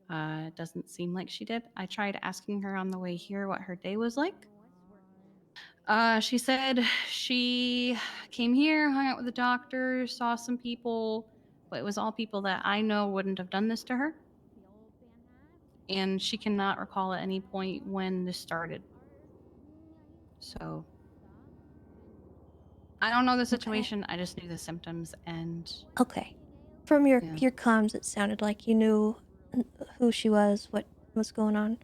It doesn't seem like she did. I tried asking her on the way here what her day was like. She said she came here, hung out with the doctor, saw some people, but it was all people that I know wouldn't have done this to her. And she cannot recall at any point when this started. So I don't know the situation. I just knew the symptoms and Okay. From your comms, it sounded like you knew who she was, what was going on.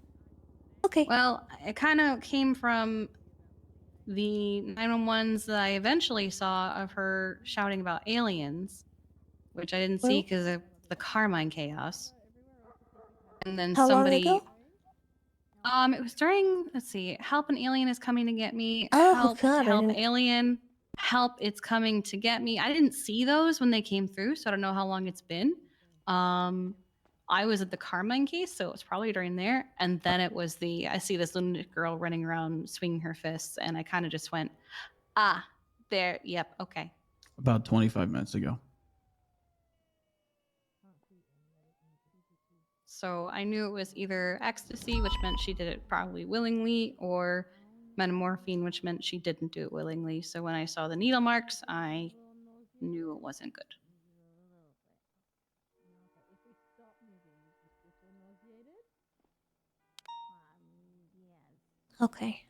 Okay. Well, it kind of came from the 911s that I eventually saw of her shouting about aliens, which I didn't see because of the Carmine chaos. And then How somebody long ago? It was during, let's see, help an alien is coming to get me. Oh, Help, God, I help didn't- alien. Help, it's coming to get me. I didn't see those when they came through, so I don't know how long it's been. I was at the Carmine case, so it was probably during there. And then it was I see this lunatic girl running around swinging her fists, and I kind of just went, ah, there, yep, okay. About 25 minutes ago. So I knew it was either ecstasy, which meant she did it probably willingly, or metamorphine, which meant she didn't do it willingly. So when I saw the needle marks, I knew it wasn't good. Okay.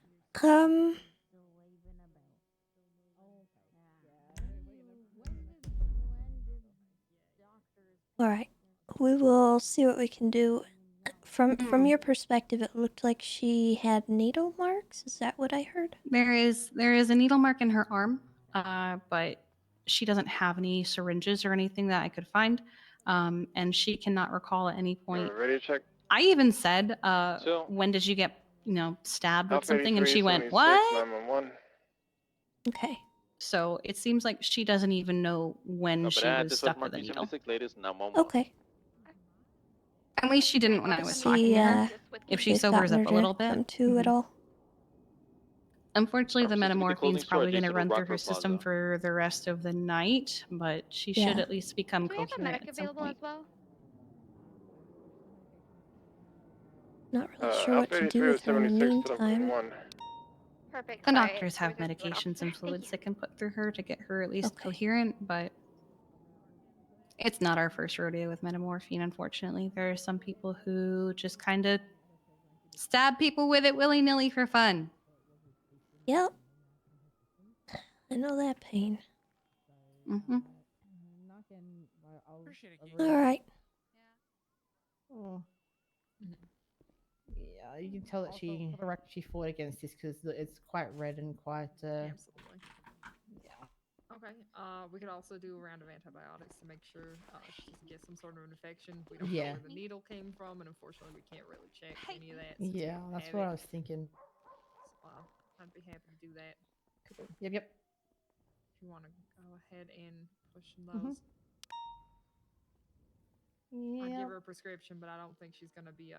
All right. We will see what we can do. From your perspective, it looked like she had needle marks. Is that what I heard? There is a needle mark in her arm, but she doesn't have any syringes or anything that I could find, and she cannot recall at any point. Ready to check? I even said, "When did you get stabbed with something?" And she went, "What?" 911. Okay. So it seems like she doesn't even know when she was this stuck was with a needle. latest 911. Okay. At least she didn't when I was talking See, to her. If she they've sobers gotten up her a little to bit. come to at all. Unfortunately, the System to be metamorphine's clothing store probably going to adjacent to run through her Rockford system Plaza. for the rest of the night, but she should Yeah. at least become Do we have a coherent medic at some available point. as well? Not really sure what to do with her in the meantime. Perfect. The Sorry, doctors I have was just going off. medications and Thank fluids you. they can put through her to get her at least Okay. coherent, but it's not our first rodeo with metamorphine, unfortunately. There are some people who just kind of stab people with it willy-nilly for fun. Yep. I know that pain. Mm-hmm. All right. Oh. Yeah, you can tell that she fought against this because it's quite red and quite. Absolutely. Yeah. Okay. We could also do a round of antibiotics to make sure she doesn't get some sort of infection. We don't know Yeah. where the needle came from, and unfortunately, we can't really check any of that. since we Yeah, don't that's have what it. I was thinking. So, I'd be happy to do that. Yep, yep. If you want to go ahead and push those. Mhm. I'd Yeah. give her a prescription, but I don't think she's going to be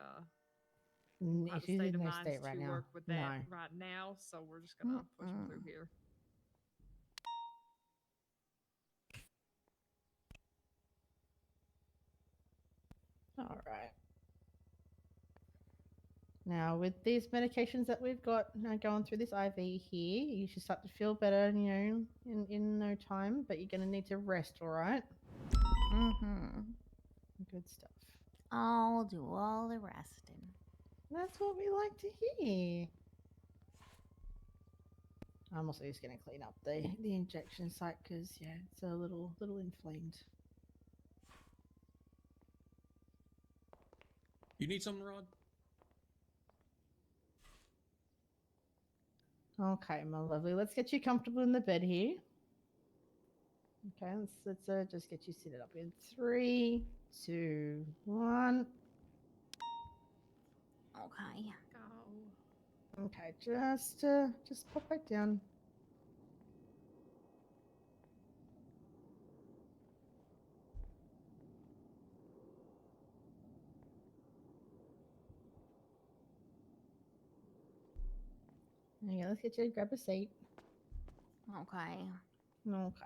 She's state in of no mind state right to now. work with that No. right now. So we're just going to push them through here. All right. Now, with these medications that we've got going through this IV here, you should start to feel better, in no time, but you're going to need to rest, all right? Mm-hmm. Good stuff. I'll do all the resting. That's what we like to hear. I'm also just going to clean up the injection site because, yeah, it's a little inflamed. You need something, Rod? Okay, my lovely. Let's get you comfortable in the bed here. Okay, let's just get you seated up in 3, 2, 1. Okay. Go. Okay, just pop back down. Yeah, let's get you to grab a seat. Okay. Okay,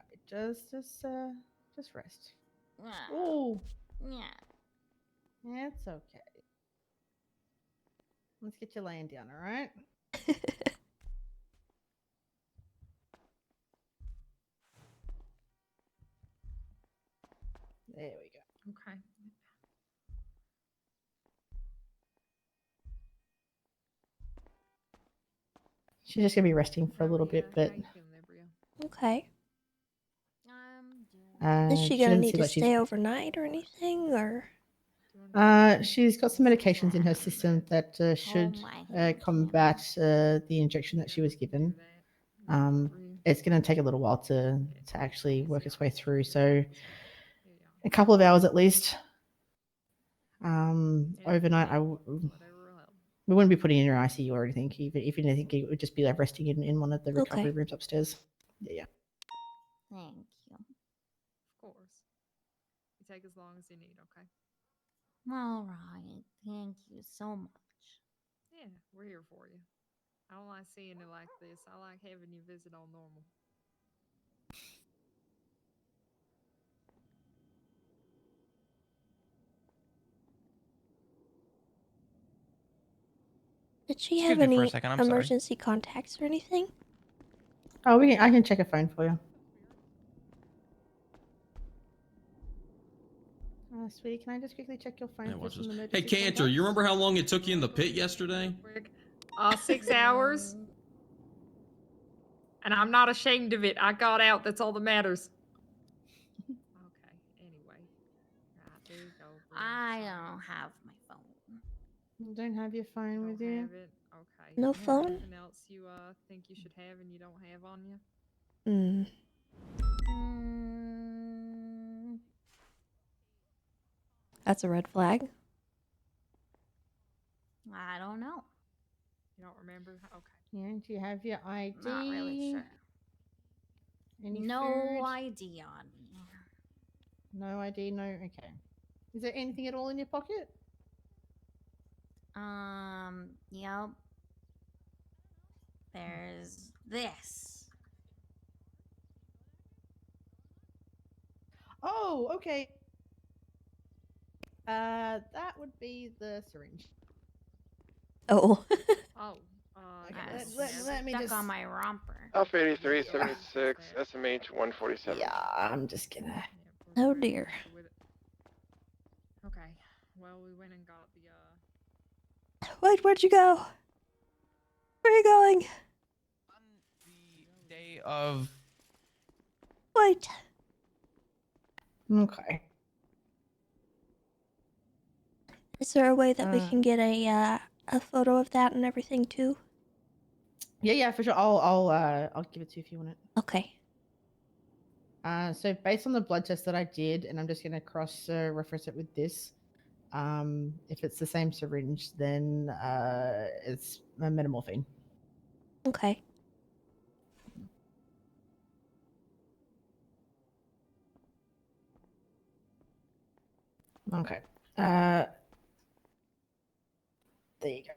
just rest. Yeah. Oh, Yeah. it's okay. Let's get you laying down, all right? There we go. Okay. She's just gonna be resting for a little bit, but Okay. I'm Is she she gonna doesn't need seem to like she's- stay overnight or anything, or? She's got some medications in her system that should combat the injection that she was given. It's going to take a little while to actually work its way through, so a couple of hours at least. Overnight, We wouldn't be putting you in your ICU or anything. Even if anything, it would just be like resting in one of the recovery rooms upstairs. Yeah. Thank you. Of course. You take as long as you need, okay? All right. Thank you so much. Yeah, we're here for you. I don't like seeing it like this. I like having you visit on normal. Did she Excuse have me for a any second, I'm sorry. emergency contacts or anything? Oh, I can check a phone for you. Sweetie, can I just quickly check your phone for some emergency Hey, Cantor, contacts? you remember how long it took you in the pit yesterday? 6 hours. And I'm not ashamed of it. I got out. That's all that matters. Okay. Anyway. Right, there you go. I don't have my phone. You don't have your phone with you? Have it. Okay. No You have phone? anything else you think you should have and you don't have on you? That's a red flag. I don't know. You don't remember? Okay. Yeah, do you have your ID? Not really sure. Any no food? ID on me. No ID, no. Okay. Is there anything at all in your pocket? Yep. There's this. Oh, okay. That would be the syringe. Oh. Oh. Let me stuck just on my romper. Alpha 8376, SMH 147. Yeah, I'm just gonna. Oh dear. Okay. Well, we went and got the Wait, where'd you go? Where are you going? Day of. Wait. Okay. Is there a way that we can get a photo of that and everything too? Yeah, for sure. I'll give it to you if you want it. Okay. So based on the blood test that I did, and I'm just gonna cross reference it with this. If it's the same syringe, then it's a metamorphine. Okay. Okay. There you go.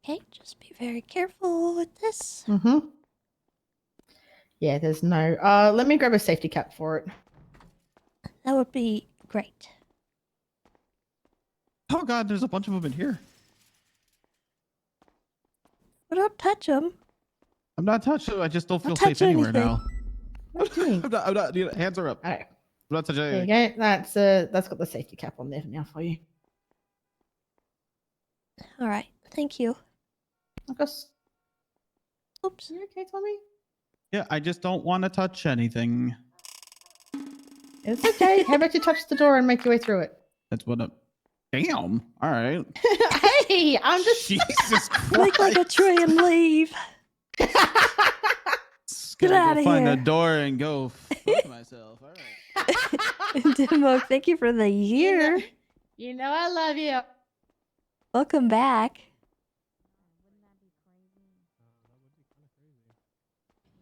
Okay, just be very careful with this. Mm-hmm. Yeah, there's no. Let me grab a safety cap for it. That would be great. Oh God, there's a bunch of them in here. But don't touch them. I'm not touching. I just don't feel touch safe anywhere anything. now. I'm not. Hands are up. All right. I'm not touching There anything. you go. That's got the safety cap on there now for you. All right. Thank you. Of course. Oops. You okay, Tommy? Yeah, I just don't want to touch anything. It's okay. How about you touch the door and make your way through it? That's what I'm. Damn. All right. Hey, I'm just. Jesus Christ. Make like a tree and leave. Get Gotta out go of find here. the door and go fuck myself. All right. Demo, thank you for the year. You know I love you. Welcome back. It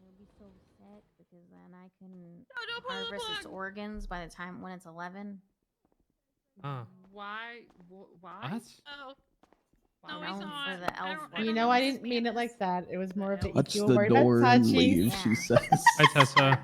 would be so sick because then I can harvest its organs by the time when it's 11. Why? Why? What? Oh. No, for the elf. You know I didn't mean it like that. It was more of a. Touch You were the worried about door and touching. leave, she says. Hi, Tessa.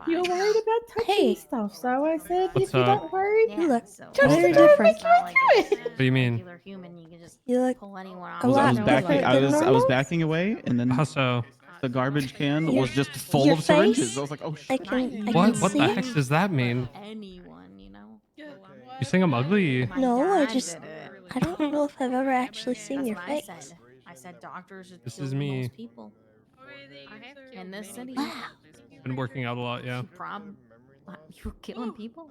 You were worried about touching stuff, so I said What's if you're up? not worried, Yeah, look so very it's different. not like it's What do you mean? regular human. You can just You look pull anyone off. a I lot was backing. different I than was normal. backing away, and then How so? the garbage can Your- was just full your of syringes. face? I was like, oh I shit. can What see the it. heck does that mean? Anyone, you know. You think I'm ugly? My No, I dad just did it. I don't know if I've ever actually seen That's your what face. I said. I said doctors should This kill is the me. most people in this city. Been working out a lot, yeah. You're killing people.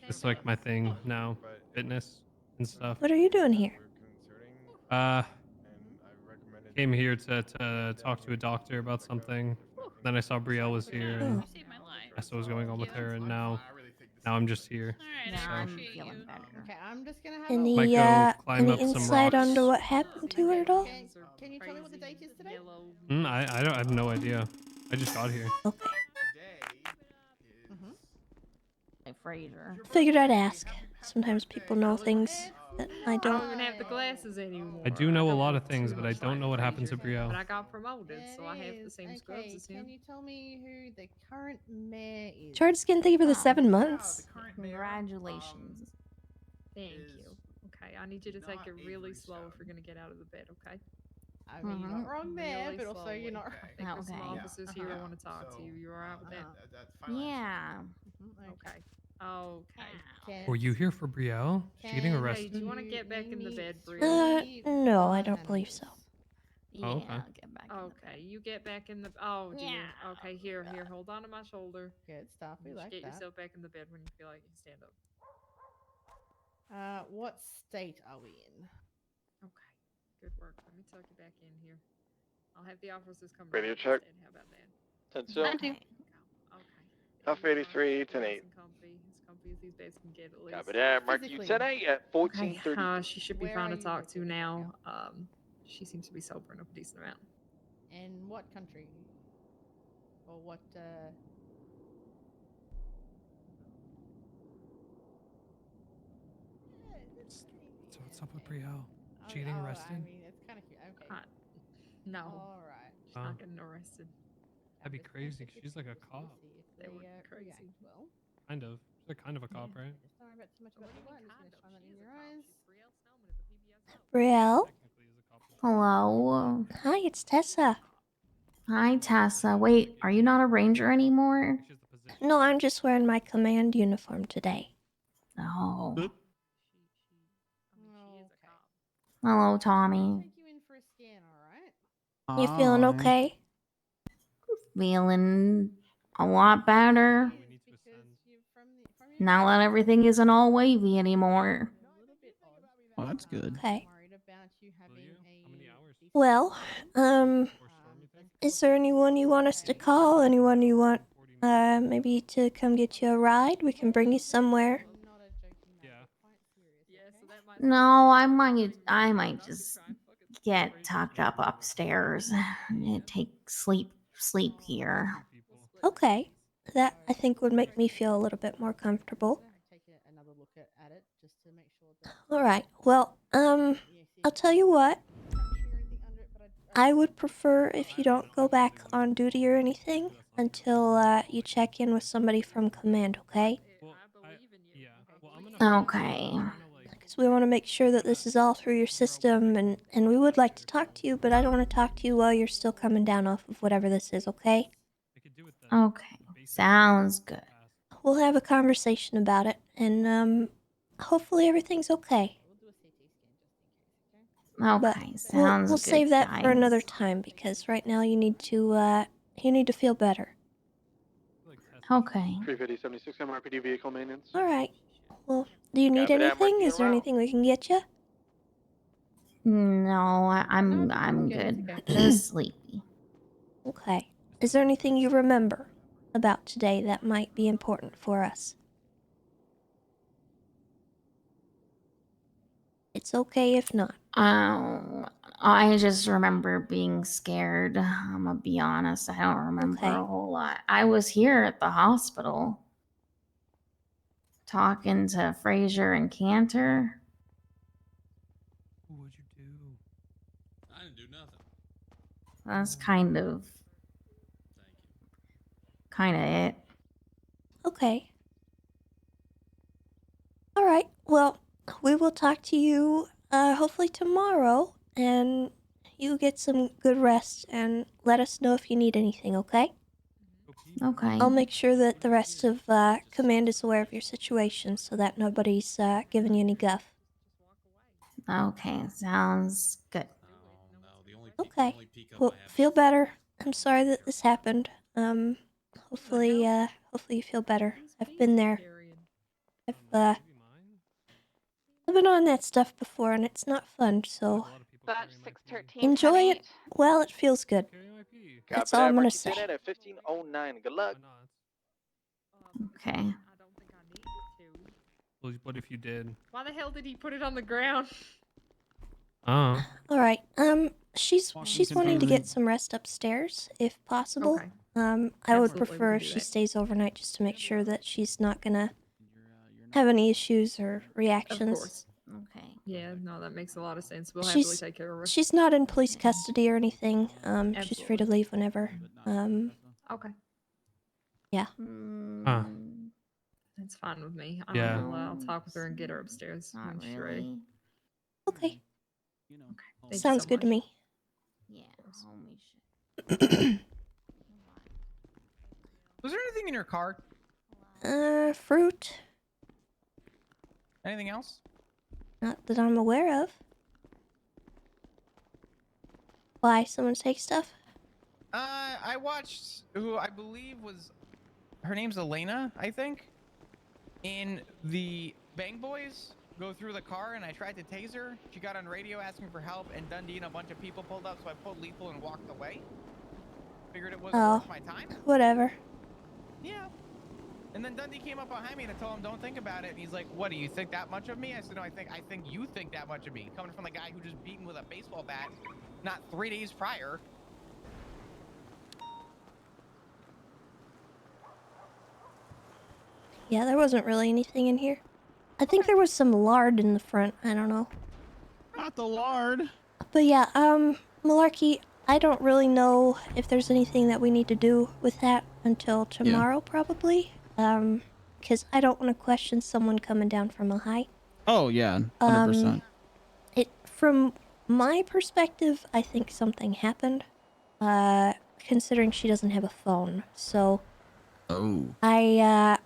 It's like my thing now, fitness and stuff. What are you doing here? Came here to talk to a doctor about something. Then I saw Brielle was here and asked what was going on with her, and now Now I'm just here. Alright, So. I I'm appreciate feeling you. better. Okay, I'm just gonna have Might go climb any up some insight rocks. onto what happened to her at all? Can you tell me what the date is today? I have no idea. I just got here. Okay. Hey, Fraser. Figured I'd ask. Sometimes people know things that I I don't. don't even have the glasses anymore. I do know a don't lot look of things, too but I much don't like know what happens to Fraser, Brielle. But I got promoted, so I have the It same is. scrubs Okay, as him. can you tell me who the current mayor is? Charge skin, thank you for the Oh. 7 months. Congratulations. Thank you. Okay, I need you to take it really slow if you're gonna get out of the bed, okay? I mean, you're not wrong there, Really but also you're slowly. not. I think there's some Okay. officers here who want to talk to you. You alright with that? Yeah. Okay. Okay. Were you here for Brielle? Is she getting Hey, arrested? do you want to get back in the bed, Brielle? No, I don't believe so. Yeah, Oh, okay. get back. Okay, you get back in the. Oh dear. Okay, here, hold on to my shoulder. Good stuff. We You like get that. yourself back in the bed when you feel like you can stand up. What state are we in? Okay, good work. Let me tuck you back in here. I'll have the officers come. Radio down check. instead. How about that? 10 still. Okay. Alpha 83, 10 8. Nice and comfy. As comfy as these beds can get at least. Copy that. Mark you 10 8 at 14:30. Okay, she should be Where fine are to you talk to located right now. She seems to be sober enough a decent amount. And what country? Or what? So what's up with Brielle? She getting arrested? I mean, it's kind of cute. Okay. No. All right. She's not getting arrested. That'd be crazy. 'Cause she's like a cop. They would be crazy. Well, Kind of. She's like kind of a cop, right? don't worry about too much about the light. I'm just gonna shine that in your eyes. Brielle? Hello. Hi, it's Tessa. Hi, Tessa. Wait, are you not a ranger anymore? No, I'm just wearing my command uniform today. Oh. Hello, Tommy. Take you in for a scan, all right? You feeling okay? Feeling a lot better. Now that everything isn't all wavy anymore. Oh, that's good. Okay. Well, is there anyone you want us to call? Anyone you want, maybe to come get you a ride? We can bring you somewhere. No, I might just get tucked up upstairs and take sleep here. Okay. That, I think, would make me feel a little bit more comfortable. Take another look at it just to make sure that. Alright, well, I'll tell you what. I would prefer if you don't go back on duty or anything until, you check in with somebody from command, okay? Okay. Because we want to make sure that this is all through your system, and we would like to talk to you, but I don't want to talk to you while you're still coming down off of whatever this is, okay? Okay. Sounds good. We'll have a conversation about it, and, hopefully everything's okay. Okay, But sounds we'll good, save that for guys. another time, because right now you need to feel better. Okay. 350 76 MRPD vehicle maintenance. Alright. Well, do you need Copy that, anything? Mark, Is there around. anything we can get you? No, I'm good. Just sleepy. Okay. Is there anything you remember about today that might be important for us? It's okay if not. I just remember being scared. I'm gonna be honest. I don't remember Okay. a whole lot. I was here at the hospital talking to Fraser and Cantor. What'd you do? I didn't do nothing. That's kind of it. Okay. Alright, well, we will talk to you, hopefully tomorrow, and you get some good rest, and let us know if you need anything, okay? Okay. I'll make sure that the rest of, command is aware of your situation, so that nobody's, giving you any guff. Okay, sounds good. Okay. Well, feel better. I'm sorry that this happened. Hopefully you feel better. I've been there. I've been on that stuff before, and it's not fun, so Dodge 613. enjoy it while it feels good. That's Copy all that, I'm Mark gonna you say. 10 at 1509. Good luck. Okay. Well, what if you did? Why the hell did he put it on the ground? Oh. All right. She's wanting to get confusing. some rest upstairs, if possible. Okay. I would Absolutely, we prefer can if do she that. stays overnight just to make sure that she's not gonna have any issues or reactions. Of course. Okay. Yeah, no, that makes a lot of sense. We'll happily take care of her. She's not in police custody or anything. She's free to Absolutely. leave whenever. Okay. Yeah. Huh. That's fine with me. Yeah. I'll talk with her and get her upstairs when she's ready. Okay. Thank you Sounds so good to much. me. Yeah, homie shit. Was there anything in your car? Fruit. Anything else? Not that I'm aware of. Why? Someone take stuff? I watched who I believe was, her name's Elena, I think, in the Bang Boys go through the car, and I tried to tase her. She got on radio asking for help, and Dundee and a bunch of people pulled up, so I pulled lethal and walked away. Figured it wasn't worth my time. Whatever. Yeah. And then Dundee came up behind me and I told him, don't think about it. And he's like, what, do you think that much of me? I said, no, I think you think that much of me. Coming from the guy who just beat me with a baseball bat not 3 days prior. Yeah, there wasn't really anything in here. I think there was some lard in the front. I don't know. Not the lard. But yeah, Malarkey, I don't really know if there's anything that we need to do with that until tomorrow, probably. Because I don't want to question someone coming down from a high. Oh yeah, 100%. From my perspective, I think something happened. Considering she doesn't have a phone, so. Oh. I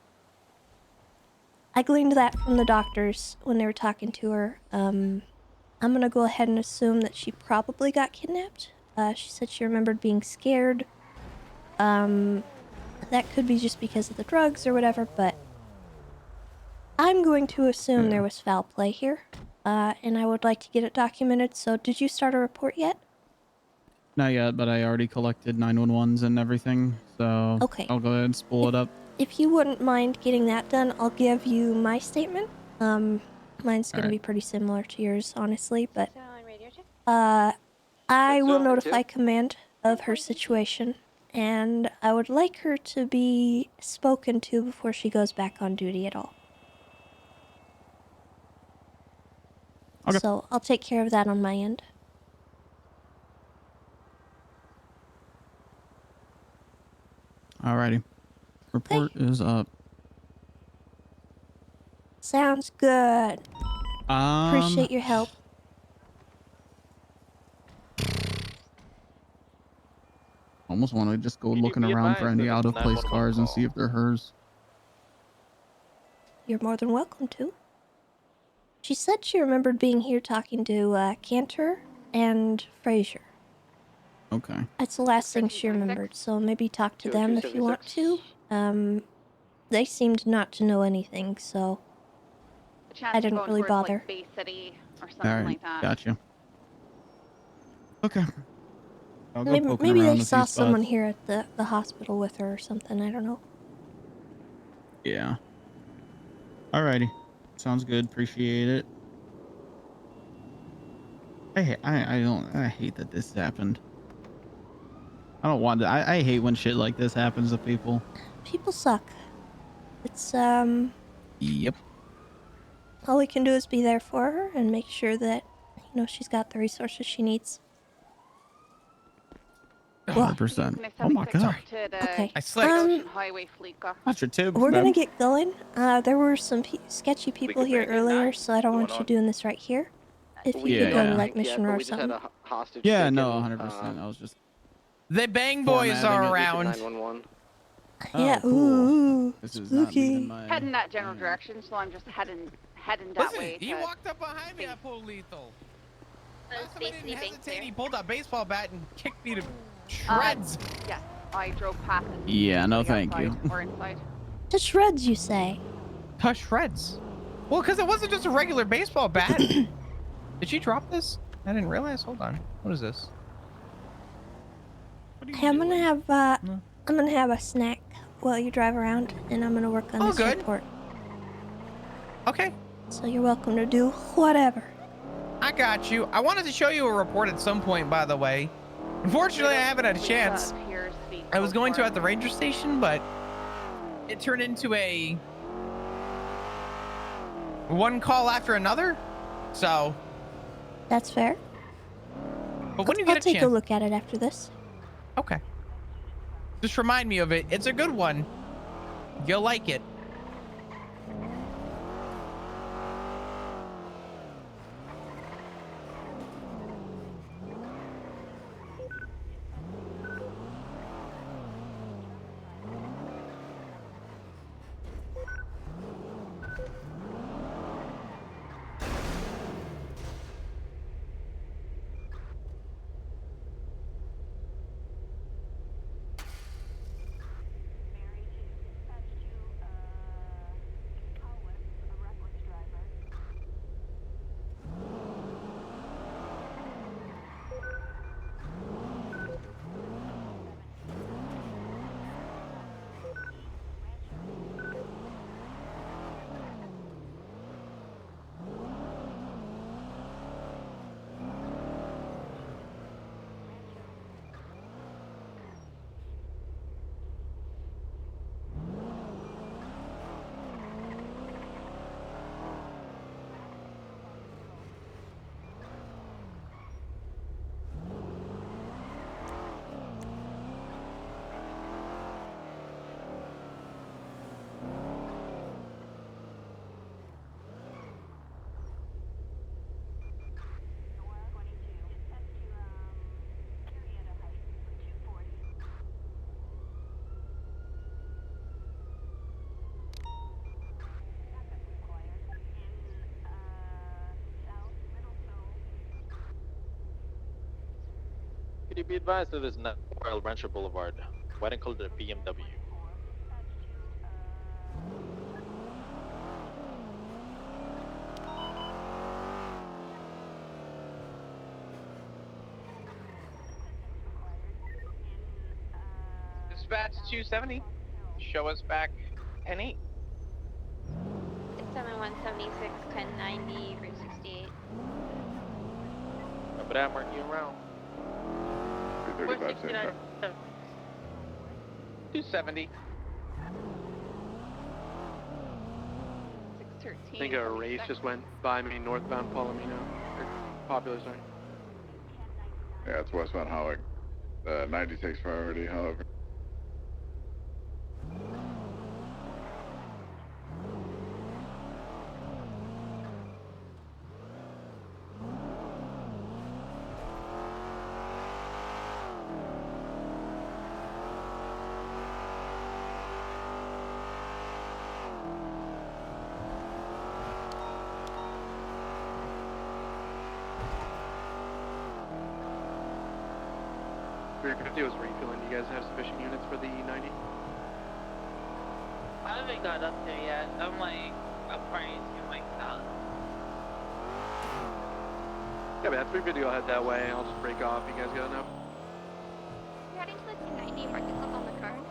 gleaned that from the doctors when they were talking to her. I'm gonna go ahead and assume that she probably got kidnapped. She said she remembered being scared. That could be just because of the drugs or whatever, but I'm going to assume there was foul play here. And I would like to get it documented, so did you start a report yet? Not yet, but I already collected 911s and everything, so Okay. I'll go ahead and spool it up. If you wouldn't mind getting that done, I'll give you my statement. Mine's gonna be pretty similar to yours, honestly, but I will notify command of her situation, and I would like her to be spoken to before she goes back on duty at all. Okay. So I'll take care of that on my end. Alrighty. Report is up. Sounds good. Appreciate your help. Almost want to just go looking around for any out of place cars and see if they're hers. You're more than welcome to. She said she remembered being here talking to Cantor and Frazier. Okay. That's the last thing she remembered, so maybe talk to them if you want to. They seemed not to know anything, so I didn't really bother. Bay City or something Alright, like that. gotcha. Okay. I'll go Maybe, poking maybe around they a saw few someone spots. here at the hospital with her or something, I don't know. Yeah. Alrighty. Sounds good. Appreciate it. I hate that this happened. I don't want to. I hate when shit like this happens to people. People suck. It's, Yep. all we can do is be there for her and make sure that, you know, she's got the resources she needs. 100%. Oh my god. Okay. I slipped. Highway Fleeca. That's your tip. We're gonna get going. There were some sketchy people here earlier, so I don't want you doing this right here. If you could go to, like, Mission or something. Yeah, no, 100%. I was just... The Bang Boys are around. Yeah, cool. ooh, This is not leaving spooky. my... Heading that general direction, so I'm just heading that Listen, way. he walked up behind me, I pulled lethal. Last time I didn't hesitate, he pulled a baseball bat and kicked me to shreds. Yes, I drove past it. Yeah, no thank you. Or inside. To shreds, you say? To shreds. Well, because it wasn't just a regular baseball bat. Did she drop this? I didn't realize. Hold on. What is this? Hey, I'm gonna have a snack while you drive around, and I'm gonna work on this report. Okay. So you're welcome to do whatever. I got you. I wanted to show you a report at some point, by the way. Unfortunately, I haven't had a chance. I was going to at the ranger station, but it turned into a one call after another. So That's fair. but when you I'll get a take chance, a look at it after this. okay. Just remind me of it. It's a good one. You'll like it. Could you be advised that there's not Royal Rancher Boulevard, white and colored BMW. Dispatch 270. Show us back 10-8. 67176 1090 Route 68. But I'm marking you around. 469. 270. I think a race just went by me northbound Palomino. Or Popular, sorry. Yeah, it's westbound Howard. 96 priority, however. It was refilling. Do you guys have sufficient units for the 90? I haven't got up there yet. I'm like, I'm trying to myself. Yeah, but that's 350. I'll head that way. I'll just break off. You guys got enough? You're heading to the 290, mark yourself on the card.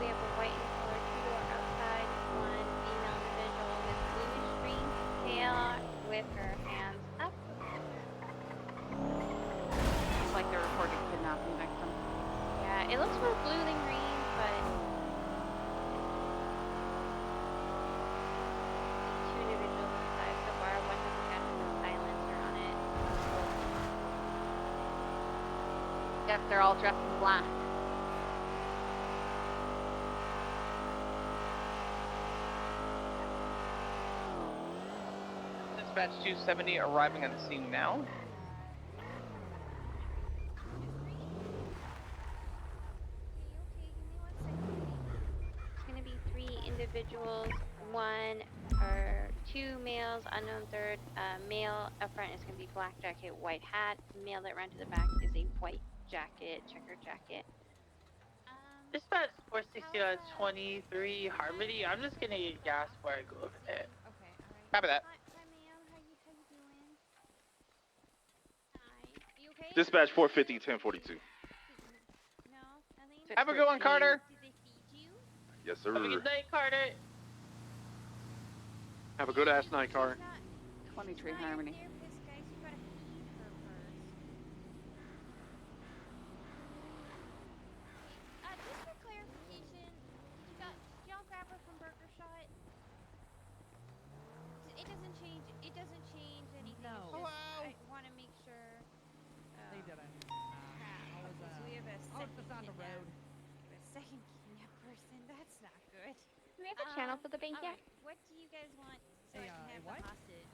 We have a white and colored two-door outside, one female individual with bluish green tail with her hands up. It's like the reported kidnapping victim. Yeah, it looks more blue than green, but two individuals inside so far. One has a gun with a silencer on it. Yep, they're all dressed in black. Dispatch 270 arriving on the scene now. one or two males, unknown third. Male up front is going to be black jacket, white hat. Male that ran to the back is a white jacket, checker jacket. Dispatch 460 on 23 Harmony. I'm just gonna get gas before I go over there. Okay, alright. Copy that. Hi, ma'am. How you doing? Hi. You okay? Dispatch 450 1042. No, nothing? Have a good one, Carter. Did they feed you? Yes, sir. Have a good night, Carter. Have a good ass night, Car. 23 Harmony. Therapist, guys, you gotta feed her first. Just for clarification, did y'all grab her from Burger Shot? It doesn't change anything. No. It's just, I want to make sure. They didn't. Crap. Okay, so we have a second on the road. We have a second kidnap person. That's not good. Do we have a channel for the bank yet? What do you guys want so I Hey, can have what? the hostage?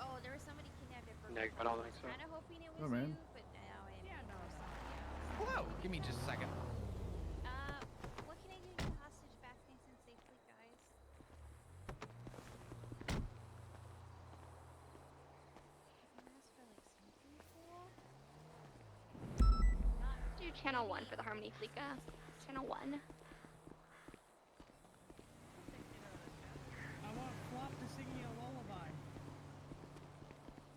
Oh, there was somebody kidnapped at Burger Nick, I don't think so. Kind of hoping it was Oh, man. you, but now it was somebody else. Hello. Give me just a second. What can I do to get the hostage back nice and safely, guys? Ask for like something cool. Do channel 1 for the Harmony fleet gas. Channel 1. I want Flop to sing me a lullaby.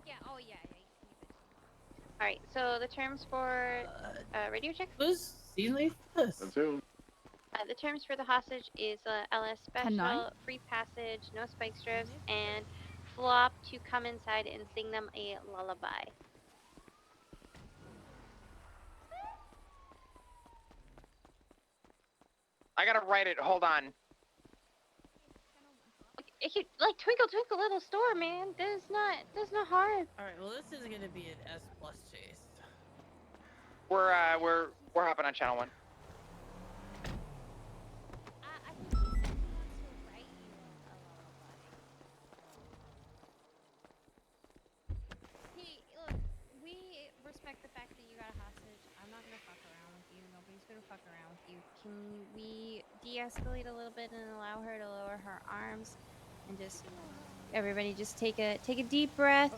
Yeah. Oh yeah. All right. So the terms for radio check. Who's season this? That's who. The terms for the hostage is LS special, 10-9? free passage, no spike strips, and Flop to come inside and sing them a lullaby. I gotta write it. Hold on. Like twinkle twinkle little star, man. There's no harm. All right. Well, this is gonna be an S+ chase. We're hopping on channel 1. I think he said he wants to write you a lullaby. Look, we respect the fact that you got a hostage. I'm not gonna fuck around with you. Nobody's gonna fuck around with you. Can we de-escalate a little bit and allow her to lower her arms and just everybody just take a deep breath.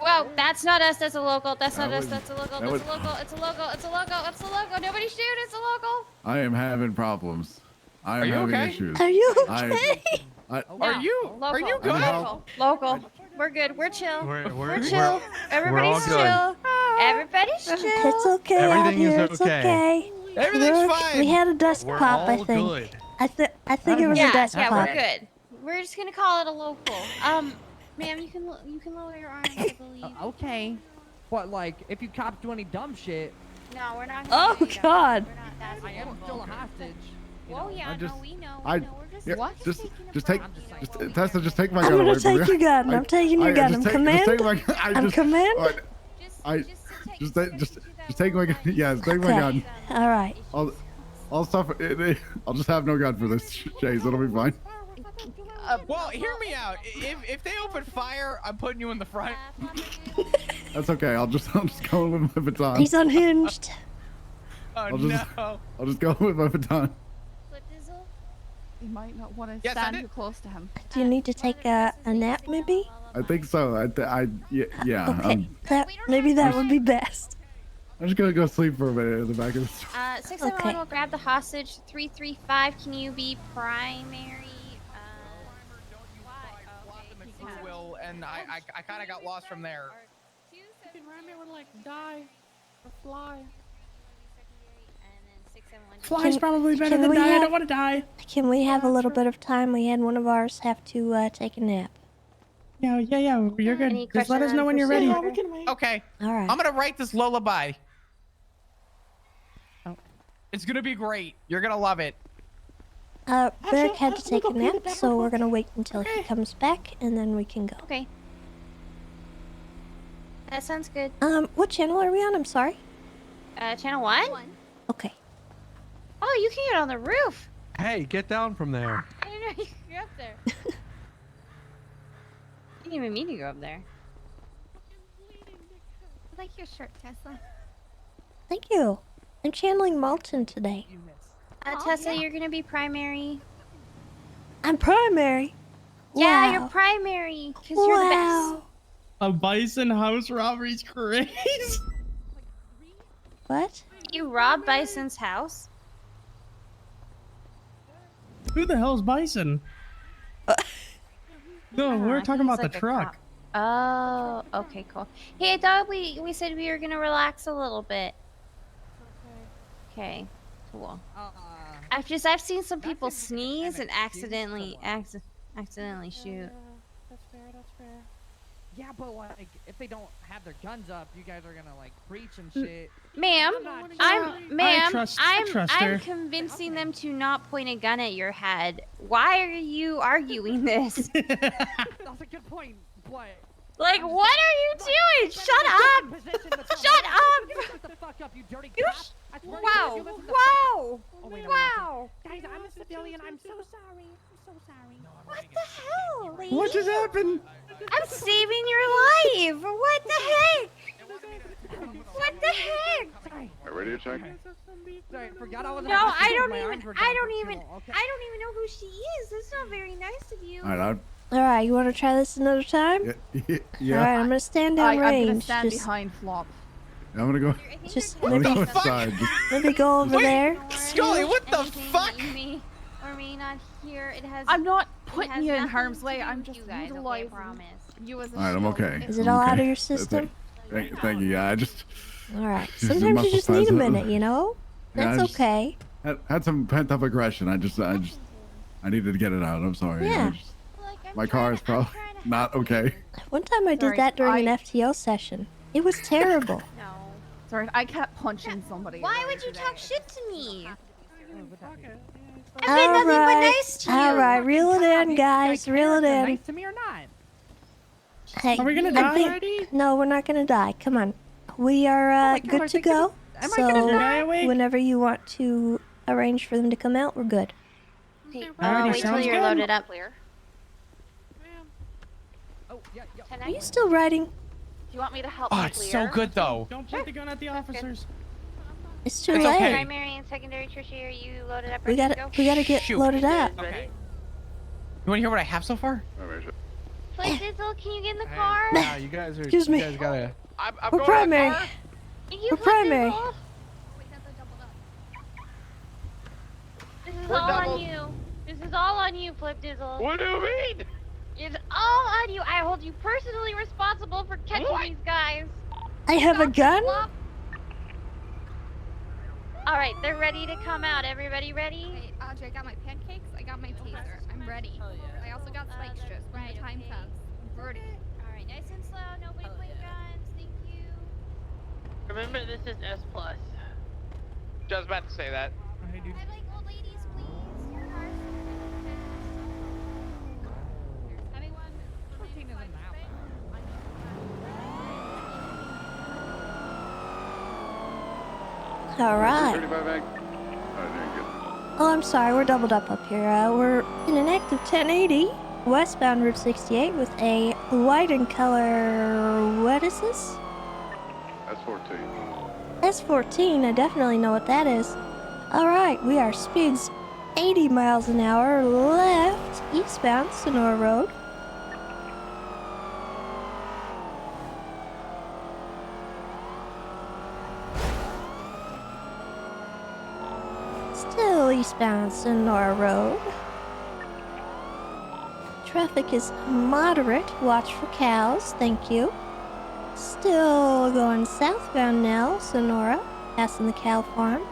Whoa, that's not us. That's a local. That's not us. That's a local. That's a local. It's a local. It's a local. It's a local. Nobody shoot. It's a local. I am having problems. I am Are you having okay? issues. Are you I- okay? I- Are you Local. good? Local. We're good. We're chill. We're chill. Everybody's all good. chill. Everybody's chill. It's okay out Everything is here. It's okay. okay. Everything's We're- fine. We had a desk We're pop, I all think. good. I think it was a desk Yeah, pop. we're good. We're just gonna call it a local. Ma'am, you can lower your arms, I believe. Okay. But like, if you cops do any dumb shit, No, we're not. Oh God. We're not that I am still a hostage. Whoa, yeah, I just- no, we know. I- We know. We're just, Yeah, we're just taking a take, break, you just know. Tessa, just take my I'm gun gonna away from me. take your gun. I'm taking your gun. I'm command. Just take my gun. I'm command. Just take my gun. Yeah, take my Okay. gun. All right. I'll stop. I'll just have no gun for this chase. It'll be fine. Well, hear me out. If they open fire, I'm putting you in the front. That's okay. I'll just go with my baton. He's unhinged. Oh I'll just go with my baton. You might not want to Yes, I stand did. too close to him. Do you need to take a nap, maybe? I think so. Yeah. Okay. Maybe that would be best. I'm just gonna go sleep for a minute in the back of the store. 671 Okay. will grab the hostage. 335, can you be primary? Will and I kind of got lost from there. You can run there and like die or fly. Fly's probably better can than we die. I have- don't want to die. Can we have a little bit of time? We had one of ours have to take a nap. Yeah. You're good. Any Just let us question know on when you're ready. procedure? we can wait. Okay. All right. I'm gonna write this lullaby. Oh. It's gonna be great. You're gonna love it. Beric had to take a nap, so we're gonna wait until he comes back, and then we can go. Okay. That sounds good. What channel are we on? I'm sorry. Channel 1? Okay. Oh, you can get on the roof. Hey, get down from there. I didn't know you could go up there. You didn't even mean to go up there. I like your shirt, Tessa. Thank you. I'm channeling Malton today. Tessa, you're gonna be primary. I'm primary. Yeah, Wow. you're primary because you're the best. A bison house robbery's crazy. What? You robbed Bison's house? Who the hell's bison? No, we're talking he's about like the a truck. cop. Oh, okay, cool. Hey, I thought we said we were gonna relax a little bit. Okay, cool. I've seen some people sneeze and accidentally shoot. That's fair. That's fair. Yeah, but like, if they don't have their guns up, you guys are gonna like preach and shit. Ma'am, I trust her. I'm convincing them to not point a gun at your head. Why are you arguing this? That's a good point, but Like, what are you doing? Shut up! Shut up! Shut the fuck up, you dirty You cop! I swear to God, Wow! you live in the Wow! Oh, wait, Wow! guys, I'm a civilian. I'm so sorry. I'm so sorry. What the hell, lady? What just happened? I'm saving your life. What the heck? What the heck? Sorry. Ready to check? Sorry, forgot I was. No, I don't even know who she is. That's not very nice of you. All right, All right, you want to try this another time? yeah. All right, I'm gonna stand down range. I'm gonna stand Just- behind Flop. I'm gonna go. Just I'm gonna maybe, go inside. maybe go over there. Scully, what the Anything fuck? that you may or may not hear, it has. I'm not it putting has you in nothing harm's to way. do I'm with just you guys, okay, I utilizing promise. you as a All right, I'm shield. okay. Is it I'm all okay. out of your system? Thank you. Yeah, I just. All right. Just Sometimes you muscle just need a spasm. minute, you know? Yeah, That's I just- okay. Had some pent up aggression. I needed to get it out. I'm sorry. Yeah. My car is probably not okay. One time I did Sorry, that during an FTO session. It was terrible. No. Sorry, I kept punching somebody. Why would you talk shit to me? I've All been nothing but right. nice to you. All right, reel it in, guys. Reel it in. Nice to me or not? Hey, Are we gonna I die think- already? No, we're not gonna die. Come on. We are my God, good are to they gonna- go. am I gonna So die awake? whenever you want to arrange for them to come out, we're good. Hey, Alrighty, wait till sounds you're good. loaded up. Oh, yeah. Are you still riding? Do you want me to help Oh, you it's clear? so good though. Don't point the gun at the officers. It's too It's late. okay. Primary and secondary tertiary, you loaded up. We ready to gotta go? get Shoot. loaded up. Okay. You want to hear what I have so far? Please, Dizzle, can you get in the car? Nah, you guys are. Excuse me. You guys gotta. I'm We're going primary. to the car. Thank you, We're Flip primary. Dizzle. This is We're all on double. you. This is all on you, Flip Dizzle. What do you mean? It's all on you. I hold you personally responsible for catching What? these guys. I have a gun? All right, they're ready to come out. Everybody ready? Hey, Audrey, I got my pancakes. I got my taser. I'm ready. I also got spike strips when the time comes. I'm ready. All right, nice and slow. Nobody point guns. Thank you. Remember, this is S+. Just about to say that. Hey, dude. I'd like old ladies, please. Your cars. Anyone? 14 is an hour. All right. 35 bag. All right, very good. Oh, I'm sorry. We're doubled up here. We're in an active 1080 westbound Route 68 with a white in color. What is this? That's 14. S14. I definitely know what that is. All right, we are speeds 80 miles an hour left eastbound Sonora Road. Still eastbound Sonora Road. Traffic is moderate. Watch for cows. Thank you. Still going southbound now, Sonora, passing the cow farm.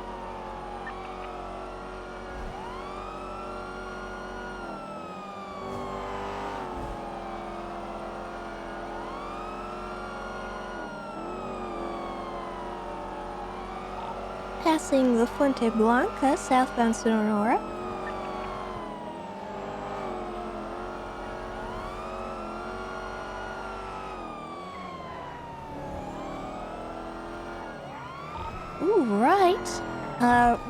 Passing the Fuente Blanca, southbound Sonora. Ooh, right.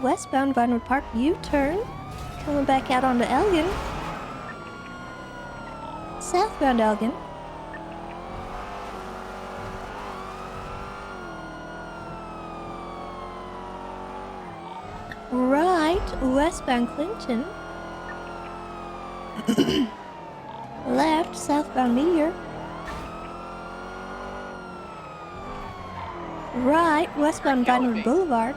Westbound Vinewood Park U-turn. Coming back out onto Elgin. Southbound Elgin. Right. westbound Clinton. Left, southbound Meteor. Right, westbound Vinewood Boulevard.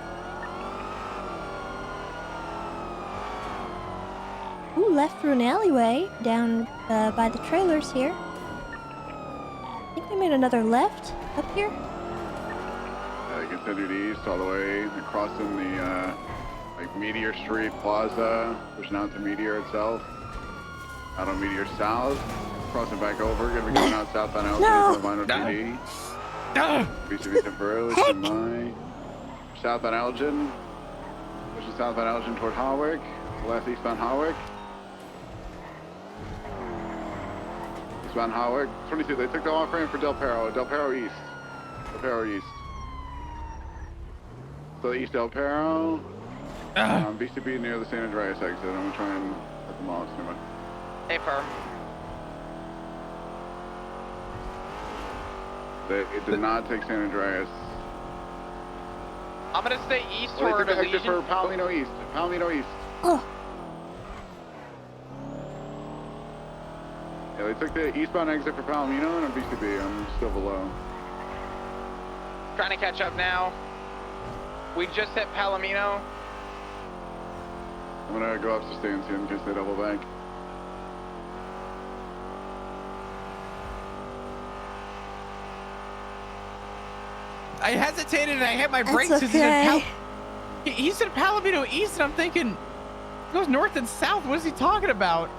Ooh, left through an alleyway down by the trailers here. I think we made another left up here. Continued east all the way across in the like Meteor Street Plaza, pushing out to Meteor itself. Out on Meteor South, crossing back over, gonna be going out southbound Elgin for Minor PD. BCB temporarily, my southbound Elgin, pushing southbound Elgin toward Hawick, left eastbound Hawick. Eastbound Hawick, 22, they took the off ramp for Del Perro East. Del Perro East. So East Del Perro, BCB near the San Andreas exit. I'm gonna try and let them off soon. Hey, Perm. They did not take San Andreas. I'm gonna stay east Well, toward they took the exit Elysian. for Palomino East. Palomino East. Oh. Yeah, they took the eastbound exit for Palomino and I'm BCB. I'm still below. Trying to catch up now. We just hit Palomino. I'm gonna go up to Stancia in case they double back. I hesitated and I hit my That's brakes because okay. he said Palomino East, and I'm thinking, it goes north and south. What is he talking about?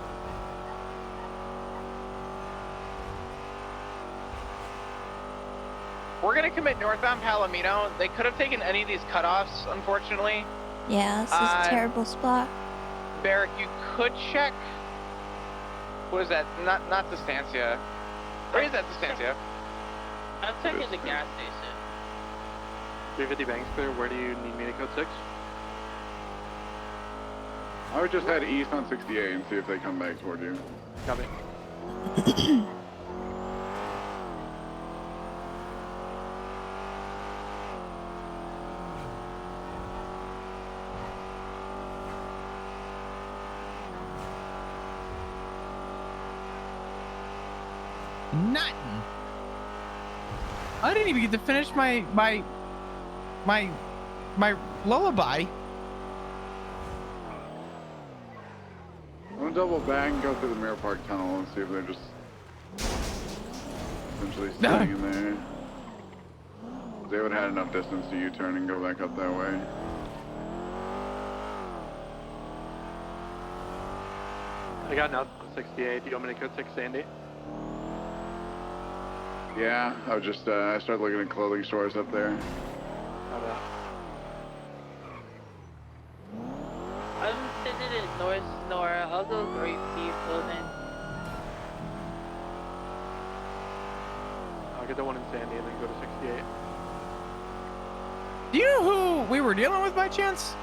We're gonna commit northbound Palomino. They could have taken any of these cutoffs, unfortunately. Yeah, this is a terrible spot. Barrick, you could check. What is that? Not Distancia. Where is that Distancia? I'm checking the gas station. 350 Banks clear. Where do you need me to code 6? I would just head east on 68 and see if they come back toward you. Copy. Nothing. I didn't even get to finish my lullaby. I'm gonna double back and go through the Mirror Park tunnel and see if they're just essentially staying in there. They would have had enough distance to U-turn and go back up that way. I got now 68. Do you want me to code 6 Sandy? Yeah, I was just, I started looking at clothing stores up there. How about? I'm sitting in North Sonora. I'll go Great Sea Clothing. I'll get the one in Sandy and then go to 68. Do you know who we were dealing with by chance?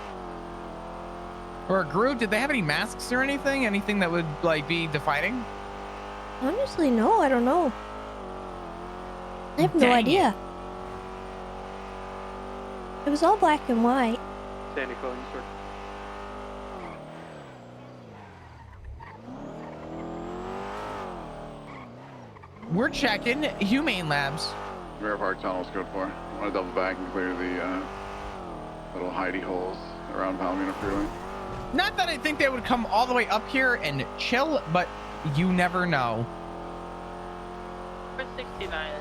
Or a group? Did they have any masks or anything? Anything that would like be defining? Honestly, no, I don't know. I have no Dang idea. It was all black and white. Sandy clothing store. We're checking Humane Labs. Mirror Park tunnel's good for. I want to double back and clear the little hidey holes around Palomino Freeway. Not that I think they would come all the way up here and chill, but you never know. For 69.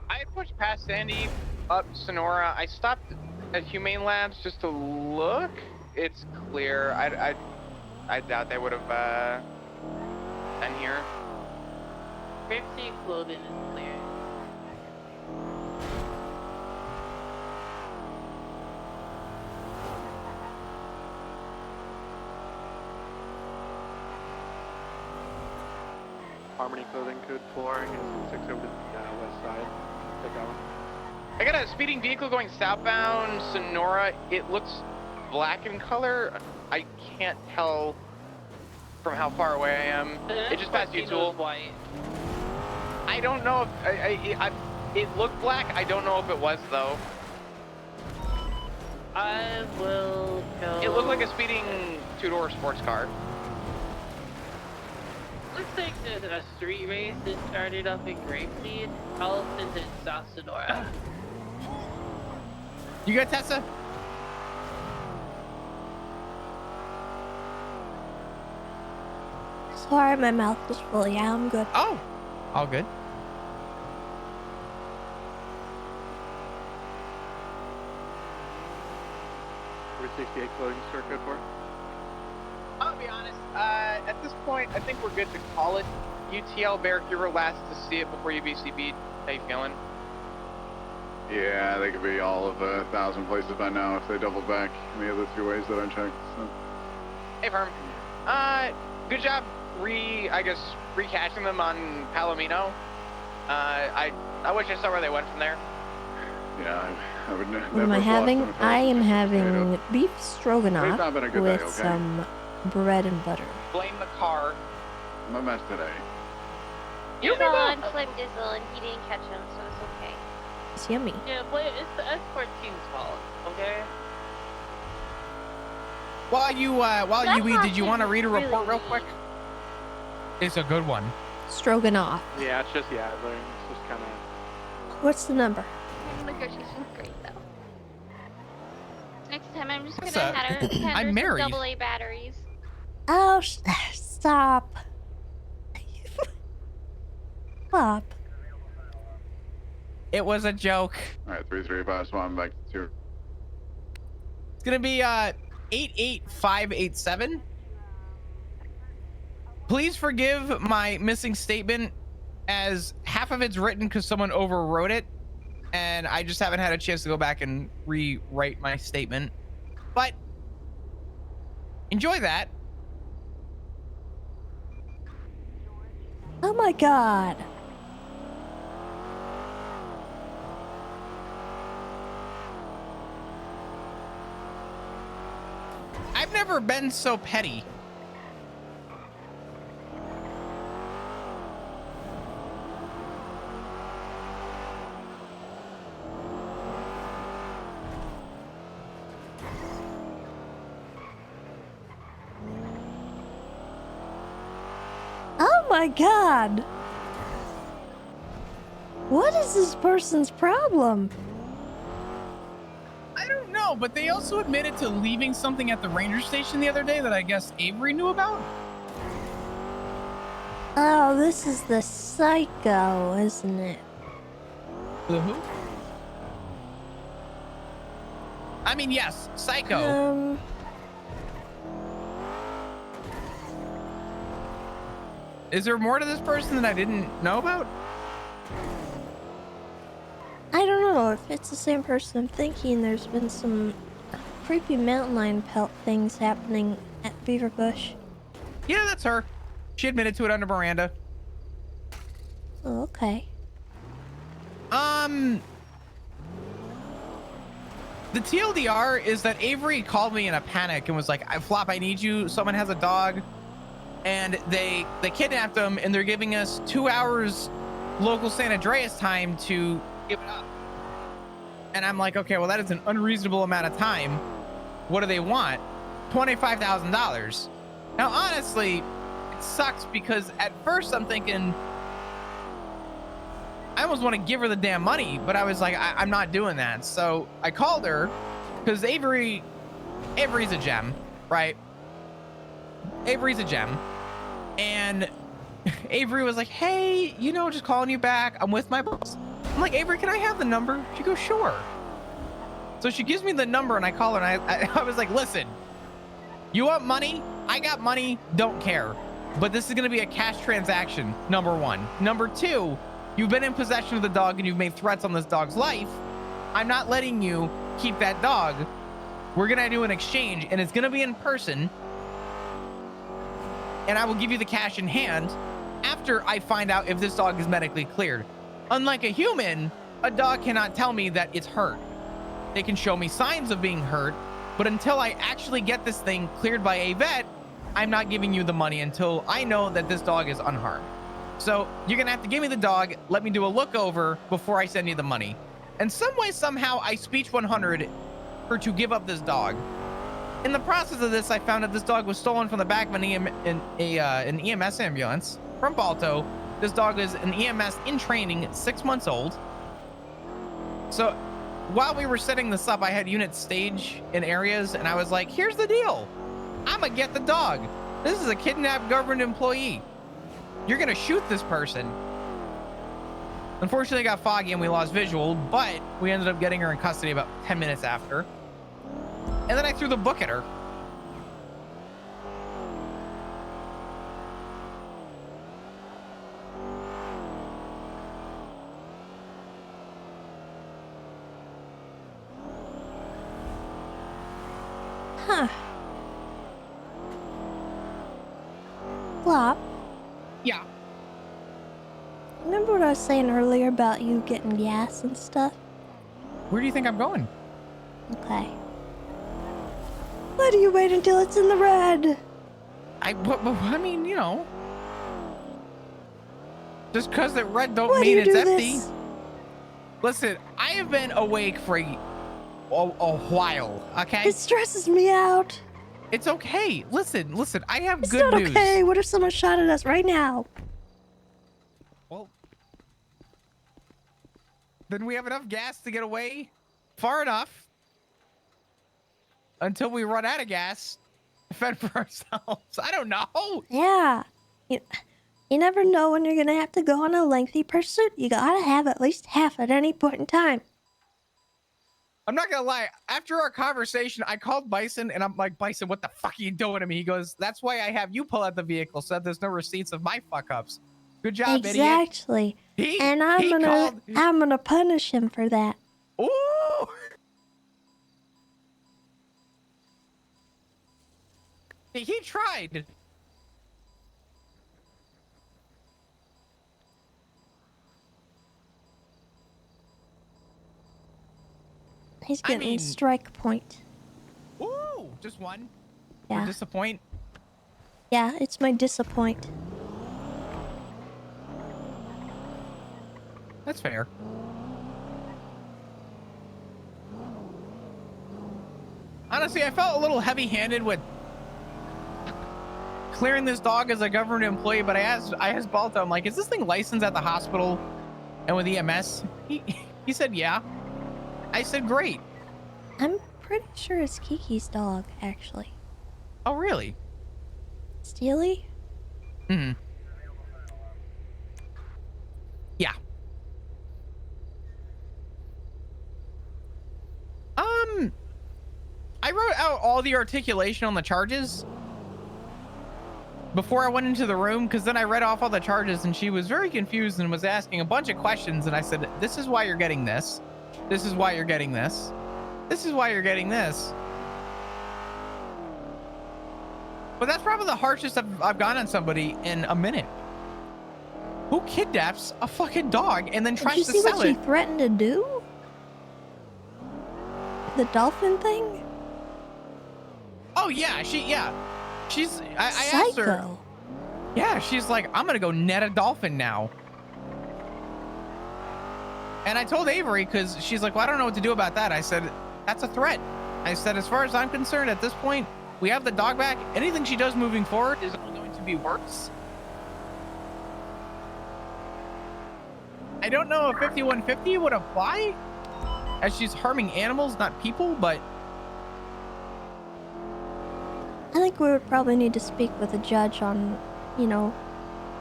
I pushed past Sandy up Sonora. I stopped at Humane Labs just to look. It's clear. I doubt they would have been here. Great Sea Clothing is clear. Harmony Clothing Code 4 and 6 over to the west side. Take that one. I got a speeding vehicle going southbound Sonora. It looks black in color. I can't tell from how far away I am. It just passed you, Tool. White. I don't know if it looked black. I don't know if it was though. I will go. It looked like a speeding two-door sports car. Looks like there's a street race that started up in Grapeseed. I'll send it South Sonora. You got Tessa? Sorry, my mouth was full. Yeah, I'm good. Oh, all good. We're 68 clothing store code 4. I'll be honest, at this point, I think we're good to call it. UTL Barrack, you were last to see it before you BCB'd. How you feeling? Yeah, they could be all of 1,000 places by now if they double back in the other 3 ways that I checked. So. Hey, Firm. Good job recaching them on Palomino. I wish I saw where they went from there. Yeah, I would never. What am I having? I am having beef stroganoff Today's with okay? some bread and butter. Blame the car. My mess today. You saw on Flip Dizzle and he didn't catch him, so it's okay. It's yummy. Yeah, it's the escort team's fault, okay? While you eat, did you want to read a report real quick? It's a good one. Stroganoff. Yeah, it's just Adler. It's just kind of. What's the number? Negotiation's great though. Next time I'm just gonna What's hand her I'm some married. AA batteries. Oh, stop. Stop. It was a joke. All right, 335 back to 2. It's gonna be 88587. Please forgive my missing statement, as half of it's written because someone overwrote it, and I just haven't had a chance to go back and rewrite my statement. But enjoy that. Oh my god. I've never been so petty. Oh my god. What is this person's problem? I don't know, but they also admitted to leaving something at the ranger station the other day that I guess Avery knew about. Oh, this is the psycho, isn't it? The who? I mean, yes, psycho. Is there more to this person that I didn't know about? I don't know if it's the same person. I'm thinking there's been some creepy mountain lion pelt things happening at Beaver Bush. Yeah, that's her. She admitted to it under Miranda. Oh, okay. The TLDR is that Avery called me in a panic and was like, Flop, I need you. Someone has a dog. And they kidnapped him, and they're giving us 2 hours local San Andreas time to give it up. And I'm like, okay, well, that is an unreasonable amount of time. What do they want? $25,000. Now, honestly, it sucks because at first I'm thinking, I almost want to give her the damn money, but I was like, I'm not doing that. So I called her because Avery's a gem, right? Avery's a gem. And Avery was like, hey, just calling you back. I'm with my boss. I'm like, Avery, can I have the number? She goes, sure. So she gives me the number and I call her and I was like, listen, you want money? I got money. Don't care. But this is going to be a cash transaction, number one. Number two, you've been in possession of the dog and you've made threats on this dog's life. I'm not letting you keep that dog. We're going to do an exchange and it's going to be in person. And I will give you the cash in hand. After after I find out if this dog is medically cleared. Unlike a human, a dog cannot tell me that it's hurt. They can show me signs of being hurt, but until I actually get this thing cleared by a vet, I'm not giving you the money until I know that this dog is unharmed. So you're gonna have to give me the dog, let me do a look over before I send you the money. And some way, somehow, I speech 100 her to give up this dog. In the process of this, I found that this dog was stolen from the back of an EMS ambulance from Balto. This dog is an EMS in training, 6 months old. So while we were setting this up, I had units stage in areas, and I was like, here's the deal. I'm gonna get the dog. This is a kidnapped government employee. You're gonna shoot this person. Unfortunately, it got foggy and we lost visual, but we ended up getting her in custody about 10 minutes after. And then I threw the book at her. Huh. Flop. Yeah. Remember what I was saying earlier about you getting gas and stuff? Where do you think I'm going? Okay. Why do you wait until it's in the red? I mean, you know. Just because it's red don't Why mean do it's you do empty. this? Listen, I have been awake for a while, okay? It stresses me out. It's okay. Listen, I have It's good not news. okay. What if someone shot at us right now? Well, then we have enough gas to get away far enough until we run out of gas to fend for ourselves. I don't know. Yeah. You never know when you're gonna have to go on a lengthy pursuit. You gotta have at least half at any point in time. I'm not gonna lie. After our conversation, I called Bison and I'm like, Bison, what the fuck are you doing to me? He goes, that's why I have you pull out the vehicle so that there's no receipts of my fuck ups. Good job, idiot. Exactly. And I'm gonna punish him for that. Ooh. He tried. He's getting strike point. Ooh, just one. Yeah. Or disappoint. Yeah, it's my disappoint. That's fair. Honestly, I felt a little heavy-handed with clearing this dog as a government employee, but I asked Balto, I'm like, is this thing licensed at the hospital and with EMS? He said, yeah. I said, great. I'm pretty sure it's Kiki's dog, actually. Oh, really? Steely? Mm-hmm. Yeah. I wrote out all the articulation on the charges before I went into the room, because then I read off all the charges and she was very confused and was asking a bunch of questions, and I said, this is why you're getting this. This is why you're getting this. This is why you're getting this. But that's probably the harshest I've gone on somebody in a minute. Who kidnaps a fucking dog and then tries to sell it? Did you see what she threatened to do? The dolphin thing? Oh yeah, she's I asked her. Yeah, she's like, I'm gonna go net a dolphin now. And I told Avery, because she's like, well, I don't know what to do about that. I said, that's a threat. I said, as far as I'm concerned, at this point, we have the dog back. Anything she does moving forward is only going to be worse. I don't know if 5150 would apply, as she's harming animals, not people, but I think we would probably need to speak with a judge on, you know,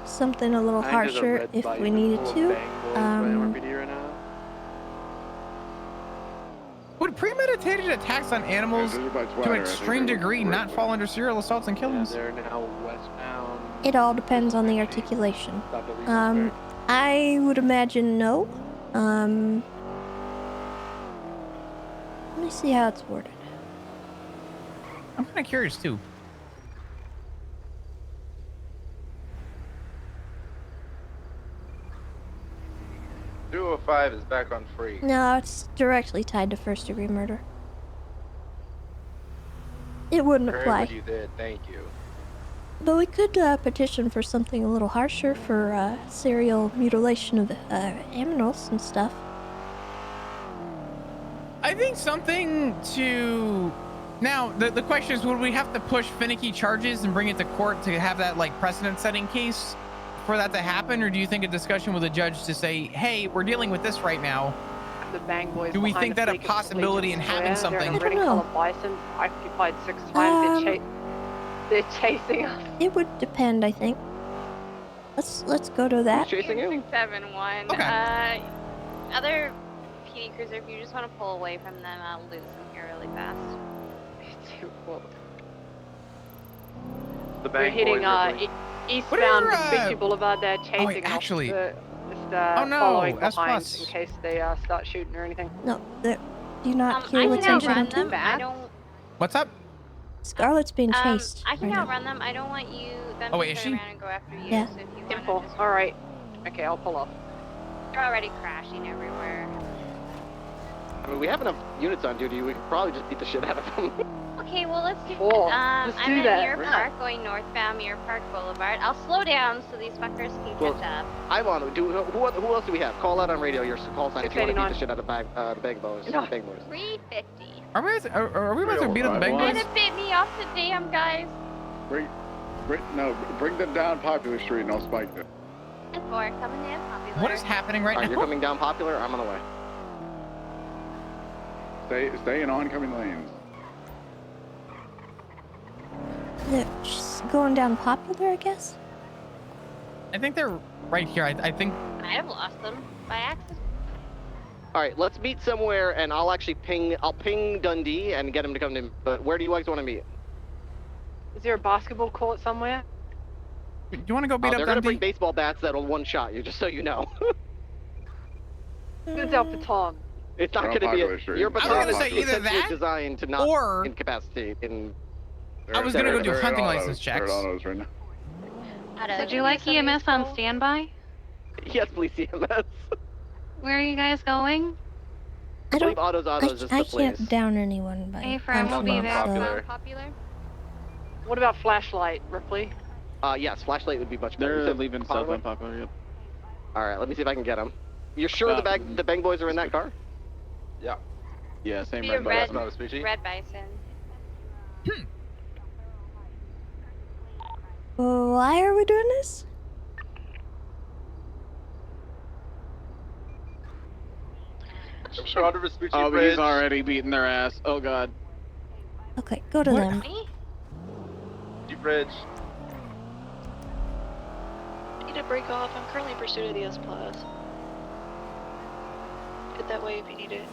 something a little harsher if we needed to. Would premeditated attacks on animals to an extreme degree not fall under serial assaults and killings? They're now westbound. It all depends on the articulation. I would imagine no. Let me see how it's worded. I'm kind of curious too. 205 is back on free. No, it's directly tied to first-degree murder. It wouldn't Heard apply. what you did. Thank you. But we could petition for something a little harsher for serial mutilation of animals and stuff. I think something to... Now, the question is, would we have to push finicky charges and bring it to court to have that, like, precedent-setting case for that to happen? Or do you think a discussion with a judge to say, hey, we're dealing with this right now? The Bang Boys Do we behind think the that a fleet of possibility in Legion having Square. something... They're in a red-colored bison, occupied 6 times. They're chasing us. It would depend, I think. Let's go to that. Who's chasing you? 671. Okay. Other PD cruiser, if you just want to pull away from them, I'll lose them here really fast. The We're Bang hitting Boys are eastbound Victory Boulevard. They're chasing wait, actually- us. Just Oh, no, following S behind plus. in case they start shooting or anything. No, do you not I hear can what's outrun happening? them. I don't. What's up? Scarlett's being chased. I can right now. outrun them. I don't want them Oh, wait, to is turn she? around and go after you. Yeah. So if you Simple. want to just... All right. Okay, I'll pull off. They're already crashing everywhere. I mean, we have enough units on duty. We could probably just beat the shit out of them. Okay, well, let's do Four. that. Let's I'm do at that. Mirror Park going northbound Mirror Park Boulevard. I'll slow down so these fuckers can Well, catch up. Ivan, who else do we have? Call out on radio your call sign if you want to beat 689. the shit out of the Bang Boys. No. Bang Boys. 350. Are we about to beat up the Bang Trying Boys? to bit me off the dam, guys. Bring them down Popular Street and I'll spike them. 4 coming in. Popular. What is happening right Alright, now? you're coming down Popular. I'm on the way. Stay in oncoming lanes. They're just going down Popular, I guess? I think they're right here. I think... I have lost them by accident. All right, let's meet somewhere, and I'll actually ping Dundee and get him to come to. But where do you guys want to meet? Is there a basketball court somewhere? Do you want to go beat They're up gonna Dundee? bring baseball bats that'll one-shot you, just so you know. Who's our baton? It's not We're on gonna be Popular a, Street. your We're on baton is Popular Street. essentially Either that, designed to not or- incapacitate in. I was gonna go do They're in hunting autos. license They're in checks. autos right now. Would you like EMS on standby? Yes, please, CMS. Where are you guys going? I believe don't. autos is I the place. can't down anyone by A-frame will be punching there. them, so- Popular. Popular. What about flashlight, Ripley? Yes, flashlight would be much better. You They're said leaving Conway? southbound Popular. Yep. All right, let me see if I can get them. You're sure the Bang Boys are in that car? Yeah. Yeah, same Be a red. red bison. Why are we doing this? I'm sure under Vespucci Oh, but Bridge. he's already beating their ass. Oh god. Okay, go to them. Bridge. I need to break off. I'm currently in pursuit of the S Plus. Get that way if you need it.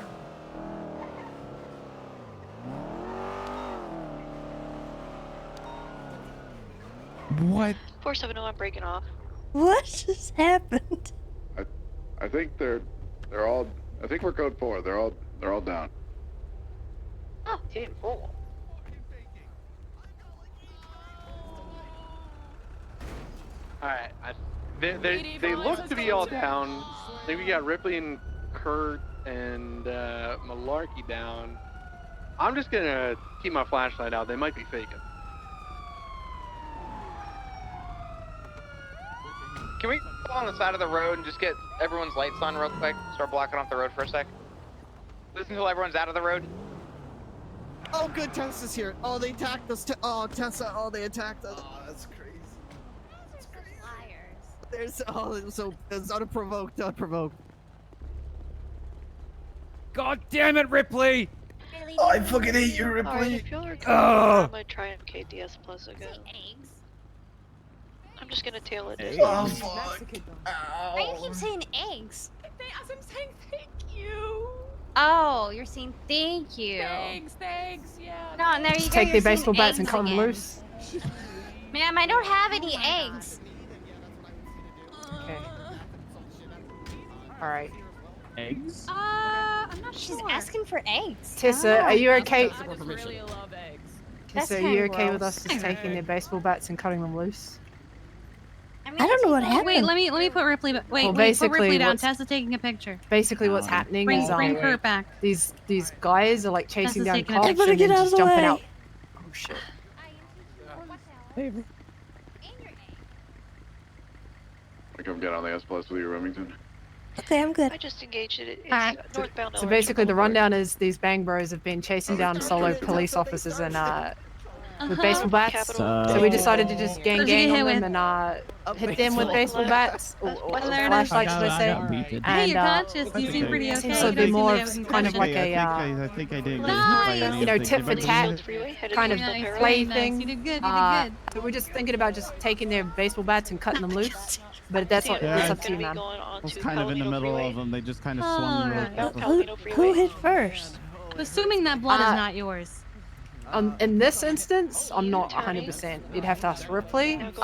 What? 470, I'm breaking off. What just happened? I think they're all. I think we're code 4. They're all down. Oh, 10-4. Alright, they look to be all down. I think we got Ripley and Kurt and Malarkey down. I'm just gonna keep my flashlight out. They might be faking. Can we go on the side of the road and just get everyone's lights on real quick? Start blocking off the road for a sec. Listen until everyone's out of the road. Oh, good, Tessa's here. Oh, they attacked us. Oh, Tessa. Oh, they attacked us. Oh, that's crazy. There's it's unprovoked. God damn it, Ripley! Oh, I fucking hate you, Ripley. Alright, if y'all are going, I'm gonna try and KDS Plus again. I'm just gonna tail it. Oh, fuck. Why do you keep saying eggs? As I'm saying thank you. Oh, you're saying thank you. Thanks, yeah. No, and there you go. Take you're the saying baseball bats and eggs cut them again. loose. Ma'am, I don't have any eggs. Okay. Alright. Eggs? I'm not She's asking for eggs. Tessa, are you okay? I just really love eggs. Tessa, are you okay with us just taking their baseball bats and cutting them loose? I don't know what happened. Wait, let me put Ripley. Wait, Well, put basically Ripley down. what's- Tessa taking a picture. Basically, what's happening Bring, is bring Kurt back. these guys are like chasing Tessa's down taking a cops picture. and then just jumping out. Oh shit. I come get on the S Plus with you, Remington. Okay, I'm good. I just engaged it. It's Alright. northbound. So basically, the rundown is these bang bros have been chasing down solo police officers and with baseball bats. So we decided to just gang on them and hit them with baseball bats or flashlights, should I say? Hey, And you're conscious. You seem pretty okay. seems to be more of kind of like a I think I did. Nice. tit for tat kind of Nice, play very nice. thing. You did good. You did good. So we're just thinking about just taking their baseball bats and cutting them loose. But that's what Yeah, it's up to you, man. I was kind of in the middle of them. They just kind of swung really quickly. Who hit first? Assuming that blood is not yours. In this instance, I'm not 100%. You'd have to ask Ripley. That's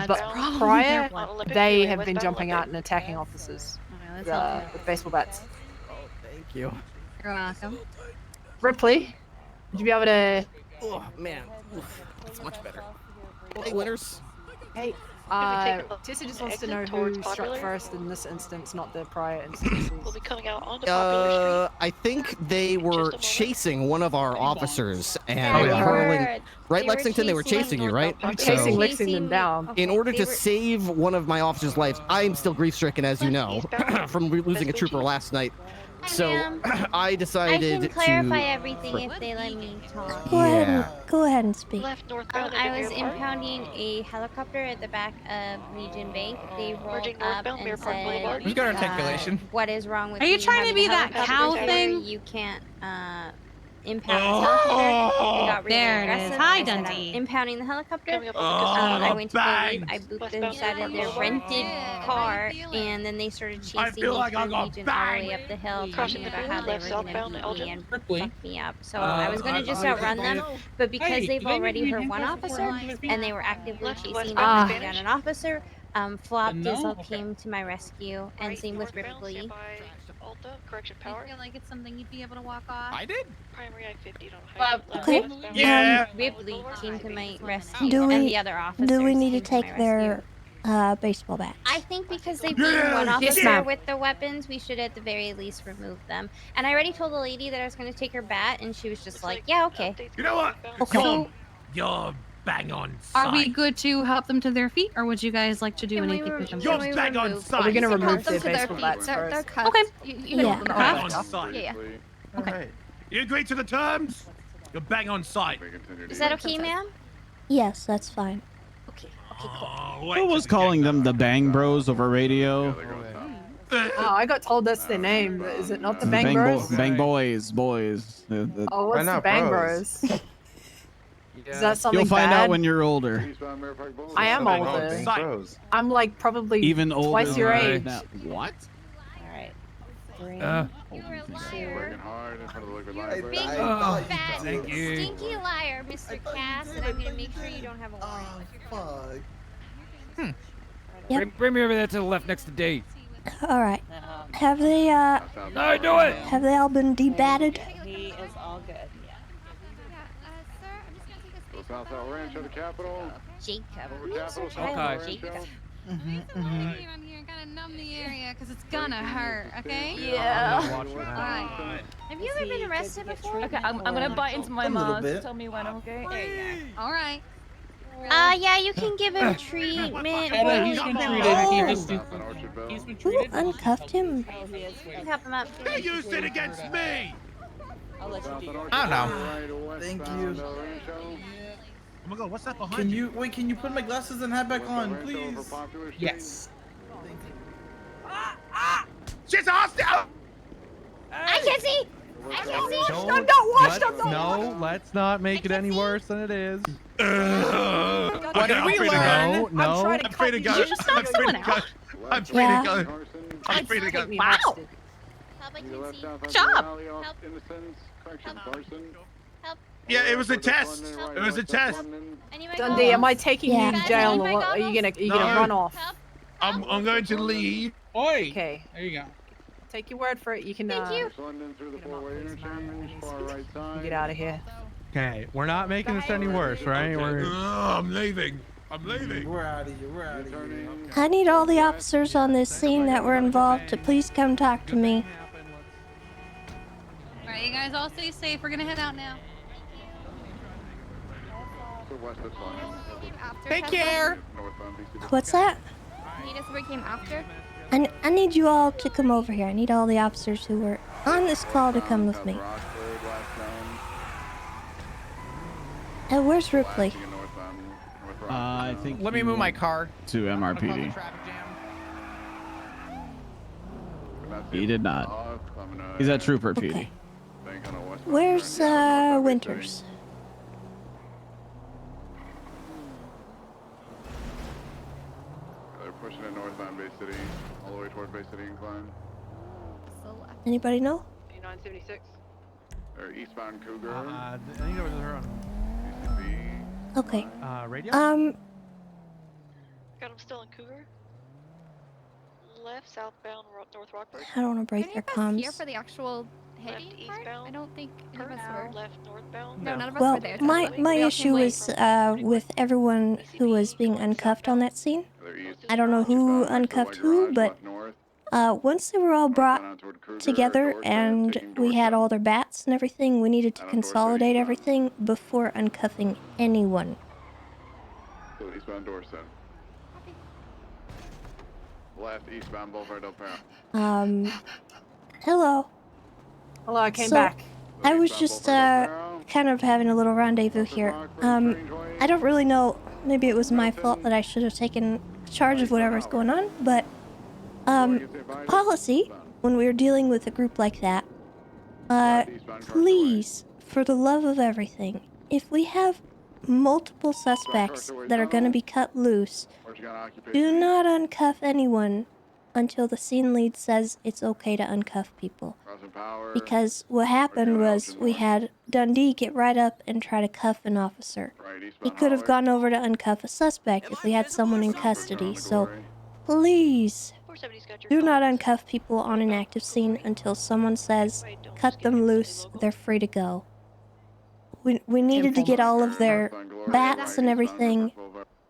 But probably prior, their blood. they have been jumping out and attacking officers that's all good. with baseball bats. Thank you. You're welcome. Ripley, would you be able to? Oh man, that's much better. Hey, winners. Hey, Tessa just wants to know who struck first in this instance, not the prior instances. We'll be coming out onto Popular I think they were chasing one of our officers and Yeah, hurling. Right, they were Lexington? They were chasing you, right? Chasing Lexington down. In order to save one of my officers' lives, I am still grief-stricken, as you know, from losing a trooper last night. So I decided I can clarify to. everything if they let me talk. Go ahead and speak. I was impounding a helicopter at the back of Region Bank. They rolled up and said, Who's got articulation? what is wrong with Are you you trying to having be a that helicopter cow here? thing? You can't impound the helicopter. They got really There it is. aggressive. Hi, I said, I'm Dundee. impounding the helicopter. I went to go leave. I booped inside of their rented car, and then they started chasing me through Region all the way up the hill, talking about how they were going to beat me and fuck me up. So I was going to just outrun them, but because they've already hurt one officer, and they were actively chasing down an officer, Flop Dizzle came to my rescue, and same with Ripley. Correction I feel like it's something you'd be able to walk off. I did. Primary I-50 don't Okay. Ripley came to my rescue, Do and we the other officers do we need to came take my rescue. their baseball bats? I think because they beat one officer with the weapons, we should at the very least remove them. And I already told the lady that I was going to take her bat, and she was just like, yeah, okay. You know what? Okay. Come on. You're bang on Are we sight. good to help them to their feet, or would you guys like to do Can we anything with them? You're bang on sight. Are we gonna You can remove help them their to their baseball feet. bats They're first? cuffed. Okay. You Yeah. can hold them Bang off. on sight. Yeah. Okay. You agree to the terms? You're bang on sight. Is that okay, ma'am? Yes, that's fine. Okay, cool. Who was calling them the Bang Bros over radio? Oh, I got told that's their name. Is it not the Bang Bros? Bang Boys. Oh, what's the Bang Bros? Is that something You'll find bad? out when you're older. I am older. I'm like probably Even older twice your than I age. am now. What? Alright. Working hard in front of the liquid library. Big, fat, Thank you. stinky liar, Mr. Cass, and I'm going to make sure you don't have a warrant. Yep. Bring me over there to the left next to Dave. All right. Have they I do it. have they all been debatted? He is all good. Go south out ranch to the Capitol. Jacob. Over Capitol. Okay. Jacob. Around here and kind of numb the area because it's gonna hurt, okay? Yeah. Alright. Have you ever been arrested before? Okay, I'm gonna bite into my A little mask. bit. Tell me when, okay? There you go. Alright. Yeah, you can give him treatment. He's been treated. He just He's been Who uncuffed him? Help him up. They used it against me. I'll let you do yours. I don't know. Thank you. Oh my god, what's that behind Can you wait? Can you put my glasses and hat back on, please? Yes. She's hostile. I can't see! I can't see! Don't- No, let's not make it any worse than it is. What did we learn? No. I'm free to go. Did you just knock someone out? I'm free Yeah. to go. I'm free to go. Wow. Help, I can see. Job. Yeah, it was a test. It was a test. Anyway, Dundee, am I taking you Yeah. to jail or Guys, what? Are you gonna No. run off? I'm going to leave. Oi! Okay. There you go. Take your word for it. You can Thank you. get out of here. Okay, we're not making this any worse, right? We're I'm leaving. I'm leaving. We're out of here. We're out of here. I need all the officers on this scene that were involved to please come talk to me. Alright, you guys all stay safe. We're gonna head out now. Take care. What's that? Need us came after? I need you all to come over here. I need all the officers who were on this call to come with me. Where's Ripley? I think. Let me move my car. To MRPD. He did not. He's at Trooper PD. Okay. Where's Winters? They're pushing it northbound Bay City, all the way toward Bay City Incline. Anybody know? 976. They're eastbound Cougar. I think that was her on Okay. radio. Got him still in Cougar. Left, southbound, North Rockford. I don't want to break their comms. Here for the actual hitting part? I don't think any of us were. Left, northbound. No, none of us Well, were there. my We all came issue late. was with everyone who was being uncuffed on that scene. I don't know who uncuffed who, but once they were all brought together and we had all their bats and everything, we needed to consolidate everything before uncuffing anyone. So eastbound Dorset. Left, eastbound Boulevard Del Perro. Hello. Hello, I came So, back. I was just kind of having a little rendezvous here. I don't really know, maybe it was my fault that I should have taken charge of whatever's going on, but policy, when we were dealing with a group like that, please, for the love of everything, if we have multiple suspects that are going to be cut loose, do not uncuff anyone until the scene lead says it's okay to uncuff people. Because what happened was we had Dundee get right up and try to cuff an officer. He could have gone over to uncuff a suspect if we had someone in custody, so please do not uncuff people on an active scene until someone says, cut them loose, they're free to go. We needed to get all of their bats and everything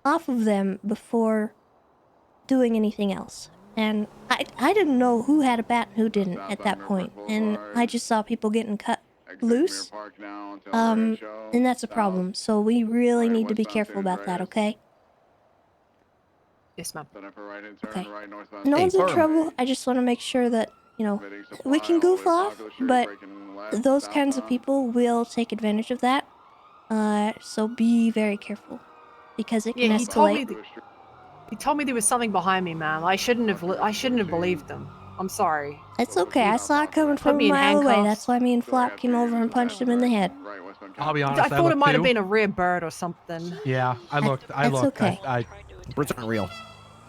off of them before doing anything else. And I didn't know who had a bat and who didn't at that point. And I just saw people getting cut loose. And that's a problem. So we really need to be careful about that, okay? Yes, ma'am. Okay. No one's in trouble. I just want to make sure that, you know, we can goof off, but those kinds of people will take advantage of that. So be very careful. Because it can escalate. He told me there was something behind me, ma'am. I shouldn't have believed them. I'm sorry. It's okay. I saw it coming from a mile away. That's why me and Flop came over and punched him in the head. I'll be honest. I thought it might have too. been a rare bird or something. Yeah, I looked. It's okay. Birds aren't real.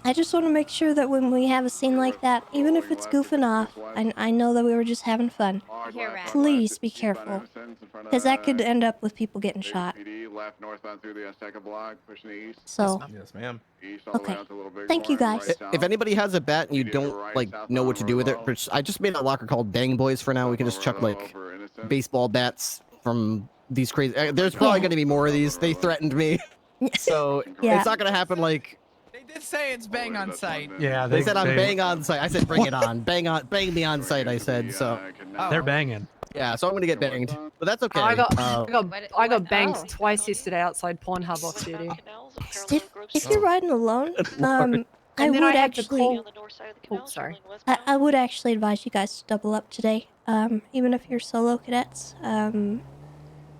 I just want to make sure that when we have a scene like that, even if it's goofing off, I know that we were just having fun. Please be careful. Because that could end up with people getting shot. Left northbound through the Azteca block, pushing the east. So, Yes, ma'am. okay. Thank you guys. If anybody has a bat and you don't like know what to do with it, I just made a locker called Bang Boys for now. We can just chuck like baseball bats from these crazy. There's probably going to be more of these. They threatened me, so Yeah. it's not going to happen. Like They did say it's bang on site. Yeah, they said, I'm bang on site. I said, bring it on, bang me on site. I said so. They're banging. Yeah, so I'm gonna get banged, but that's okay. I got banged twice yesterday outside Pornhub off duty. If you're riding alone, I would actually. Oh, sorry. I would actually advise you guys to double up today. Even if you're solo cadets.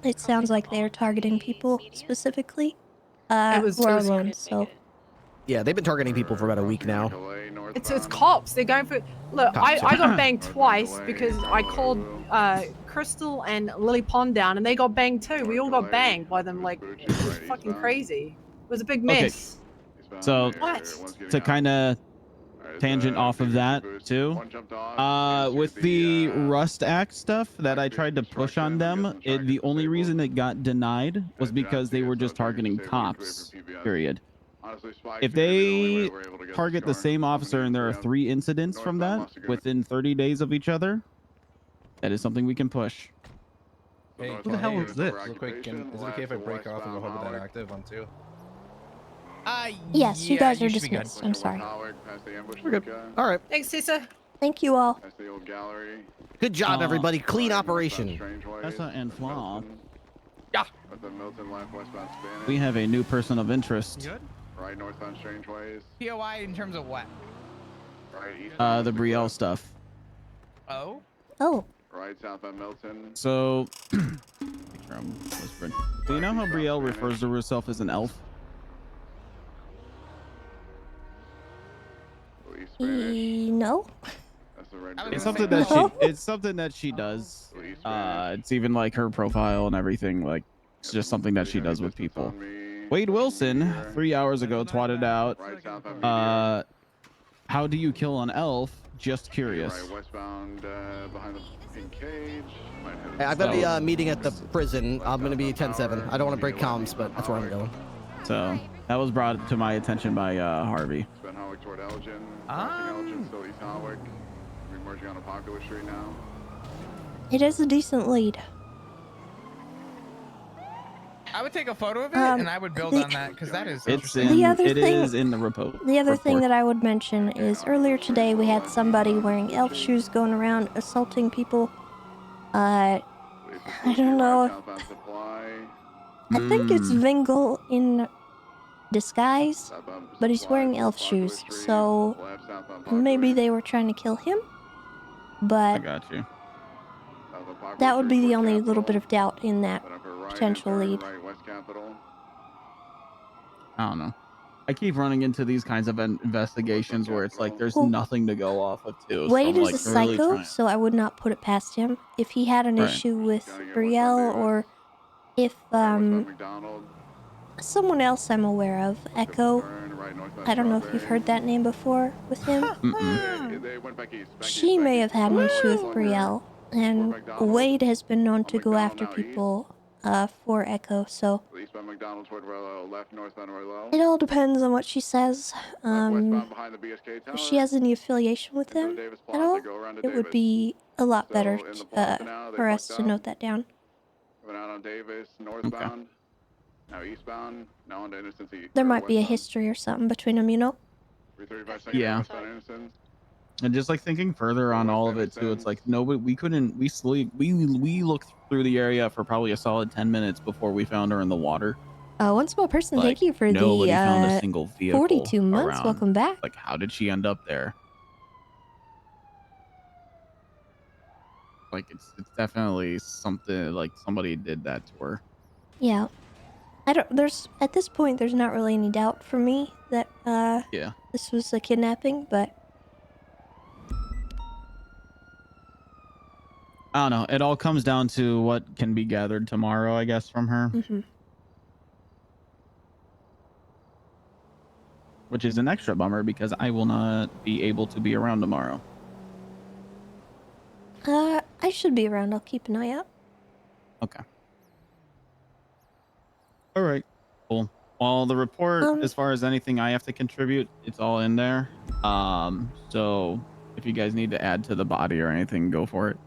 It sounds like they're targeting people specifically. Who are alone. So. Yeah, they've been targeting people for about a week now. It's cops. They're going for. Look, Cops. I got banged twice because I called Crystal and Lily Pond down, and they got banged too. We all got banged by them. Like, it was fucking crazy. It was a big mess. So, What? to kind of tangent off of that too, with the Rust Act stuff that I tried to push on them, the only reason it got denied was because they were just targeting cops. Period. If they target the same officer and there are 3 incidents from that within 30 days of each other, that is something we can push. Hey, who the hell is this? Real quick, is it okay if I break off and go home with that active on 2? Yes, you yeah, guys are should be good. dismissed. I'm sorry. We're good. All right. Thanks, Tessa. Thank you all. That's the old gallery. Good job, everybody. Clean operation. Tessa and Flop. Yeah. At the Milton Life westbound Spanish. We have a new person of interest. Good. Right northbound Strangeways. POI in terms of what? Right eastbound The Brielle stuff. Oh. Oh. Right southbound Milton. So, do you know how Brielle refers to herself as an elf? No. It's something that she does. It's even like her profile and everything. Like, it's just something that she does with people. Wade Wilson 3 hours ago twatted out. How do you kill an elf? Just curious. Right westbound behind the pink cage. Hey, I've got a meeting at the prison. I'm going to be 10-7. I don't want to break comms, but that's where I'm going. So that was brought to my attention by Harvey. Spend Hawick toward Elgin. Elgin, still East Hawick. We're merging on Apocalypse Street now. It is a decent lead. I would take a photo of it and I would build on that because that is interesting. It is in the report. The other thing that I would mention is earlier today we had somebody wearing elf shoes going around assaulting people. I don't know. I think it's Vingle in disguise, but he's wearing elf shoes, so maybe they were trying to kill him. But I got you. that would be the only little bit of doubt in that potential lead. I don't know. I keep running into these kinds of investigations where it's like there's nothing to go off of too. Wade so is a psycho, so I would not put it past him. If he had an issue with Brielle, or if someone else I'm aware of, Echo. I don't know if you've heard that name before with him. She may have had an issue with Brielle, and Wade has been known to go after people for Echo, so it all depends on what she says. If she has any affiliation with him at all, it would be a lot better for us to note that down. Coming out on Davis, northbound. Now eastbound. Now on to Innocence. There might be a history or something between them, you know? 335 Yeah. westbound Innocence. And just like thinking further on all of it too, it's like nobody, we looked through the area for probably a solid 10 minutes before we found her in the water. One small person, Like, thank you for nobody found a the single vehicle 42 months. around. Welcome back. Like, how did she end up there? Like, it's definitely something like somebody did that to her. Yeah. At this point, there's not really any doubt for me that, yeah, this was a kidnapping, but I don't know. It all comes down to what can be gathered tomorrow, I guess, from her. Which is an extra bummer because I will not be able to be around tomorrow. I should be around. I'll keep an eye out. Okay. All right. Cool. Well, the report, as far as anything I have to contribute, it's all in there. So if you guys need to add to the body or anything, go for it.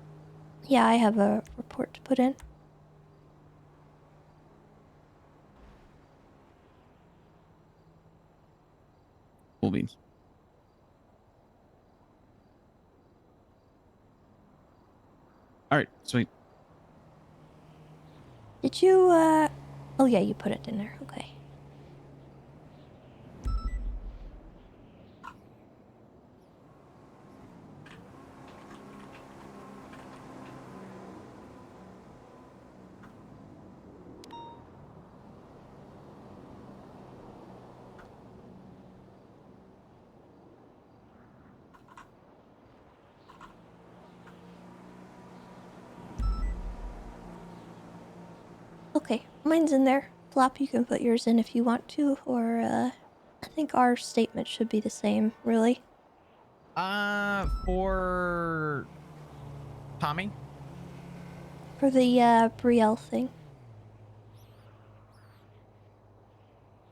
Yeah, I have a report to put in. Cool beans. All right, sweet. Did you, oh yeah, you put it in there. Okay. Okay, mine's in there. Flop, you can put yours in if you want to, or, I think our statement should be the same, really. For Tommy? For the, Brielle thing.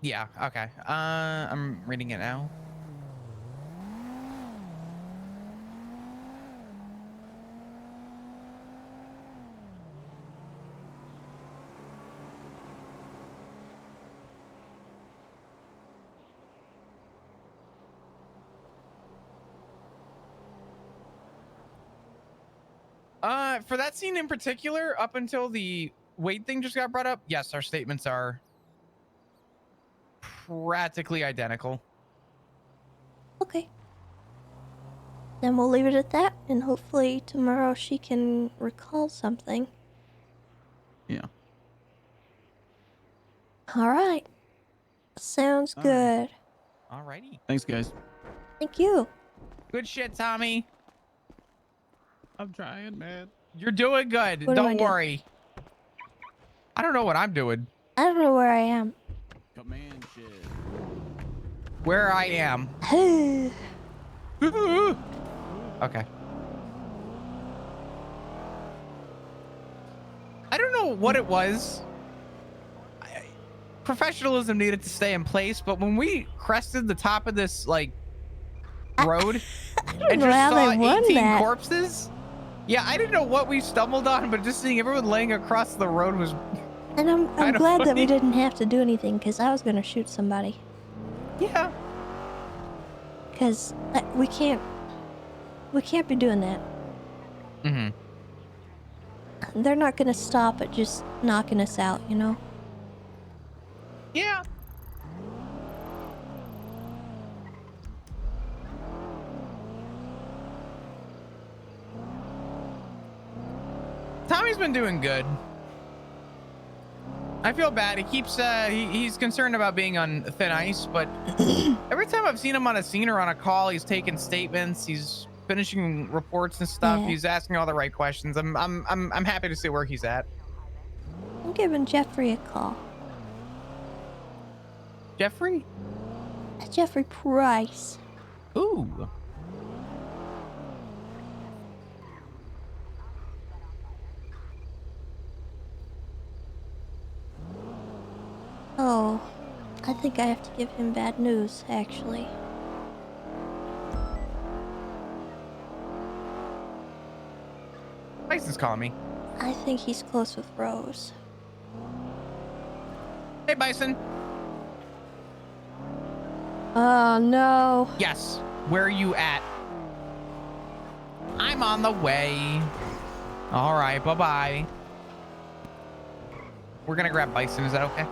Yeah, okay. I'm reading it now. For that scene in particular, up until the weight thing just got brought up, yes, our statements are practically identical. Okay. Then we'll leave it at that, and hopefully tomorrow she can recall something. Yeah. All right. Sounds good. Alrighty. Thanks, guys. Thank you. Good shit, Tommy. I'm trying, man. You're doing good. What am I Don't doing? worry. I don't know what I'm doing. I don't know where I am. Command shit. Where I am. Okay. I don't know what it was. Professionalism needed to stay in place, but when we crested the top of this like road and know just how saw they won 18 that. corpses, yeah, I didn't know what we stumbled on, but just seeing everyone laying across the road was. And I'm kinda glad that funny. we didn't have to do anything, because I was going to shoot somebody. Yeah. Because we can't be doing that. Mm-hmm. They're not going to stop at just knocking us out, you know? Yeah. Tommy's been doing good. I feel bad. He keeps he's concerned about being on thin ice, but every time I've seen him on a scene or on a call, he's taking statements, he's finishing reports and stuff. Yeah. He's asking all the right questions. I'm happy to see where he's at. I'm giving Jeffrey a call. Jeffrey? Jeffrey Price. Ooh. Oh, I think I have to give him bad news, actually. Bison's calling me. I think he's close with Rose. Hey, Bison. Oh, no. Yes. Where are you at? I'm on the way. All right. Bye-bye. We're going to grab Bison. Is that okay?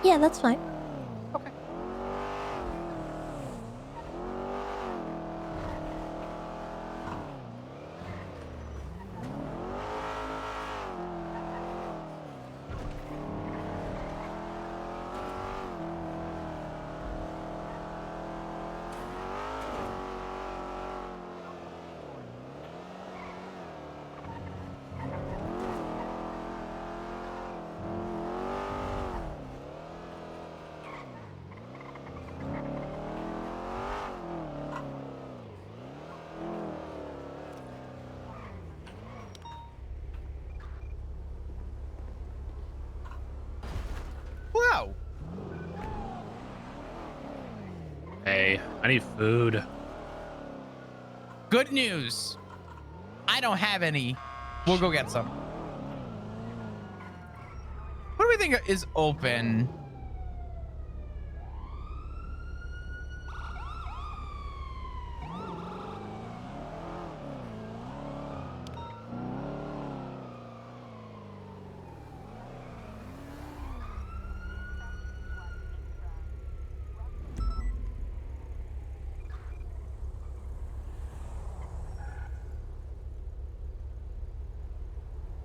Yeah, that's fine. Okay. Wow. Hey, I need food. Good news. I don't have any. We'll go get some. What do we think is open?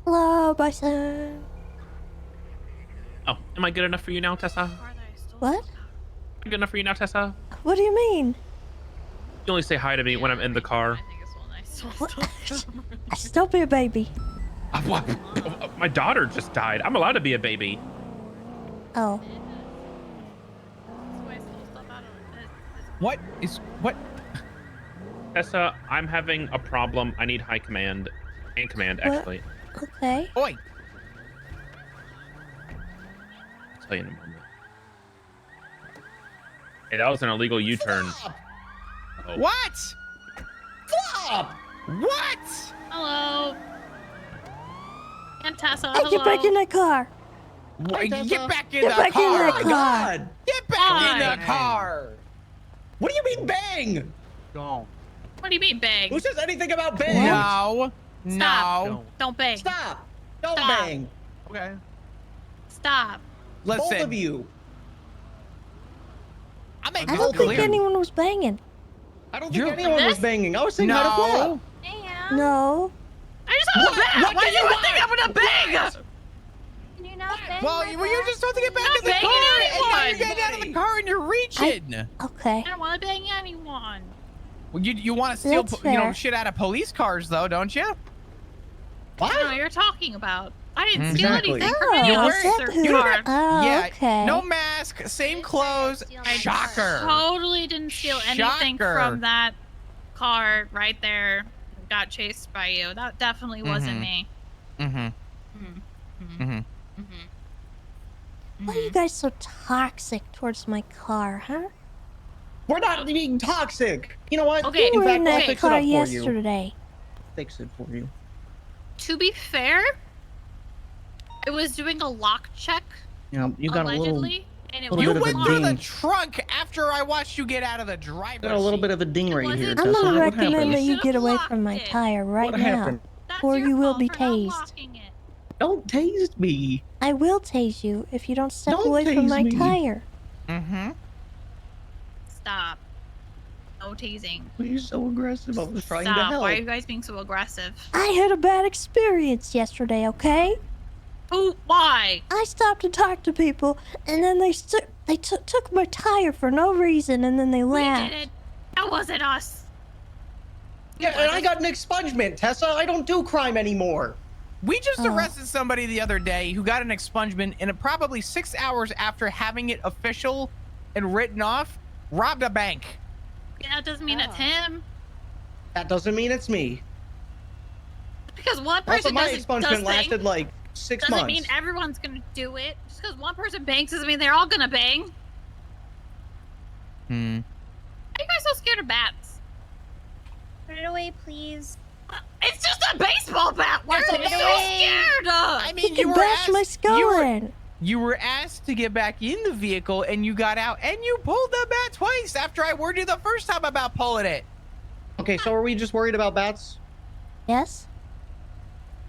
Hello, Bison. Oh, am I good enough for you now, Tessa? What? Am I good enough for you now, Tessa? What do you mean? You only say hi to me when I'm in the car. Still be a baby. My daughter just died. I'm allowed to be a baby. Oh. What? Tessa, I'm having a problem. I need high command and command, What? actually. Okay. Oi. I'll tell you in a moment. Hey, that was an illegal U-turn. Oh. What? Flop! What? Hello. And Tessa, Hey, get back in that car. Get back in Get the back in car! that Oh my car. God! Get back in Why? the car! What do you mean bang? Gone. What do you mean bang? Who says anything about bang? No. Stop. No. Don't bang. Stop. Don't Stop. bang. Okay. Stop. Listen. Both of you. I don't think anyone was banging. I don't think anyone was banging. I was saying how to flop. No. I just have a bang. What Why do do you you want? think I'm gonna bang? Can you not bang? Well, you're just supposed to get back I'm in the not car, banging and now you're anyone. getting out of the car and you're reaching. Okay. I don't want to bang anyone. Well, you want to steal, That's you know, fair. shit out of police cars, though, don't you? I don't know what you're talking about. I didn't steal Exactly. anything from Oh, anyone's is that who- car. Oh, Yeah. okay. No mask, same clothes. Shocker. Totally didn't steal anything Shocker. from that car right there. Got chased by you. That definitely wasn't me. Mm-hmm. Mm-hmm. Why are you guys so toxic towards my car, huh? We're not being toxic. You know what? Okay, You were in I'll that fix car it up for you. yesterday. Fix it for you. To be fair, it was doing a lock check, You know, you got allegedly, and it little You bit of went a through the ding. trunk after I watched you get out of the driver's got a little seat. bit of a ding right here. I'm Tessa. gonna What recommend happened? that you get away from my tire right What now, happened? or you will be tased. Don't tase me. I will tase you if you don't step Don't away from tase my me. tire. Mm-hmm. Stop. No teasing. Why are you so aggressive? I was trying to Stop. help. Why are you guys being so aggressive? I had a bad experience yesterday, okay? Who? Why? I stopped to talk to people, and then they took my tire for no reason, and then they We laughed. did it. That wasn't us. Yeah, and I got an expungement, Tessa. I don't do crime anymore. We just Oh. arrested somebody the other day who got an expungement and probably 6 hours after having it official and written off, robbed a bank. Yeah, that doesn't mean it's him. That doesn't mean it's me. Because one Also, person my does expungement lasted like 6 doesn't months. mean everyone's gonna do it. Just because one person bangs doesn't mean they're all gonna bang. Why are you guys so scared of bats? Put it away, please. It's just a baseball bat. Why are Put you it so away. scared? I mean, You can bash my skull in. You were asked to get back in the vehicle and you got out and you pulled the bat twice after I warned you the first time about pulling it. Okay, so are we just worried about bats? Yes?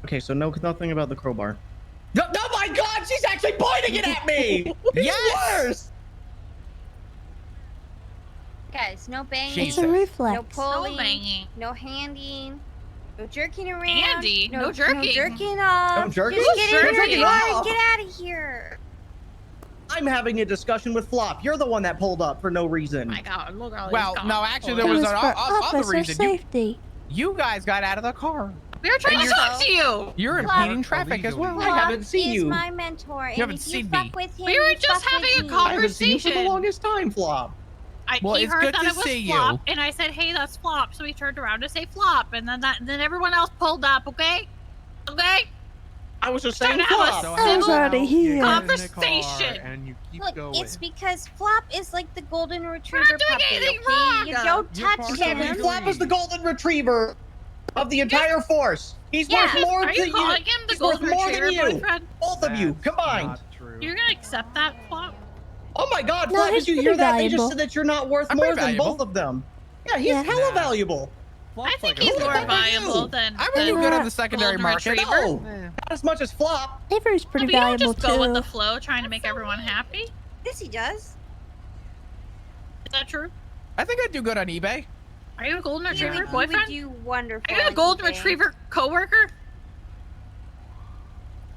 Okay, so nothing about the crowbar. No, my God, she's actually pointing it at me! Yes! Worse! Guys, no banging. It's a reflex. No pulling. No banging. No handing. No jerking around. Handy. No No jerking. jerking off. No jerking? Just get No in jerking your car off. and get out of here. I'm having a discussion with Flop. You're the one that pulled up for no reason. My God, look at all Well, these no, cops. actually, It there was was an for other officer reason. safety. You guys got out of the car. We were trying to talk to you. You're impeding traffic as well. I haven't seen He's you. my mentor, and haven't if you seen fuck me. with him, We were you just fuck having with a me. I haven't seen you for the conversation. longest time, Flop. Well, He it's heard good that to it was see you. flop, and I said, "Hey, that's flop." So he turned around to say flop, and then everyone else pulled up. Okay, okay. I was just Trying saying to have a Flop. I was civil already here. conversation. And you keep Look, going. it's because Flop is like the golden retriever doing puppy, anything okay? wrong. You don't You're touch part of Can't the him. believe Flop is the golden retriever of the entire force. He's Yes. worth more Are you than calling him the He's worth golden more than retriever you. boyfriend? Both of you That's combined. not true. You're gonna accept that flop? Oh my God, No, Flop! he's Did you pretty hear that? They valuable. just said that you're not worth I'm more pretty than valuable. both of them. Yeah, he's Yeah. hella Nah. valuable. I think like he's a more golden valuable than. I'm really good on the secondary golden market. retriever. No, not as much as Flop. Avery's pretty But you don't valuable just go with too. the flow, trying to make everyone happy. Yes, he does. Is that true? I think I do good on eBay. Are you a golden You retriever would boyfriend? do wonderful. Are you a on golden eBay. retriever coworker?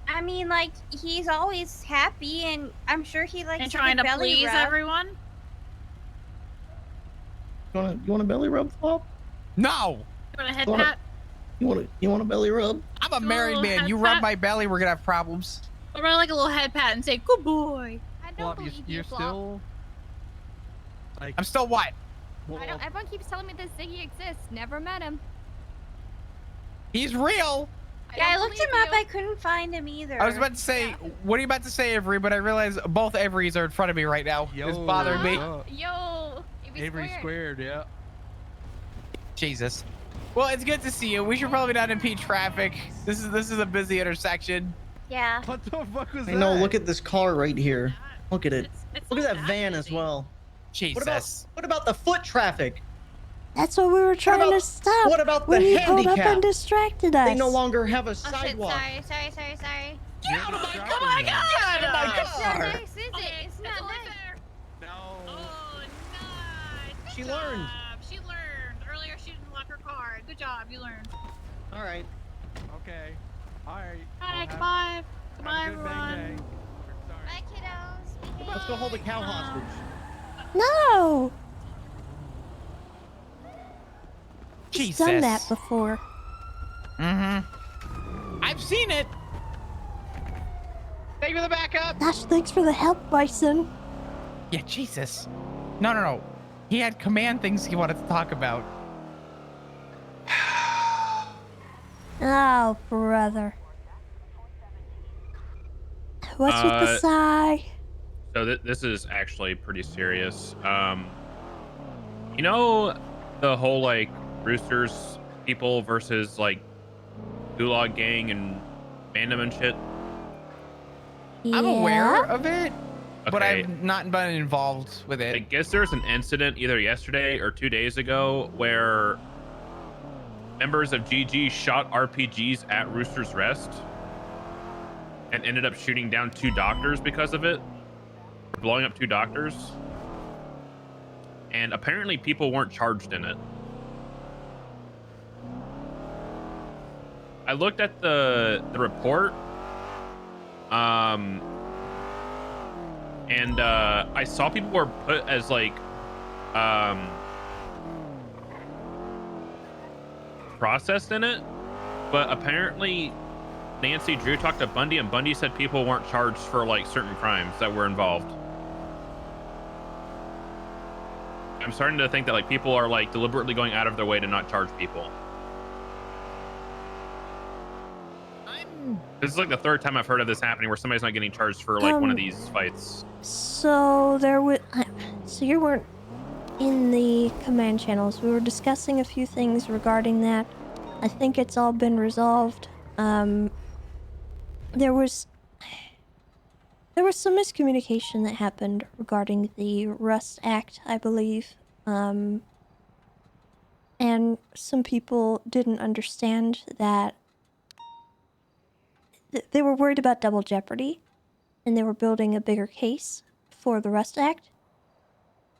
I mean, like, he's always happy, and I'm sure he likes And a trying good to belly please rub. everyone? You want a belly rub, Flop? No, You want a head Wanna- pat? You want a belly rub? I'm a married man. head You rub pat? my belly, we're gonna have problems. What about like a little head pat and say, "Good boy"? I don't Flop, believe you're you, Flop. still like. I'm still what? I don't. Everyone keeps telling me this Ziggy exists. Never met him. He's real. Yeah, I don't looked him believe up. you. I couldn't find him either. I was about to say, what are you about to say, Avery? But I realize both Averys are in front of me right now. It's bothering me. Yo, Avery squared, yeah. Jesus. Well, it's good to see you. We should probably not impede traffic. This is a busy intersection. Yeah. What the fuck was I that? know. Look at this car right here. Look at it. It's Look at not that van as well. Jesus. What about the foot traffic? That's what we were trying to stop. What about when the you pulled up and handicap? distracted us. They no longer have a Oh shit, sidewalk. sorry. Get out of my car! Oh my god! Get out of my It's not car! nice, is it? It's not nice. No. Oh, nice. She Good learned. job. She learned. Earlier she didn't lock her car. Good job. You learned. All right. Okay. All right. Hi, goodbye. Goodbye, everyone. Bye, kiddos. Let's go hold the cow hostage. No. He's Jesus. done that before. Mm-hmm. I've seen it. Thank you for the backup. Gosh, thanks for the help, Bison. Yeah, Jesus. No. He had command things he wanted to talk about. Oh, brother. What's with the sigh? So this is actually pretty serious. You know the whole like Roosters people versus like Gulag Gang and Mandem and shit? I'm aware of it, but Okay. I've not been involved with I it. guess there was an incident either yesterday or 2 days ago where members of GG shot RPGs at Rooster's Rest and ended up shooting down 2 doctors because of it, blowing up 2 doctors. And apparently people weren't charged in it. I looked at the report, and I saw people were put as like processed in it, but apparently Nancy Drew talked to Bundy, and Bundy said people weren't charged for like certain crimes that were involved. I'm starting to think that like people are like deliberately going out of their way to not charge people. This is like the 3rd time I've heard of this happening where somebody's not getting charged for like one of these fights. So there was. So you weren't in the command channels. We were discussing a few things regarding that. I think it's all been resolved. There was some miscommunication that happened regarding the Rust Act, I believe. And some people didn't understand that they were worried about double jeopardy, and they were building a bigger case for the Rust Act.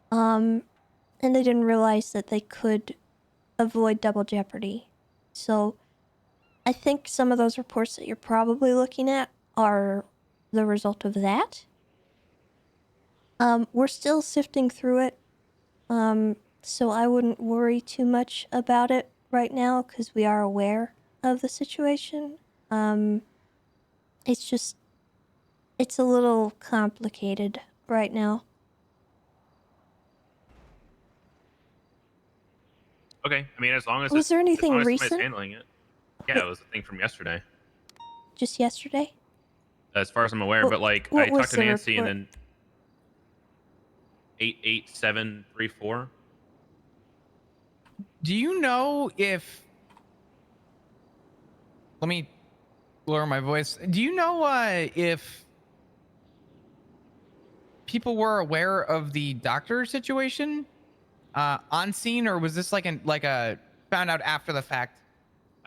And they didn't realize that they could avoid double jeopardy. So I think some of those reports that you're probably looking at are the result of that. We're still sifting through it. So I wouldn't worry too much about it right now because we are aware of the situation. It's a little complicated right now. Okay, I mean, as long as Was there anything as long as somebody's recent? handling it. Yeah, it was a thing from yesterday, Just yesterday? as far as I'm aware. But like, what I was talked to the Nancy, report? and then 88734. Do you know if? Let me lower my voice. Do you know if people were aware of the doctor situation on scene, or was this like a found out after the fact?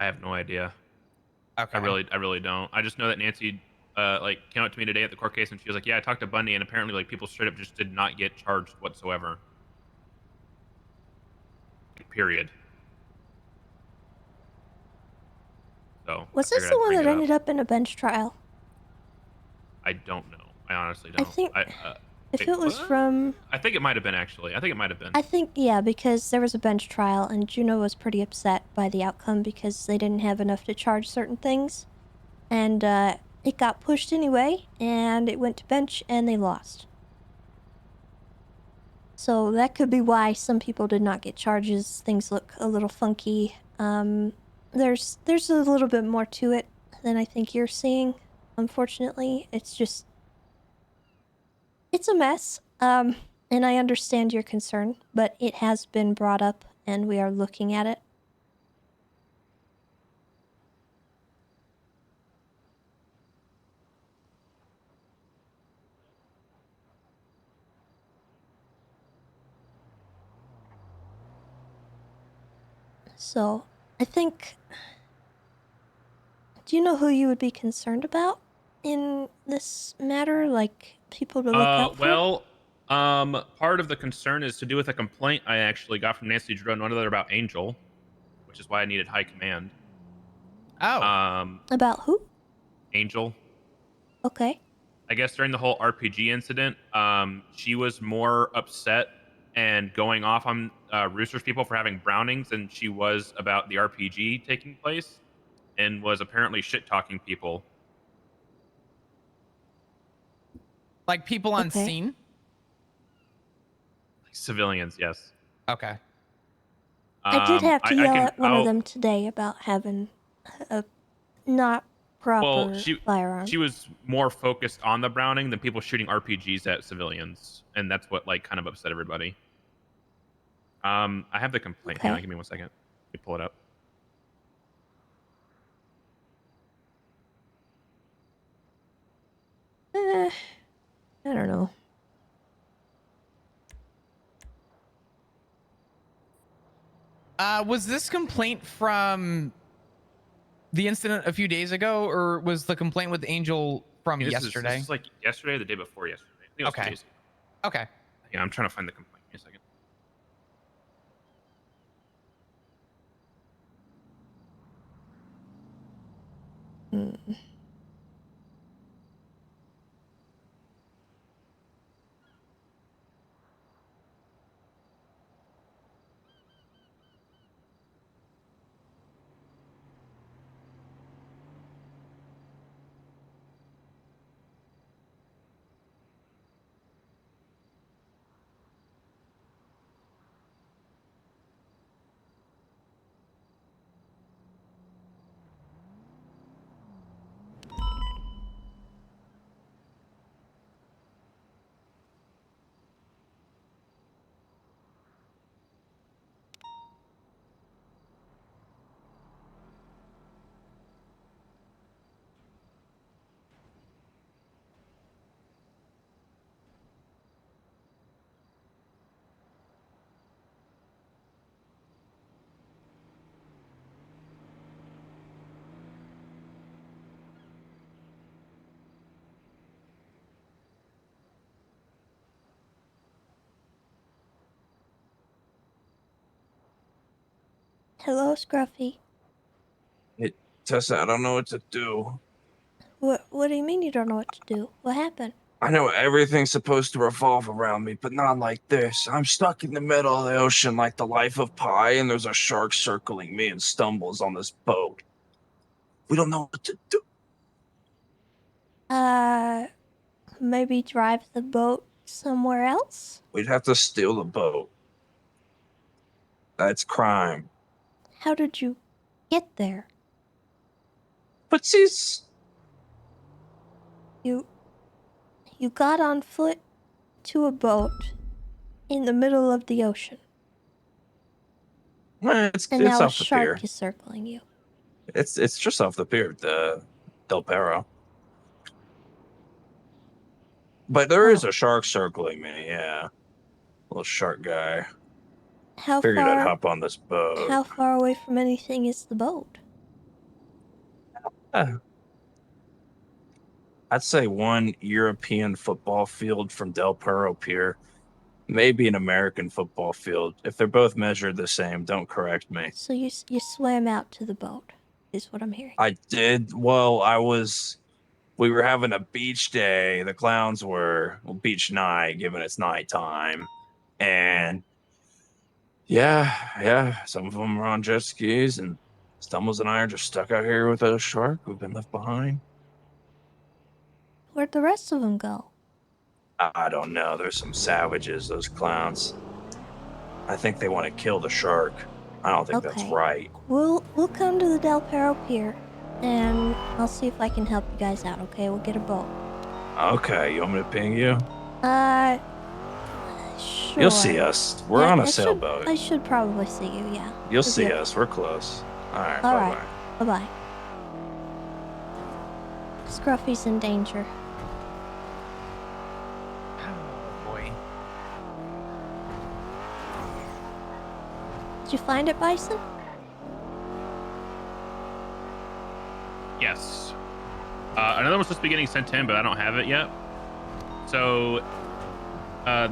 I have no idea. Okay. I really don't. I just know that Nancy like came up to me today at the court case, and she was like, "Yeah, I talked to Bundy, and apparently like people straight up just did not get charged whatsoever." Period. So Was I this figured the I'd one bring that it up. ended up in a bench trial? I don't know. I honestly I don't. think if wait, it was what? from... I think it might have been actually. I think it might have been. I think, yeah, because there was a bench trial and Juno was pretty upset by the outcome because they didn't have enough to charge certain things. And it got pushed anyway, and it went to bench and they lost. So that could be why some people did not get charges. Things look a little funky. There's a little bit more to it than I think you're seeing. Unfortunately, it's a mess. And I understand your concern, but it has been brought up and we are looking at it. So, I think... Do you know who you would be concerned about in this matter? Like, people to look out for? Well, part of the concern is to do with a complaint I actually got from Nancy Drew and one other about Angel, which is why I needed high command. Oh. About who? Angel. Okay. I guess during the whole RPG incident, she was more upset and going off on Rooster's people for having Brownings than she was about the RPG taking place, and was apparently shit-talking people. Like people on Okay. scene? Like civilians, yes. Okay. I did have to yell at one of I'll- them today about having a not proper Well, firearm. she was more focused on the Browning than people shooting RPGs at civilians, and that's what like kind of upset everybody. I have the complaint. Hang on, give me 1 second. Let me pull it up. I don't know. Was this complaint from the incident a few days ago, or was the complaint with Angel from yesterday? This is like yesterday or the day before yesterday. I think it was 2 days ago. Okay. Yeah, I'm trying to find the complaint. Give me a second. Hello, Scruffy. Hey, Tessa, I don't know what to do. What do you mean you don't know what to do? What happened? I know everything's supposed to revolve around me, but not like this. I'm stuck in the middle of the ocean like the life of Pi, and there's a shark circling me and stumbles on this boat. We don't know what to do. Maybe drive the boat somewhere else? We'd have to steal the boat. That's crime. How did you get there? But she's... You got on foot to a boat in the middle of the ocean. It's and now a off the shark pier. is circling you. It's just off the pier, the Del Perro. But there is a shark circling me, yeah. Little shark guy. How Figured far? I'd hop on this boat. How far away from anything is the boat? I'd say one European football field from Del Perro Pier. Maybe an American football field. If they're both measured the same, don't correct me. So you swam out to the boat, is what I'm hearing. I did. Well, we were having a beach day. The clowns were, beach night, given it's nighttime. And yeah, some of them were on jet skis, and Stumbles and I are just stuck out here with a shark who've been left behind. Where'd the rest of them go? I don't know. There's some savages, those clowns. I think they want to kill the shark. I don't think that's right. We'll come to the Del Perro Pier, and I'll see if I can help you guys out, okay? We'll get a boat. Okay, you want me to ping you? Sure. You'll see us. We're on a sailboat. I should probably see you, yeah. You'll see us. We're close. All right, All bye-bye. right. Bye-bye. Scruffy's in danger. Oh, boy. Did you find it, Bison? Yes. Another one's supposed to be getting sent in, but I don't have it yet. So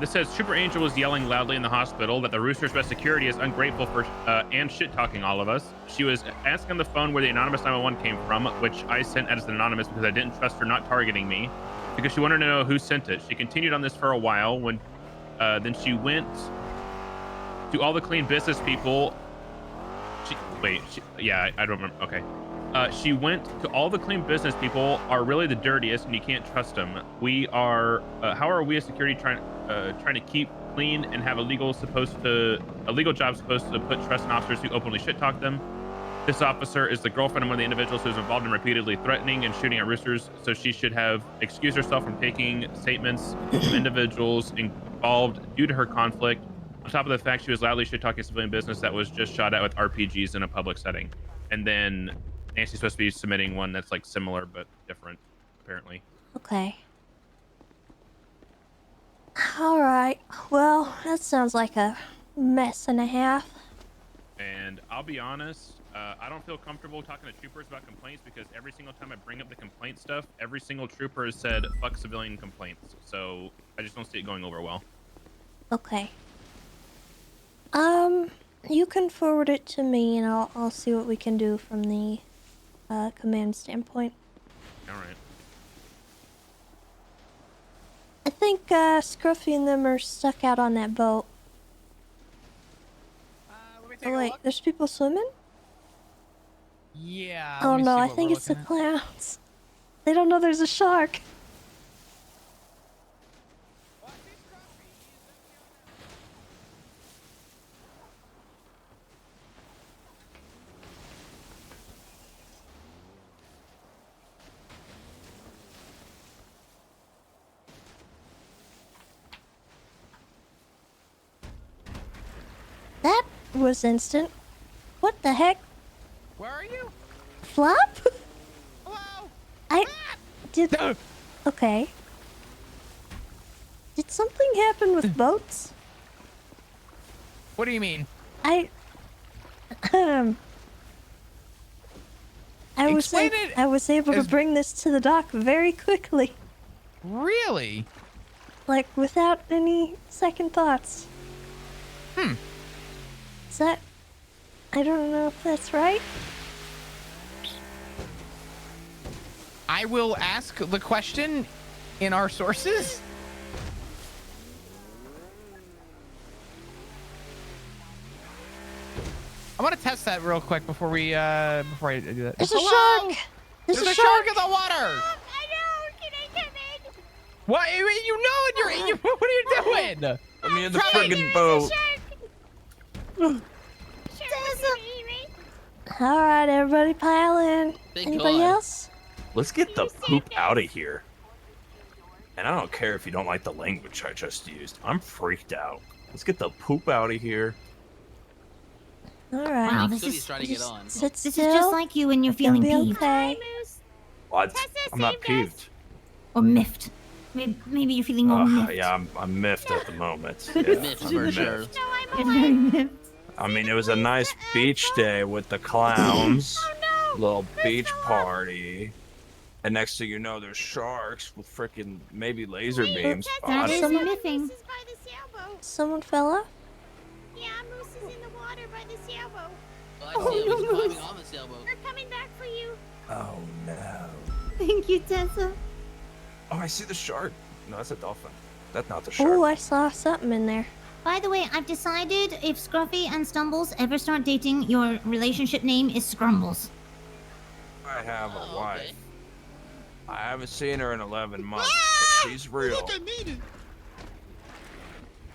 this says Trooper Angel was yelling loudly in the hospital that the Rooster's Rest security is ungrateful for and shit talking all of us. She was asking on the phone where the anonymous 911 came from, which I sent as an anonymous because I didn't trust her not targeting me, because she wanted to know who sent it. She continued on this for a while when then she went to all the clean business people. Yeah, I don't remember. Okay. She went to all the clean business people are really the dirtiest, and you can't trust them. We are. How are we as security trying to keep clean and have a legal job supposed to put trust in officers who openly shit talk them? This officer is the girlfriend of one of the individuals who's involved in repeatedly threatening and shooting at roosters, so she should have excused herself from taking statements from individuals involved due to her conflict. On top of the fact she was loudly shit talking civilian business that was just shot at with RPGs in a public setting. And then Nancy's supposed to be submitting one that's like similar but different, apparently. Okay. All right. Well, that sounds like a mess and a half. And I'll be honest, I don't feel comfortable talking to troopers about complaints because every single time I bring up the complaint stuff, every single trooper has said, fuck civilian complaints. So I just don't see it going over well. Okay. You can forward it to me and I'll see what we can do from the command standpoint. All right. I think Scruffy and them are stuck out on that boat. Oh wait, there's people swimming? Yeah. Oh no, I think it's the clowns. They don't know there's a shark. That was instant. What the heck? Where are you? Flop? Hello? I did. Okay. Did something happen with boats? What do you mean? I was able to bring this to the dock very quickly. Really? Like without any second thoughts. Is that? I don't know if that's right. I will ask the question in our sources. I want to test that real quick before I do that. There's a shark. There's a shark in the water. What? You know it. What are you doing? Let me in the friggin' boat. All right, everybody, pile in. Anybody else? Let's get the poop out of here. And I don't care if you don't like the language I just used. I'm freaked out. Let's get the poop out of here. All right. Wow, this is just like you when you're feeling peeved. Okay. What? I'm not peeved. Or miffed. Maybe you're feeling all miffed. Yeah, I'm miffed at the moment. Yeah, Miffed I'm for sure. miffed. You're very miffed. I mean, it was a nice beach day with the clowns. Little beach party. And next thing you know, there's sharks with freaking maybe laser beams. That is miffing. Someone fell off? Yeah, Moose is in the water by the sailboat. Oh, I see. He's climbing on the sailboat. We're coming back for you. Oh no. Thank you, Tessa. Oh, I see the shark. No, that's a dolphin. That's not the shark. Oh, I saw something in there. By the way, I've decided if Scruffy and Stumbles ever start dating, your relationship name is Scrumbles. I have a wife. I haven't seen her in 11 months, but she's real.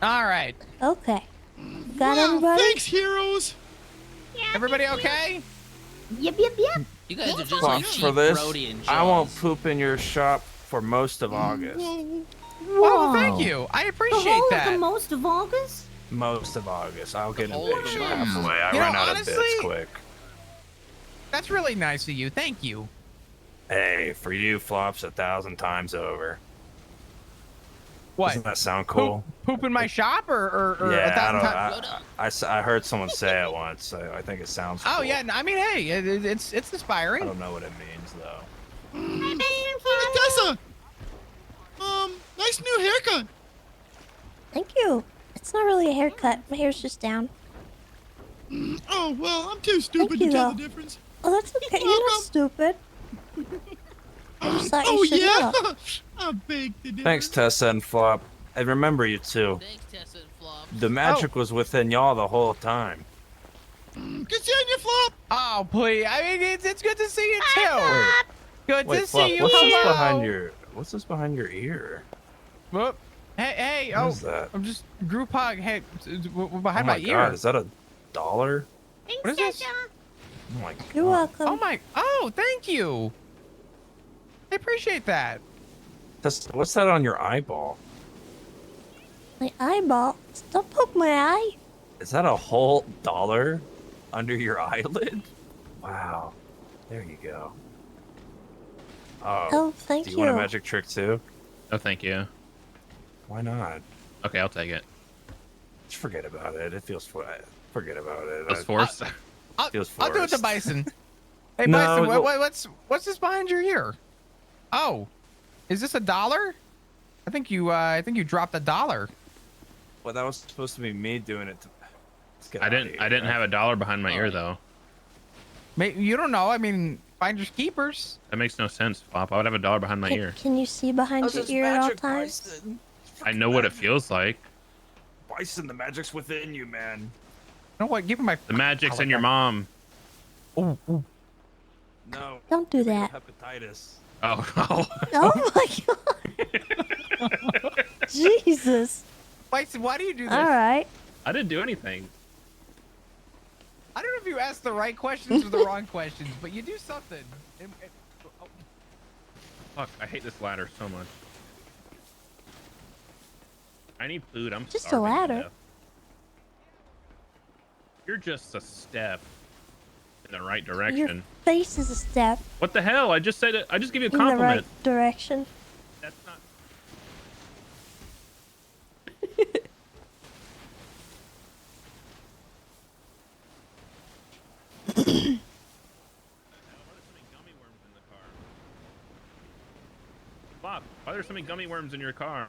All right. Okay. Got everybody? Thanks, heroes. Everybody okay? Yep. You guys are just like for this, I won't poop in your shop for most of August. Well, thank you. I appreciate that. The most of August? Most of August. I'll get whole impatient of August. halfway. I You run know, out honestly, of bits quick. That's really nice of you. Thank you. Hey, for you, flops 1,000 times over. What? Doesn't that sound cool? Poop in my shop or Yeah, 1,000 times? I heard someone say it once, so I think it sounds cool. Oh yeah, I mean, hey, it's inspiring. I don't know what it means though. Tessa! Nice new haircut. Thank you. It's not really a haircut. My hair's just down. Oh, well, I'm too stupid Thank you, to tell though. the difference. Oh, that's okay. You're not stupid. I just thought Oh, you should yeah? know. I beg the difference. Thanks, Tessa and Flop. I remember you too. Thanks, Tessa and Flop. The magic was within y'all the whole time. Good seeing you, Flop. Oh, please. I mean, it's good to see you too. Good Wait, to Flop, see you. what's this Hello. behind your? What's this behind your ear? Whoop. Hey, What is that? I'm just group hug. Hey, behind Oh my my ear. God, is that $1? What is this? Oh my God. You're welcome. Oh my. Oh, thank you. I appreciate that. What's that on your eyeball? My eyeball. Don't poke my eye. Is that a whole $1 under your eyelid? Wow. There you go. Oh, thank Do you want a you. magic trick too? No, thank you. Why not? Okay, I'll take it. Just forget about it. It feels forget about it. Feels forced. Feels I'll do it to forced. Bison. Hey, No, Bison, well- what's this behind your ear? Oh, is this $1? I think you dropped $1. Well, that was supposed to be me doing it. Let's get I outta didn't. here, I didn't man. have $1 behind my ear though. You don't know. I mean, finders keepers. That makes no sense, Flop. I would have $1 behind my ear. Can you see behind your ear at all times? I know what it feels like. Bison, the magic's within you, man. You know what? Give me my. The magic's in your mom. Oh. No. Don't do that. Hepatitis. Oh. Oh. Oh my God. Jesus. Bison, why do you do this? All right. I didn't do anything. I don't know if you asked the right questions or the wrong questions, but you do something. Oh. Fuck, I hate this ladder so much. I need food. I'm Just a starving to ladder. death. You're just a step in the right direction. Your face is a step What the hell? I just said it. I just give you a in the compliment. right direction. That's not. Bob, why are there so many gummy worms in your car?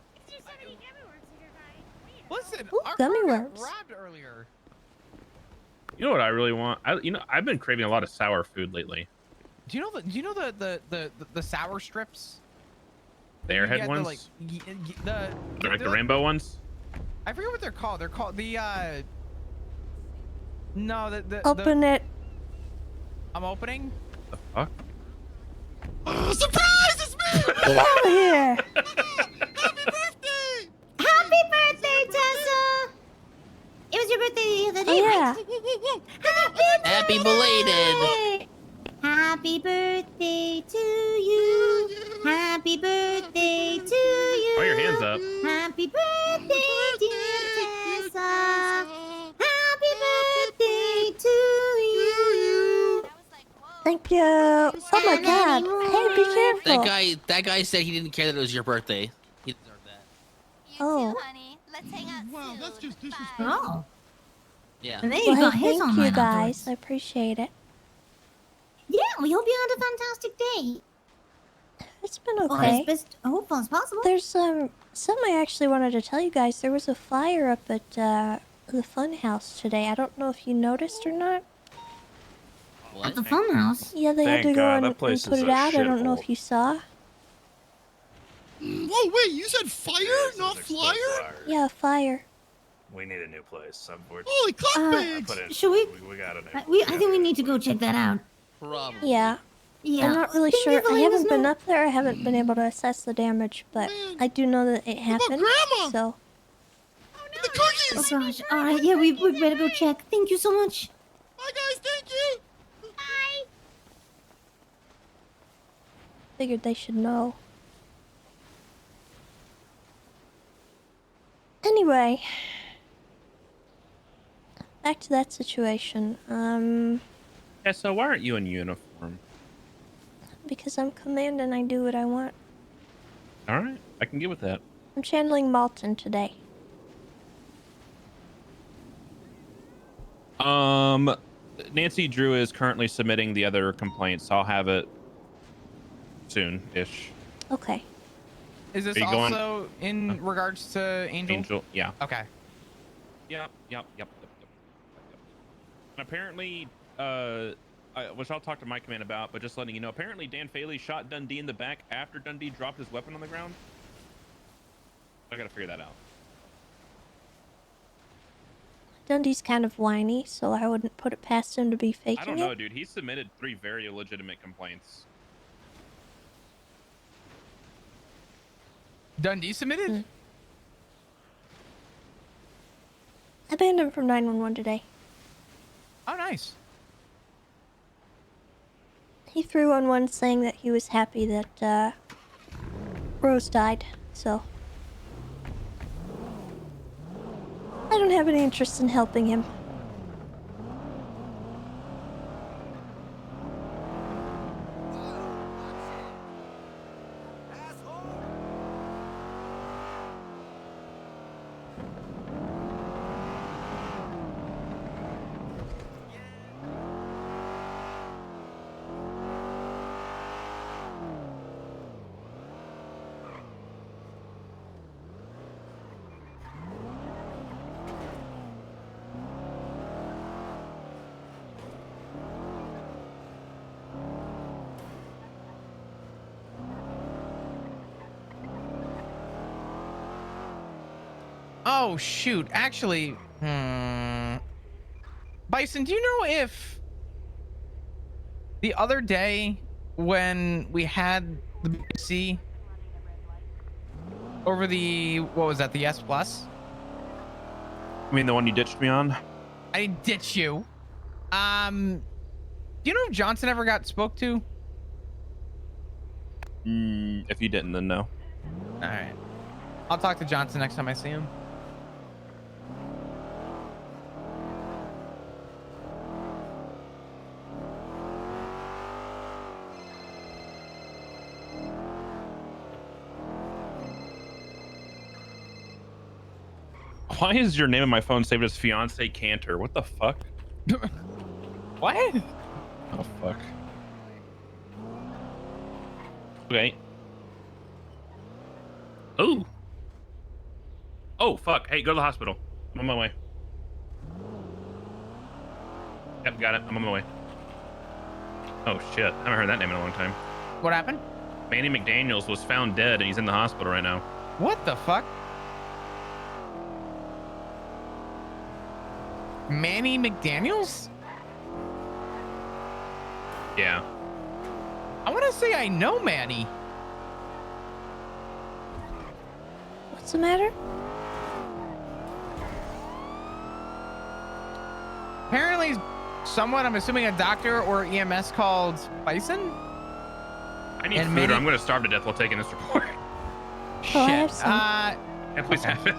Listen, Ooh, our gummy car got worms. robbed earlier. You know what I really want? I've been craving a lot of sour food lately. Do you know the sour strips? The You airhead get ones? The They're like the rainbow ones? I forget what they're called. They're called the no, Open it. I'm opening. The fuck? Oh, surprise! It's me! Get out of here. Happy birthday, Tessa! It was your birthday the other day, Yeah. right? Happy belated. Happy birthday to you. Happy birthday to you. Throw your hands up. Happy birthday, dear Tessa. Happy birthday to you. Thank you. Oh my God. Hey, be careful. That guy said he didn't care that it was your birthday. He deserved that. Oh. Wow, that's just disrespectful. Oh. Yeah. And then Well, you got hey, his thank on you right guys. afterwards. I appreciate it. Yeah, we hope you had a fantastic day. It's been Or okay. as best hopeful as possible. There's something I actually wanted to tell you guys. There was a fire up at the fun house today. I don't know if you noticed or not. At the fun house. Yeah, they had Thank to go God, and that place put is it a out. I don't know shithole. if you saw. Whoa, wait, you said fire, not flyer? Yeah, fire. We need a new place. Holy clapbags! Should we? We got it. I think we need to go check that out. Probably. Yeah. Yeah. I'm not really Can sure. you I let us haven't been know? up there. I haven't been able to assess the damage, but I do know that it happened. Grandma? So The cookies! Oh gosh. All right. Yeah, we better go check. Thank you so much. Bye, guys. Thank you. figured they should know. Anyway, back to that situation. Yeah, so why aren't you in uniform? Because I'm command and I do what I want. All right, I can get with that. I'm channeling Malton today. Nancy Drew is currently submitting the other complaints. So I'll have it soon-ish. Okay. Is this Are you going- also in regards to Angel? Angel, yeah. Okay. Yep. And apparently, which I'll talk to my command about, but just letting you know, apparently Dan Faley shot Dundee in the back after Dundee dropped his weapon on the ground. I gotta figure that out. Dundee's kind of whiny, so I wouldn't put it past him to be faking I don't know, it. dude. He submitted 3 very legitimate complaints. Dundee submitted? I banned him from 911 today. Oh, nice. He threw on one saying that he was happy that Rose died, so I don't have any interest in helping him. Oh, shoot. Actually, Bison, do you know if the other day when we had the BC over the, what was that, the S Plus? I mean, the one you ditched me on? I didn't ditch you. Do you know if Johnson ever got spoke to? If you didn't, then no. All right. I'll talk to Johnson next time I see him. Why is your name on my phone saved as Fiance Cantor? What the fuck? What? Oh, fuck. Okay. Oh. Oh, fuck. Hey, go to the hospital. I'm on my way. Yep, got it. I'm on my way. Oh, shit. I haven't heard that name in a long time. What happened? Manny McDaniels was found dead, and he's in the hospital right now. What the fuck? Manny McDaniels? Yeah. I want to say I know Manny. What's the matter? Apparently, someone, I'm assuming a doctor or EMS called Bison? I need food or I'm going to starve to death while taking this report. Shit. I have some. Yeah, please have it.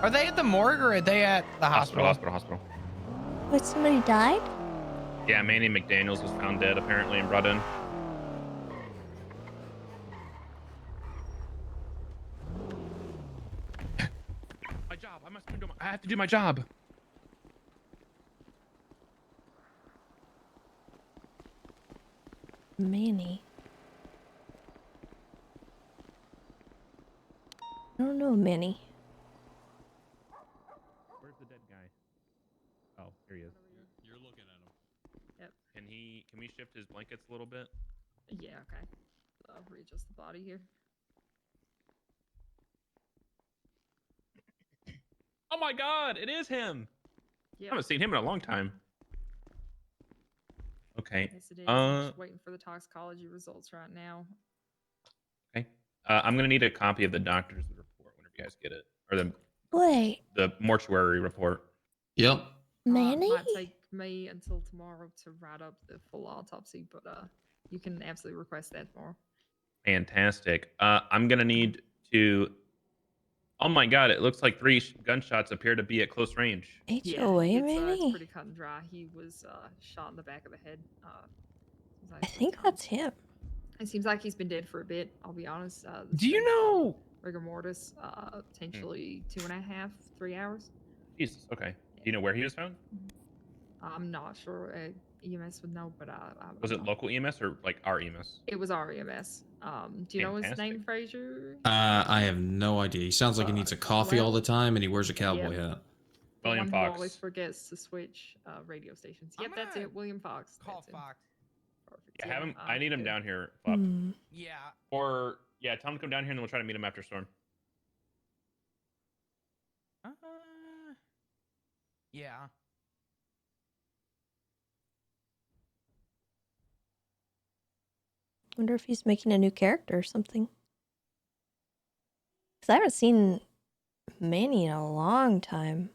Are they at the morgue or are they at the hospital? Hospital. Wait, somebody died? Yeah, Manny McDaniels was found dead apparently and brought in. My job. I have to do my job. Manny. I don't know Manny. Where's the dead guy? Oh, here he is. You're looking at him. Yep. Can we shift his blankets a little bit? Yeah, okay. I'll readjust the body here. Oh my god, it is him. Yep. I haven't seen him in a long time. Okay. Yes, it is. I'm just waiting for the toxicology results right now. Okay. I'm gonna need a copy of the doctor's report whenever you guys get it, or the mortuary report. Yep. Manny? Might take me until tomorrow to write up the full autopsy, but you can absolutely request that tomorrow. Fantastic. I'm gonna need to. Oh my god! It looks like 3 gunshots appear to be at close range. HOA, Manny? It's pretty cut and dry. He was shot in the back of the head. I think that's him. It seems like he's been dead for a bit. I'll be honest. Do you know rigor mortis, potentially 2.5, 3 hours. Jesus. Okay. Do you know where he was found? I'm not sure. EMS would know, but Was it local EMS or like our EMS? it was our EMS. Do you know his Fantastic. name, Fraser? I have no idea. He sounds like he needs a coffee all the time, and he wears a cowboy hat. The William one Fox. who always forgets to switch radio stations. Yep, that's it. William Fox. Call That's it. Fox. Perfect. Yeah, have him. I need him down here. Yeah. Or yeah, tell him to come down here, and then we'll try to meet him after storm. Yeah. Wonder if he's making a new character or something. Because I haven't seen Manny in a long time.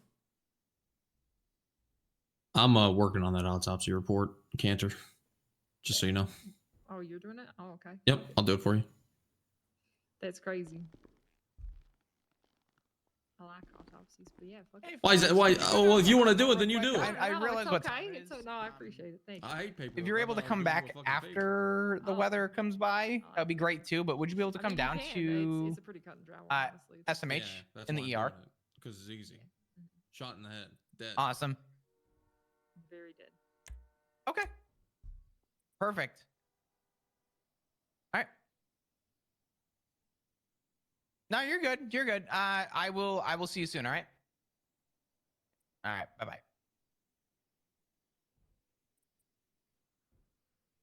I'm working on that autopsy report, Cantor. Just so you know. Oh, you're doing it? Oh, okay. Yep, I'll do it for you. That's crazy. I like autopsies, but yeah. Fuck it. Why is that? Why? Oh, well, if you want to do it, then you do it. I realize what okay. time it is. No, I appreciate it. Thank you. I hate paperwork. If you're able to come back after the weather comes by, that'd be great too. But would you be able to come down to It's a pretty cut and dry one, honestly. SMH in the ER? Because it's easy. Shot in the head. Dead. Awesome. Very dead. Okay. Perfect. All right. No, you're good. You're good. I will see you soon. All right. All right. Bye bye.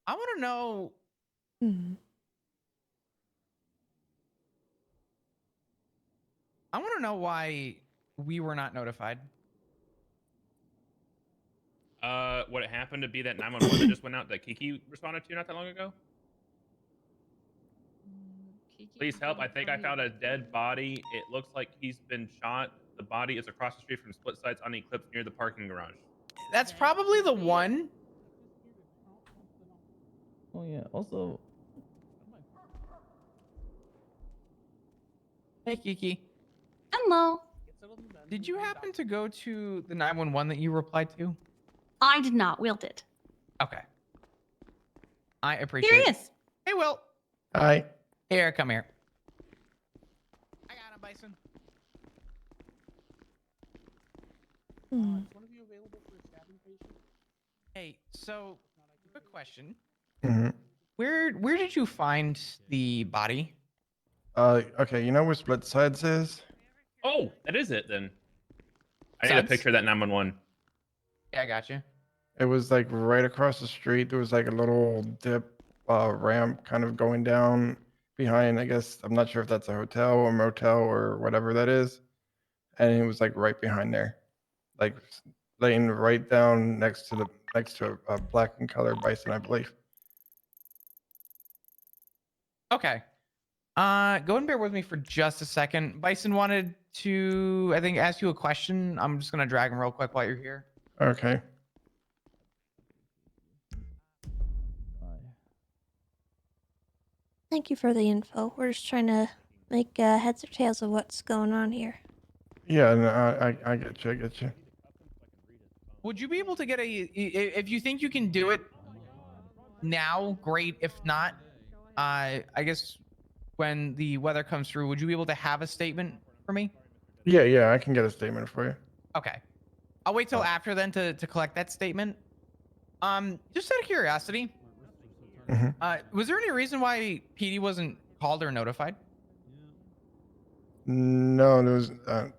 I want to know. I want to know why we were not notified. What it happened to be that 911 that just went out that Kiki responded to not that long ago? Please help. I think I found a dead body. It looks like he's been shot. The body is across the street from Split Sites on Eclipse near the parking garage. That's probably the one. Oh yeah. Also. Hey Kiki. Hello. Did you happen to go to the 911 that you replied to? I did not. Will did. Okay. I appreciate Here he it. is. Hey, Will. Hi. Here, come here. I got him, Bison. Is one of you available for a stabbing patient? Hey, so quick question. Where did you find the body? Okay, you know where Split Sides is? Oh, that is it then. I need a Sides? picture of that 911. Yeah, I got you. It was like right across the street. There was like a little dip ramp kind of going down behind, I guess, I'm not sure if that's a hotel or motel or whatever that is. And it was like right behind there, like laying right down next to a black and colored bison, I believe. Okay. Go ahead and bear with me for just a second. Bison wanted to, I think, ask you a question. I'm just gonna drag him real quick while you're here. Okay. Thank you for the info. We're just trying to make heads or tails of what's going on here. Yeah, no, I get you. I get you. Would you be able to get if you think you can do it now, great. If not, I guess when the weather comes through, would you be able to have a statement for me? Yeah, I can get a statement for you. Okay. I'll wait till after then to collect that statement. Just out of curiosity, was there any reason why PD wasn't called or notified? No, there was. I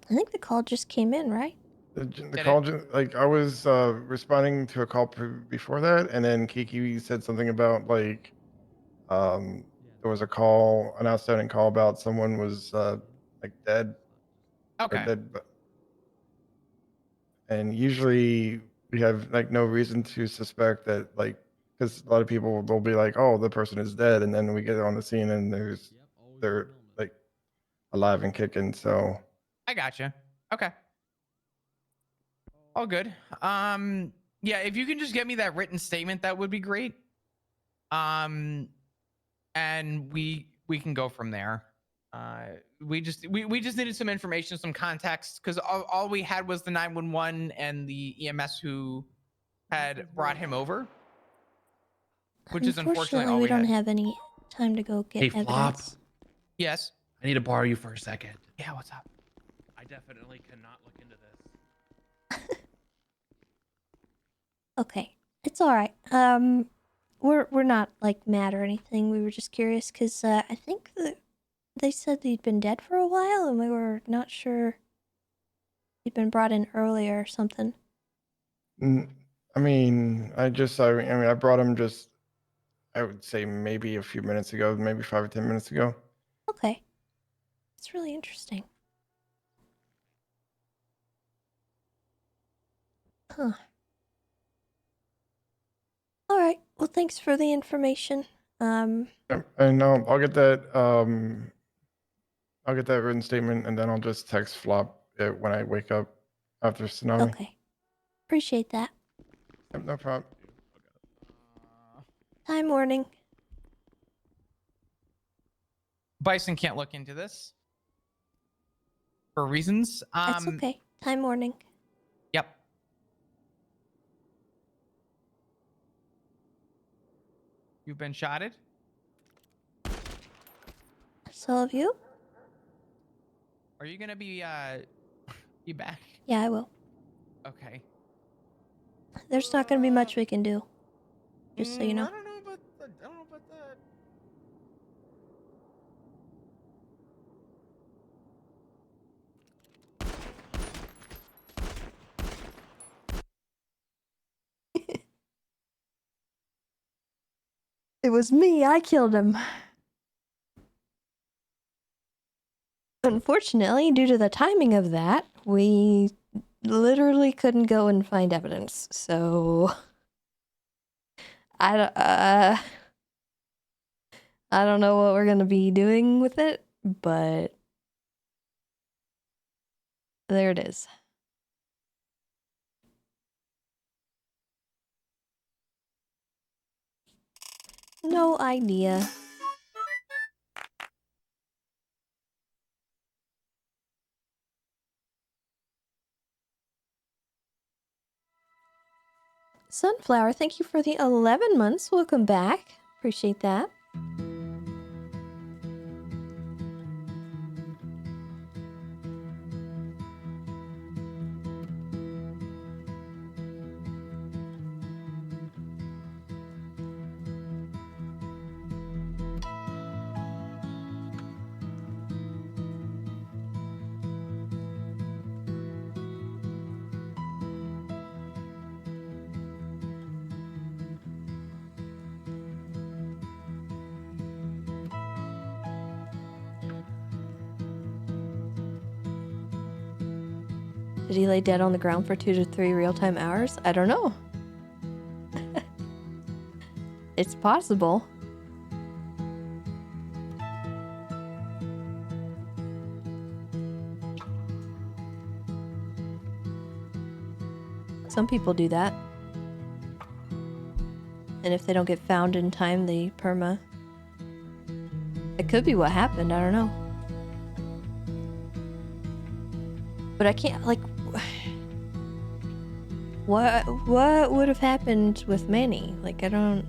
think the call just came in, right? the call like I was responding to a call before that, and then Kiki said something about like there was an outstanding call about someone was like dead. Okay. And usually we have like no reason to suspect that, like, because a lot of people will be like, oh, the person is dead, and then we get on the scene and they're like alive and kicking. So I gotcha. Okay. All good. Yeah, if you can just get me that written statement, that would be great. And we can go from there. We just needed some information, some context, because all we had was the 911 and the EMS who had brought him over, which is unfortunately all we we don't had. have any time to go get Hey, Flop. evidence. Yes. I need to borrow you for a second. Yeah, what's up? I definitely cannot look into this. Okay, it's all right. We're not like mad or anything. We were just curious because I think that they said that he'd been dead for a while, and we were not sure he'd been brought in earlier or something. I mean, I brought him just, I would say maybe a few minutes ago, maybe 5 or 10 minutes ago. Okay, it's really interesting. Huh. All right. Well, thanks for the information. And I'll get that written statement, and then I'll just text Flop it when I wake up after tsunami. Okay. Appreciate that. Yep, no problem. Time warning. Bison can't look into this for reasons. That's okay. Time warning. Yep. You've been shotted? So have you? Are you gonna be back? Yeah, I will. Okay. There's not gonna be much we can do. Just so you know. I don't know about that. It was me. I killed him. Unfortunately, due to the timing of that, we literally couldn't go and find evidence. So I don't know what we're gonna be doing with it, but there it is. No idea. Sunflower, thank you for the 11 months. Welcome back. Appreciate that. Did he lay dead on the ground for 2 to 3 real-time hours? I don't know. It's possible. Some people do that. And if they don't get found in time, they perma. It could be what happened, I don't know. But I can't, like... What would have happened with Manny? Like, I don't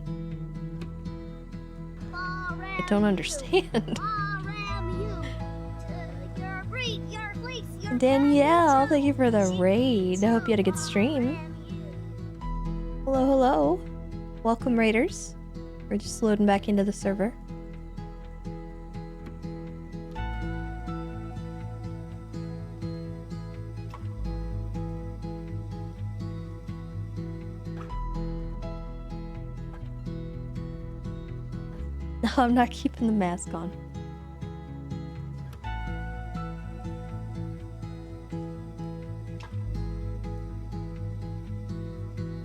understand. Danielle, thank you for the raid. I hope you had a good stream. Hello, hello. Welcome, raiders. We're just loading back into the server. No, I'm not keeping the mask on.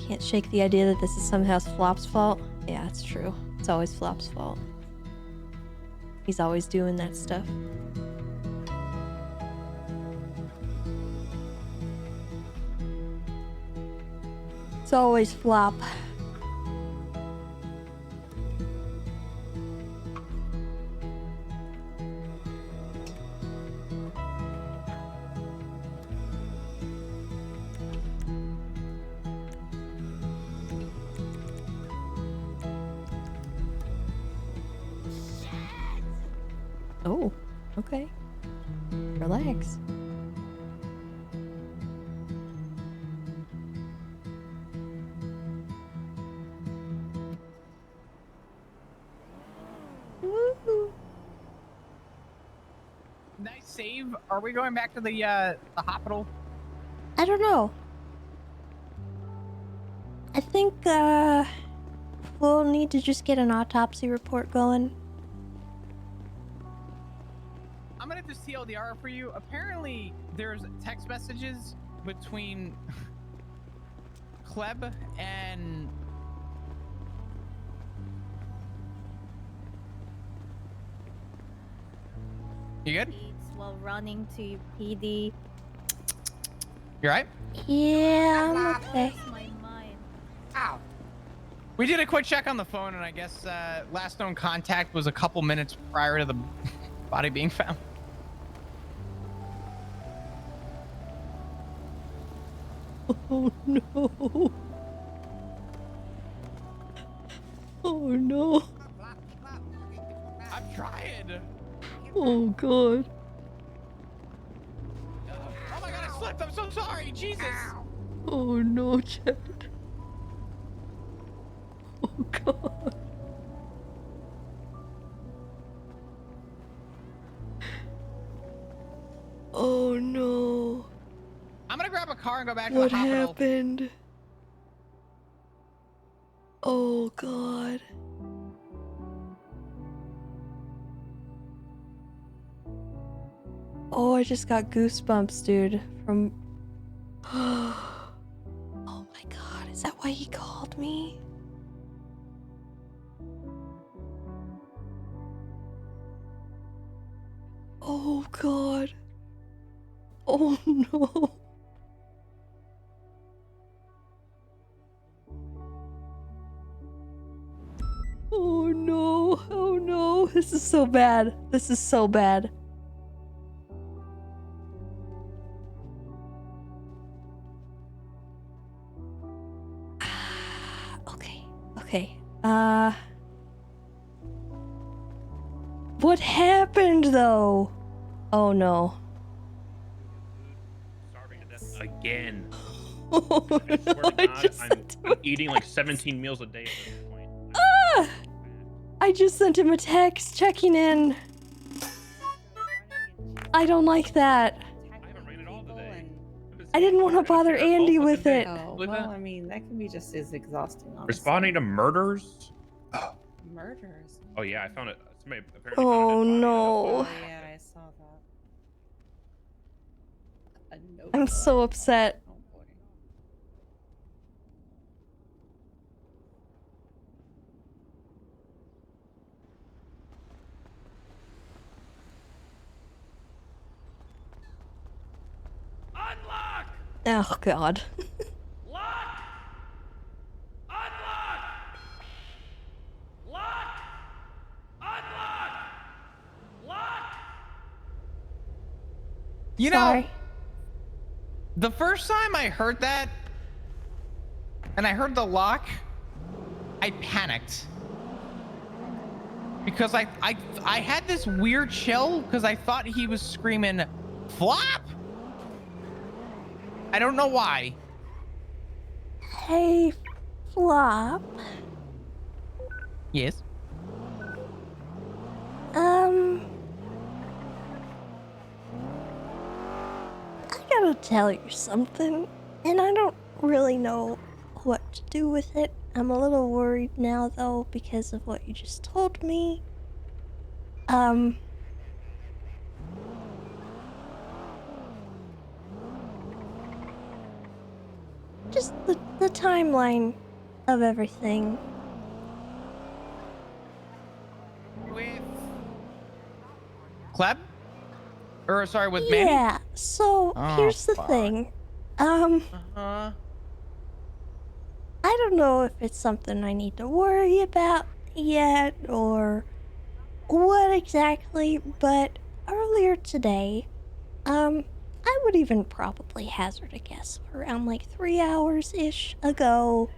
Can't shake the idea that this is somehow Flop's fault. Yeah, it's true. It's always Flop's fault. He's always doing that stuff. It's always Flop. Oh, okay. Relax. Woo. Nice save. Are we going back to the hospital? I don't know. I think we'll need to just get an autopsy report going. I'm gonna just TLDR for you. Apparently, there's text messages between Kleb and you good? While running to PD. You right? Yeah, I'm okay. My mind. Ow. We did a quick check on the phone, and I guess last known contact was a couple minutes prior to the body being found. Oh no. Oh no. I'm trying. Oh god. Oh my god, I slipped. I'm so sorry. Jesus. Oh no, Chad. Oh god. Oh no. I'm gonna grab a car and go back to What the hospital. happened? Oh god. Oh, I just got goosebumps, dude. From oh my god, is that why he called me? Oh god. Oh no. Oh no. Oh no. This is so bad. This is so bad. Okay. Okay. What happened though? Oh no. Starving to death again. Oh, I swear to God, I'm eating like 17 meals a day at this point. Ah! I just sent him a text checking in. I don't like that. I didn't want to bother Andy with it. Oh, well, I mean, that can be just as exhausting. Honestly. Responding to murders? Murders. Oh yeah, I found it. Somebody apparently Oh no. Oh yeah, I saw that. I'm so upset. Oh boy. Oh god. You know, Sorry. the first time I heard that, and I heard the lock, I panicked. Because I had this weird chill because I thought he was screaming, "Flop!" I don't know why. Hey, Flop. Yes. I gotta tell you something, and I don't really know what to do with it. I'm a little worried now, though, because of what you just told me. Just the timeline of everything. With Kleb? Or sorry, with Manny? Yeah, so Oh, here's the fuck. thing. Uh-huh. I don't know if it's something I need to worry about yet or what exactly, but earlier today, I would even probably hazard a guess around like 3 hours-ish ago,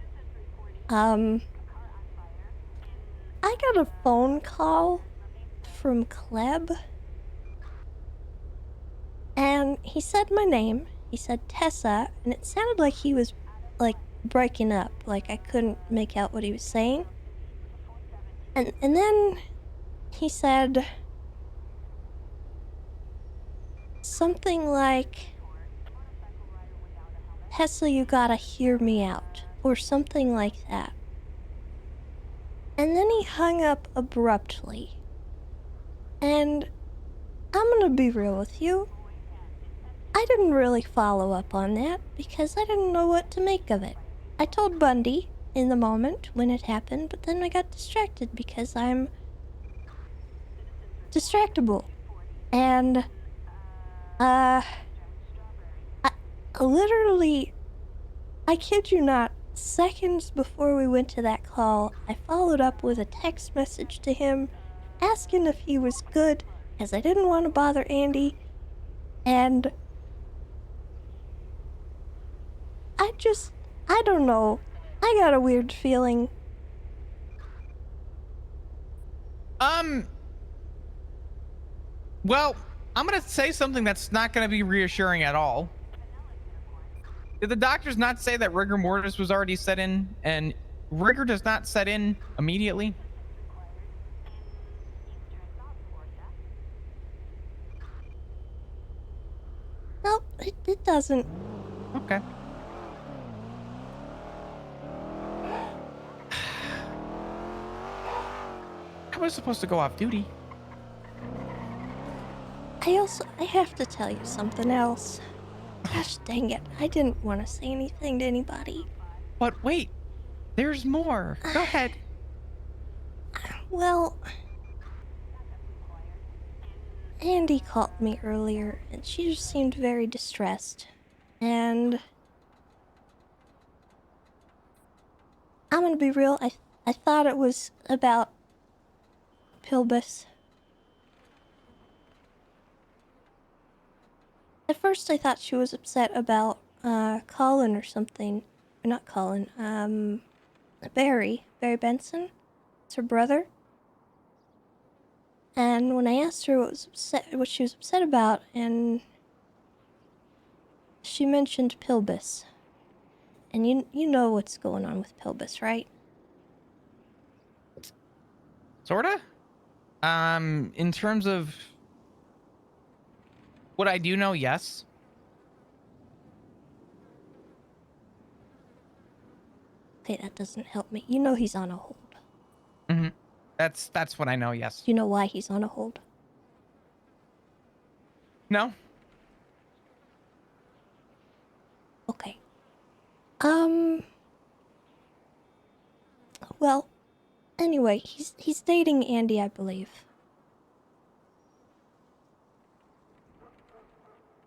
I got a phone call from Kleb And he said my name. He said Tessa, and it sounded like he was, like, breaking up. Like, I couldn't make out what he was saying. And then he said something like, Tessa, you gotta hear me out, or something like that. And then he hung up abruptly. And I'm gonna be real with you. I didn't really follow up on that because I didn't know what to make of it. I told Bundy in the moment when it happened, but then I got distracted because I'm distractible. And, I literally, I kid you not, seconds before we went to that call, I followed up with a text message to him asking if he was good, as I didn't want to bother Andy, and I don't know. I got a weird feeling. Well, I'm gonna say something that's not gonna be reassuring at all. Did the doctors not say that rigor mortis was already set in, and rigor does not set in immediately? Nope, it doesn't. Okay. I was supposed to go off duty. I have to tell you something else. Gosh dang it, I didn't want to say anything to anybody. But wait, there's more. Go ahead. Well, Andy called me earlier, and she just seemed very distressed. And I'm gonna be real, I thought it was about Pilbus. At first I thought she was upset about, Colin or something. Or not Colin, Barry Benson. It's her brother. And when I asked her what she was upset about, and she mentioned Pilbus. And you know what's going on with Pilbus, right? Sorta. In terms of what I do know, yes. Okay, that doesn't help me. You know he's on a hold. Mm-hmm. That's what I know, yes. Do you know why he's on a hold? No. Okay. Well, anyway, he's dating Andy, I believe.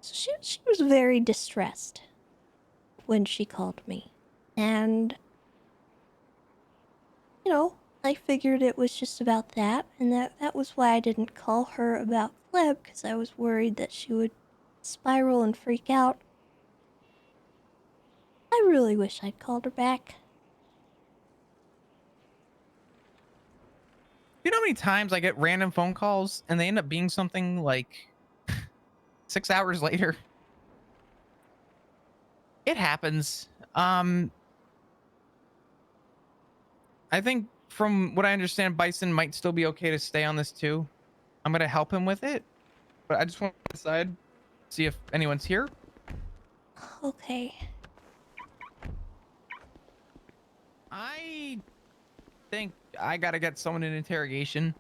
So she was very distressed when she called me. And, you know, I figured it was just about that, and that was why I didn't call her about Gleb, because I was worried that she would spiral and freak out. I really wish I'd called her back. You know how many times I get random phone calls and they end up being something like 6 hours later? It happens. I think from what I understand, Bison might still be okay to stay on this too. I'm gonna help him with it, but I just want to decide, see if anyone's here. Okay. I think I gotta get someone in interrogation.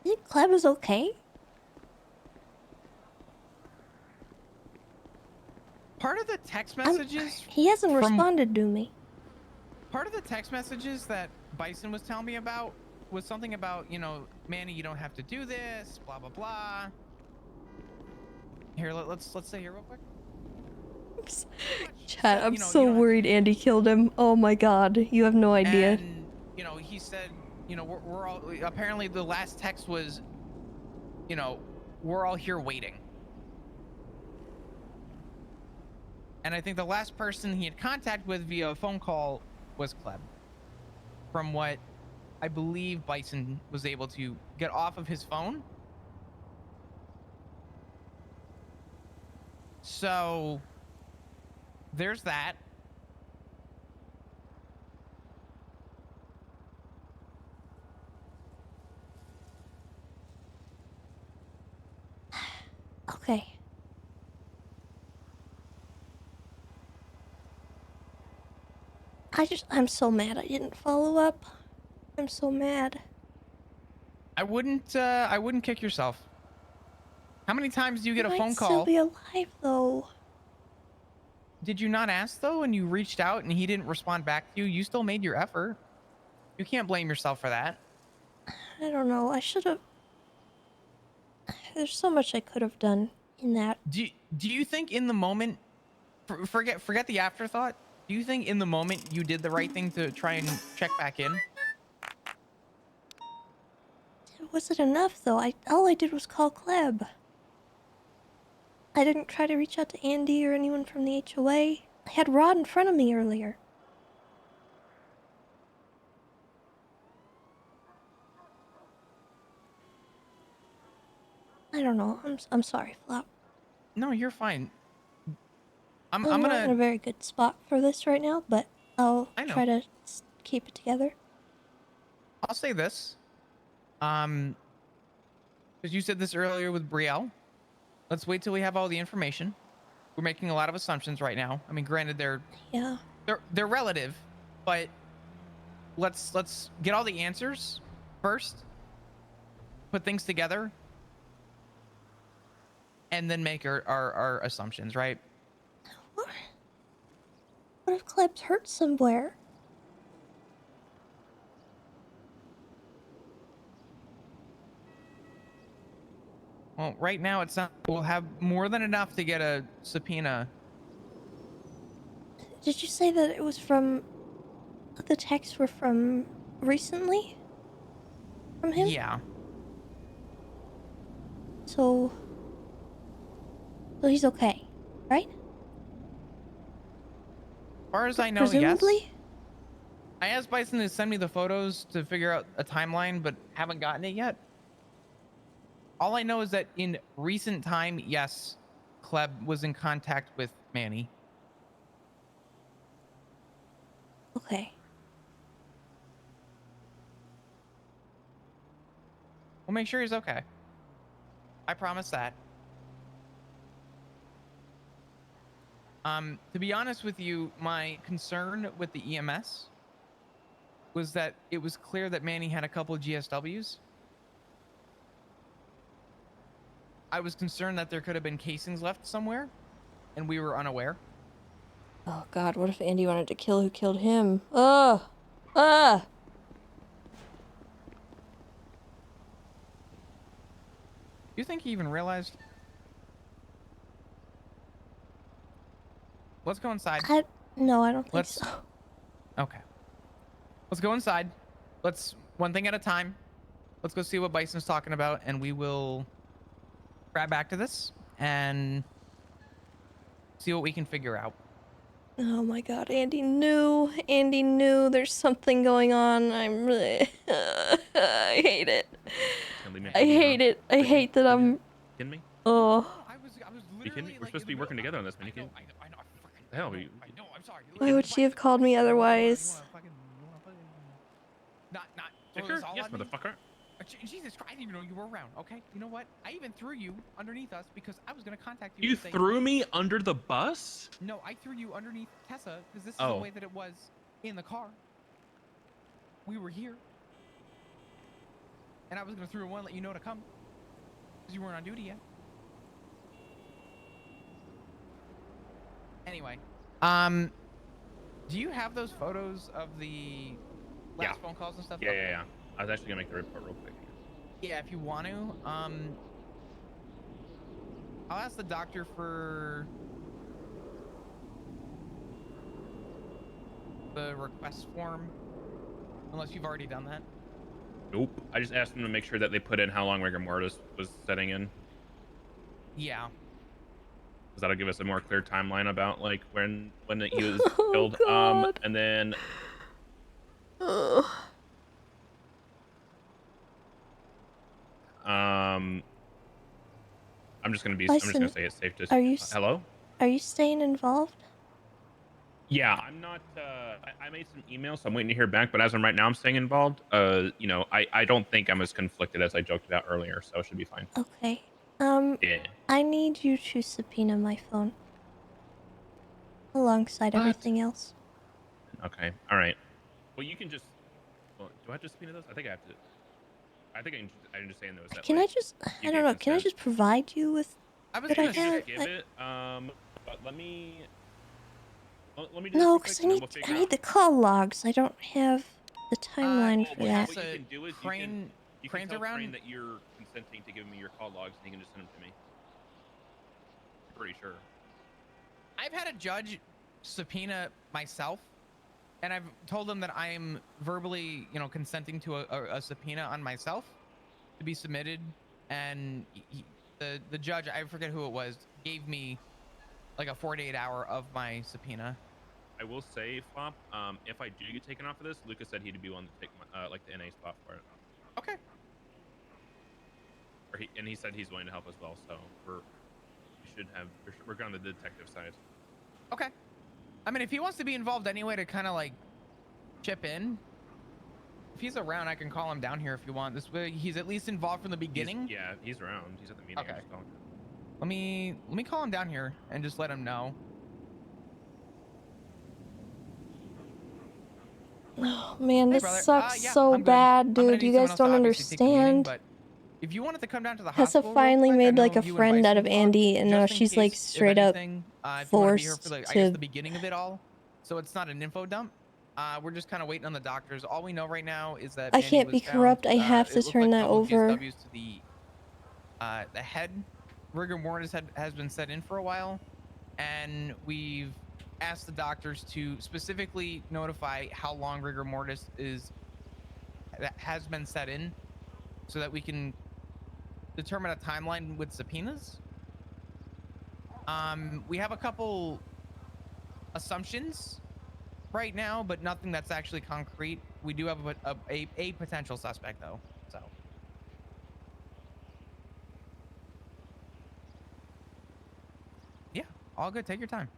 You think Gleb is okay? Part of the text messages He hasn't responded to me. Part of the text messages that Bison was telling me about was something about, you know, Manny, you don't have to do this, blah blah blah. Here, let's say here real quick. Chat, I'm so worried Andy killed him. Oh my god, you have no idea. And, you know, he said, you know, we're all, apparently the last text was, you know, we're all here waiting. And I think the last person he had contact with via a phone call was Kleb. From what I believe Bison was able to get off of his phone. So there's that. Okay. I'm so mad I didn't follow up. I'm so mad. I wouldn't kick yourself. How many times do you get a He phone might call? still be alive though. Did you not ask though, and you reached out and he didn't respond back to you? You still made your effort. You can't blame yourself for that. I don't know. I should have. There's so much I could have done in that. Do you think in the moment, forget the afterthought? Do you think in the moment you did the right thing to try and check back in? Was it enough though? All I did was call Kleb. I didn't try to reach out to Andy or anyone from the HOA. I had Rod in front of me earlier. I don't know. I'm sorry, Flop. No, you're fine. I'm not gonna. in a very good spot for this right now, but I'll I know. try to keep it together. I'll say this. Because you said this earlier with Brielle. Let's wait till we have all the information. We're making a lot of assumptions right now. I mean, granted, they're relative, but let's get all the answers first. Put things together, and then make our assumptions, right? What if Kleb's hurt somewhere? Well, right now it's not. We'll have more than enough to get a subpoena. Did you say that it was from... The texts were from recently? From him? Yeah. So he's okay, right? As far as I know, Presumably? yes. I asked Bison to send me the photos to figure out a timeline, but haven't gotten it yet. All I know is that in recent time, yes, Kleb was in contact with Manny. Okay. We'll make sure he's okay. I promise that. To be honest with you, my concern with the EMS was that it was clear that Manny had a couple of GSWs. I was concerned that there could have been casings left somewhere, and we were unaware. Oh god, what if Andy wanted to kill who killed him? Ugh! Ugh! Do you think he even realized? Let's go inside. No, I don't think so. Okay. Let's go inside. Let's one thing at a time. Let's go see what Bison's talking about, and we will grab back to this and see what we can figure out. Oh my god, Andy knew. Andy knew there's something going on. I'm really... I hate it. I hate it. I hate that I'm... Kidding me? Oh. You kidding me? We're supposed to be working together on this, man. You the hell? Why would she have called me otherwise? Not Sure? Yes, motherfucker. Jesus Christ, I didn't even know you were around. Okay, you know what? I even threw you underneath us because I was gonna contact you. You threw me under the bus? No, I threw you underneath Tessa because this is Oh. the way that it was in the car. We were here, and I was gonna throw one and let you know to come because you weren't on duty yet. Anyway, do you have those photos of the last phone calls and stuff? Yeah. I was actually gonna make the report real quick. Yeah, if you want to. I'll ask the doctor for the request form, unless you've already done that. Nope. I just asked them to make sure that they put in how long rigor mortis was setting in. Yeah. Because that'll give us a more clear timeline about like when he was killed. God. And then I'm just gonna Bison, say it's safe to. are you Hello? Are you staying involved? Yeah, I'm not. I made some emails, so I'm waiting to hear back. But as of right now, I'm staying involved. You know, I don't think I'm as conflicted as I joked about earlier, so it should be fine. Okay. Yeah. I need you to subpoena my phone alongside everything else. Okay. All right. Well, you can just. Well, do I have to subpoena those? I think I have to. I think I can just say in those that Can like I just? you I don't gave know. Can I consent. just provide you with I was what I gonna have? just give it. But let me. Let me do this No, real quick, because and then we'll I figure out. need the call logs. I don't have the timeline for that. What you can do is you can tell around? Crane that you're consenting to give me your call logs, and he can just send them to me. I'm pretty sure. I've had a judge subpoena myself, and I've told them that I am verbally, you know, consenting to a subpoena on myself to be submitted, and the judge, I forget who it was, gave me like a 48-hour of my subpoena. I will say, Flop, if I do get taken off of this, Lucas said he'd be willing to take my, like the NA spot for it. Okay. And he said he's willing to help as well. So we're good on the detective side. Okay. I mean, if he wants to be involved anyway to kind of like chip in, if he's around, I can call him down here if you want. This way, he's at least involved from the beginning. He's around. He's at the meeting. Okay. I just called. Let me call him down here and just let him know. Oh man, Hey, this brother. sucks Yeah, so I'm good. bad, I'm gonna dude. need You someone guys else to don't obviously take the meeting, understand. but if you wanted to come down to the Tessa hospital, real finally quick, I made know like a you and friend out Bison of talked, Andy, and now just in she's like case, if straight up anything, if you want to be here for forced the, I guess, to. the beginning of it all, so it's not an info dump. We're just kind of waiting on the doctors. All we know right now is that I Mandy can't was be found. corrupt. I have to It looked turn like a that couple of over. PSWs to the head. Rigor mortis has been set in for a while, and we've asked the doctors to specifically notify how long rigor mortis has been set in, so that we can determine a timeline with subpoenas. We have a couple assumptions right now, but nothing that's actually concrete. We do have a potential suspect though, so. Yeah, all good. Take your time.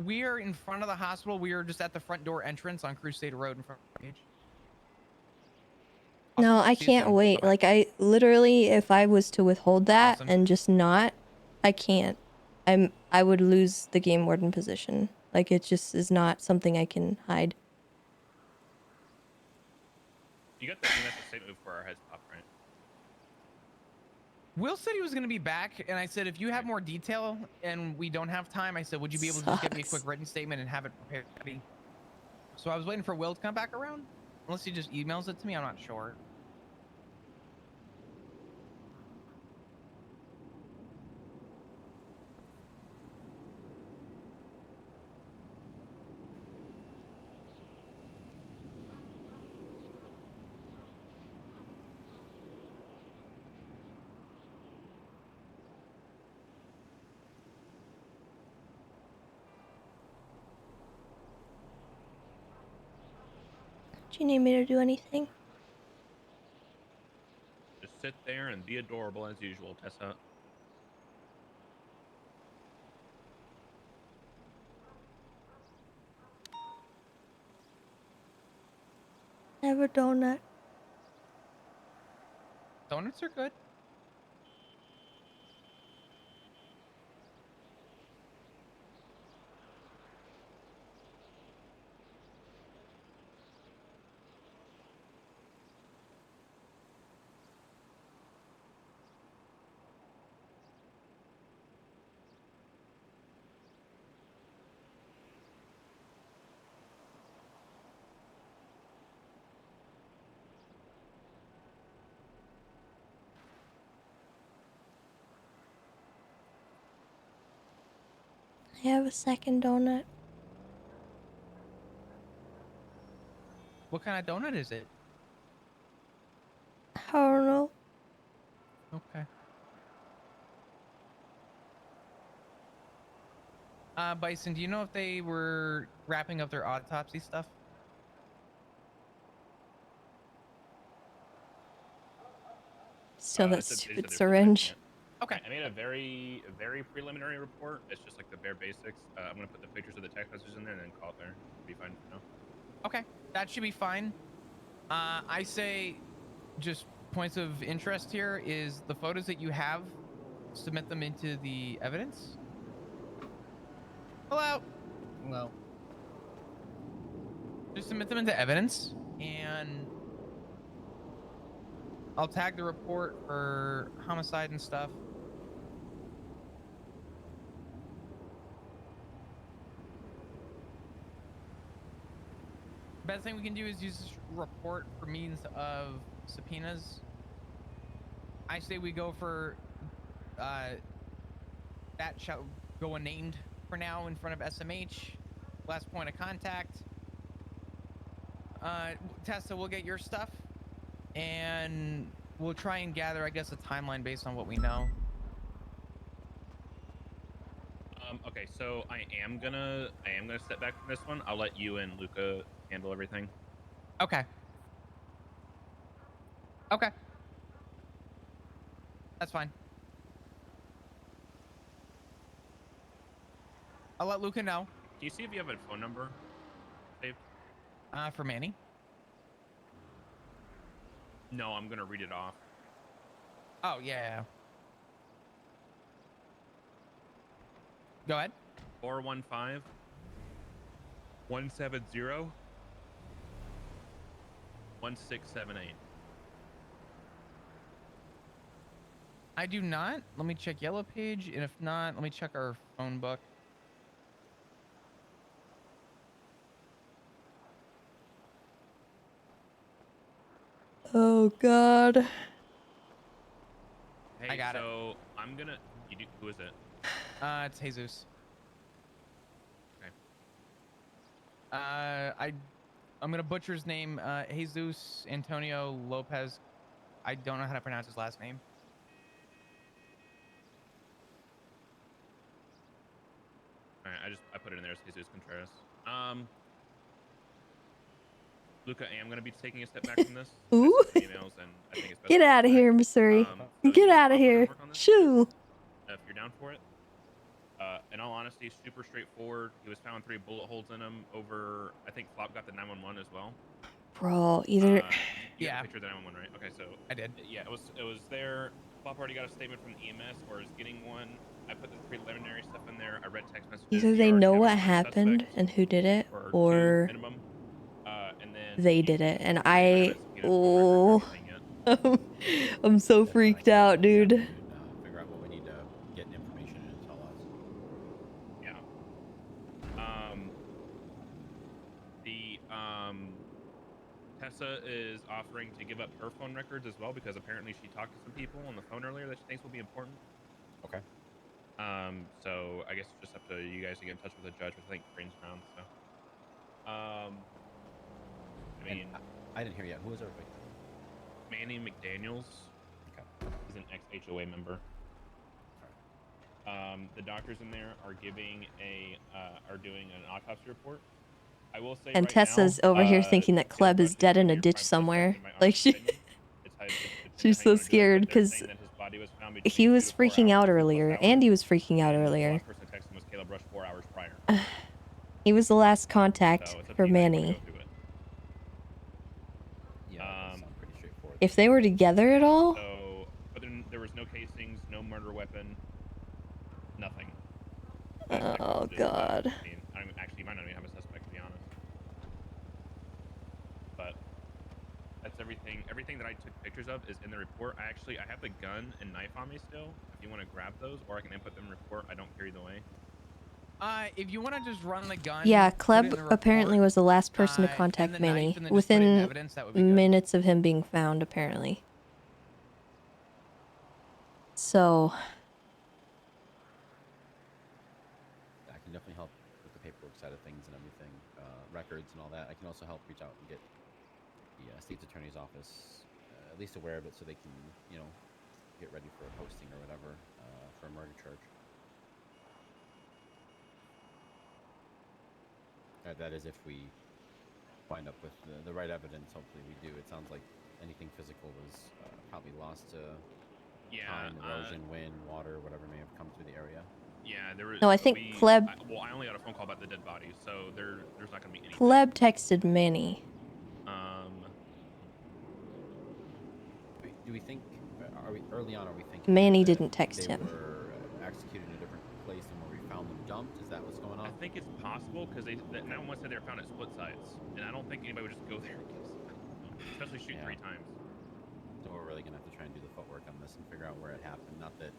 We are in front of the hospital. We are just at the front door entrance on Crusade Road in front of the page. No, I can't wait. Like, I literally, if I was to withhold that and just not, I can't. I would lose the game warden position. Like, it just is not something I can hide. You got the EMS statement before our heads pop, right? Will said he was going to be back, and I said, if you have more detail and we don't have time, I said, would you be able to just get me a quick written statement and have it prepared? So I was waiting for Will to come back around. Unless he just emails it to me, I'm not sure. Do you need me to do anything? Just sit there and be adorable as usual, Tessa. Have a donut. Donuts are good. I have a second donut. What kind of donut is it? I don't know. Okay. Bison, do you know if they were wrapping up their autopsy stuff? Still that They said stupid they're still checking syringe. it. Okay. I made a very preliminary report. It's just like the bare basics. I'm gonna put the pictures of the text messages in there and then call it there. It'll be fine for now. Okay, that should be fine. I say, just points of interest here is the photos that you have, submit them into the evidence. Hello. Hello. Just submit them into evidence, and I'll tag the report for homicide and stuff. Best thing we can do is use this report for means of subpoenas. I say we go for that shall go unnamed for now in front of SMH. Last point of contact. Tessa, we'll get your stuff, and we'll try and gather, I guess, a timeline based on what we know. Okay, so I am gonna step back from this one. I'll let you and Luca handle everything. Okay. Okay. That's fine. I'll let Luca know. Can you see if you have a phone number saved? For Manny? No, I'm gonna read it off. Oh, yeah. Go ahead. 415 170 1678. I do not. Let me check Yellow Page, and if not, let me check our phone book. Oh God. Hey, I got it. so I'm gonna. Who is it? It's Jesus. Okay. I'm gonna butcher his name. Jesus Antonio Lopez. I don't know how to pronounce his last name. All right, I put it in there as Jesus Contreras. Luca, I am gonna be taking a step back from this. Ooh. Emails, and I think it's best Get to out of step here, back. Missouri. So Get you out of offer to here. work on this? Shoo. If you're down for it. In all honesty, super straightforward. He was found 3 bullet holes in him over. I think Flop got the 911 as well. Bro, either. You got the picture of the 911, right? Okay, so I did. Yeah, it was there. Flop already got a statement from the EMS, or is getting one. I put the preliminary stuff in there. I read text messages. Either We they already know have what a happened suspect and who did it, for 2 or minimum. And then they did it. And I'm so freaked out, dude. Figure out what we need to get information and tell us. Yeah. Tessa is offering to give up her phone records as well because apparently she talked to some people on the phone earlier that she thinks will be important. Okay. So I guess it's just up to you guys to get in touch with the judge, which I think brings around. So, I mean, I didn't hear yet. Who was our victim? Manny McDaniels. Okay. He's an ex-HOA member. The doctors in there are doing an autopsy report. I will say And right Tessa's now, over here thinking that Kleb is dead in a ditch somewhere. Like she's so scared because he was freaking out earlier. Andy was freaking out earlier. The last person to text him was Caleb Rush 4 hours prior. He was the last contact for Manny. Yeah, that sounds pretty straightforward. If they were together at all, So, but then there was no casings, no murder weapon, nothing. oh God. I mean, actually, you might not even have a suspect, to be honest. But that's everything. Everything that I took pictures of is in the report. I have the gun and knife on me still. If you want to grab those, or I can input them in the report. I don't care either way. If you want to just run the gun. Yeah, put it in the Kleb report, apparently was the last person to and contact the knife, Manny and then just put it in within evidence, that would be good. minutes of him being found, apparently. So, I can definitely help with the paperwork side of things and everything, records and all that. I can also help reach out and get the state's attorney's office at least aware of it so they can, get ready for a posting or whatever for a murder charge. That is if we wind up with the right evidence. Hopefully we do. It sounds like anything physical was probably loss to Yeah, time, erosion, wind, water, whatever may have come through the area. Yeah, there was. No, I think Pleb I only got a phone call about the dead bodies, so there's not gonna be anything. Pleb texted Manny. Do we think? Are we early on? Are we thinking? Manny that didn't text they him. were executed in a different place than where we found them dumped? Is that what's going on? I think it's possible because 911 said they were found at split sites, and I don't think anybody would just go there, especially shoot 3 times. So we're really gonna have to try and do the footwork on this and figure out where it happened. Not that.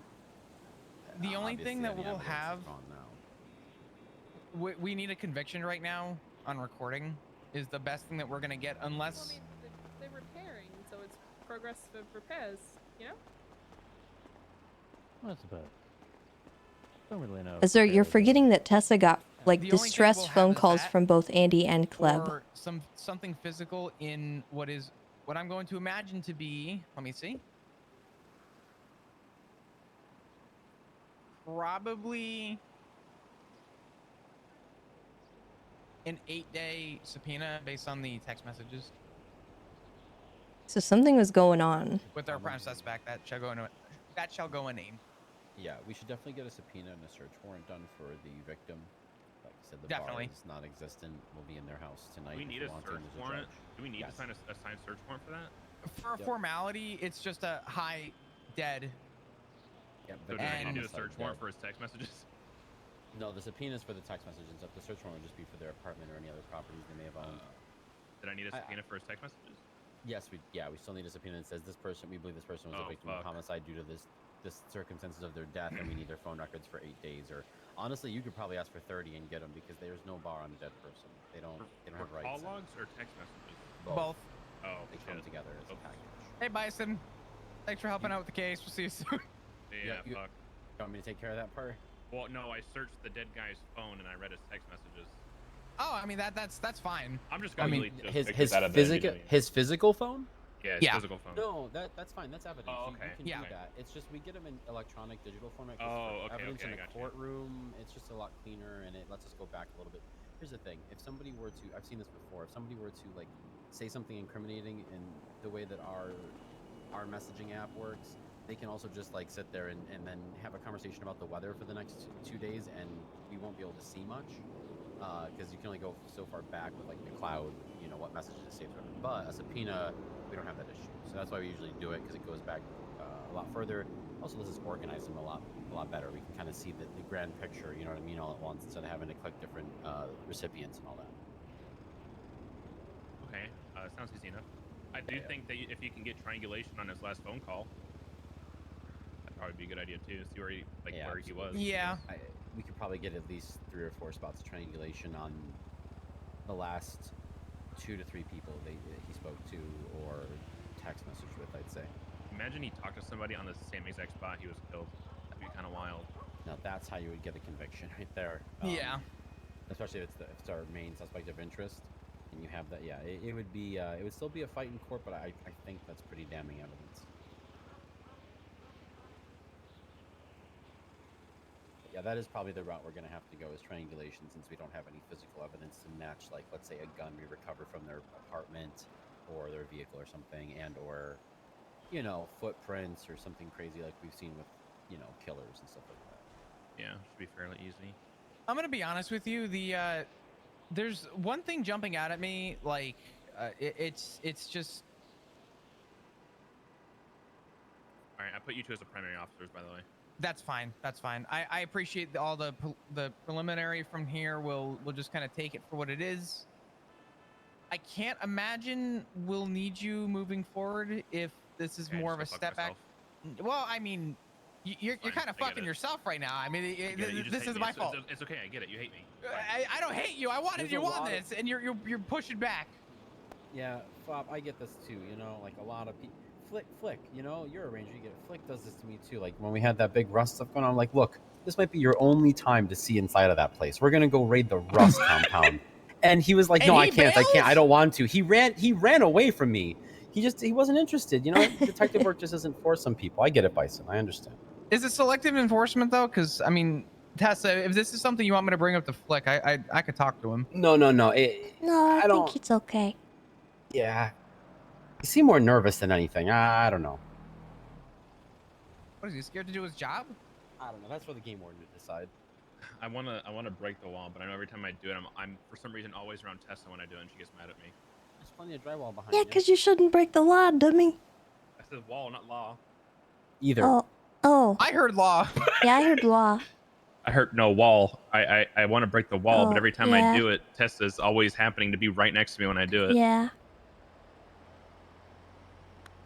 The only thing that any we'll evidence is have, gone now. we need a conviction right now on recording. Is the best thing that we're gonna get, unless. They're repairing, so it's progressive repairs, you know? That's about. Don't really know. Sir, you're forgetting that Tessa got like The only thing distress we'll have phone is calls that, from both Andy and Kleb. or something physical in what I'm going to imagine to be. Let me see. Probably an 8-day subpoena based on the text messages So something was going on. with our prime suspect. That shall go unnamed. Yeah, we should definitely get a subpoena and a search warrant done for the victim. Like I said, the Definitely. bar is non-existent. We'll be in their house tonight. Do we need a want to, search and there's a warrant? judge. Do we need Yes. to sign a signed search warrant for that? For a formality, it's just a high dead. Yeah, So do we need a search warrant for his text messages? No, the subpoenas for the text messages and stuff. The search warrant would just be for their apartment or any other properties they may have owned. Did I need a subpoena for his text messages? Yes, we still need a subpoena that says this person. We believe this person was a victim of homicide due to this circumstances of their death, and we need their phone records for 8 days. Or honestly, you could probably ask for 30 and get them because there's no bar on a dead person. They don't have rights. Call logs or text messages? Both. Oh, they come together as a package. Hey, Bison. Thanks for helping out with the case. We'll see you soon. Yeah, you fuck. want me to take care of that part? Well, no, I searched the dead guy's phone and I read his text messages. Oh, I mean that's fine. I'm just I going mean, to his physical phone. Yeah, his physical phone. No, that's fine. That's evidence. Oh, You okay. can do that. It's just we get them in electronic digital format. 'Cause Oh, for okay, evidence okay, in I a got you. courtroom, it's just a lot cleaner, and it lets us go back a little bit. Here's the thing: if somebody were to, I've seen this before. If somebody were to like say something incriminating in the way that our messaging app works, they can also just like sit there and then have a conversation about the weather for the next 2 days, and we won't be able to see much because you can only go so far back with like the cloud, you know, what messages is saved. But a subpoena, we don't have that issue, so that's why we usually do it because it goes back a lot further. Also, lets us organize them a lot better. We can kind of see the grand picture, you know what I mean, all at once instead of having to click different recipients and all that. Okay, sounds easy enough. I do think that if you can get triangulation on his last phone call, that'd probably be a good idea too. See where he was. Yeah. We could probably get at least 3 or 4 spots of triangulation on the last 2 to 3 people he spoke to or text message with, I'd say. Imagine he talked to somebody on the same exact spot he was killed. That'd be kind of wild. Now that's how you would get a conviction right there. Yeah. Especially if it's our main suspect of interest, and you have that. Yeah, it would be. It would still be a fight in court, but I think that's pretty damning evidence. Yeah, that is probably the route we're going to have to go, is triangulation, since we don't have any physical evidence to match, like, let's say, a gun we recover from their apartment or their vehicle or something, and or, you know, footprints or something crazy like we've seen with, you know, killers and stuff like that. Yeah, should be fairly easy. I'm gonna be honest with you. There's one thing jumping out at me. Like, it's just. All right, I put you two as the primary officers, by the way. That's fine. That's fine. I appreciate all the preliminary from here. We'll just kind of take it for what it is. I can't imagine we'll need you moving forward if this is more of a step back. Well, I mean, you're kind of fucking yourself right now. I mean, this is my fault. It's okay. I get it. You hate me. I don't hate you. I wanted you on this, and you're pushing back. Yeah, Flop, I get this too. You know, like a lot of people. Flick, you know, you're a ranger. You get it. Flick does this to me too. Like when we had that big Rust stuff going on, I'm like, look, this might be your only time to see inside of that place. We're gonna go raid the Rust compound. And he was like, no, I can't. I don't want to. He ran away from me. He wasn't interested. You know, detective work just isn't for some people. I get it, Bison. I understand. Is it selective enforcement though? Because I mean, Tessa, if this is something you want me to bring up to Flick, I could talk to him. No. No, I think it's okay. Yeah. You seem more nervous than anything. I don't know. What is he scared to do his job? I don't know. That's for the game warden to decide. I wanna break the wall, but I know every time I do it, I'm for some reason always around Tessa when I do it, and she gets mad at me. There's plenty of drywall behind Yeah, you. because you shouldn't break the law, dummy. I said wall, not law. Either. Oh. I heard law. Yeah, I heard law. I heard no wall. I want to break the wall, but Oh, every time yeah. I do it, Tessa's always happening to be right next to me when I do it. Yeah.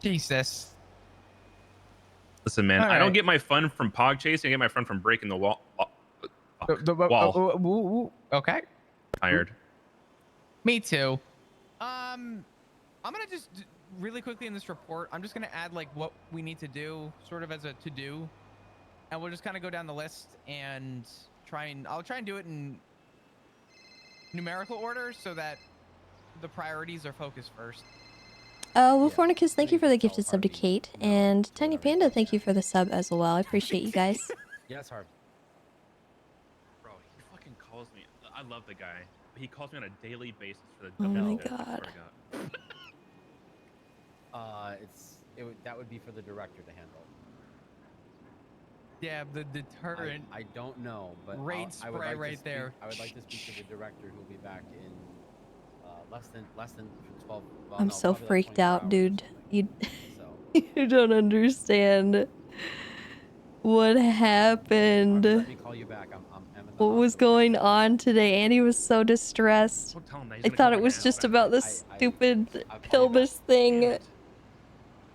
Jesus. Listen, man, All I don't right. get my fun from pog chasing. I get my fun from breaking the wall. Wall. Okay. Tired. Me too. I'm gonna just really quickly in this report. I'm just gonna add like what we need to do, sort of as a to-do, and we'll just kind of go down the list and I'll try and do it in numerical order so that the priorities are focused first. Wolfornicus, thank you for the gifted sub to Kate. And Tiny Panda, thank you for the sub as well. I appreciate you guys. Yes, Harv. Bro, he fucking calls me. I love the guy. He calls me on a daily basis for the Oh my double shit, I swear God. to God. That would be for the director to handle. Yeah, the deterrent. I don't know, but Raid I would spray like to right speak- there. I would like to speak to the director, who will be back in less than 12. Well, I'm no, so probably like freaked 24 out, hours. dude. You, you don't understand what happened. Let me call you back. I'm at the What was going on today? Andy was so distressed. Don't tell him that. He's I gonna thought come it back was and just ask about this stupid Pilbus thing.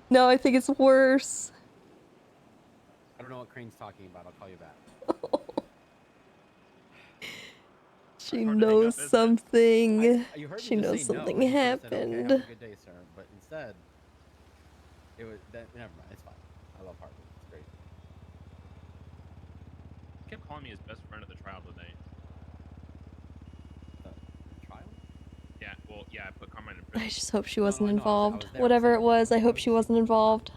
No, I think it's worse. I don't know what Crane's talking about. I'll call you back. She knows something. You heard me She just knows say no, something and you could've said, "Okay, happened. have a good day, sir." But instead, it was that. Never mind. It's fine. I love Harvey. It's great. He kept calling me his best friend at the trial today. The trial? Yeah, well, yeah, I put Carmine in prison. I just hope she wasn't involved. Whatever it was, I hope she wasn't involved.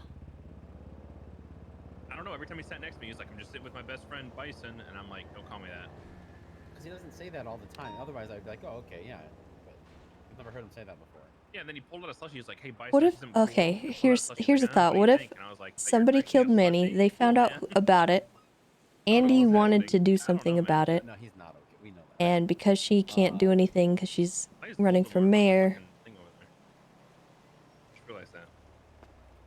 I don't know. Every time he sat next to me, he's like, "I'm just sitting with my best friend Bison," and I'm like, "Don't call me that." Because he doesn't say that all the time. Otherwise, I'd be like, "Oh, okay, yeah." But I've never heard him say that before. Yeah, and then he pulled out a slushie. He was like, "Hey, Bison." What this if, isn't cool." okay, He pulled out here's slushie. here's a Like, "Huh, thought. do What you if think?" And I was like, somebody killed Manny, they found out about it, Andy wanted to do something about it, No, he's not okay. We know that. and because she can't do anything because she's running for mayor, Just realized that.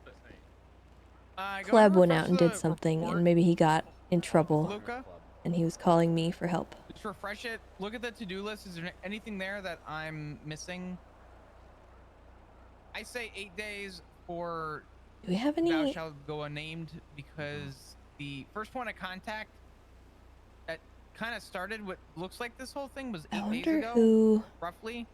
What's that saying? Pleb went out and did something, and maybe he got in trouble, Luca? and he was calling me for help. Just refresh it. Look at the to-do list. Is there anything there that I'm missing? I say 8 days for Do we have thou any? shalt go unnamed, because the first point of contact that kind of started what looks like this whole thing was 8 I days wonder ago, who. roughly.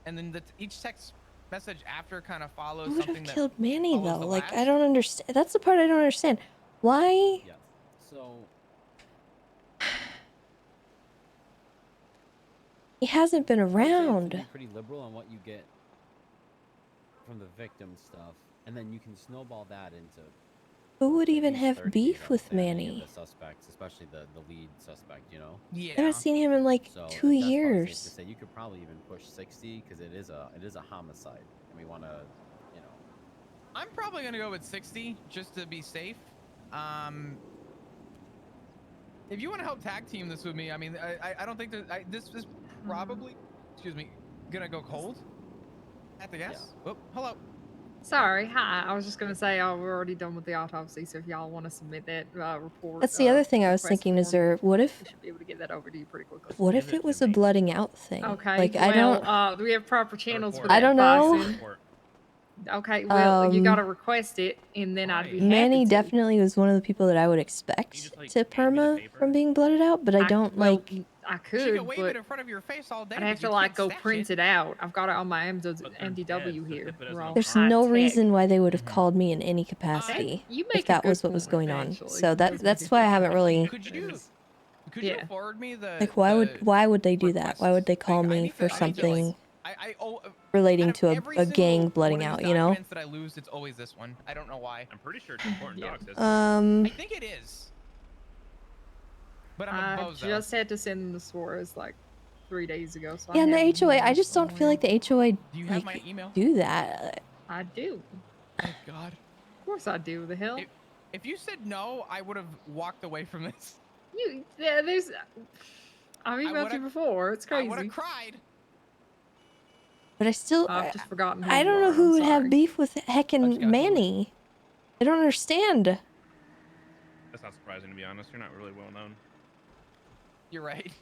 And then each text message after kind of follows Who would something have that killed Manny follows though? the Like, I last. don't understand. That's the part I don't understand. Why? Yes. So He hasn't been I would say it's to around. be pretty liberal on what you get from the victim stuff, and then you can snowball that into Who would even least have 30 beef days with outstanding of Manny? the suspects, especially the lead suspect. You know. Yeah. I haven't seen him in like So 2 that's probably safe to years. say. You could probably even push 60 because it is a homicide, and we want to, you know. I'm probably gonna go with 60 just to be safe. If you want to help tag team this with me, I mean, I don't think that this is probably, excuse me, gonna go cold. I have to guess. Oh, hello. Sorry, hi. I was just gonna say, oh, we're already done with the autopsy, so if y'all want to submit that report. That's the other thing I was request thinking. Is form, there? What if? we should be able to get that over to you pretty quickly. What if it was a blooding out thing? Okay. Like well, I don't. do we have proper channels for that? I don't know. Bison? Okay. Well, you gotta request it, and then I'd be happy Manny to. definitely was one of the people that I would expect to perma from being blooded out, but I don't like. I She could, could wave but it in front of your face all day. I'd but have to you like can't go stash print it out. I've got it on my MDW here. We're all There's high no tech. reason why they would have called me in any capacity You make if that a was good what was point, going on. actually. So that's why I haven't really. Could you forward me the Like why would they do that? Why would they call me for something relating to a gang blooding out? You know. documents that I lose, it's always this one. I don't know why. I'm pretty sure it's important docs. I think it is. But I'm a I bozo. just had to send them the Suarez like 3 days ago. So Yeah, I and the have HOA. I them just don't feel like the HOA Do you have my like email? do that. I do. Oh God. course I do. The hell? If you said no, I would have walked away from this. There's. I've emailed you before. It's crazy. I would have cried. But I still, I've just forgotten who I you don't know are, who I'm would have sorry. beef with heckin' Manny. I don't understand. That's not surprising, to be honest. You're not really well known. You're right.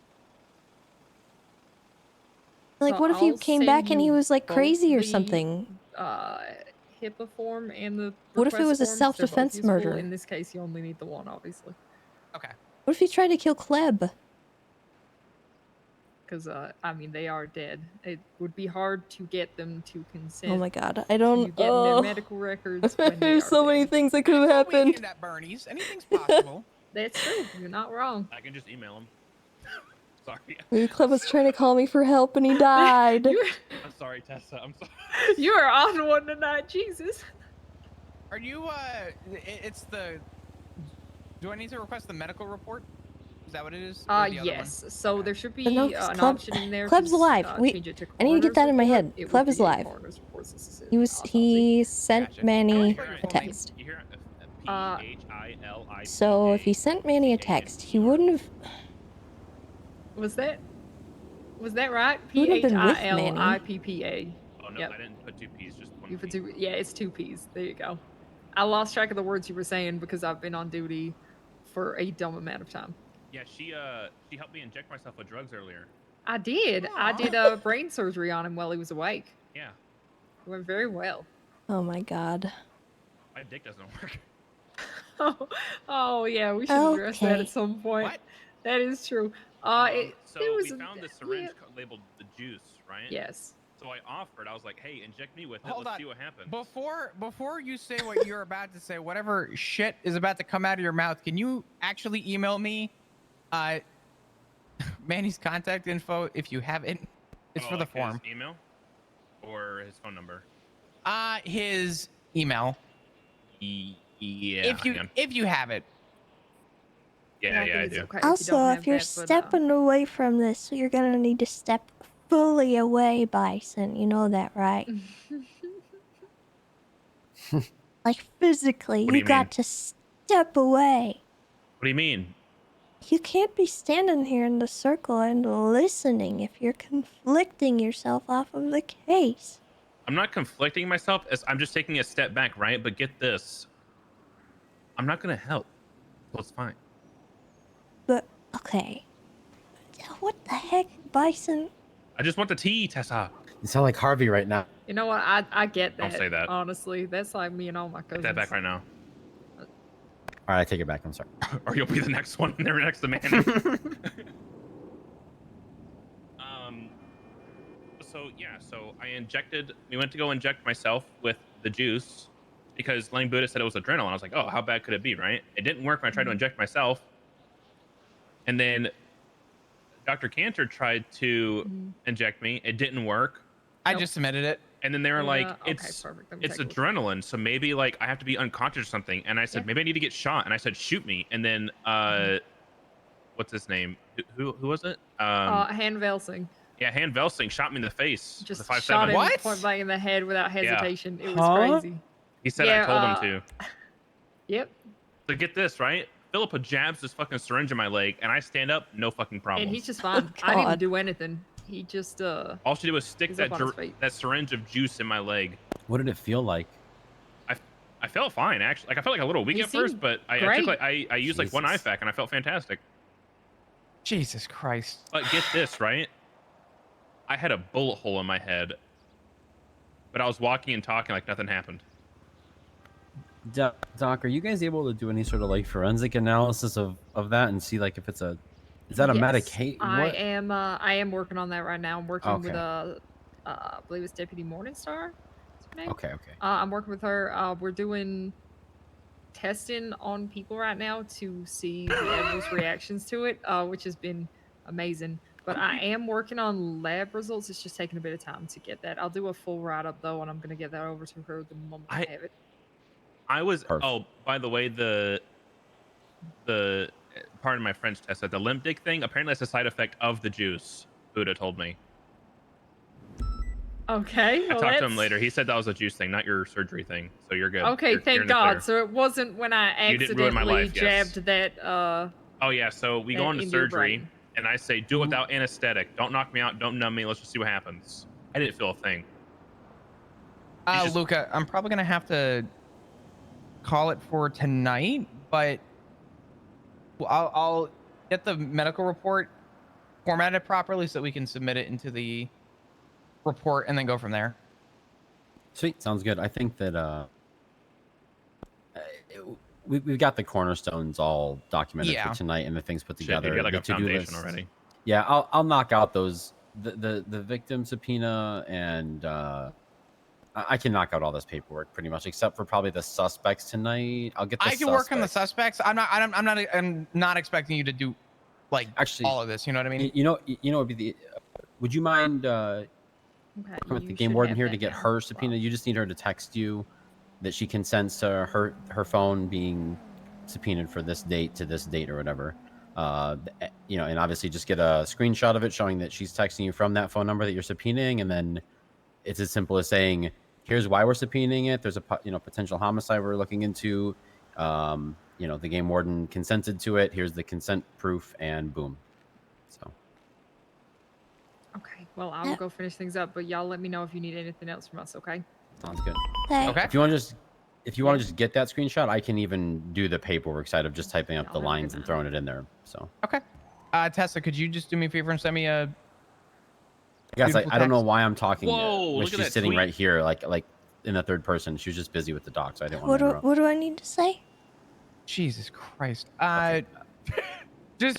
Like, So what if you I'll came send back and he you was like both crazy or the, something? HIPAA form and the What if it request was a forms. They're both self-defense useful. murder? In this case, you only need the one, obviously. Okay. What if he tried to kill Kleb? Because I mean, they are dead. It would be hard to get them to consent. Oh my god, I to don't. you getting their medical records when they There's are so dead. many things that could have happened. Weekend at Bernie's. Anything's possible. That's true. You're not wrong. I can just email him. Sorry. Maybe Kleb was trying to call me for help and he died. I'm sorry, Tessa. I'm sorry. You are on one tonight, Jesus. Are you? It's the. Do I need to request the medical report? Is that what it is? Or the other Yes. So there should be But no, 'cause an Kleb- option in there. Kleb's to, alive. change it to I need to get that in my coroner's head. report. It Kleb would is be a alive. coroner's report since this is He was. He sent Manny a text. You hear P-H-I-L-I-P-A. So if he sent Manny a text, he wouldn't have. Was that right? He would have been with Manny. P-H-I-L-I-P-P-A. Oh no, Yep. I didn't put 2 P's, just 1 You P. put two. Yeah, it's 2 P's. There you go. I lost track of the words you were saying because I've been on duty for a dumb amount of time. Yeah, she helped me inject myself with drugs earlier. I did. I did brain surgery on him while he was awake. Yeah. It went very well. Oh my god. My dick doesn't work. Oh yeah, we should address that Okay. at some point. What? That is true. So there was we found the syringe labeled the juice, right? Yes. So I offered. I was like, "Hey, inject me with it. Hold Let's on. see what happens." Before you say what you're about to say, whatever shit is about to come out of your mouth, can you actually email me, Manny's contact info if you have it? It's for the like form. His email or his phone number. His email. Yeah. If you have it. Yeah, I do. Also, if you're stepping away from this, you're gonna need to step fully away, Bison. You know that, right? Like physically, What do you you got mean? to step away. What do you mean? You can't be standing here in the circle and listening if you're conflicting yourself off of the case. I'm not conflicting myself. I'm just taking a step back, right? But get this. I'm not gonna help. So it's fine. But, okay. What the heck, Bison? I just want the tea, Tessa. You sound like Harvey right now. You know what? I get that. Don't say that. Honestly, that's like me and all my cousins. Take that back right now. All right, I take it back. I'm sorry. Or you'll be the next one. They're next to Manny. So we went to go inject myself with the juice because Lane Buddha said it was adrenaline. I was like, oh, how bad could it be, right? It didn't work when I tried to inject myself. And then Dr. Cantor tried to inject me. It didn't work. I just submitted it. And then they were like, okay, it's perfect. Let me it's take a look. adrenaline, so maybe like I have to be unconscious or something. And I said, maybe I need to get shot. And I said, shoot me. And then what's his name? Who was it? Han Velsing. Yeah, Han Velsing shot me in the face. Just with a 5.7. shot him point blank in the head without hesitation. It was crazy. He said I told him to. Yep. So get this, right? Philippa jabs this fucking syringe in my leg, and I stand up, no fucking problem. And he's just fine. I didn't do anything. He just All she did was stick he's up on his feet. that syringe of juice in my leg. What did it feel like? I felt fine actually. Like I felt like a little weak He at first, seemed but I great. took like I used like one IFAC and I felt fantastic. Jesus Christ. But get this, right? I had a bullet hole in my head, but I was walking and talking like nothing happened. Doc, are you guys able to do any sort of like forensic analysis of that and see like if it's is that a Yes, medication? I am working on that right now. I'm working with Okay. I believe it's Deputy Morningstar. Is her name? Okay. I'm working with her. We're doing testing on people right now to see the adverse reactions to it, which has been amazing. But I am working on lab results. It's just taking a bit of time to get that. I'll do a full write-up though, and I'm gonna get that over to her the moment I have it. I was oh, by the way, the pardon my French, Tessa, the limp dick thing, apparently that's a side effect of the juice. Buddha told me. Okay. I Well, talked to him that's- later. He said that was a juice thing, not your surgery thing. So you're good. Okay, You're thank in the God. clear. So it wasn't when I You didn't ruin my accidentally life, yes. jabbed that. Oh yeah. So we go that into into your surgery, brain. and I say, do it without anesthetic. Don't knock me out. Don't numb me. Let's just see what happens. I didn't feel a thing. Luca, I'm probably gonna have to call it for tonight, but I'll get the medical report formatted properly so we can submit it into the report and then go from there. Sweet, sounds good. I think that we've got the cornerstones all documented Yeah. for tonight and the things put Shit, together. dude, you got like the a to-do foundation list. already. Yeah, I'll knock out those the victim subpoena and I can knock out all this paperwork pretty much except for probably the suspects tonight. I'll get the I can work on the suspects. I'm not expecting you to do like actually all of this. You know what I mean? You know would be the. Would you mind Okay, working with the you game should warden have here that to get now. her subpoena? You just need her to text you that she consents to her phone being subpoenaed for this date to this date or whatever. And obviously just get a screenshot of it showing that she's texting you from that phone number that you're subpoenaing, and then it's as simple as saying, "Here's why we're subpoenaing it. There's a potential homicide we're looking into. The game warden consented to it. Here's the consent proof," and boom. So. Okay. Well, I will go finish things up, but y'all let me know if you need anything else from us. Okay. Sounds good. Okay. If you want to just get that screenshot, I can even do the paperwork side of just typing up the lines and throwing it in there. So. Okay. Tessa, could you just do me a favor and send me a? Guys, beautiful I don't know text? why I'm talking. Whoa, when look at she's that sitting tweet. right here, like in the third person. She was just busy with the doc, so I didn't want What to do, interrupt. what do I need to say? Jesus Christ. Just.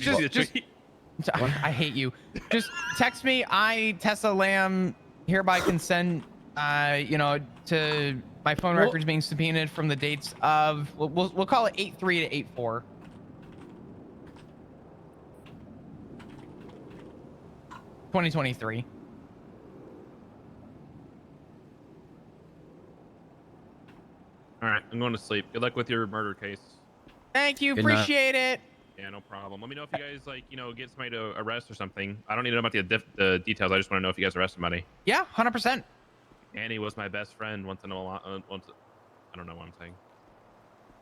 I hate you. Just text me. I, Tessa Lamb, hereby consent. To my phone records being subpoenaed from the dates of. We'll call it 8/3 to 8/4. (2023). All right, I'm going to sleep. Good luck with your murder case. Thank you. Good night. Appreciate it. Yeah, no problem. Let me know if you guys get somebody to arrest or something. I don't need to know about the details. I just want to know if you guys arrest somebody. Yeah, 100%. Annie was my best friend once in a while. I don't know what I'm saying.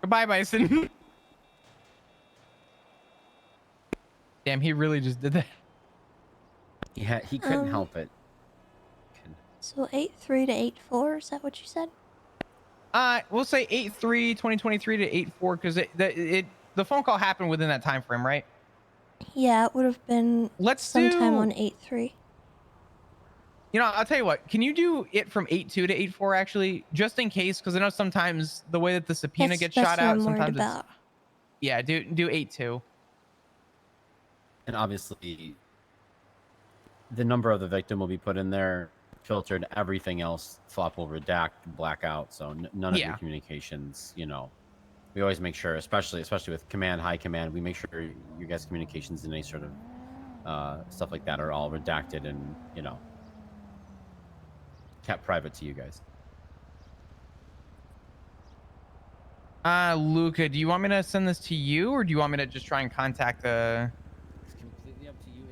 Goodbye, Bison. Damn, he really just did that. Yeah, he couldn't help it. So 8/3 to 8/4, is that what you said? We'll say 8/3, 2023 to 8/4 because the phone call happened within that time frame, right? Yeah, it would have been sometime do- on 8/3. You know, I'll tell you what. Can you do it from 8/2 to 8/4 actually, just in case? Because I know sometimes the way that the subpoena gets That's shot what out, I'm worried sometimes it's about. yeah. Do 8/2. And obviously, the number of the victim will be put in there, filtered. Everything else, Flop will redact, black out. So none of your Yeah. communications, we always make sure, especially with command, high command, we make sure your guys' communications and any sort of stuff like that are all redacted and kept private to you guys. Luca, do you want me to send this to you, or do you want me to just try and contact the? It's completely up to you.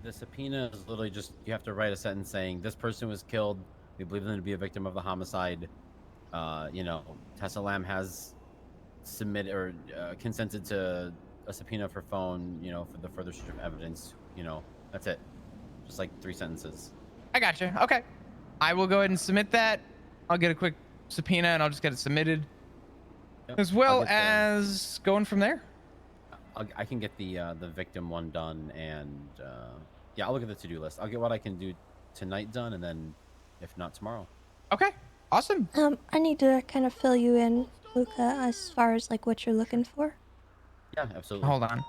The subpoena is literally just, you have to write a sentence saying this person was killed. We believe them to be a victim of the homicide. Tessa Lamb has submitted or consented to a subpoena for phone, for the further search of evidence. That's it. Just like 3 sentences. I got you. Okay, I will go ahead and submit that. I'll get a quick subpoena and I'll just get it submitted, as well as going from there. I can get the victim one done, and I'll look at the to-do list. I'll get what I can do tonight done, and then if not tomorrow. Okay, awesome. I need to kind of fill you in, Luca, as far as like what you're looking for. Yeah, absolutely. Hold on.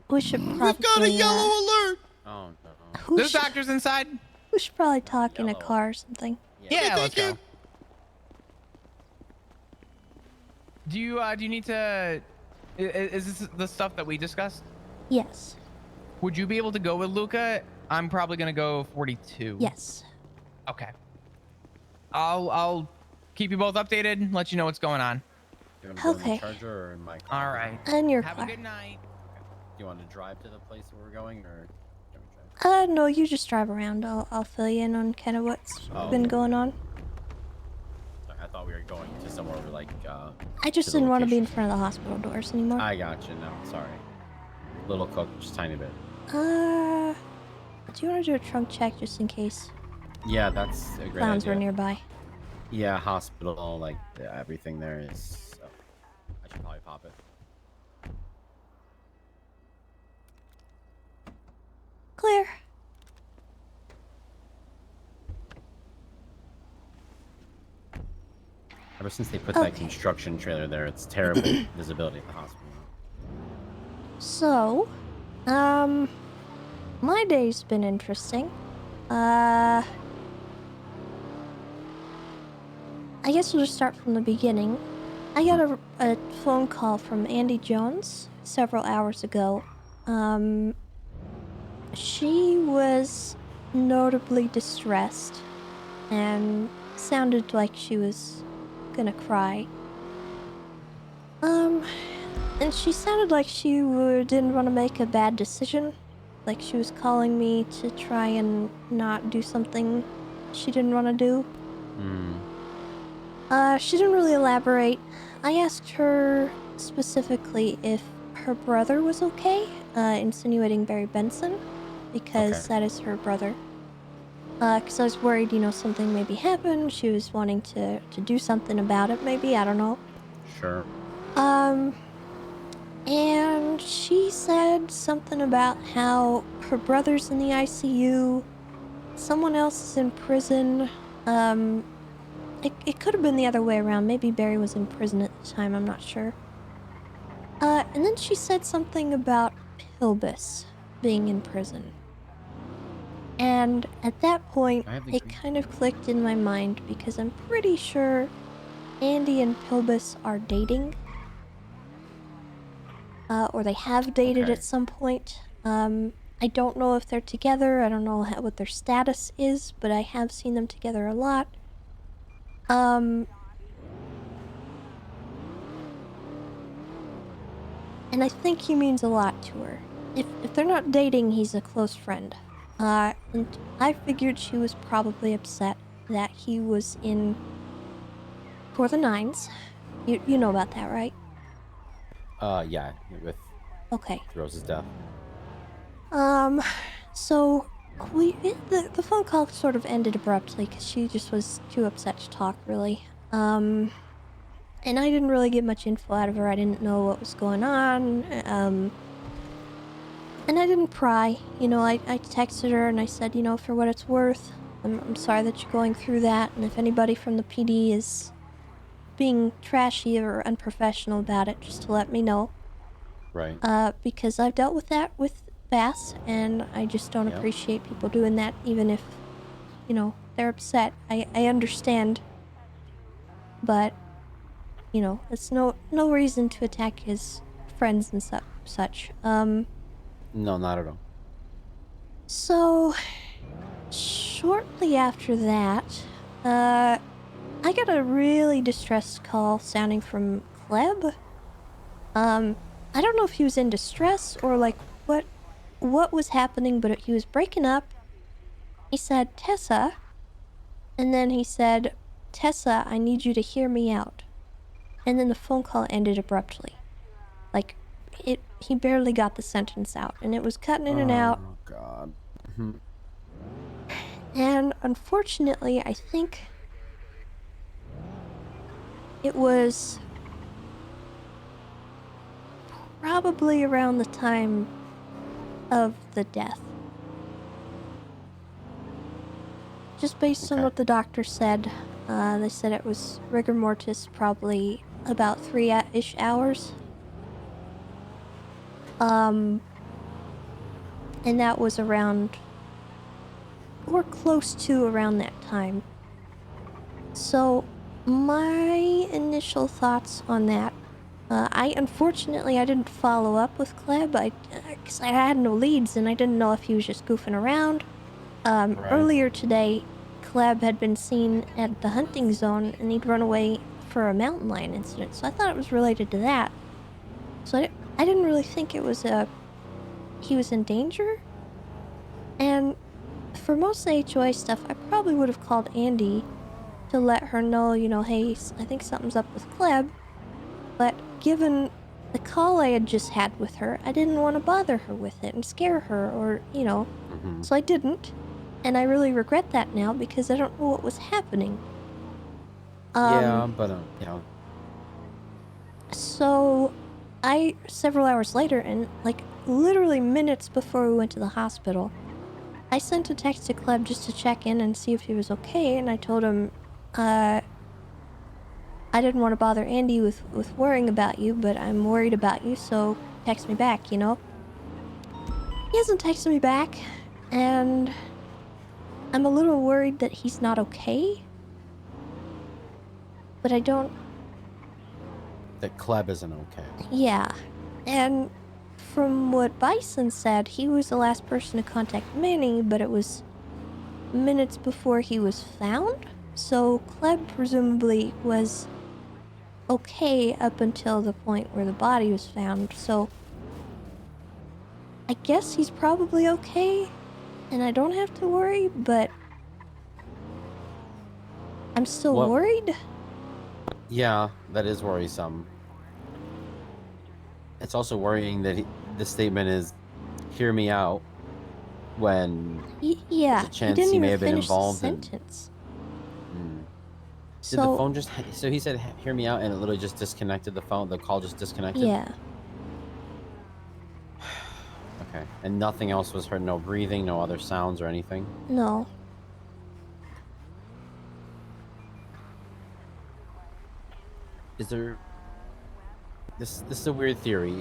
We should probably. We've got a yellow alert. Oh no. There's doctors inside. We should probably talk in a car or something. Yeah, let's go. Do you need to? Is this the stuff that we discussed? Yes. Would you be able to go with Luca? I'm probably gonna go 42. Yes. Okay. I'll keep you both updated. Let you know what's going on. Do you want to go in Okay. the Charger or in my car? All right. In your Have car. a good night. Do you want to drive to the place where we're going, or can we drive? No, you just drive around. I'll fill you in on kind of what's been going on. Sorry, I thought we were going to somewhere where, like, I just to the didn't want to be in location. front of the hospital doors anymore. I got you. No, sorry. Little cook, just tiny bit. Do you want to do a trunk check just in case Yeah, that's a great clowns idea. were nearby? Yeah, hospital, like everything there is. Oh, I should probably pop it. Clear. Ever since they put that construction trailer there, it's terrible visibility at the hospital. So, my day's been interesting. I guess we'll just start from the beginning. I got a phone call from Andy Jones several hours ago. She was notably distressed and sounded like she was gonna cry. And she sounded like she didn't want to make a bad decision. Like she was calling me to try and not do something she didn't want to do. She didn't really elaborate. I asked her specifically if her brother was okay, insinuating Barry Benson, because that is her brother. Because I was worried, something maybe happened. She was wanting to do something about it, maybe. I don't know. Sure. And she said something about how her brother's in the ICU, someone else is in prison. It could have been the other way around. Maybe Barry was in prison at the time, I'm not sure. And then she said something about Pilbus being in prison. And at that point, it kind of clicked in my mind because I'm pretty sure Andy and Pilbus are dating. Or they have dated at some point. I don't know if they're together. I don't know what their status is, but I have seen them together a lot. And I think he means a lot to her. If they're not dating, he's a close friend. And I figured she was probably upset that he was in for the nines. You know about that, right? Yeah, with Rose's death. So the phone call sort of ended abruptly because she just was too upset to talk, really. And I didn't really get much info out of her. I didn't know what was going on. And I didn't pry. I texted her and I said, for what it's worth, I'm sorry that you're going through that. And if anybody from the PD is being trashy or unprofessional about it, just to let me know. Right. Because I've dealt with that with Bass, and I just don't appreciate people doing that, even if, they're upset. I understand, but, it's no reason to attack his friends and such. No, not at all. So, shortly after that, I got a really distressed call sounding from Kleb. I don't know if he was in distress or what was happening, but he was breaking up. He said, Tessa, and then he said, Tessa, I need you to hear me out. And then the phone call ended abruptly. He barely got the sentence out, and it was cutting in and out. Oh, God. And unfortunately, I think it was probably around the time of the death. Just based on what the doctor said, they said it was rigor mortis, probably about 3-ish hours. And that was around, or close to around that time. So, my initial thoughts on that, unfortunately I didn't follow up with Kleb, because I had no leads and I didn't know if he was just goofing around. Earlier today, Kleb had been seen at the hunting zone and he'd run away for a mountain lion incident, so I thought it was related to that. So I didn't really think it was he was in danger. And for most of the HOA stuff, I probably would have called Andy to let her know, you know, hey, I think something's up with Kleb. But given the call I had just had with her, I didn't want to bother her with it and scare her or, you know. So I didn't. And I really regret that now because I don't know what was happening. Yeah, but you know. So several hours later, and like literally minutes before we went to the hospital, I sent a text to Kleb just to check in and see if he was okay, and I told him, I didn't want to bother Andy with worrying about you, but I'm worried about you, so text me back, you know? He hasn't texted me back, and I'm a little worried that he's not okay. But I don't... That Kleb isn't okay. Yeah. And from what Bison said, he was the last person to contact Manny, but it was minutes before he was found. So Kleb presumably was okay up until the point where the body was found. So I guess he's probably okay, and I don't have to worry, but I'm still worried. Yeah, that is worrisome. It's also worrying that the statement is, "Hear me out," when yeah, there's a chance he didn't he may even have been finish the involved in. sentence. Did the phone just? So he said, "Hear me out," and it literally just disconnected the phone. The call just disconnected. Yeah. Okay, and nothing else was heard. No breathing, no other sounds or anything. No. Is there? This is a weird theory.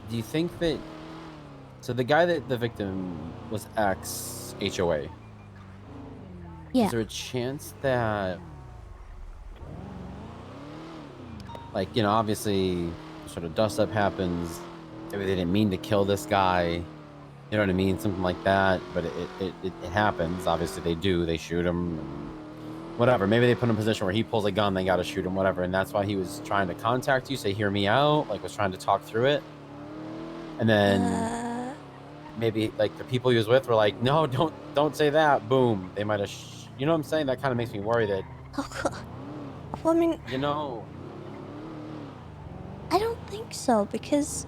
Do you think that? So the guy that the victim was ex HOA. Yeah. Is there a chance that, like, you know, obviously, sort of dust up happens. Maybe they didn't mean to kill this guy. You know what I mean? Something like that. But it happens. Obviously, they do. They shoot him. Whatever. Maybe they put him in a position where he pulls a gun. They got to shoot him. Whatever. And that's why he was trying to contact you, say, "Hear me out." Like, was trying to talk through it. And then maybe like the people he was with were like, "No, don't say that." Boom. They might have. You know what I'm saying? That kind of makes me worry that. Well, I mean, you know, I don't think so, because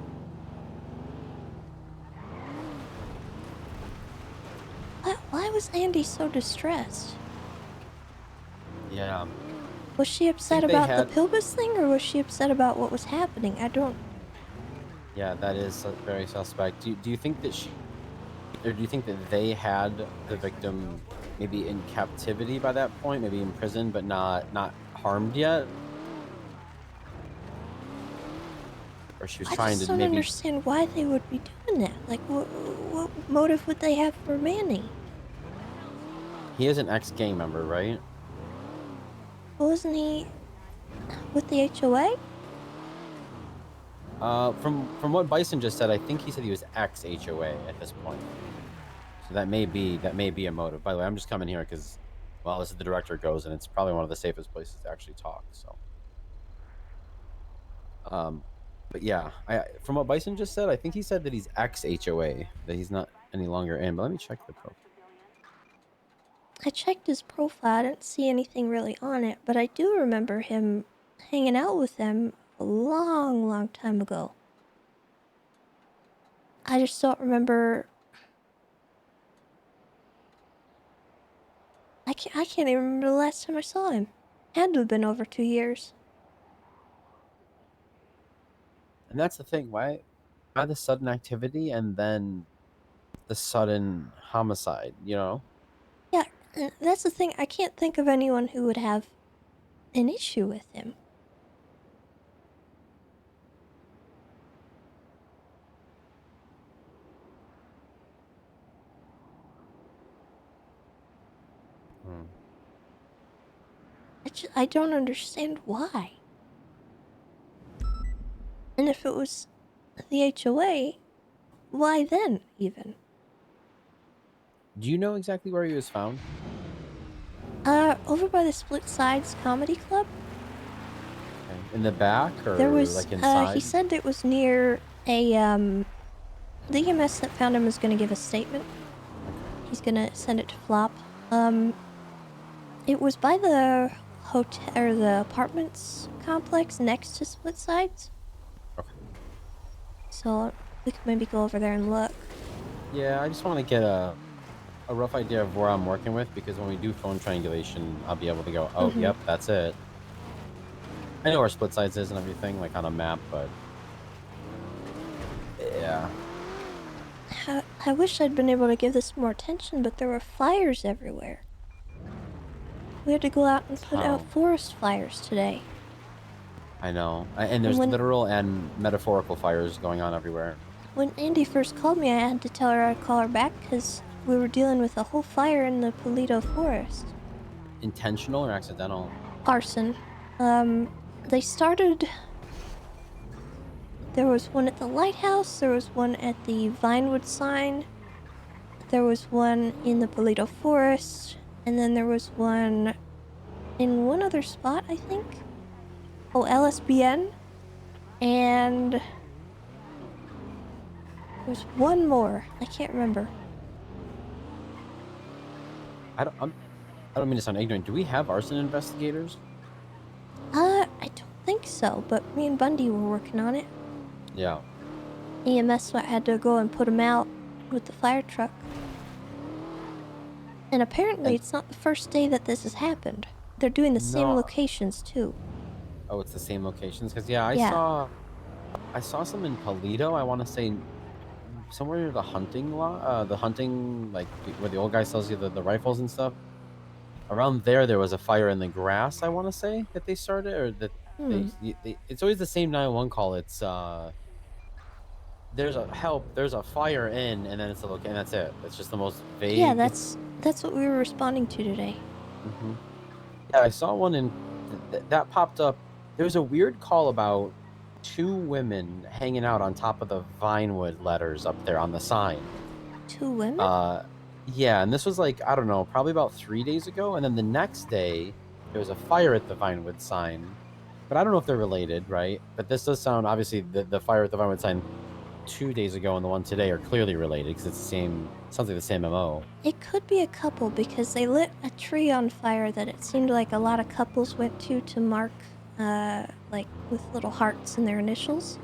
why was Andy so distressed? Yeah. Was she upset about the Pilbus thing, or was she upset about what was happening? I don't... Yeah, that is very suspect. Do you think that or do you think that they had the victim maybe in captivity by that point, maybe in prison, but not harmed yet? Or she was trying to maybe... I don't understand why they would be doing that. Like, what motive would they have for Manny? He is an ex-gang member, right? Wasn't he with the HOA? From what Bison just said, I think he said he was ex-HOA at this point. So that may be a motive. By the way, I'm just coming here because, well, this is the director goes, and it's probably one of the safest places to actually talk. So, but yeah, from what Bison just said, I think he said that he's ex-HOA, that he's not any longer in. But let me check the profile. I checked his profile. I didn't see anything really on it, but I do remember him hanging out with them a long, long time ago. I just don't remember... I can't even remember the last time I saw him. Had to have been over 2 years. And that's the thing, why the sudden activity and then the sudden homicide, you know? Yeah, that's the thing. I can't think of anyone who would have an issue with him. I don't understand why. And if it was the HOA, why then, even? Do you know exactly where he was found? Over by the Split Sides Comedy Club. Okay. In the back or There was, like inside? he said it was near a, The EMS that found him is going to give a statement. He's going to send it to Flop. It was by the hotel or the apartments complex next to Split Sides. Okay. So we could maybe go over there and look. Yeah, I just want to get a rough idea of where I'm working with, because when we do phone triangulation, I'll be able to go, oh, yep, that's it. I know where Split Sides is and everything, like on a map, but yeah. I wish I'd been able to give this more attention, but there were fires everywhere. We had to go out and put out forest fires today. I know. And there's literal and metaphorical fires going on everywhere. When Andy first called me, I had to tell her I'd call her back because we were dealing with a whole fire in the Polito forest. Intentional or accidental? Arson. They started... There was one at the lighthouse, there was one at the Vinewood sign, there was one in the Polito forest, and then there was one in one other spot, I think. Oh, LSBN. And there's one more. I can't remember. I don't mean to sound ignorant. Do we have arson investigators? I don't think so, but me and Bundy were working on it. Yeah. EMS had to go and put him out with the fire truck. And apparently it's not the first day that this has happened. They're doing the same locations too. Oh, it's the same locations? Because I saw some in Polito. I want to say somewhere near the hunting lot, like where the old guy sells you the rifles and stuff. Around there was a fire in the grass. I want to say that they started, or that they. It's always the same 911 call. It's there's a fire in, and then it's a and that's it. It's just the most vague. Yeah, that's what we were responding to today. Yeah, I saw one in that popped up. There was a weird call about 2 women hanging out on top of the Vinewood letters up there on the sign. 2 women? Yeah, and this was like, I don't know, probably about 3 days ago. And then the next day, there was a fire at the Vinewood sign. But I don't know if they're related, right? But this does sound, obviously, the fire at the Vinewood sign 2 days ago and the one today are clearly related, because it's the same, sounds like the same MO. It could be a couple, because they lit a tree on fire that it seemed like a lot of couples went to mark, like, with little hearts in their initials.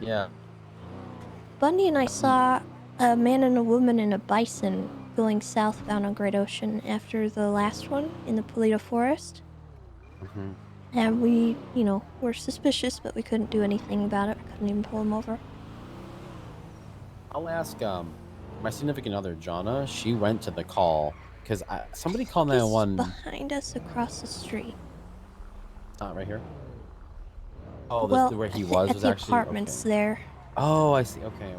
Yeah. Bundy and I saw a man and a woman in a bison going southbound on Great Ocean after the last one in the Polito forest. And we, were suspicious, but we couldn't do anything about it. We couldn't even pull him over. I'll ask my significant other, Jonna. She went to the call because somebody called 911. Behind us across the street. Not right here. Oh, well, where he was at the actually apartments there. Oh, I see. Okay.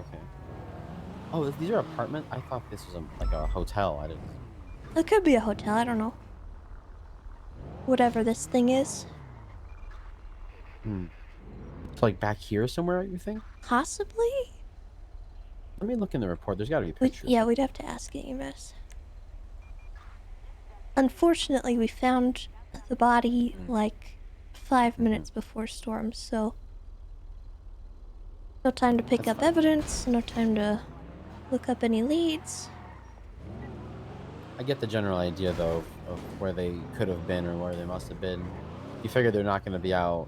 Oh, these are apartments? I thought this was like a hotel. I didn't. It could be a hotel. I don't know. Whatever this thing is. It's like back here somewhere, you think? Possibly. Let me look in the report. There's got to be pictures. We'd have to ask EMS. Unfortunately, we found the body like 5 minutes before storm, so no time to pick up evidence, no time to look up any leads. I get the general idea, though, of where they could have been or where they must have been. You figure they're not going to be out.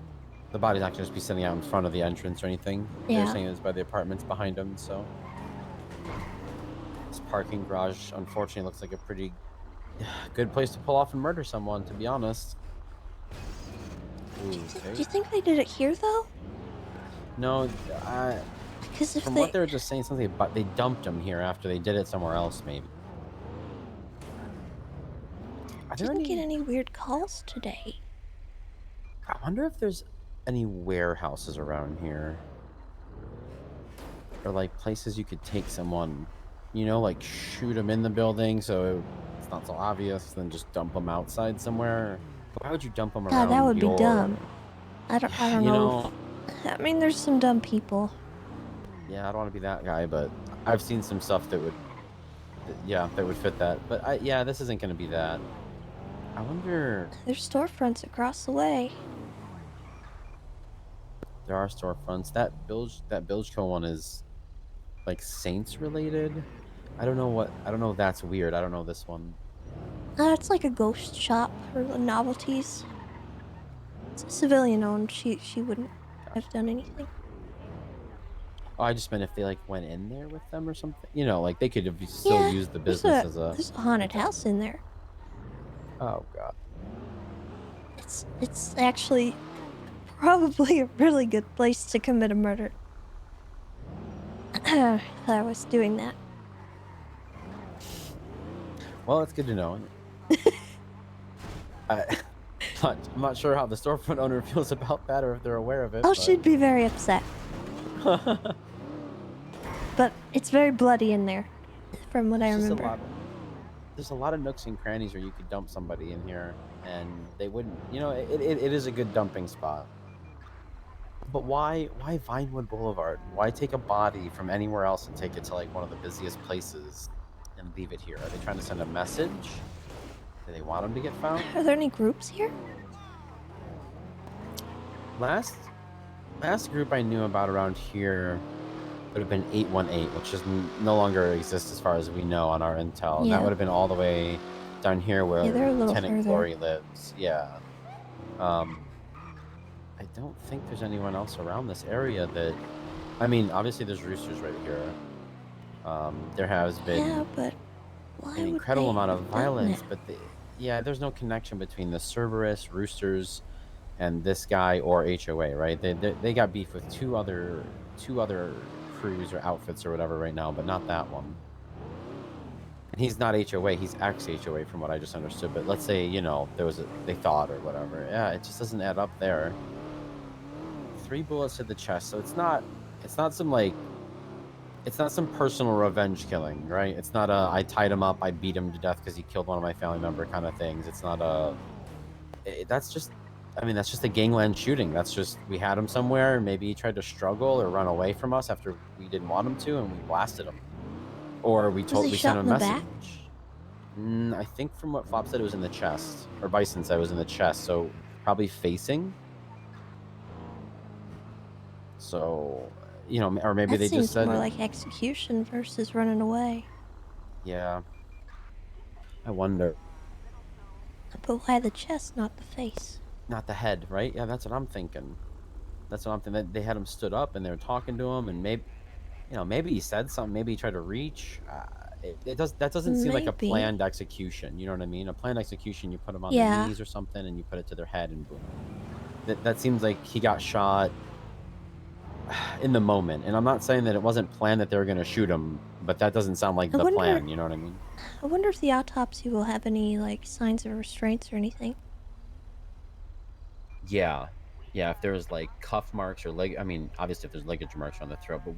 The body's not going to just be sitting out in front of the entrance or anything. Yeah. They're saying it's by the apartments behind them, so. This parking garage, unfortunately, looks like a pretty good place to pull off and murder someone, to be honest. Ooh, okay. Do you think they did it here, though? No, because if from what they were just saying, something about they dumped him here after they did it somewhere else, maybe. Didn't get any weird calls today. I wonder if there's any warehouses around here. Or like places you could take someone, like shoot them in the building so it's not so obvious, then just dump them outside somewhere. Why would you dump them around? That would be dumb. I don't know. I mean, there's some dumb people. Yeah, I don't want to be that guy, but I've seen some stuff that would fit that. But this isn't going to be that. I wonder. There's storefronts across the way. There are storefronts. That Bilgeco one is like Saints related. I don't know what. I don't know if that's weird. I don't know this one. It's like a ghost shop for novelties. It's civilian owned. She wouldn't have done anything. Oh, I just meant if they like went in there with them or something. You know, like they could have still used the business as a. There's a haunted house in there. Oh god. It's actually probably a really good place to commit a murder. If I was doing that. Well, it's good to know. I'm not sure how the storefront owner feels about that, or if they're aware of it. Oh, but... she'd be very upset. But it's very bloody in there, from what I remember. There's a lot of nooks and crannies where you could dump somebody in here, and they wouldn't. You know, it is a good dumping spot. But why Vinewood Boulevard? Why take a body from anywhere else and take it to like one of the busiest places and leave it here? Are they trying to send a message? Do they want him to get found? Are there any groups here? Last group I knew about around here would have been 818, which is no longer exists as far as we know on our intel. And that would have been all the way down here where Lieutenant Glory lives. Yeah. I don't think there's anyone else around this area that... I mean, obviously there's roosters right here. There has been an incredible amount of violence, but there's no connection between the Cerberus, roosters, and this guy or HOA, right? They got beef with two other crews or outfits or whatever right now, but not that one. And he's not HOA, he's ex-HOA from what I just understood. But let's say, you know, they thought or whatever. Yeah, it just doesn't add up there. 3 bullets to the chest, so it's not some personal revenge killing, right? It's not I tied him up, I beat him to death because he killed one of my family member kind of things. It's not that's just a gangland shooting. That's just, we had him somewhere, maybe he tried to struggle or run away from us after we didn't want him to, and we blasted him. Or we sent him a message. I think from what Flop said, it was in the chest, or Bison said it was in the chest, so probably facing. So, you know, or maybe they just said more like execution versus running away. Yeah. I wonder. But why the chest, not the face? Not the head, right? Yeah, that's what I'm thinking. They had him stood up and they were talking to him, and maybe he said something. Maybe he tried to reach. That doesn't seem like a planned execution. You know what I mean? A planned execution, you put them on their knees or something, and you put it to their head, and boom. That seems like he got shot in the moment. And I'm not saying that it wasn't planned that they were going to shoot him, but that doesn't sound like the plan. You know what I mean? I wonder if the autopsy will have any like signs of restraints or anything. Yeah, if there was like cuff marks or obviously if there's ligature marks on the throat, but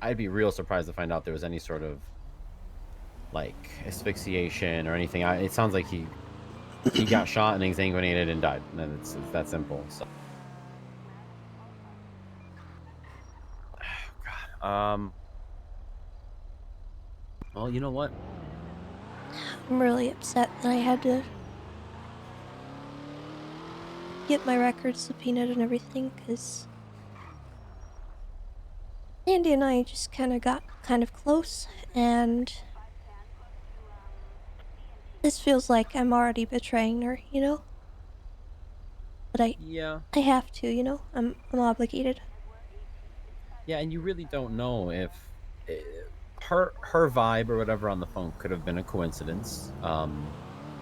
I'd be real surprised to find out there was any sort of like asphyxiation or anything. It sounds like he got shot and exsanguinated and died, and it's that simple. So, God. Well, you know what? I'm really upset that I had to get my records subpoenaed and everything, because Andy and I just got close, and this feels like I'm already betraying her, you know? But I have to, you know? I'm obligated. Yeah, and you really don't know if her vibe or whatever on the phone could have been a coincidence.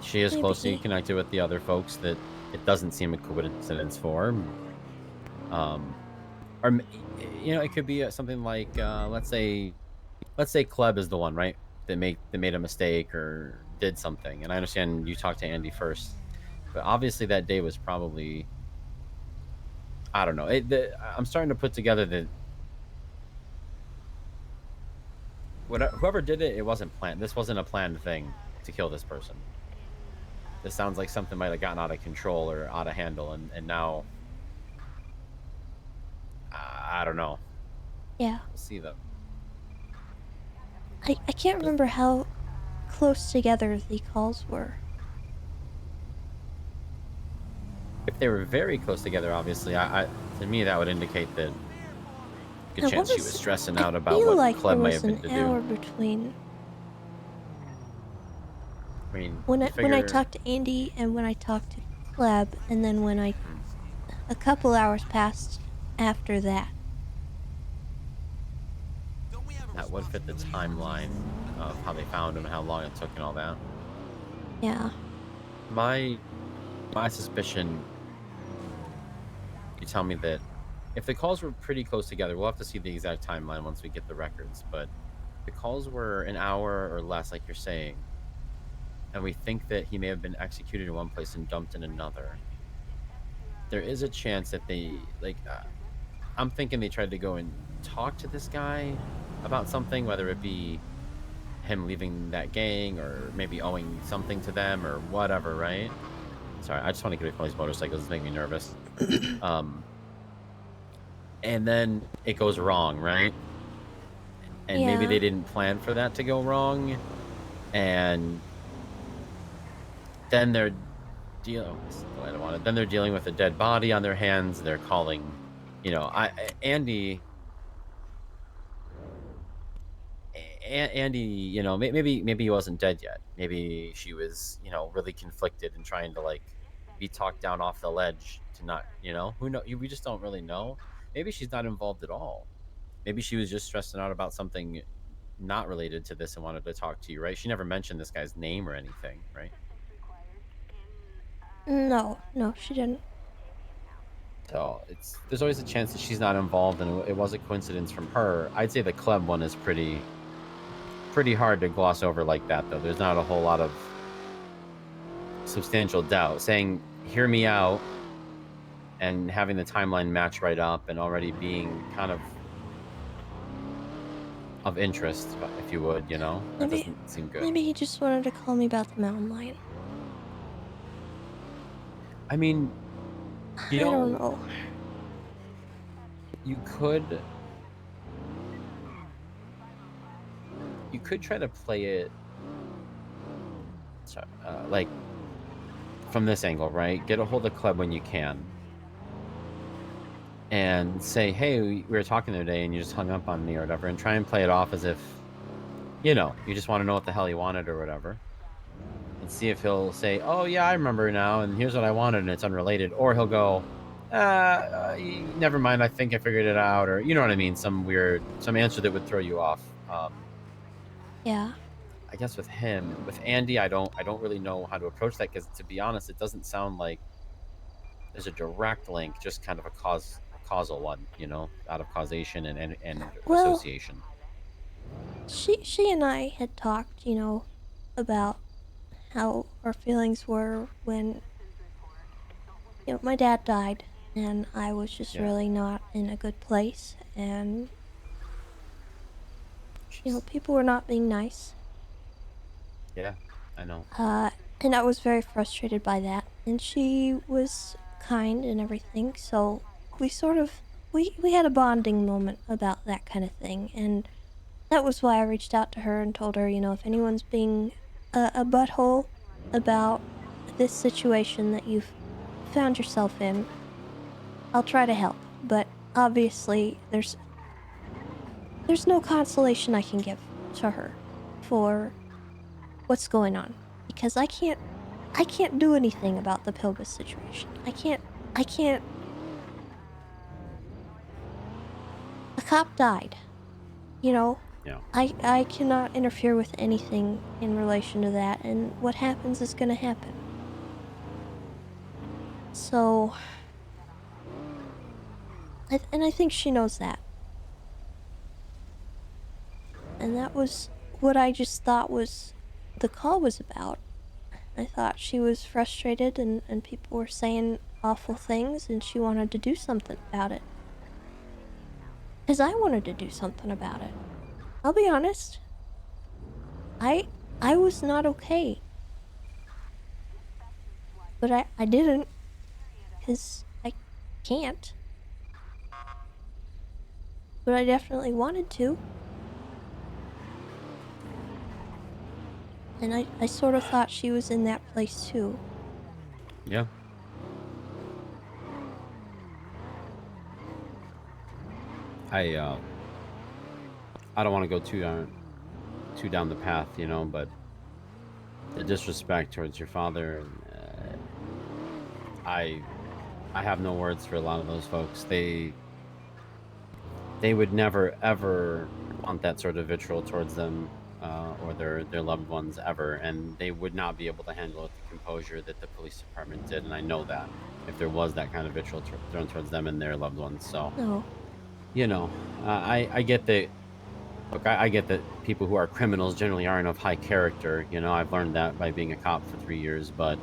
She is closely connected with the other folks that it doesn't seem a coincidence for. Or it could be something like let's say Kleb is the one, right, that made a mistake or did something. And I understand you talked to Andy first, but obviously that day was probably, I don't know. I'm starting to put together that whoever did it wasn't planned. This wasn't a planned thing to kill this person. This sounds like something might have gotten out of control or out of handle, and now I don't know. Yeah. We'll see though. I can't remember how close together the calls were. If they were very close together, obviously, to me that would indicate that good I chance she wanna was s- stressing I out about feel what like Clem there might was have been an to hour do. between I mean, when you I figure. talked to Andy and when I talked to Kleb, and then when a couple hours passed after that. That would fit the timeline of how they found him, how long it took, and all that. Yeah. My suspicion. You tell me that if the calls were pretty close together, we'll have to see the exact timeline once we get the records. But the calls were an hour or less, like you're saying, and we think that he may have been executed in one place and dumped in another. There is a chance that they I'm thinking they tried to go and talk to this guy about something, whether it be him leaving that gang or maybe owing something to them or whatever, right? Sorry, I just want to get away from these motorcycles. It's making me nervous. And then it goes wrong, right? And maybe Yeah. they didn't plan for that to go wrong. And then they're Then they're dealing with a dead body on their hands. They're calling, Andy, maybe he wasn't dead yet. Maybe she was, really conflicted and trying to be talked down off the ledge to not, who know? We just don't really know. Maybe she's not involved at all. Maybe she was just stressing out about something not related to this and wanted to talk to you, right? She never mentioned this guy's name or anything, right? No, she didn't. So there's always a chance that she's not involved, and it was a coincidence from her. I'd say the Clem one is pretty hard to gloss over like that, though. There's not a whole lot of substantial doubt. Saying "hear me out" and having the timeline match right up, and already being kind of interest, if you would, that doesn't seem good. Maybe he just wanted to call me about the mountain lion. I mean, I don't know. You could try to play it from this angle, right? Get a hold of Kleb when you can and say, hey, we were talking the other day and you just hung up on me or whatever, and try and play it off as if you just want to know what the hell he wanted or whatever, and see if he'll say, oh yeah, I remember now, and here's what I wanted, and it's unrelated. Or he'll go, never mind, I think I figured it out, or you know what I mean, some answer that would throw you off. Yeah. I guess with Andy, I don't really know how to approach that, because to be honest, it doesn't sound like there's a direct link, just kind of a causal one, out of causation and Well, association. She and I had talked, about how our feelings were when my dad died, and I was just really not in a good place, and people were not being nice. Yeah, I know. And I was very frustrated by that. And she was kind and everything, so we sort of we had a bonding moment about that kind of thing, and that was why I reached out to her and told her, if anyone's being a butthole about this situation that you've found yourself in, I'll try to help. But obviously, there's no consolation I can give to her for what's going on, because I can't do anything about the Pilbus situation. I can't. A cop died. Yeah. I cannot interfere with anything in relation to that, and what happens is gonna happen. So, I think she knows that. And that was what I just thought was the call was about. I thought she was frustrated and people were saying awful things and she wanted to do something about it. Because I wanted to do something about it. I'll be honest. I was not okay. But I didn't. Because I can't. But I definitely wanted to. And I sort of thought she was in that place too. I don't want to go too down the path, you know, but the disrespect towards your father, I have no words for a lot of those folks. They would never ever want that sort of vitriol towards them or their loved ones ever, and they would not be able to handle it with the composure that the police department did, and I know that if there was that kind of vitriol thrown towards them and their loved ones. So, No. you know, I get that. Look, I get that people who are criminals generally aren't of high character. You know, I've learned that by being a cop for 3 years. But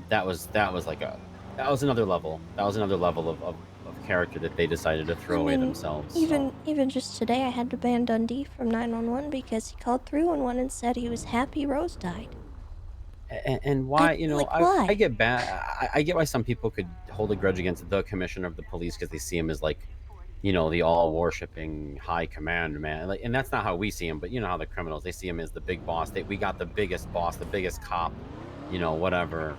that was another level. That was another level of character that they decided to throw away themselves. Even just today, I had to ban Dundee from 911 because he called 311 and said he was happy Rose died. And why, you know, why? I get bad. I get why some people could hold a grudge against the commissioner of the police because they see him as like, you know, the all worshipping high command man. Like, and that's not how we see him. But you know how the criminals, they see him as the big boss. We got the biggest boss, the biggest cop, you know, whatever.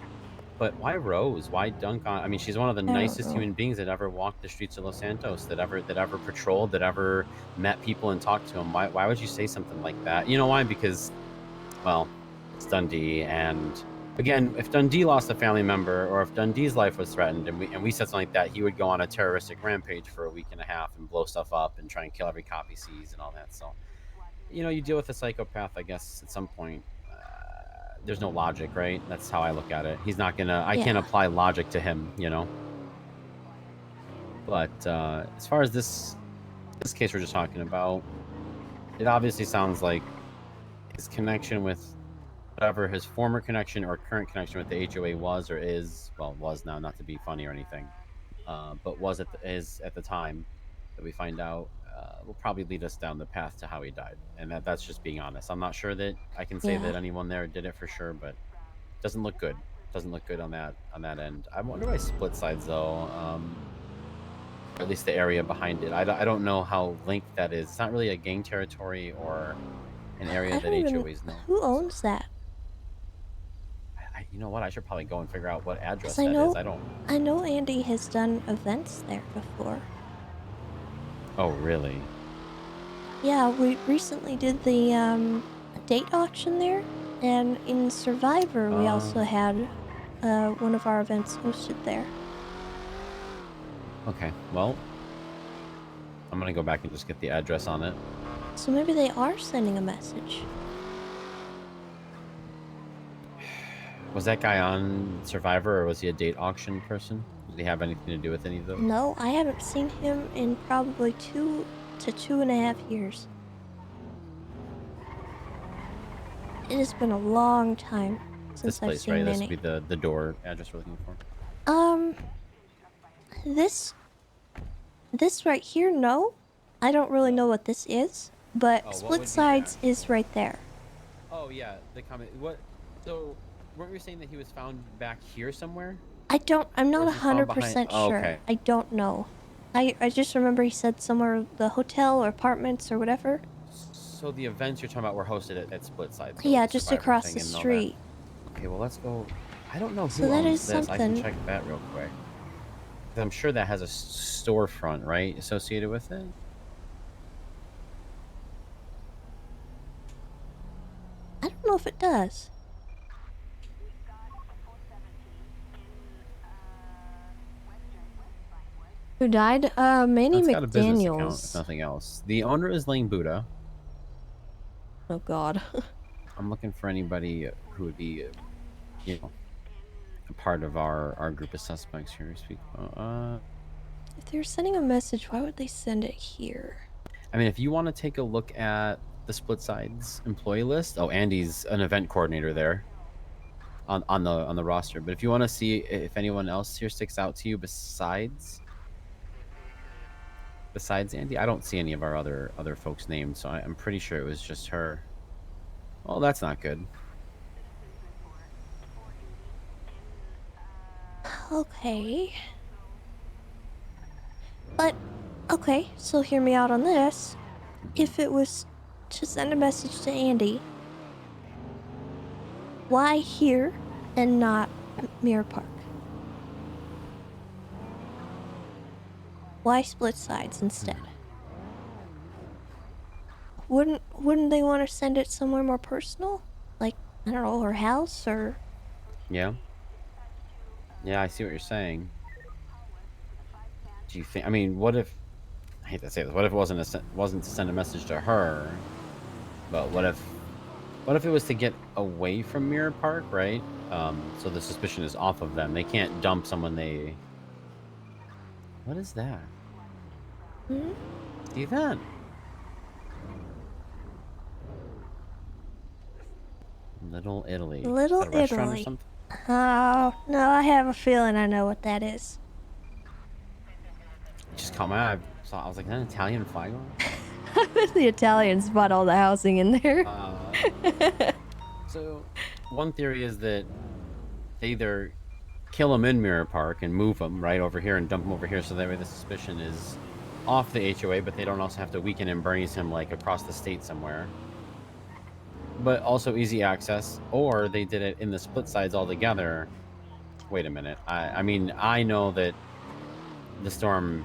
But why Rose? Why dunk on? I mean, she's one of the I don't nicest know. human beings that ever walked the streets of Los Santos, that ever patrolled, that ever met people and talked to them. Why would you say something like that? You know why? Because, well, it's Dundee, and again, if Dundee lost a family member, or if Dundee's life was threatened, and we said something like that, he would go on a terroristic rampage for a week and a half and blow stuff up and try and kill every cop he sees and all that. So, you know, you deal with a psychopath, I guess, at some point. There's no logic, right? That's how I look at it. He's not gonna. I can't apply logic to him, you know. But as far as this case we're just talking about, it obviously sounds like his connection with whatever his former connection or current connection with the HOA was or is, well, was now, not to be funny or anything, but was at the time that we find out, will probably lead us down the path to how he died. And that's just being honest. I'm not sure that I can say that anyone there did it for sure, but it doesn't look good. Doesn't look good on that end. I wonder why split sides though. Or at least the area behind it. I don't know how linked that is. It's not really a gang territory or an area that HOAs know. Who owns that? You know what? I should probably go and figure out what address 'Cause that is. I don't. I know Andy has done events there before. Oh, really? Yeah, we recently did the date auction there, and in Survivor we also had one of our events hosted there. Okay, well, I'm gonna go back and just get the address on it. So maybe they are sending a message. Was that guy on Survivor, or was he a date auction person? Did he have anything to do with any of those? No, I haven't seen him in probably 2 to 2.5 years. It has been a long time since This I've place, seen right? This Manny. would be the door address we're looking for. This right here, no. I don't really know what this is, but Oh, what would Split be Sides is right there. Oh yeah, the comment. What? So, weren't we saying that he was found back here somewhere? I'm not Or is he found 100% behind- oh, sure. okay. I don't know. I just remember he said somewhere the hotel or apartments or whatever. So the events you're talking about were hosted at Split Sides. Yeah, the just Survivor across thing the and all that. street. Okay, well let's go. I don't know who So that owns is this. I can something. check that real quick. 'Cause I'm sure that has a storefront, right, associated with it. I don't know if it does. Who died? Manny It's got a business account, if McDaniels. nothing else. The owner is Lane Buddha. Oh God. I'm looking for anybody who would be, you know, a part of our group of suspects here. Speak. If they're sending a message, why would they send it here? I mean, if you want to take a look at the Split Sides employee list, oh, Andy's an event coordinator there on the roster. But if you want to see if anyone else here sticks out to you besides Andy, I don't see any of our other folks' names, so I'm pretty sure it was just her. Well, that's not good. Okay. But, okay, so hear me out on this. If it was to send a message to Andy, why here and not Mirror Park? Why Split Sides instead? wouldn't they want to send it somewhere more personal? Like, I don't know, her house or... Yeah. Yeah, I see what you're saying. Do you think? I mean, what if? I hate to say this. What if it wasn't to send a message to her, but what if it was to get away from Mirror Park, right? So the suspicion is off of them. They can't dump someone they. What is that? Hmm? Steven. Little Italy. Little Is that a restaurant or Italy. something? Oh, no, I have a feeling I know what that is. It just caught my eye. So I was like, is that an Italian flag on? The Italians bought all the housing in there. So one theory is that they either kill him in Mirror Park and move him right over here and dump him over here, so that way the suspicion is off the HOA, but they don't also have to weaken and brace him like across the state somewhere. But also easy access, or they did it in the split sides all together. Wait a minute. I mean, I know that the storm,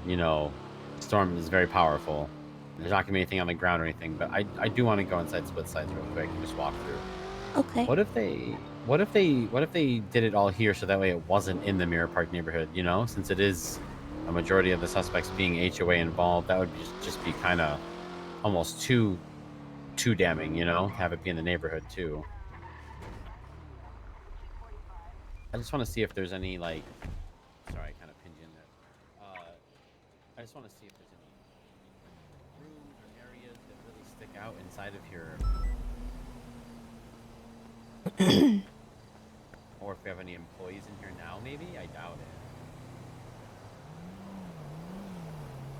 storm is very powerful. There's not gonna be anything on the ground or anything, but I do want to go inside split sides real quick and just walk through. Okay. What if they did it all here so that way it wasn't in the Mirror Park neighborhood, since it is a majority of the suspects being HOA involved, that would just be kind of almost too damning, have it be in the neighborhood too. I just want to see if there's any sorry, I kind of pinned you in there. I just want to see if there's any rooms or areas that really stick out inside of here. Or if we have any employees in here now, maybe? I doubt it.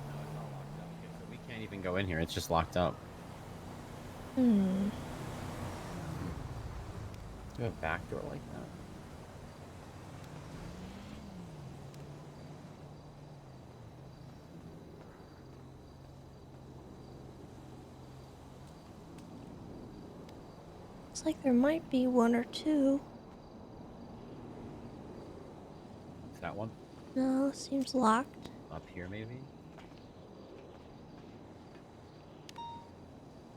No, it's all locked up. Okay, so we can't even go in here. It's just locked up. Hmm. Do you have a back door like that? Looks like there might be one or two. Is that one? No, seems locked. Up here, maybe?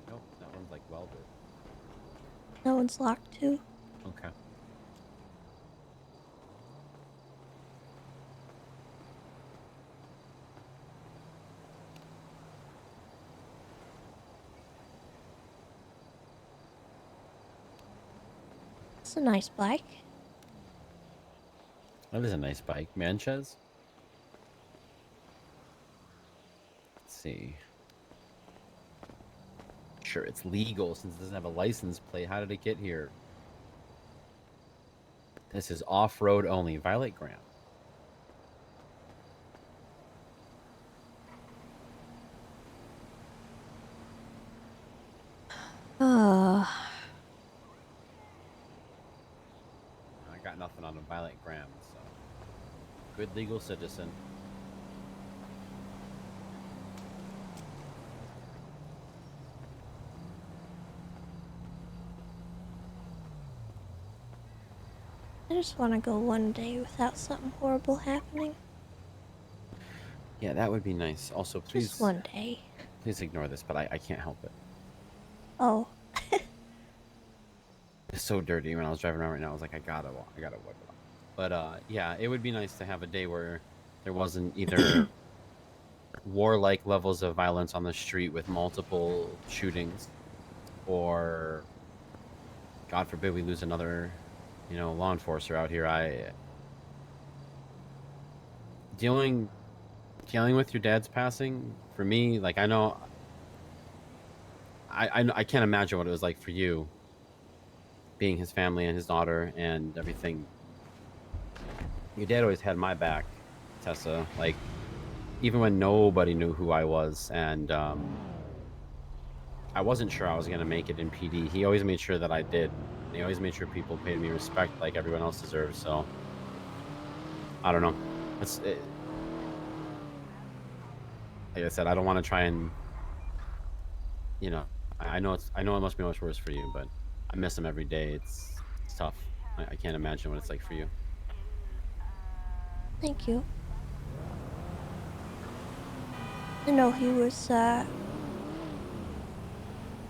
Nope, that one's like welded. That one's locked too. Okay. It's a nice bike. That is a nice bike. Manchez? Let's see. Sure, it's legal since it doesn't have a license plate. How did it get here? This is off-road only. Violet Graham. I got nothing on a Violet Graham, so good legal citizen. I just want to go one day without something horrible happening. Yeah, that would be nice. Also, please. Just one day. Please ignore this, but I can't help it. Oh. It's so dirty. When I was driving around right now, I was like, I gotta wipe it off. But yeah, it would be nice to have a day where there wasn't either warlike levels of violence on the street with multiple shootings, or God forbid we lose another, law enforcer out here. Dealing with your dad's passing, for me, like, I know I can't imagine what it was like for you, being his family and his daughter and everything. Your dad always had my back, Tessa. Like, even when nobody knew who I was, and I wasn't sure I was gonna make it in PD, he always made sure that I did. He always made sure people paid me respect like everyone else deserves. So I don't know. Like I said, I don't want to try and, I know it must be much worse for you, but I miss him every day. It's tough. I can't imagine what it's like for you. Thank you. I know he was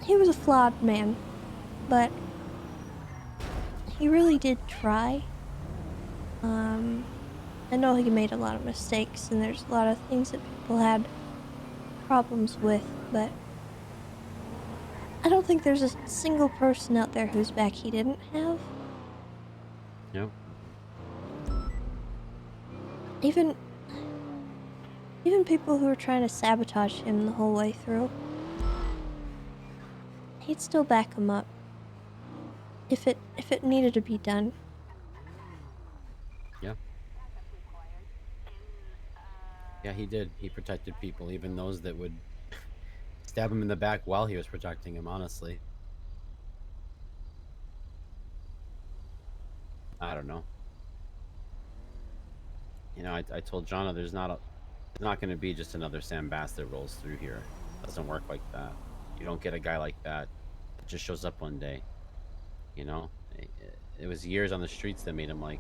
he was a flawed man, but he really did try. I know he made a lot of mistakes, and there's a lot of things that people had problems with, but I don't think there's a single person out there whose back he didn't have. Yep. Even people who were trying to sabotage him the whole way through, he'd still back him up if it needed to be done. Yeah. Yeah, he did. He protected people, even those that would stab him in the back while he was protecting him, honestly. I don't know. You know, I told Jonna there's not going to be just another Sam Bass that rolls through here. It doesn't work like that. You don't get a guy like that that just shows up one day. You know, it was years on the streets that made him like,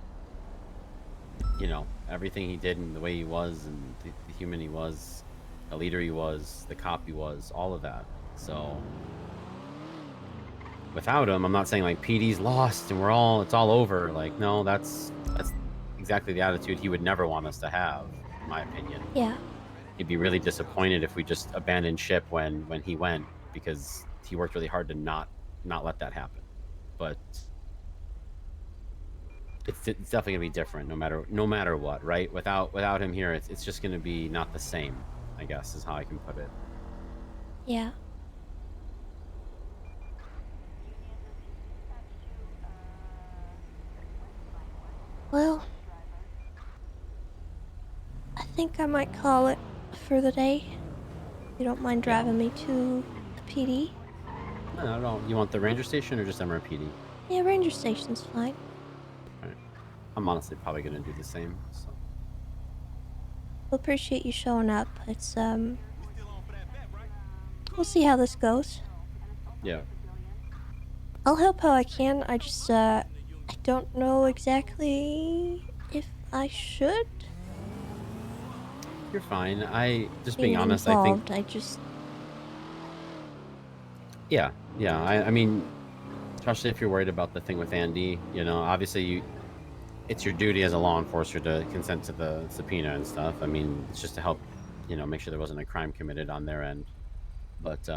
you know, everything he did and the way he was and the human he was, the leader he was, the cop he was, all of that. So without him, I'm not saying like PD's lost and it's all over. Like, no, that's exactly the attitude he would never want us to have, in my opinion. Yeah. He'd be really disappointed if we just abandoned ship when he went, because he worked really hard to not let that happen. But it's definitely gonna be different no matter what, right? Without him here, it's just gonna be not the same, I guess, is how I can put it. Yeah. Well, I think I might call it for the day. You don't mind driving me to the PD? No, not at all. You want the ranger station or just MRPD? Yeah, ranger station's fine. All right. I'm honestly probably gonna do the same. So. We'll appreciate you showing up. It's we'll see how this goes. Yeah. I'll help how I can. I just I don't know exactly if I should. You're fine. Just being Being honest, involved, I think. Yeah. I mean, especially if you're worried about the thing with Andy, you know, obviously it's your duty as a law enforcer to consent to the subpoena and stuff. I mean, it's just to help, you know, make sure there wasn't a crime committed on their end. But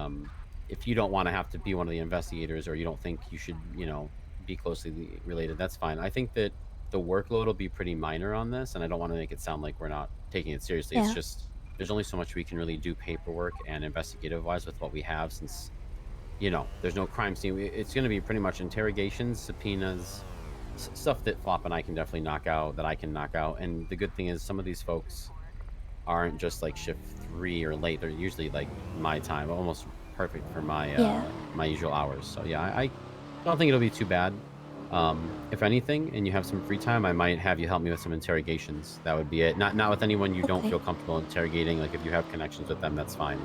if you don't want to have to be one of the investigators, or you don't think you should, you know, be closely related, that's fine. I think that the workload will be pretty minor on this, and I don't want to make it sound like we're not taking it seriously. Yeah. It's just there's only so much we can really do paperwork and investigative wise with what we have, since, you know, there's no crime scene. It's going to be pretty much interrogations, subpoenas, stuff that Flop and I can definitely knock out, that I can knock out. And the good thing is some of these folks aren't just like shift 3 or late. They're usually like my time, almost perfect for my my usual hours. So yeah, I don't think it'll be too bad. If anything, and you have some free time, I might have you help me with some interrogations. That would be it. Not with anyone you don't feel comfortable interrogating. Like if you have connections with them, that's fine.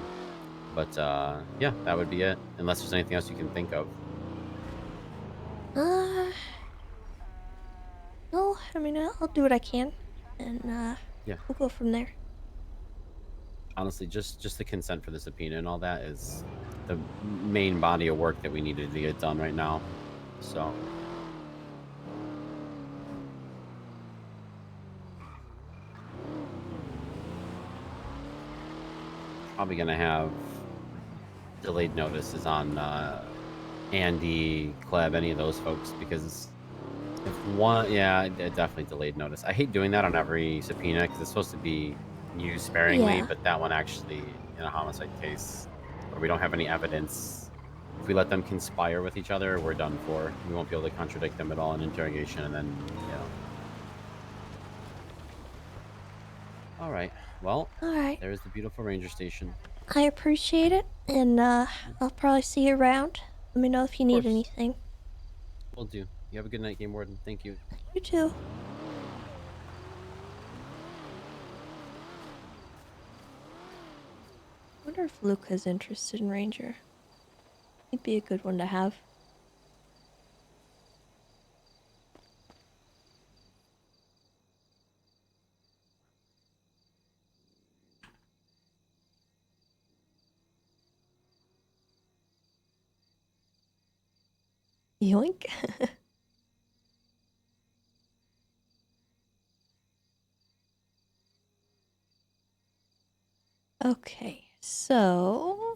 But yeah, that would be it. Unless there's anything else you can think of. No, I mean, I'll do what I can, and Yeah. we'll go from there. Honestly, just the consent for the subpoena and all that is the main body of work that we needed to get done right now. So. Probably gonna have delayed notices on Andy, Kleb, any of those folks, because if one, yeah, definitely delayed notice. I hate doing that on every subpoena because it's supposed to be used sparingly, Yeah. but that one actually, in a homicide case where we don't have any evidence, if we let them conspire with each other, we're done for. We won't be able to contradict them at all in interrogation, and then, you know. All right. Well, there's the beautiful ranger station. I appreciate it, and I'll probably see you around. Let me know if you need anything. Will do. You have a good night, Game Warden. Thank you. You too. I wonder if Luca's interested in Ranger. He'd be a good one to have. Yoink. Okay, so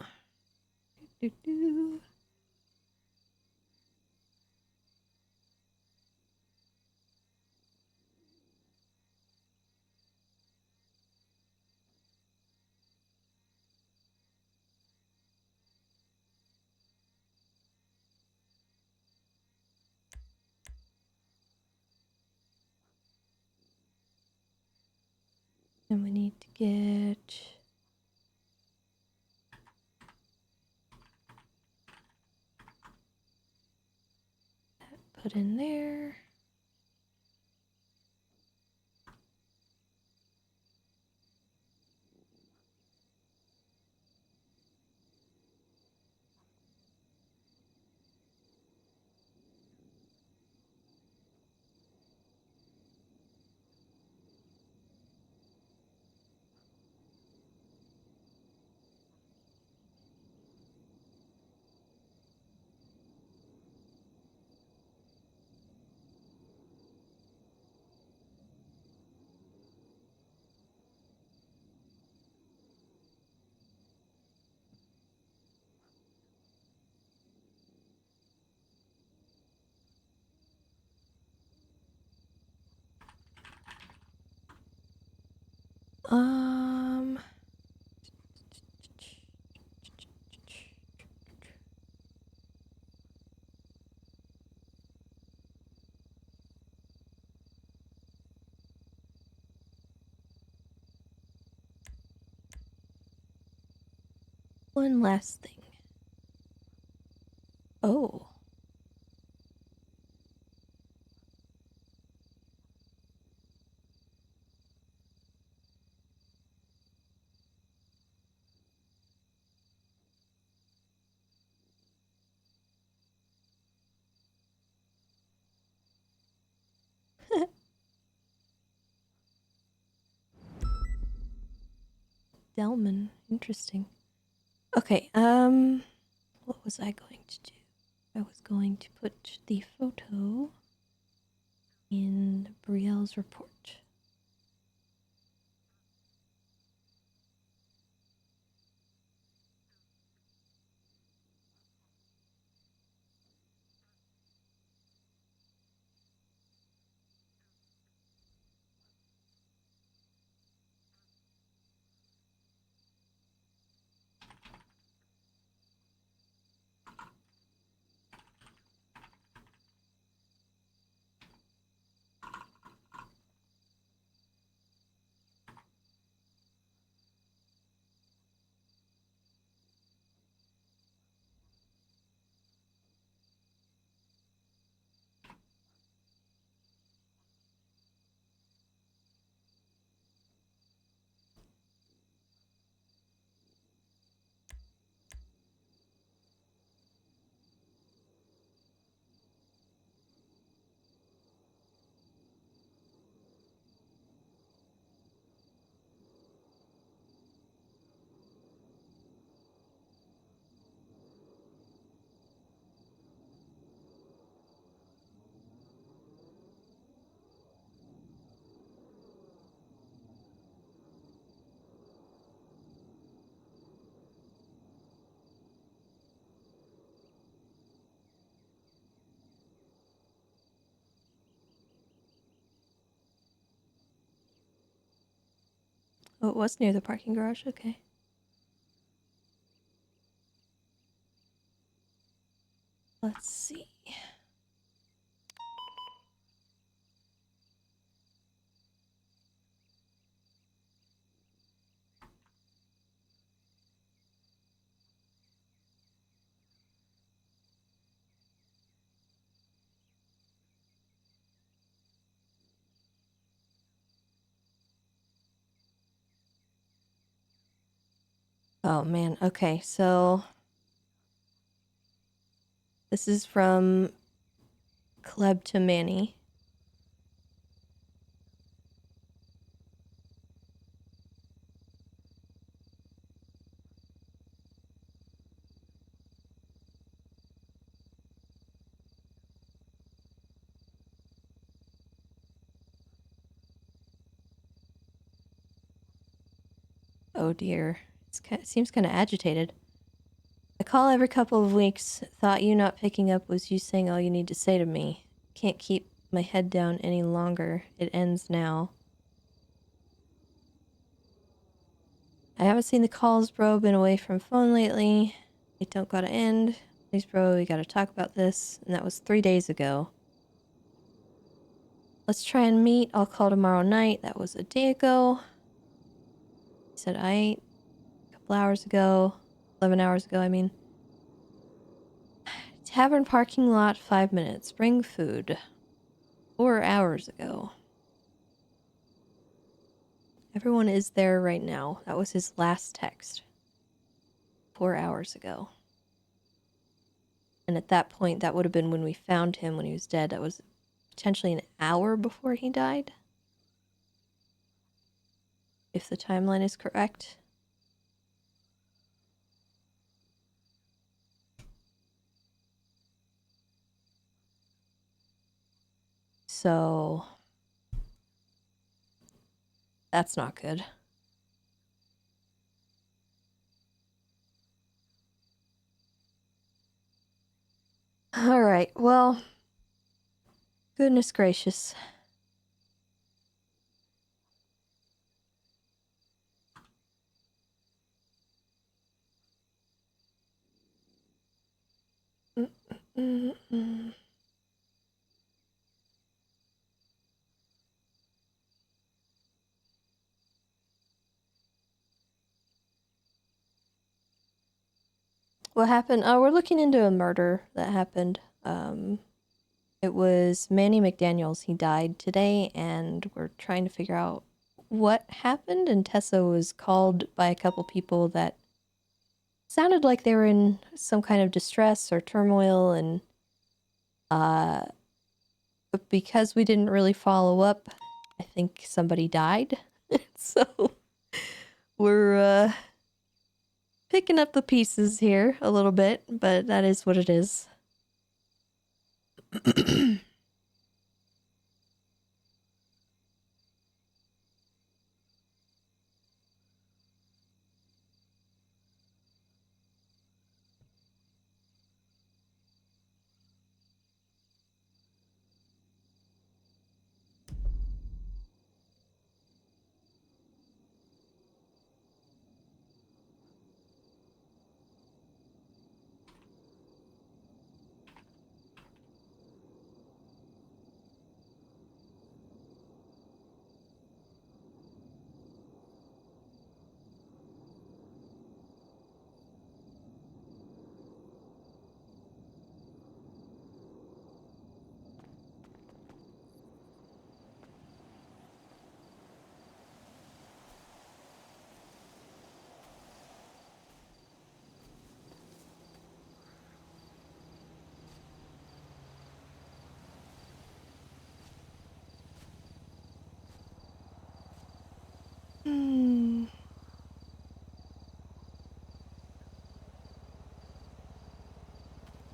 and we need to get that put in there. Um, one last thing. Oh. Delman, interesting. Okay, what was I going to do? I was going to put the photo in Brielle's report. Oh, it was near the parking garage, okay. Let's see. Oh man, okay, so this is from Kleptomani. Oh dear. It seems kind of agitated. I call every couple of weeks. Thought you not picking up was you saying all you need to say to me. Can't keep my head down any longer. It ends now. I haven't seen the calls, bro. Been away from phone lately. It don't gotta end. Please, bro, we gotta talk about this. And that was 3 days ago. Let's try and meet. I'll call tomorrow night. That was a day ago. He said I ate a couple hours ago. 11 hours ago, I mean. Tavern parking lot, 5 minutes. Bring food. 4 hours ago. Everyone is there right now. That was his last text. 4 hours ago. And at that point, that would have been when we found him when he was dead. That was potentially an hour before he died. If the timeline is correct. So that's not good. All right, well, goodness gracious. What happened? Oh, we're looking into a murder that happened. It was Manny McDaniels. He died today, and we're trying to figure out what happened. And Tessa was called by a couple people that sounded like they were in some kind of distress or turmoil, and but because we didn't really follow up, I think somebody died. So we're picking up the pieces here a little bit, but that is what it is.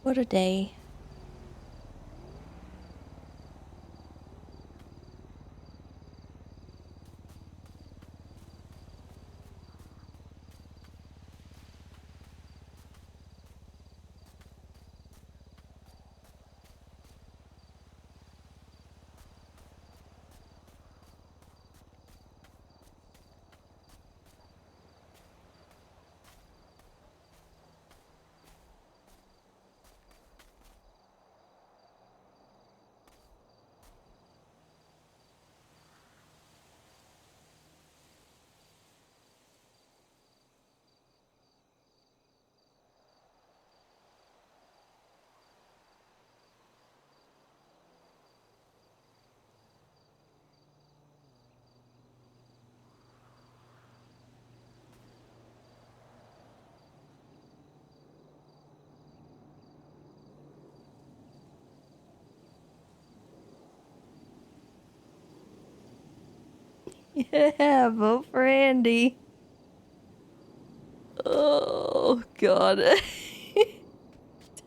What a day. Yeah, vote for Andy. Oh, God.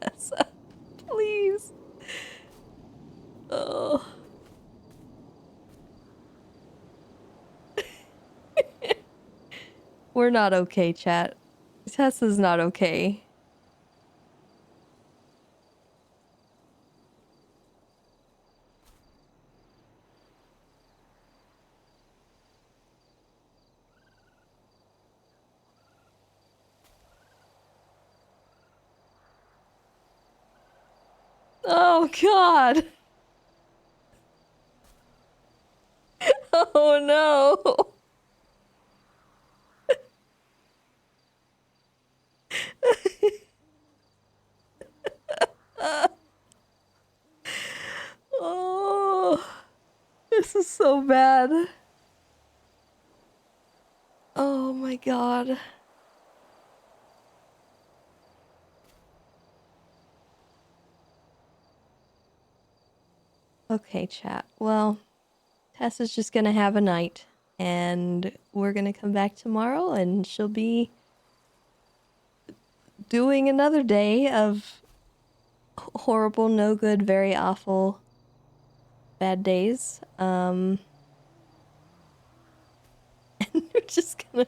Tessa, please. Oh. We're not okay, chat. Tessa's not okay. Oh god. Oh no. Oh, this is so bad. Oh my god. Okay, chat. Well, Tessa's just gonna have a night, and we're gonna come back tomorrow, and she'll be doing another day of horrible, no good, very awful, bad days. And we're just gonna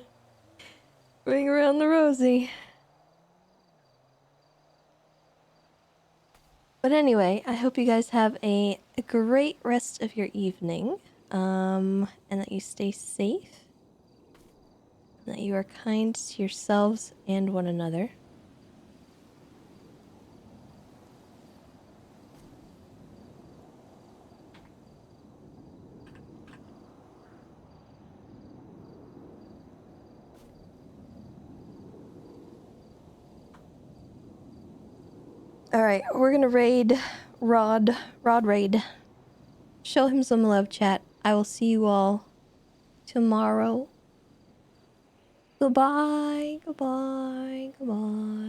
bring around the Rosie. But anyway, I hope you guys have a great rest of your evening. And that you stay safe. And that you are kind to yourselves and one another. Alright, we're gonna raid Rod raid. Show him some love, chat. I will see you all tomorrow. Goodbye, goodbye, goodbye.